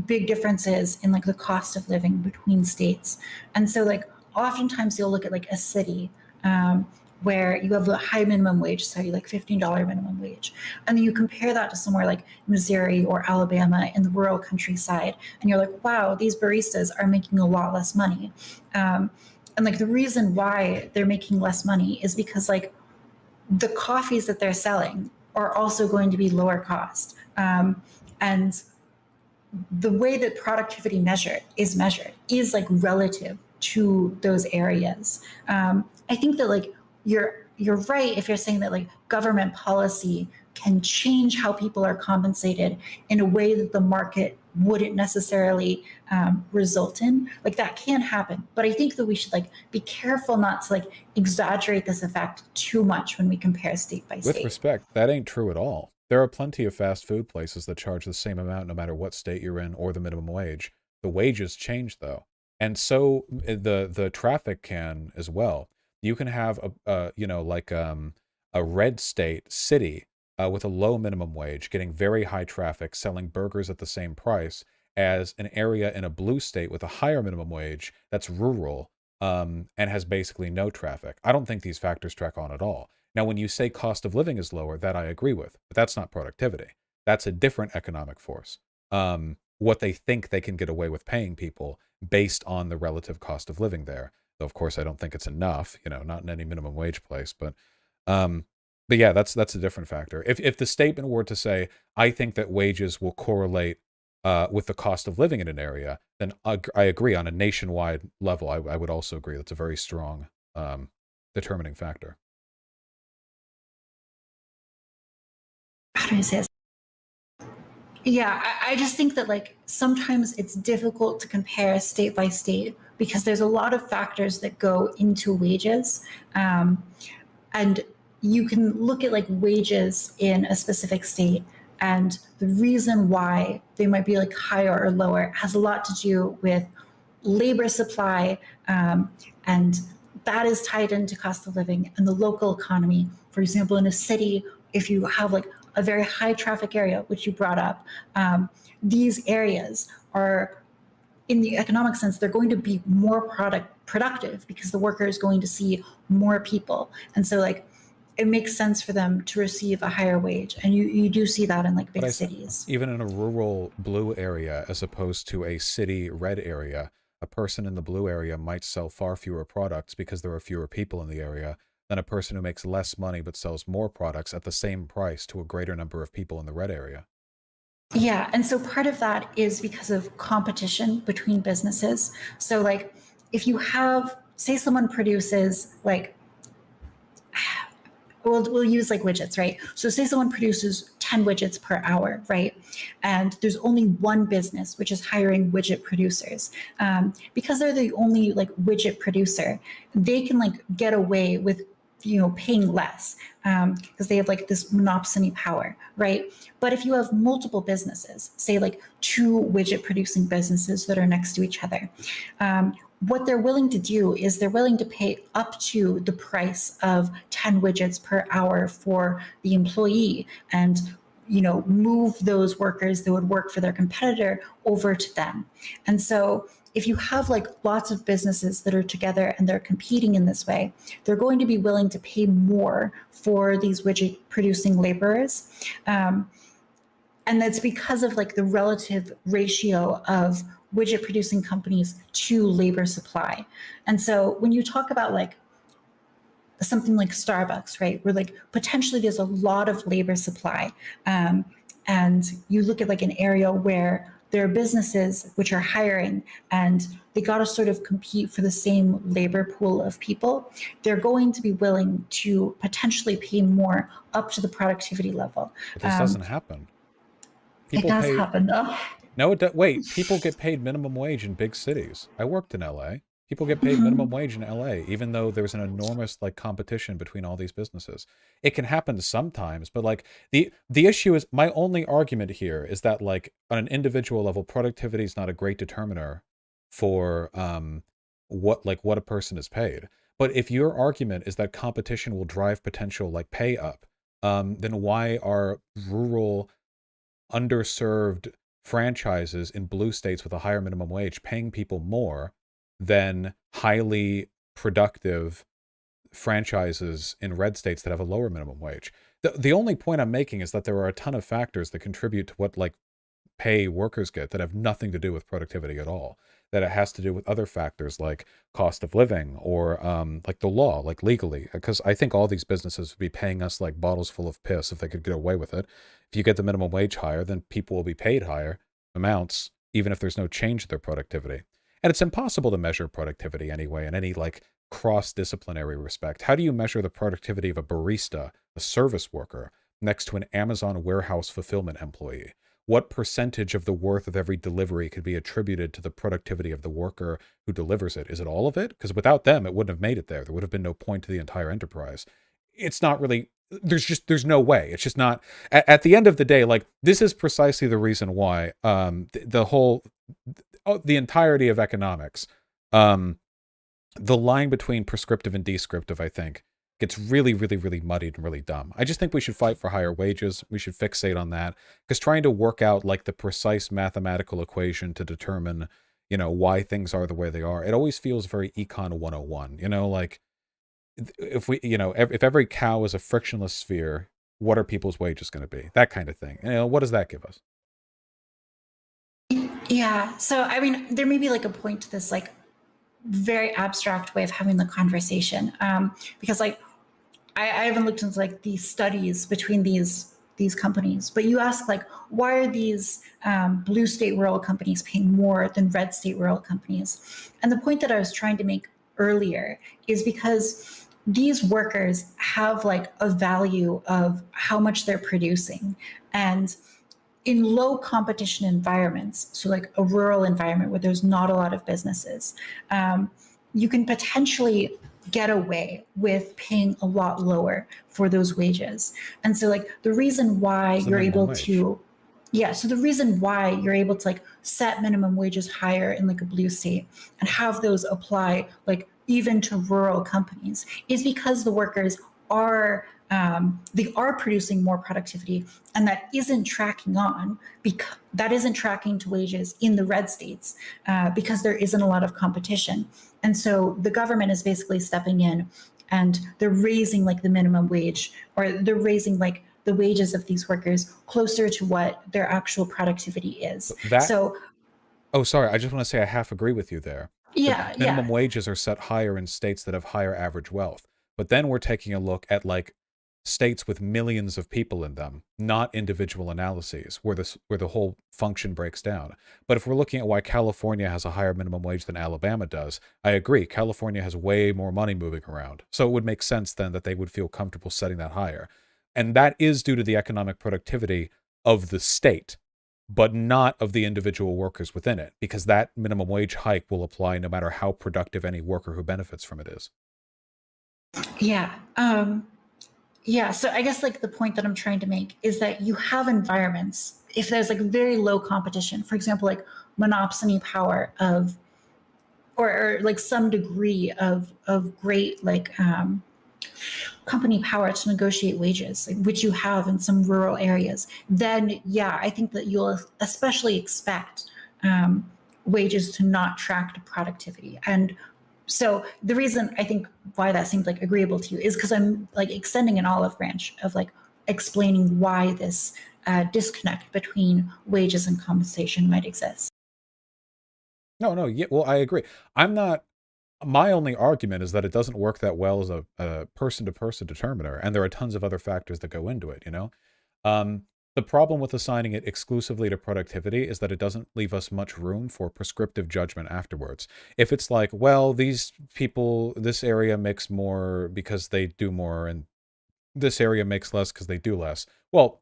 big differences in like the cost of living between states. And so like oftentimes you'll look at like a city where you have a high minimum wage, so you like $15 minimum wage. And then you compare that to somewhere like Missouri or Alabama in the rural countryside. And you're like, wow, these baristas are making a lot less money. And like the reason why they're making less money is because like the coffees that they're selling are also going to be lower cost. And the way that productivity measured is like relative to those areas. I think that like you're right if you're saying that like government policy can change how people are compensated in a way that the market wouldn't necessarily result in. Like that can happen, but I think that we should like be careful not to like exaggerate this effect too much when we compare state by With state. respect, that ain't true at all. There are plenty of fast food places that charge the same amount no matter what state you're in or the minimum wage. The wages change though. And so the traffic can as well. You can have a red state city with a low minimum wage getting very high traffic selling burgers at the same price as an area in a blue state with a higher minimum wage that's rural and has basically no traffic. I don't think these factors track on at all. Now, when you say cost of living is lower, that I agree with, but that's not productivity. That's a different economic force. What they think they can get away with paying people based on the relative cost of living there. Though, of course, I don't think it's enough. Not in any minimum wage place, um, but yeah, that's a different factor. If the statement were to say, I think that wages will correlate with the cost of living in an area, then I agree on a nationwide level. I would also agree that's a very strong determining factor. How do I say this? Yeah, I just think that like sometimes it's difficult to compare state by state because there's a lot of factors that go into wages. And you can look at like wages in a specific state, and the reason why they might be like higher or lower has a lot to do with labor supply, and that is tied into cost of living and the local economy. For example, in a city, if you have like a very high traffic area, which you brought up, these areas are, in the economic sense, they're going to be more productive because the worker is going to see more people. And so like it makes sense for them to receive a higher wage. And you do see that in like big cities. Even in a rural blue area as opposed to a city red area, a person in the blue area might sell far fewer products because there are fewer people in the area than a person who makes less money but sells more products at the same price to a greater number of people in the red area. Yeah, and so part of that is because of competition between businesses. So like if you have, say someone produces like, we'll use like widgets, right? So say someone produces 10 widgets per hour, right? And there's only one business which is hiring widget producers. Because they're the only like widget producer, they can like get away with paying less because they have like this monopsony power, right? But if you have multiple businesses, say like two widget producing businesses that are next to each other, what they're willing to do is they're willing to pay up to the price of 10 widgets per hour for the employee and move those workers that would work for their competitor over to them. And so if you have like lots of businesses that are together and they're competing in this way, they're going to be willing to pay more for these widget producing laborers. And that's because of like the relative ratio of widget producing companies to labor supply. And so when you talk about like something like Starbucks, right, where like potentially there's a lot of labor supply, and you look at like an area where there are businesses which are hiring and they got to sort of compete for the same labor pool of people, they're going to be willing to potentially pay more up to the productivity level. But this doesn't happen. It does happen though. No, wait, people get paid minimum wage in big cities. I worked in LA. People get paid minimum wage in LA, even though there's an enormous like competition between all these businesses. It can happen sometimes, but like the issue is, my only argument here is that like on an individual level, productivity is not a great determiner for what a person is paid. But if your argument is that competition will drive potential like pay up, then why are rural, underserved franchises in blue states with a higher minimum wage paying people more than highly productive franchises in red states that have a lower minimum wage? The only point I'm making is that there are a ton of factors that contribute to what like pay workers get that have nothing to do with productivity at all. That it has to do with other factors like cost of living or like the law, like legally. Because I think all these businesses would be paying us like bottles full of piss if they could get away with it. If you get the minimum wage higher, then people will be paid higher amounts, even if there's no change to their productivity. And it's impossible to measure productivity anyway in any like cross-disciplinary respect. How do you measure the productivity of a barista, a service worker, next to an Amazon warehouse fulfillment employee? What percentage of the worth of every delivery could be attributed to the productivity of the worker who delivers it? Is it all of it? Because without them, it wouldn't have made it there. There would have been no point to the entire enterprise. It's not really, there's no way. It's just not, at the end of the day, like this is precisely the reason why the entirety of economics, the line between prescriptive and descriptive, I think, gets really, really, really muddied and really dumb. I just think we should fight for higher wages. We should fixate on that, because trying to work out like the precise mathematical equation to determine, why things are the way they are, it always feels very Econ 101, like if we, if every cow is a frictionless sphere, what are people's wages going to be? That kind of thing. What does that give us? Yeah. So, I mean, there may be like a point to this, like very abstract way of having the conversation. Because like, I haven't looked into like these studies between these companies, but you ask like, why are these blue state rural companies paying more than red state rural companies? And the point that I was trying to make earlier is because these workers have like a value of how much they're producing. And in low competition environments, so like a rural environment where there's not a lot of businesses, you can potentially get away with paying a lot lower for those wages. And so like the reason why you're able to, so the reason why you're able to like set minimum wages higher in like a blue state and have those apply like even to rural companies is because the workers are they are producing more productivity, and that isn't tracking on, because that isn't tracking to wages in the red states, because there isn't a lot of competition. And so the government is basically stepping in, and they're raising like the minimum wage, or they're raising like the wages of these workers closer to what their actual productivity is. That So Oh, sorry. I just want to say I half agree with you there. The yeah, minimum yeah, wages are set higher in states that have higher average wealth. But then we're taking a look at like states with millions of people in them, not individual analyses where the whole function breaks down. But if we're looking at why California has a higher minimum wage than Alabama does, I agree. California has way more money moving around. So it would make sense then that they would feel comfortable setting that higher. And that is due to the economic productivity of the state, but not of the individual workers within it, because that minimum wage hike will apply no matter how productive any worker who benefits from it is. yeah. Yeah, so I guess like the point that I'm trying to make is that you have environments, if there's like very low competition, for example, like monopsony power of, or like some degree of great like company power to negotiate wages, like, which you have in some rural areas, then yeah, I think that you'll especially expect wages to not track to productivity. And so the reason I think why that seemed like agreeable to you is because I'm like extending an olive branch of like explaining why this disconnect between wages and compensation might exist. No, yeah, well, I agree. I'm not. My only argument is that it doesn't work that well as a person-to-person determiner, and there are tons of other factors that go into it. Um, the problem with assigning it exclusively to productivity is that it doesn't leave us much room for prescriptive judgment afterwards. If it's like, well, these people, this area makes more because they do more, and this area makes less because they do less. Well,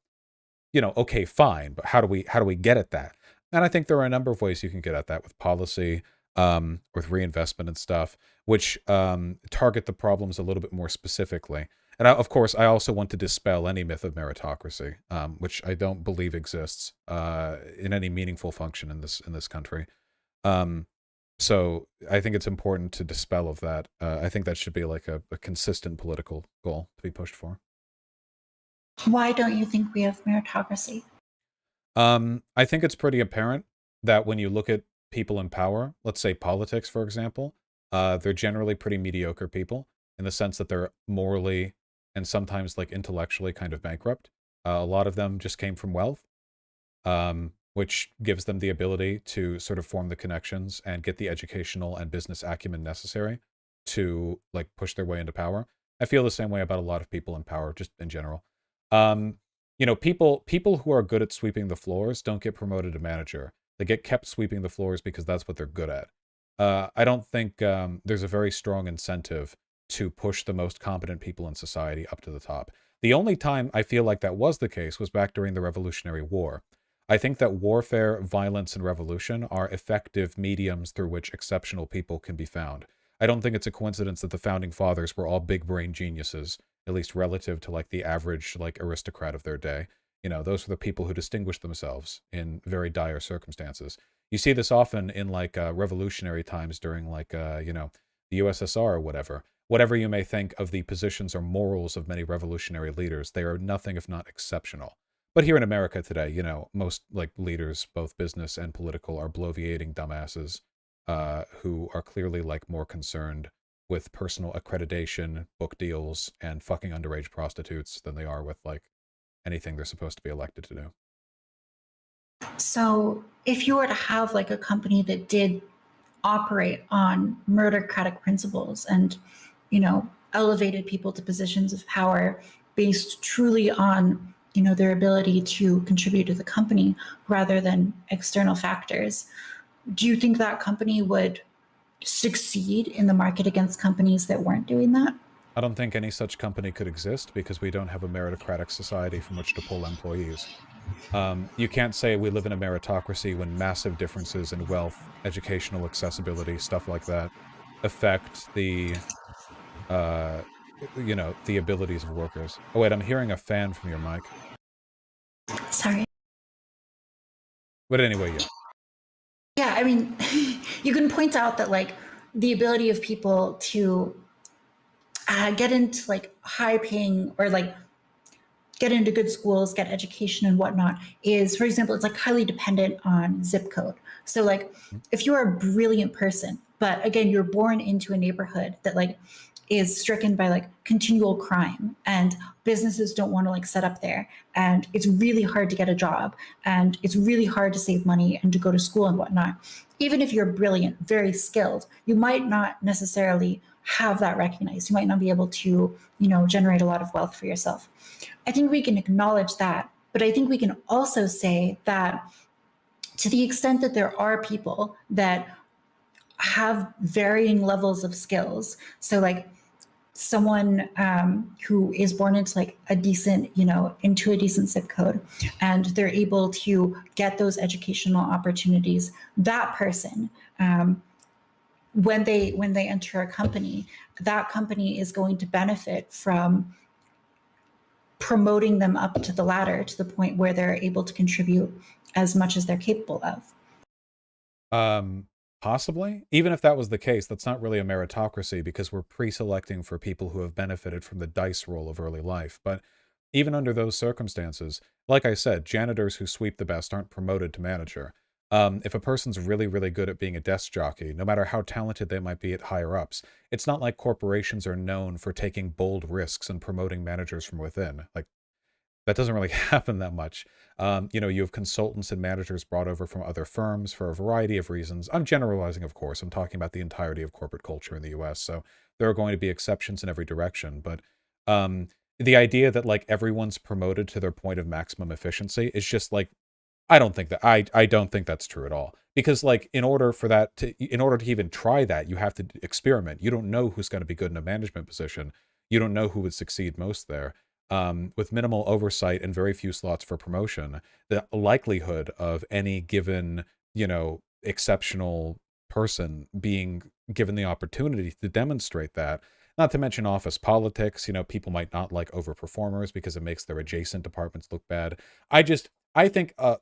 okay, fine, but how do we get at that? And I think there are a number of ways you can get at that with policy, with reinvestment and stuff, which target the problems a little bit more specifically. And of course, I also want to dispel any myth of meritocracy, which I don't believe exists in any meaningful function in this country. Um, so I think it's important to dispel of that. I think that should be like a consistent political goal to be pushed for. Why don't you think we have meritocracy? I think it's pretty apparent that when you look at people in power, let's say politics, for example, they're generally pretty mediocre people in the sense that they're morally and sometimes like intellectually kind of bankrupt. A lot of them just came from wealth, which gives them the ability to sort of form the connections and get the educational and business acumen necessary to like push their way into power. I feel the same way about a lot of people in power, just in general. Um, people who are good at sweeping the floors don't get promoted to manager. They get kept sweeping the floors because that's what they're good at. I don't think there's a very strong incentive to push the most competent people in society up to the top. The only time I feel like that was the case was back during the Revolutionary War. I think that warfare, violence, and revolution are effective mediums through which exceptional people can be found. I don't think it's a coincidence that the founding fathers were all big brain geniuses, at least relative to like the average like aristocrat of their day. Those were the people who distinguished themselves in very dire circumstances. You see this often in like revolutionary times during like the USSR or whatever. Whatever you may think of the positions or morals of many revolutionary leaders, they are nothing if not exceptional. But here in America today, most like leaders, both business and political, are bloviating dumbasses who are clearly like more concerned with personal accreditation, book deals, and fucking underage prostitutes than they are with like anything they're supposed to be elected to do. So if you were to have like a company that did operate on meritocratic principles and, elevated people to positions of power based truly on, their ability to contribute to the company rather than external factors, do you think that company would succeed in the market against companies that weren't doing that? I don't think any such company could exist because we don't have a meritocratic society from which to pull employees. You can't say we live in a meritocracy when massive differences in wealth, educational accessibility, stuff like that, affect uh, the abilities of workers. Oh wait, I'm hearing a fan from your mic. Sorry. But anyway, yeah. Yeah, I mean, you can point out that like the ability of people to get into like high paying or like get into good schools, get education and whatnot is, for example, it's like highly dependent on zip code. So like if you're a brilliant person, but again, you're born into a neighborhood that like is stricken by like continual crime and businesses don't want to like set up there and it's really hard to get a job and it's really hard to save money and to go to school and whatnot. Even if you're brilliant, very skilled, you might not necessarily have that recognized. You might not be able to, generate a lot of wealth for yourself. I think we can acknowledge that, but I think we can also say that to the extent that there are people that have varying levels of skills, so like someone who is born into like a decent, into a decent zip code, and they're able to get those educational opportunities, that person, when they enter a company, that company is going to benefit from promoting them up to the ladder to the point where they're able to contribute as much as they're capable of. Possibly. Even if that was the case, that's not really a meritocracy because we're pre-selecting for people who have benefited from the dice roll of early life. But even under those circumstances, like I said, janitors who sweep the best aren't promoted to manager. If a person's really, really good at being a desk jockey, no matter how talented they might be at higher ups, it's not like corporations are known for taking bold risks and promoting managers from within. Like, that doesn't really happen that much. You have consultants and managers brought over from other firms for a variety of reasons. I'm generalizing, of course. I'm talking about the entirety of corporate culture in the US. So there are going to be exceptions in every direction. But the idea that like everyone's promoted to their point of maximum efficiency is just like, I don't think that I don't think that's true at all. Because like in order to even try that, you have to experiment. You don't know who's going to be good in a management position. You don't know who would succeed most there. With minimal oversight and very few slots for promotion, the likelihood of any given, exceptional person being given the opportunity to demonstrate that, not to mention office politics, people might not like overperformers because it makes their adjacent departments look bad. I think a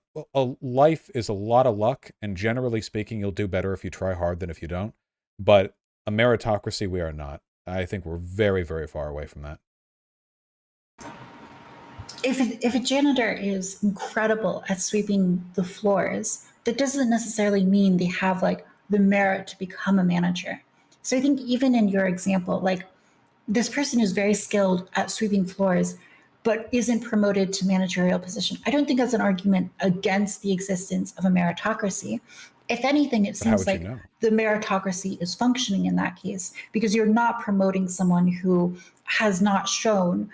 life is a lot of luck, and generally speaking, you'll do better if you try hard than if you don't. But a meritocracy, we are not. I think we're very, very far away from that. If a janitor is incredible at sweeping the floors, that doesn't necessarily mean they have like the merit to become a manager. So I think even in your example, like this person is very skilled at sweeping floors, but isn't promoted to managerial position. I don't think that's an argument against the existence of a meritocracy. If anything, it But how seems would you like know? the meritocracy is functioning in that case because you're not promoting someone who has not shown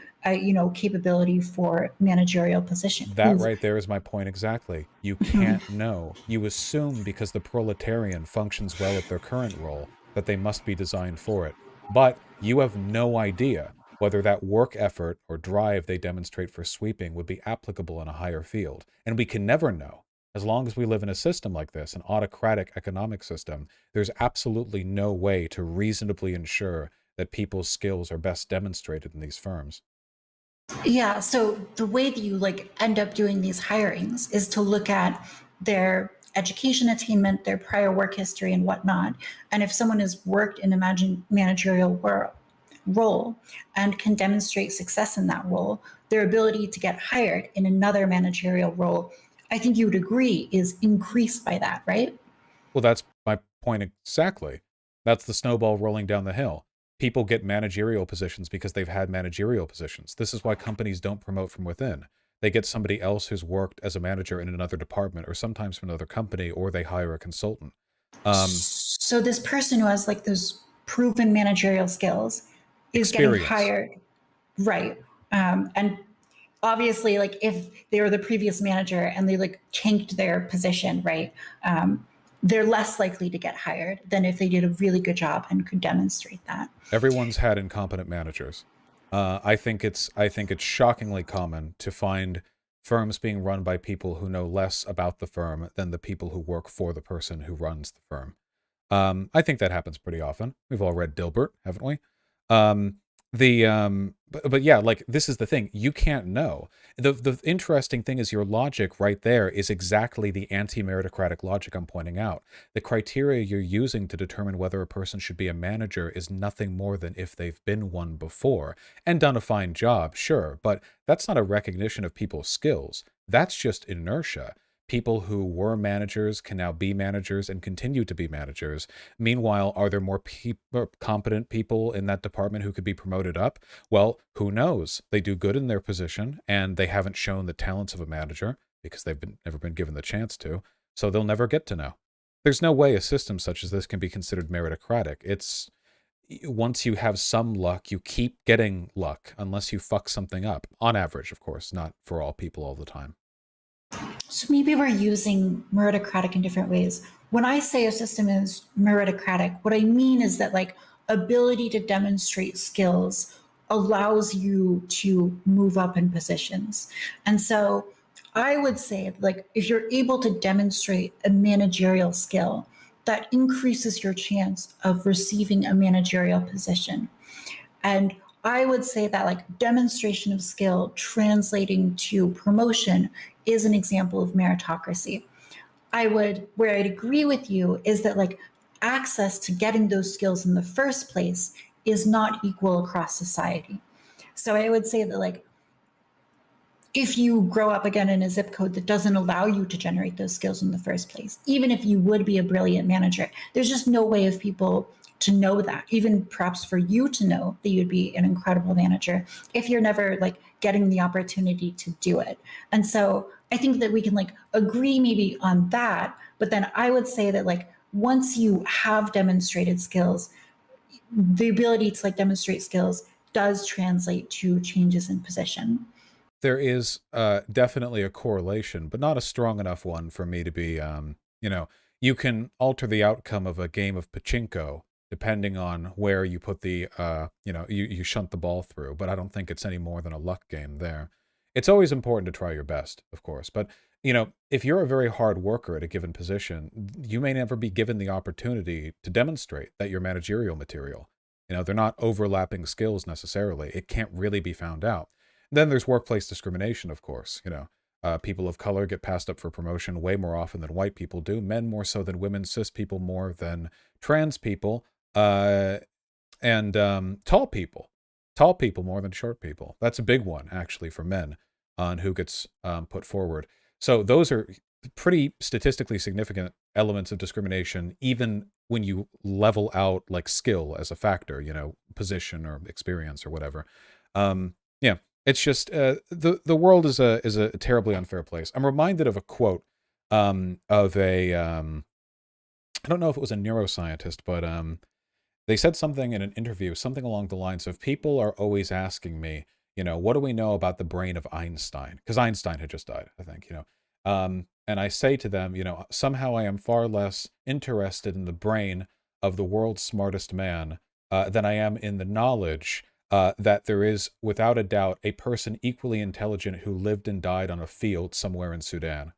capability for managerial position. That right there is my point exactly. You can't know. You assume because the proletarian functions well at their current role that they must be designed for it. But you have no idea whether that work effort or drive they demonstrate for sweeping would be applicable in a higher field. And we can never know. As long as we live in a system like this, an autocratic economic system, there's absolutely no way to reasonably ensure that people's skills are best demonstrated in these firms. Yeah, so the way that you like end up doing these hirings is to look at their education attainment, their prior work history, and whatnot. And if someone has worked in a managerial role and can demonstrate success in that role, their ability to get hired in another managerial role, I think you would agree, is increased by that, right? Well, that's my point exactly. That's the snowball rolling down the hill. People get managerial positions because they've had managerial positions. This is why companies don't promote from within. They get somebody else who's worked as a manager in another department or sometimes from another company, or they hire a consultant. So this person who has like those proven managerial skills is getting Experience. hired, right? And obviously, like if they were the previous manager and they like tanked their position, right? They're less likely to get hired than if they did a really good job and could demonstrate that. Everyone's had incompetent managers. I think it's shockingly common to find firms being run by people who know less about the firm than the people who work for the person who runs the firm. I think that happens pretty often. We've all read Dilbert, haven't we? Um, the but yeah, like this is the thing. You can't know. The interesting thing is your logic right there is exactly the anti-meritocratic logic I'm pointing out. The criteria you're using to determine whether a person should be a manager is nothing more than if they've been one before and done a fine job, sure, but that's not a recognition of people's skills. That's just inertia. People who were managers can now be managers and continue to be managers. Meanwhile, are there more competent people in that department who could be promoted up? Well, who knows? They do good in their position, and they haven't shown the talents of a manager because they've never been given the chance to, so they'll never get to know. There's no way a system such as this can be considered meritocratic. It's once you have some luck, you keep getting luck unless you fuck something up. On average, of course, not for all people all the time. So maybe we're using meritocratic in different ways. When I say a system is meritocratic, what I mean is that like ability to demonstrate skills allows you to move up in positions. And so I would say like if you're able to demonstrate a managerial skill, that increases your chance of receiving a managerial position. And I would say that like demonstration of skill translating to promotion is an example of meritocracy. Where I'd agree with you is that like access to getting those skills in the first place is not equal across society. So I would say that like if you grow up again in a zip code that doesn't allow you to generate those skills in the first place, even if you would be a brilliant manager, there's just no way of people to know that, even perhaps for you to know that you'd be an incredible manager if you're never like getting the opportunity to do it. And so I think that we can like agree maybe on that, but then I would say that like once you have demonstrated skills, the ability to like demonstrate skills does translate to changes in position. There is definitely a correlation, but not a strong enough one for me to be, you know, you can alter the outcome of a game of pachinko depending on where you put the, you shunt the ball through, but I don't think it's any more than a luck game there. It's always important to try your best, of course, but, if you're a very hard worker at a given position, you may never be given the opportunity to demonstrate that you're managerial material. They're not overlapping skills necessarily. It can't really be found out. Then there's workplace discrimination, of course. People of color get passed up for promotion way more often than white people do. Men more so than women, cis people more than trans people, and tall people. Tall people more than short people. That's a big one, actually, for men on who gets put forward. So those are pretty statistically significant elements of discrimination, even when you level out like skill as a factor, position or experience or whatever. Yeah, it's just the world is a terribly unfair place. I'm reminded of a quote of a I don't know if it was a neuroscientist, but they said something in an interview, something along the lines of, people are always asking me, what do we know about the brain of Einstein? Because Einstein had just died, I think, and I say to them, somehow I am far less interested in the brain of the world's smartest man than I am in the knowledge that there is, without a doubt, a person equally intelligent who lived and died on a field somewhere in Sudan,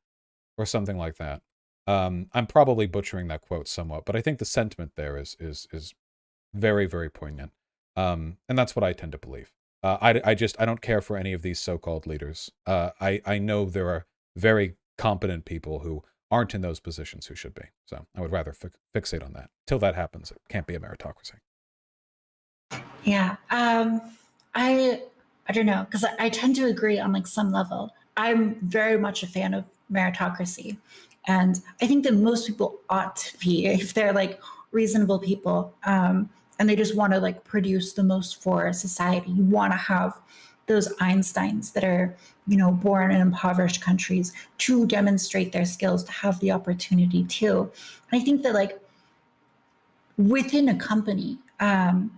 or something like that. I'm probably butchering that quote somewhat, but I think the sentiment there is very, very poignant. And that's what I tend to believe. I don't care for any of these so-called leaders. I know there are very competent people who aren't in those positions who should be. So I would rather fixate on that. Till that happens, it can't be a meritocracy. Yeah. I don't know, because I tend to agree on like some level. I'm very much a fan of meritocracy. And I think that most people ought to be, if they're like reasonable people, and they just want to like produce the most for society. You want to have those Einsteins that are, born in impoverished countries to demonstrate their skills, to have the opportunity to. And I think that like within a company, I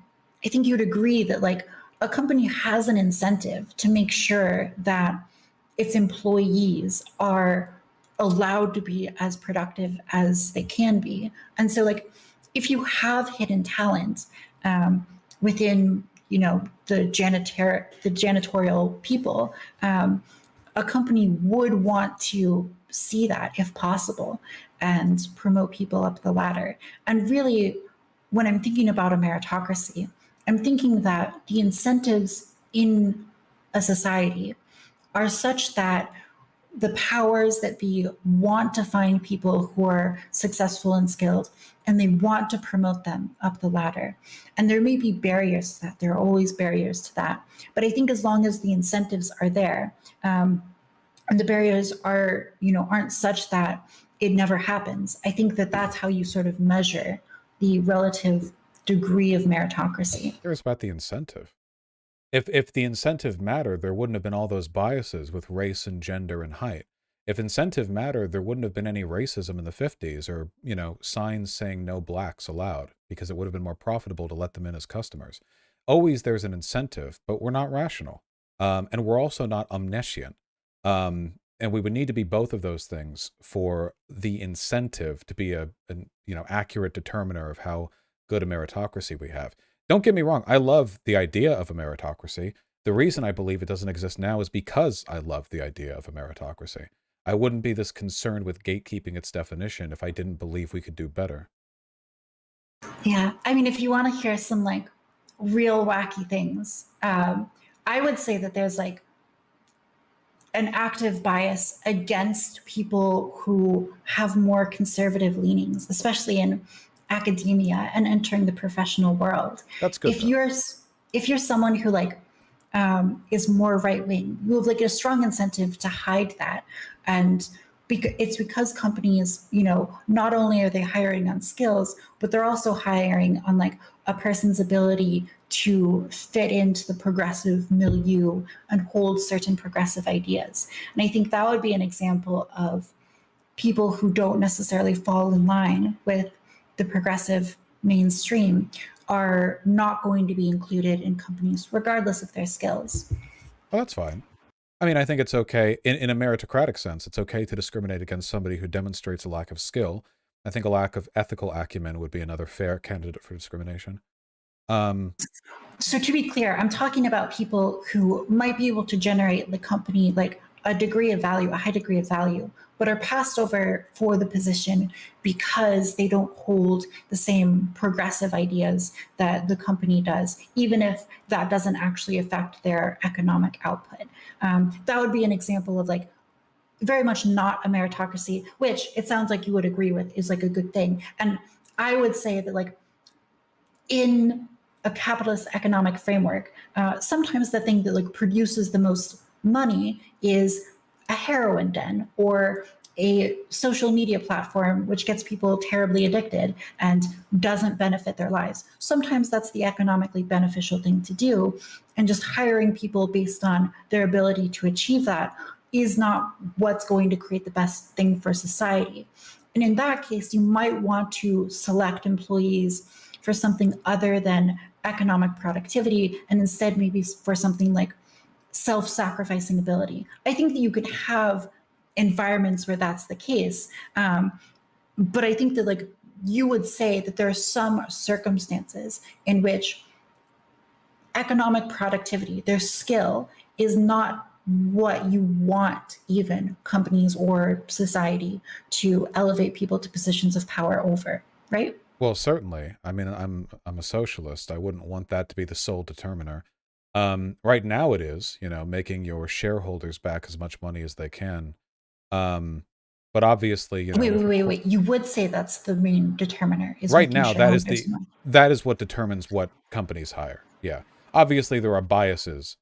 think you'd agree that like a company has an incentive to make sure that its employees are allowed to be as productive as they can be. And so like if you have hidden talent within the janitorial people, a company would want to see that if possible and promote people up the ladder. And really, when I'm thinking about a meritocracy, I'm thinking that the incentives in a society are such that the powers that be want to find people who are successful and skilled, and they want to promote them up the ladder. And there may be barriers to that. There are always barriers to that. But I think as long as the incentives are there, and the barriers are, aren't such that it never happens, I think that that's how you sort of measure the relative degree of meritocracy. Here's about the incentive. If the incentive mattered, there wouldn't have been all those biases with race and gender and height. If incentive mattered, there wouldn't have been any racism in the 50s or, signs saying no blacks allowed, because it would have been more profitable to let them in as customers. Always there's an incentive, but we're not rational. And we're also not omniscient. And we would need to be both of those things for the incentive to be an accurate determiner of how good a meritocracy we have. Don't get me wrong, I love the idea of a meritocracy. The reason I believe it doesn't exist now is because I love the idea of a meritocracy. I wouldn't be this concerned with gatekeeping its definition if I didn't believe we could do better. Yeah, I mean, if you want to hear some like real wacky things, I would say that there's like an active bias against people who have more conservative leanings, especially in academia and entering the professional world. That's good. If you're someone who is more right wing, you have like a strong incentive to hide that, and it's because companies, not only are they hiring on skills, but they're also hiring on like a person's ability to fit into the progressive milieu and hold certain progressive ideas. And I think that would be an example of people who don't necessarily fall in line with the progressive mainstream are not going to be included in companies regardless of their skills. Well, that's fine. I mean, I think it's okay, in a meritocratic sense, it's okay to discriminate against somebody who demonstrates a lack of skill. I think a lack of ethical acumen would be another fair candidate for discrimination. So to be clear, I'm talking about people who might be able to generate the company like a degree of value, a high degree of value, but are passed over for the position because they don't hold the same progressive ideas that the company does, even if that doesn't actually affect their economic output. That would be an example of like very much not a meritocracy, which it sounds like you would agree with is like a good thing. And I would say that like in a capitalist economic framework, sometimes the thing that like produces the most money is a heroin den or a social media platform which gets people terribly addicted and doesn't benefit their lives. Sometimes that's the economically beneficial thing to do, and just hiring people based on their ability to achieve that is not what's going to create the best thing for society. And in that case, you might want to select employees for something other than economic productivity, and instead maybe for something like self-sacrificing ability. I think that you could have environments where that's the case, but I think that like you would say that there are some circumstances in which economic productivity, their skill, is not what you want even companies or society to elevate people to positions of power over, right? Well, certainly. I mean, I'm a socialist. I wouldn't want that to be the sole determiner. Right now it is, making your shareholders back as much money as they can. But obviously, Wait. You would say that's the main determiner is right making now shareholders money. that is what determines what companies hire. Yeah. Obviously there are biases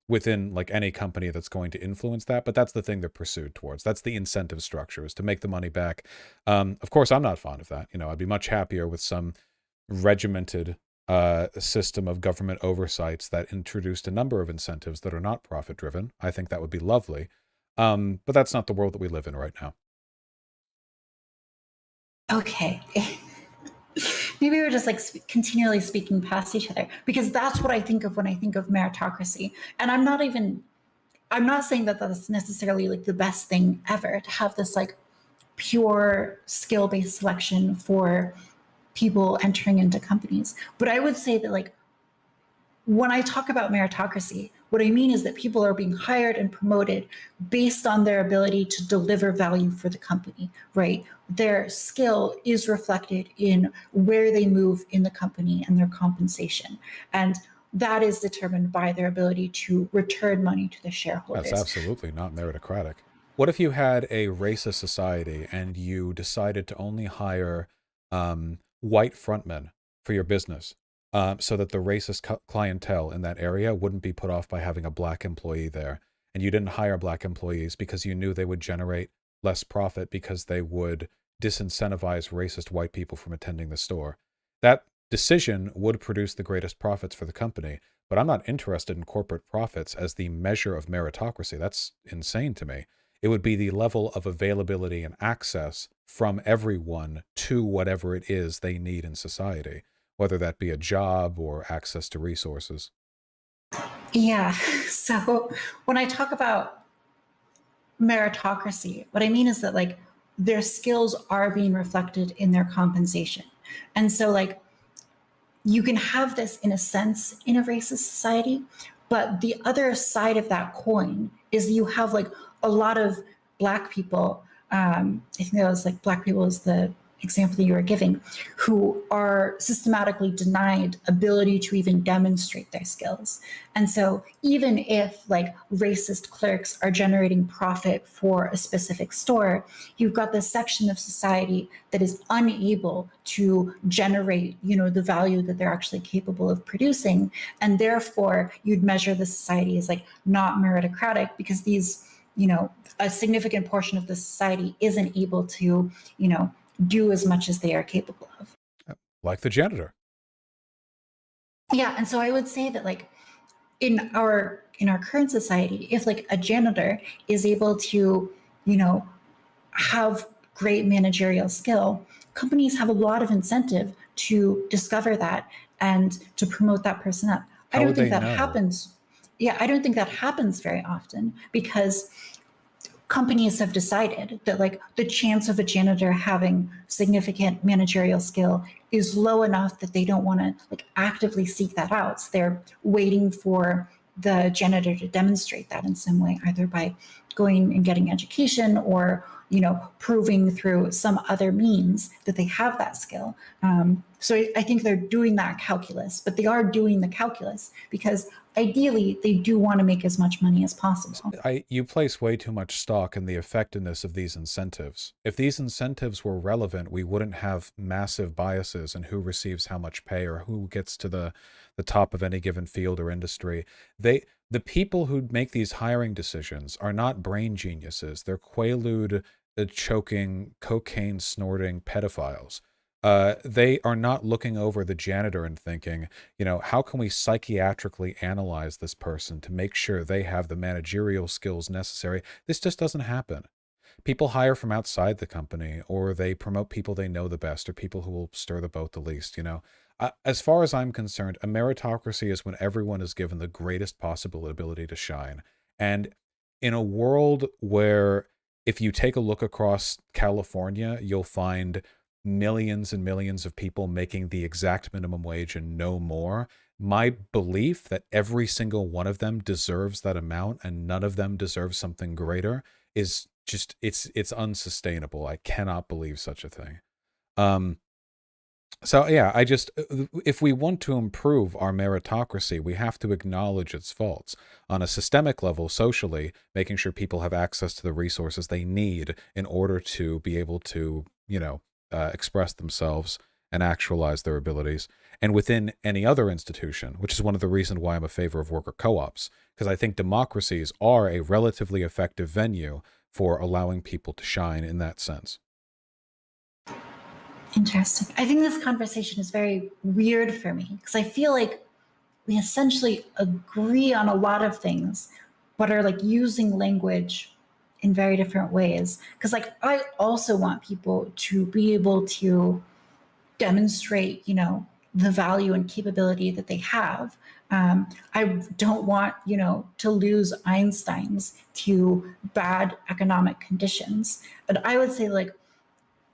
within like any company that's going to influence that, but that's the thing they're pursued towards. That's the incentive structure, is to make the money back. Of course, I'm not fond of that. I'd be much happier with some regimented system of government oversights that introduced a number of incentives that are not profit driven. I think that would be lovely. But that's not the world that we live in right now. Okay. Maybe we're just like continually speaking past each other, because that's what I think of when I think of meritocracy. And I'm not saying that that's necessarily like the best thing ever to have this like pure skill-based selection for people entering into companies. But I would say that like when I talk about meritocracy, what I mean is that people are being hired and promoted based on their ability to deliver value for the company, right? Their skill is reflected in where they move in the company and their compensation. And that is determined by their ability to return money to the shareholders. That's absolutely not meritocratic. What if you had a racist society and you decided to only hire white frontmen for your business, so that the racist clientele in that area wouldn't be put off by having a black employee there, and you didn't hire black employees because you knew they would generate less profit because they would disincentivize racist white people from attending the store? That decision would produce the greatest profits for the company, but I'm not interested in corporate profits as the measure of meritocracy. That's insane to me. It would be the level of availability and access from everyone to whatever it is they need in society, whether that be a job or access to resources. Yeah. So when I talk about meritocracy, what I mean is that like their skills are being reflected in their compensation. And so like you can have this in a sense in a racist society, but the other side of that coin is you have like a lot of black people. I think that was like black people is the example you were giving, who are systematically denied ability to even demonstrate their skills. And so even if like racist clerks are generating profit for a specific store, you've got this section of society that is unable to generate, the value that they're actually capable of producing. And therefore you'd measure the society as like not meritocratic because these, a significant portion of the society isn't able to, do as much as they are capable of. Like the janitor. Yeah, and so I would say that like in our current society, if like a janitor is able to, have great managerial skill, companies have a lot of incentive to discover that and to promote that person up. How I don't would think they that know? happens. Yeah, I don't think that happens very often because companies have decided that like the chance of a janitor having significant managerial skill is low enough that they don't want to like actively seek that out. So they're waiting for the janitor to demonstrate that in some way, either by going and getting education or proving through some other means that they have that skill. So I think they're doing that calculus, but they are doing the calculus because ideally they do want to make as much money as possible. You place way too much stock in the effectiveness of these incentives. If these incentives were relevant, we wouldn't have massive biases in who receives how much pay or who gets to the top of any given field or industry. The people who make these hiring decisions are not brain geniuses. They're quaalude, choking, cocaine snorting pedophiles. They are not looking over the janitor and thinking, how can we psychiatrically analyze this person to make sure they have the managerial skills necessary? This just doesn't happen. People hire from outside the company, or they promote people they know the best, or people who will stir the boat the least. As far as I'm concerned, a meritocracy is when everyone is given the greatest possible ability to shine. And in a world where, if you take a look across California, you'll find millions and millions of people making the exact minimum wage and no more. My belief that every single one of them deserves that amount and none of them deserves something greater is just, it's unsustainable. I cannot believe such a thing. So yeah, if we want to improve our meritocracy, we have to acknowledge its faults on a systemic level, socially, making sure people have access to the resources they need in order to be able to, express themselves and actualize their abilities. And within any other institution, which is one of the reasons why I'm a favor of worker co-ops, because I think democracies are a relatively effective venue for allowing people to shine in that sense. Interesting. I think this conversation is very weird for me because I feel like we essentially agree on a lot of things, but are like using language in very different ways. Because like I also want people to be able to demonstrate, the value and capability that they have. I don't want, to lose Einsteins to bad economic conditions. But I would say like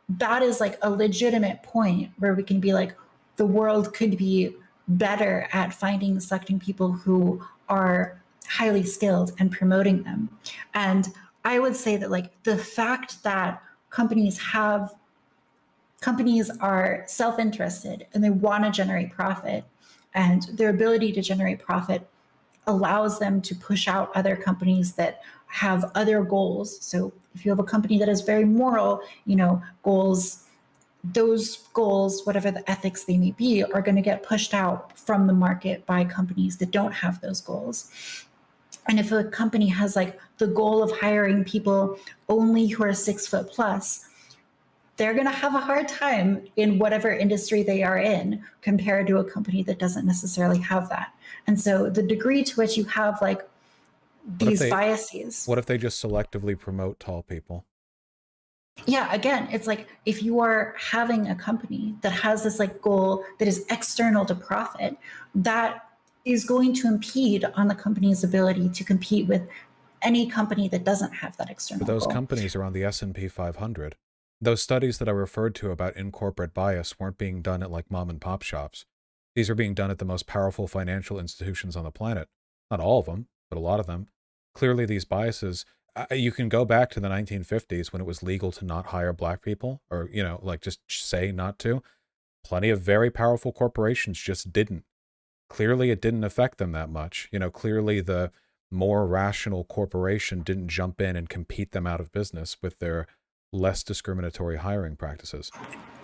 that is like a legitimate point where we can be like, the world could be better at finding and selecting people who are highly skilled and promoting them. And I would say that like the fact that companies are self-interested and they want to generate profit and their ability to generate profit allows them to push out other companies that have other goals. So if you have a company that is very moral, goals, those goals, whatever the ethics they may be, are going to get pushed out from the market by companies that don't have those goals. And if a company has like the goal of hiring people only who are 6 foot plus, they're going to have a hard time in whatever industry they are in compared to a company that doesn't necessarily have that. And so the degree to which you have like these biases. What if they just selectively promote tall people? Yeah, again, it's like if you are having a company that has this like goal that is external to profit, that is going to impede on the company's ability to compete with any company that doesn't have that external But those goal. companies are on the S&P 500. Those studies that I referred to about in-corporate bias weren't being done at like mom and pop shops. These are being done at the most powerful financial institutions on the planet. Not all of them, but a lot of them. Clearly these biases, you can go back to the 1950s when it was legal to not hire black people, or, like just say not to. Plenty of very powerful corporations just didn't. Clearly it didn't affect them that much. Clearly the more rational corporation didn't jump in and compete them out of business with their less discriminatory hiring practices.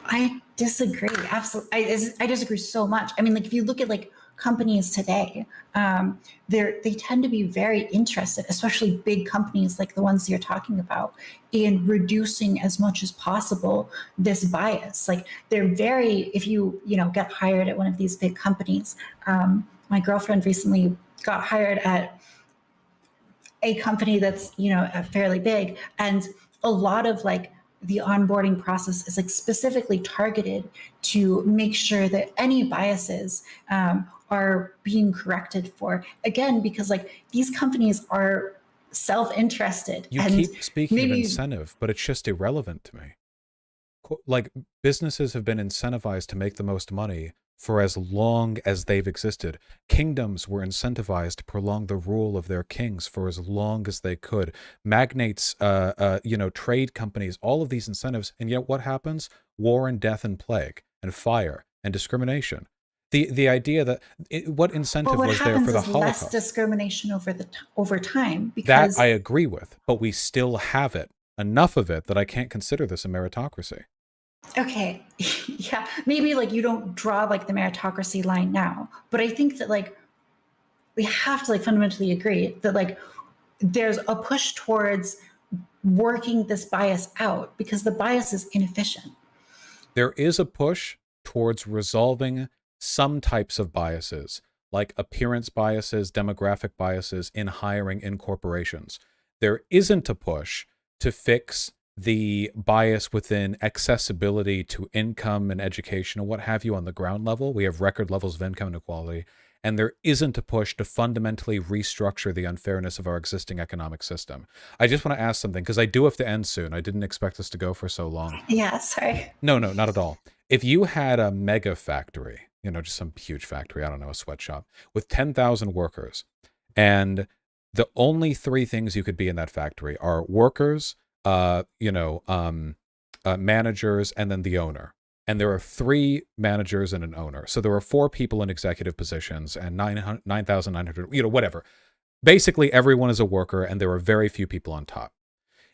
I disagree. Absolutely. I disagree so much. I mean, like if you look at like companies today, they tend to be very interested, especially big companies like the ones you're talking about, in reducing as much as possible this bias. Like they're very, if you get hired at one of these big companies, my girlfriend recently got hired at a company that's fairly big, and a lot of like the onboarding process is like specifically targeted to make sure that any biases are being corrected for, again, because like these companies are self-interested. You and keep speaking of incentive, but it's just irrelevant to me. Like businesses have been incentivized to make the most money for as long as they've existed. Kingdoms were incentivized to prolong the rule of their kings for as long as they could. Magnates, trade companies, all of these incentives. And yet what happens? War and death and plague and fire and discrimination. The idea that what incentive was there for the Holocaust? Less discrimination over time, because that I agree with, but we still have it, enough of it that I can't consider this a meritocracy. Okay. Yeah. Maybe like you don't draw like the meritocracy line now, but I think that like we have to like fundamentally agree that like there's a push towards working this bias out because the bias is inefficient. There is a push towards resolving some types of biases, like appearance biases, demographic biases in hiring in corporations. There isn't a push to fix the bias within accessibility to income and education and what have you on the ground level. We have record levels of income inequality, and there isn't a push to fundamentally restructure the unfairness of our existing economic system. I just want to ask something, because I do have to end soon. I didn't expect us to go for so long. Yeah, sorry. No, not at all. If you had a mega factory, just some huge factory, I don't know, a sweatshop, with 10,000 workers, and the only three things you could be in that factory are workers, managers, and then the owner. And there are 3 managers and an owner. So there are 4 people in executive positions and 9,900, whatever. Basically, everyone is a worker and there are very few people on top.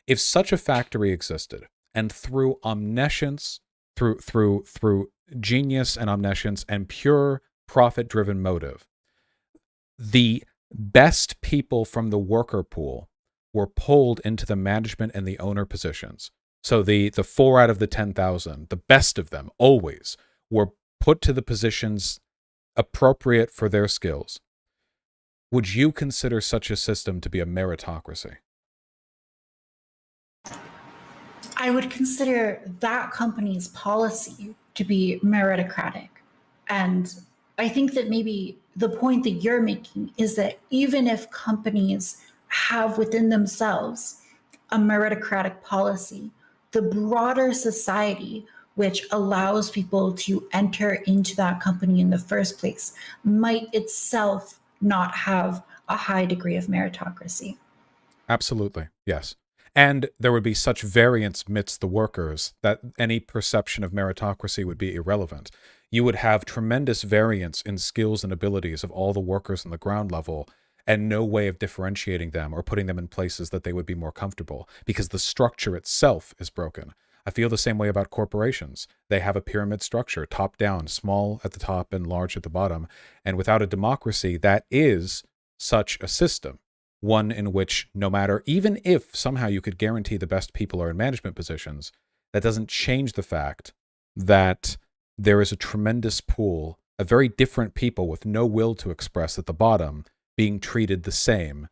If such a factory existed, and through omniscience, through genius and omniscience and pure profit-driven motive, the best people from the worker pool were pulled into the management and the owner positions. So the 4 out of the 10,000, the best of them always were put to the positions appropriate for their skills. Would you consider such a system to be a meritocracy? I would consider that company's policy to be meritocratic. And I think that maybe the point that you're making is that even if companies have within themselves a meritocratic policy, the broader society, which allows people to enter into that company in the first place, might itself not have a high degree of meritocracy. Absolutely, yes. And there would be such variance amidst the workers that any perception of meritocracy would be irrelevant. you would have tremendous variance in skills and abilities of all the workers on the ground level, and no way of differentiating them or putting them in places that they would be more comfortable, because the structure itself is broken. I feel the same way about corporations. They have a pyramid structure, top down, small at the top and large at the bottom. And without a democracy, that is such a system. One in which, no matter, even if somehow you could guarantee the best people are in management positions, that doesn't change the fact that there is a tremendous pool of very different people with no will to express at the bottom being treated the same.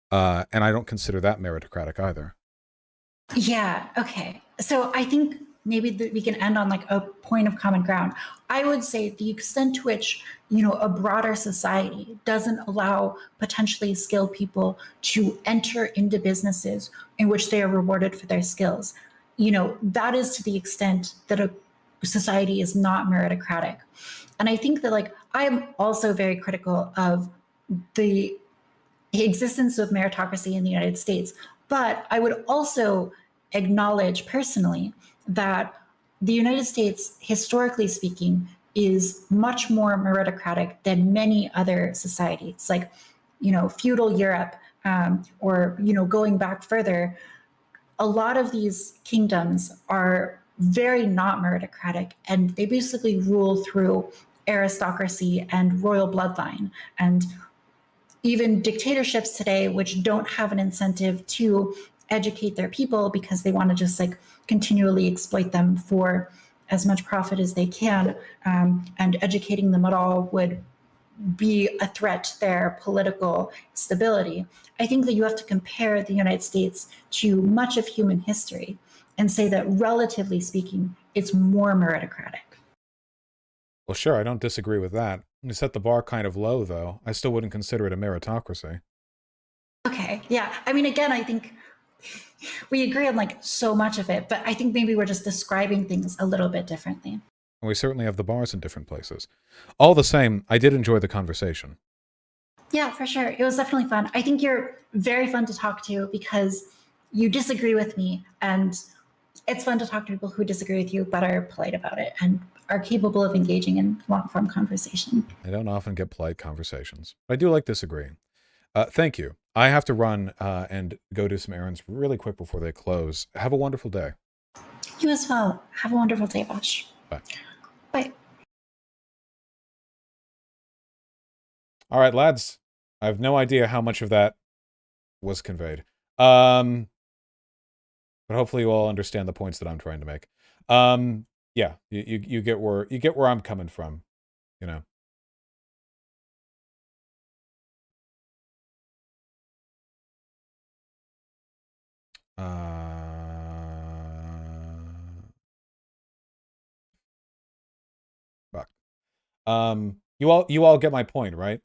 And I don't consider that meritocratic either. Yeah. Okay. So I think maybe we can end on like a point of common ground. I would say the extent to which, a broader society doesn't allow potentially skilled people to enter into businesses in which they are rewarded for their skills, that is to the extent that a society is not meritocratic. And I think that like I am also very critical of the existence of meritocracy in the United States. But I would also acknowledge personally that the United States, historically speaking, is much more meritocratic than many other societies, like, feudal Europe, or, going back further. A lot of these kingdoms are very not meritocratic, and they basically rule through aristocracy and royal bloodline. And even dictatorships today, which don't have an incentive to educate their people because they want to just like continually exploit them for as much profit as they can, and educating them at all would be a threat to their political stability. I think that you have to compare the United States to much of human history and say that, relatively speaking, it's more meritocratic. Well, sure, I don't disagree with that. You set the bar kind of low, though. I still wouldn't consider it a meritocracy. Okay, yeah. I mean, again, I think we agree on like so much of it, but I think maybe we're just describing things a little bit differently. And we certainly have the bars in different places. All the same, I did enjoy the conversation. Yeah, for sure. It was definitely fun. I think you're very fun to talk to because you disagree with me, and it's fun to talk to people who disagree with you but are polite about it and are capable of engaging in long-form conversation. I don't often get polite conversations. I do like disagreeing. Thank you. I have to run and go do some errands really quick before they close. Have a wonderful day. You as well. Have a wonderful day, Bosch. Bye. Bye. All right, lads. I have no idea how much of that was conveyed. But hopefully you all understand the points that I'm trying to make. Yeah, you get where I'm coming from, you know. Fuck. You all get my point, right?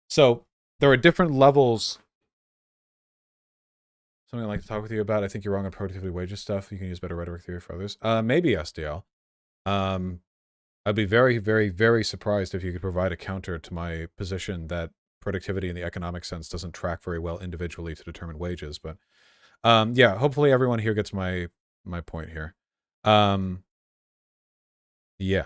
So there are different levels. Something I'd like to talk with you about. I think you're wrong on productivity wages stuff. You can use better rhetoric theory for others. Maybe SDL. I'd be very, very, very surprised if you could provide a counter to my position that productivity in the economic sense doesn't track very well individually to determine wages. But yeah, hopefully everyone here gets my point here. Yeah.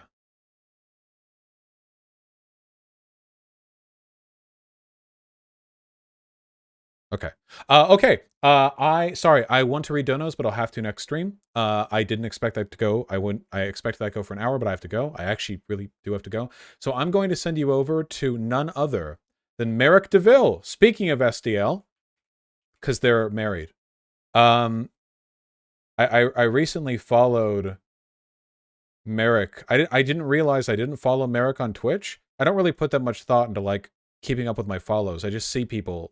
Okay. Okay. I want to read donos, but I'll have to next stream. I didn't expect that to go. I expected that to go for an hour, but I have to go. I actually really do have to go. So I'm going to send you over to none other than Merrick DeVille. Speaking of SDL, because they're married. I recently followed Merrick. I didn't realize I didn't follow Merrick on Twitch. I don't really put that much thought into like keeping up with my follows. I just see people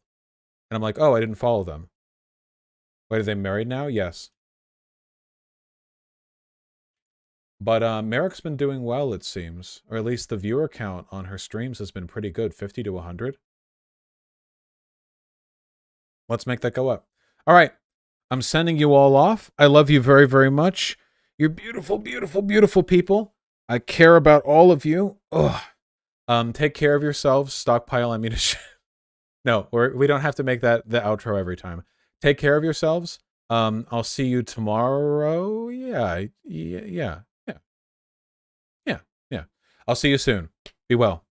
and I'm like, oh, I didn't follow them. Wait, are they married now? Yes. But Merrick's been doing well, it seems. Or at least the viewer count on her streams has been pretty good. 50 to 100. Let's make that go up. All right. I'm sending you all off. I love you very, very much. You're beautiful, beautiful, beautiful people. I care about all of you. Ugh. Take care of yourselves. Stockpile ammunition. No, we don't have to make that the outro every time. Take care of yourselves. I'll see you tomorrow. Yeah. I'll see you soon. Be well.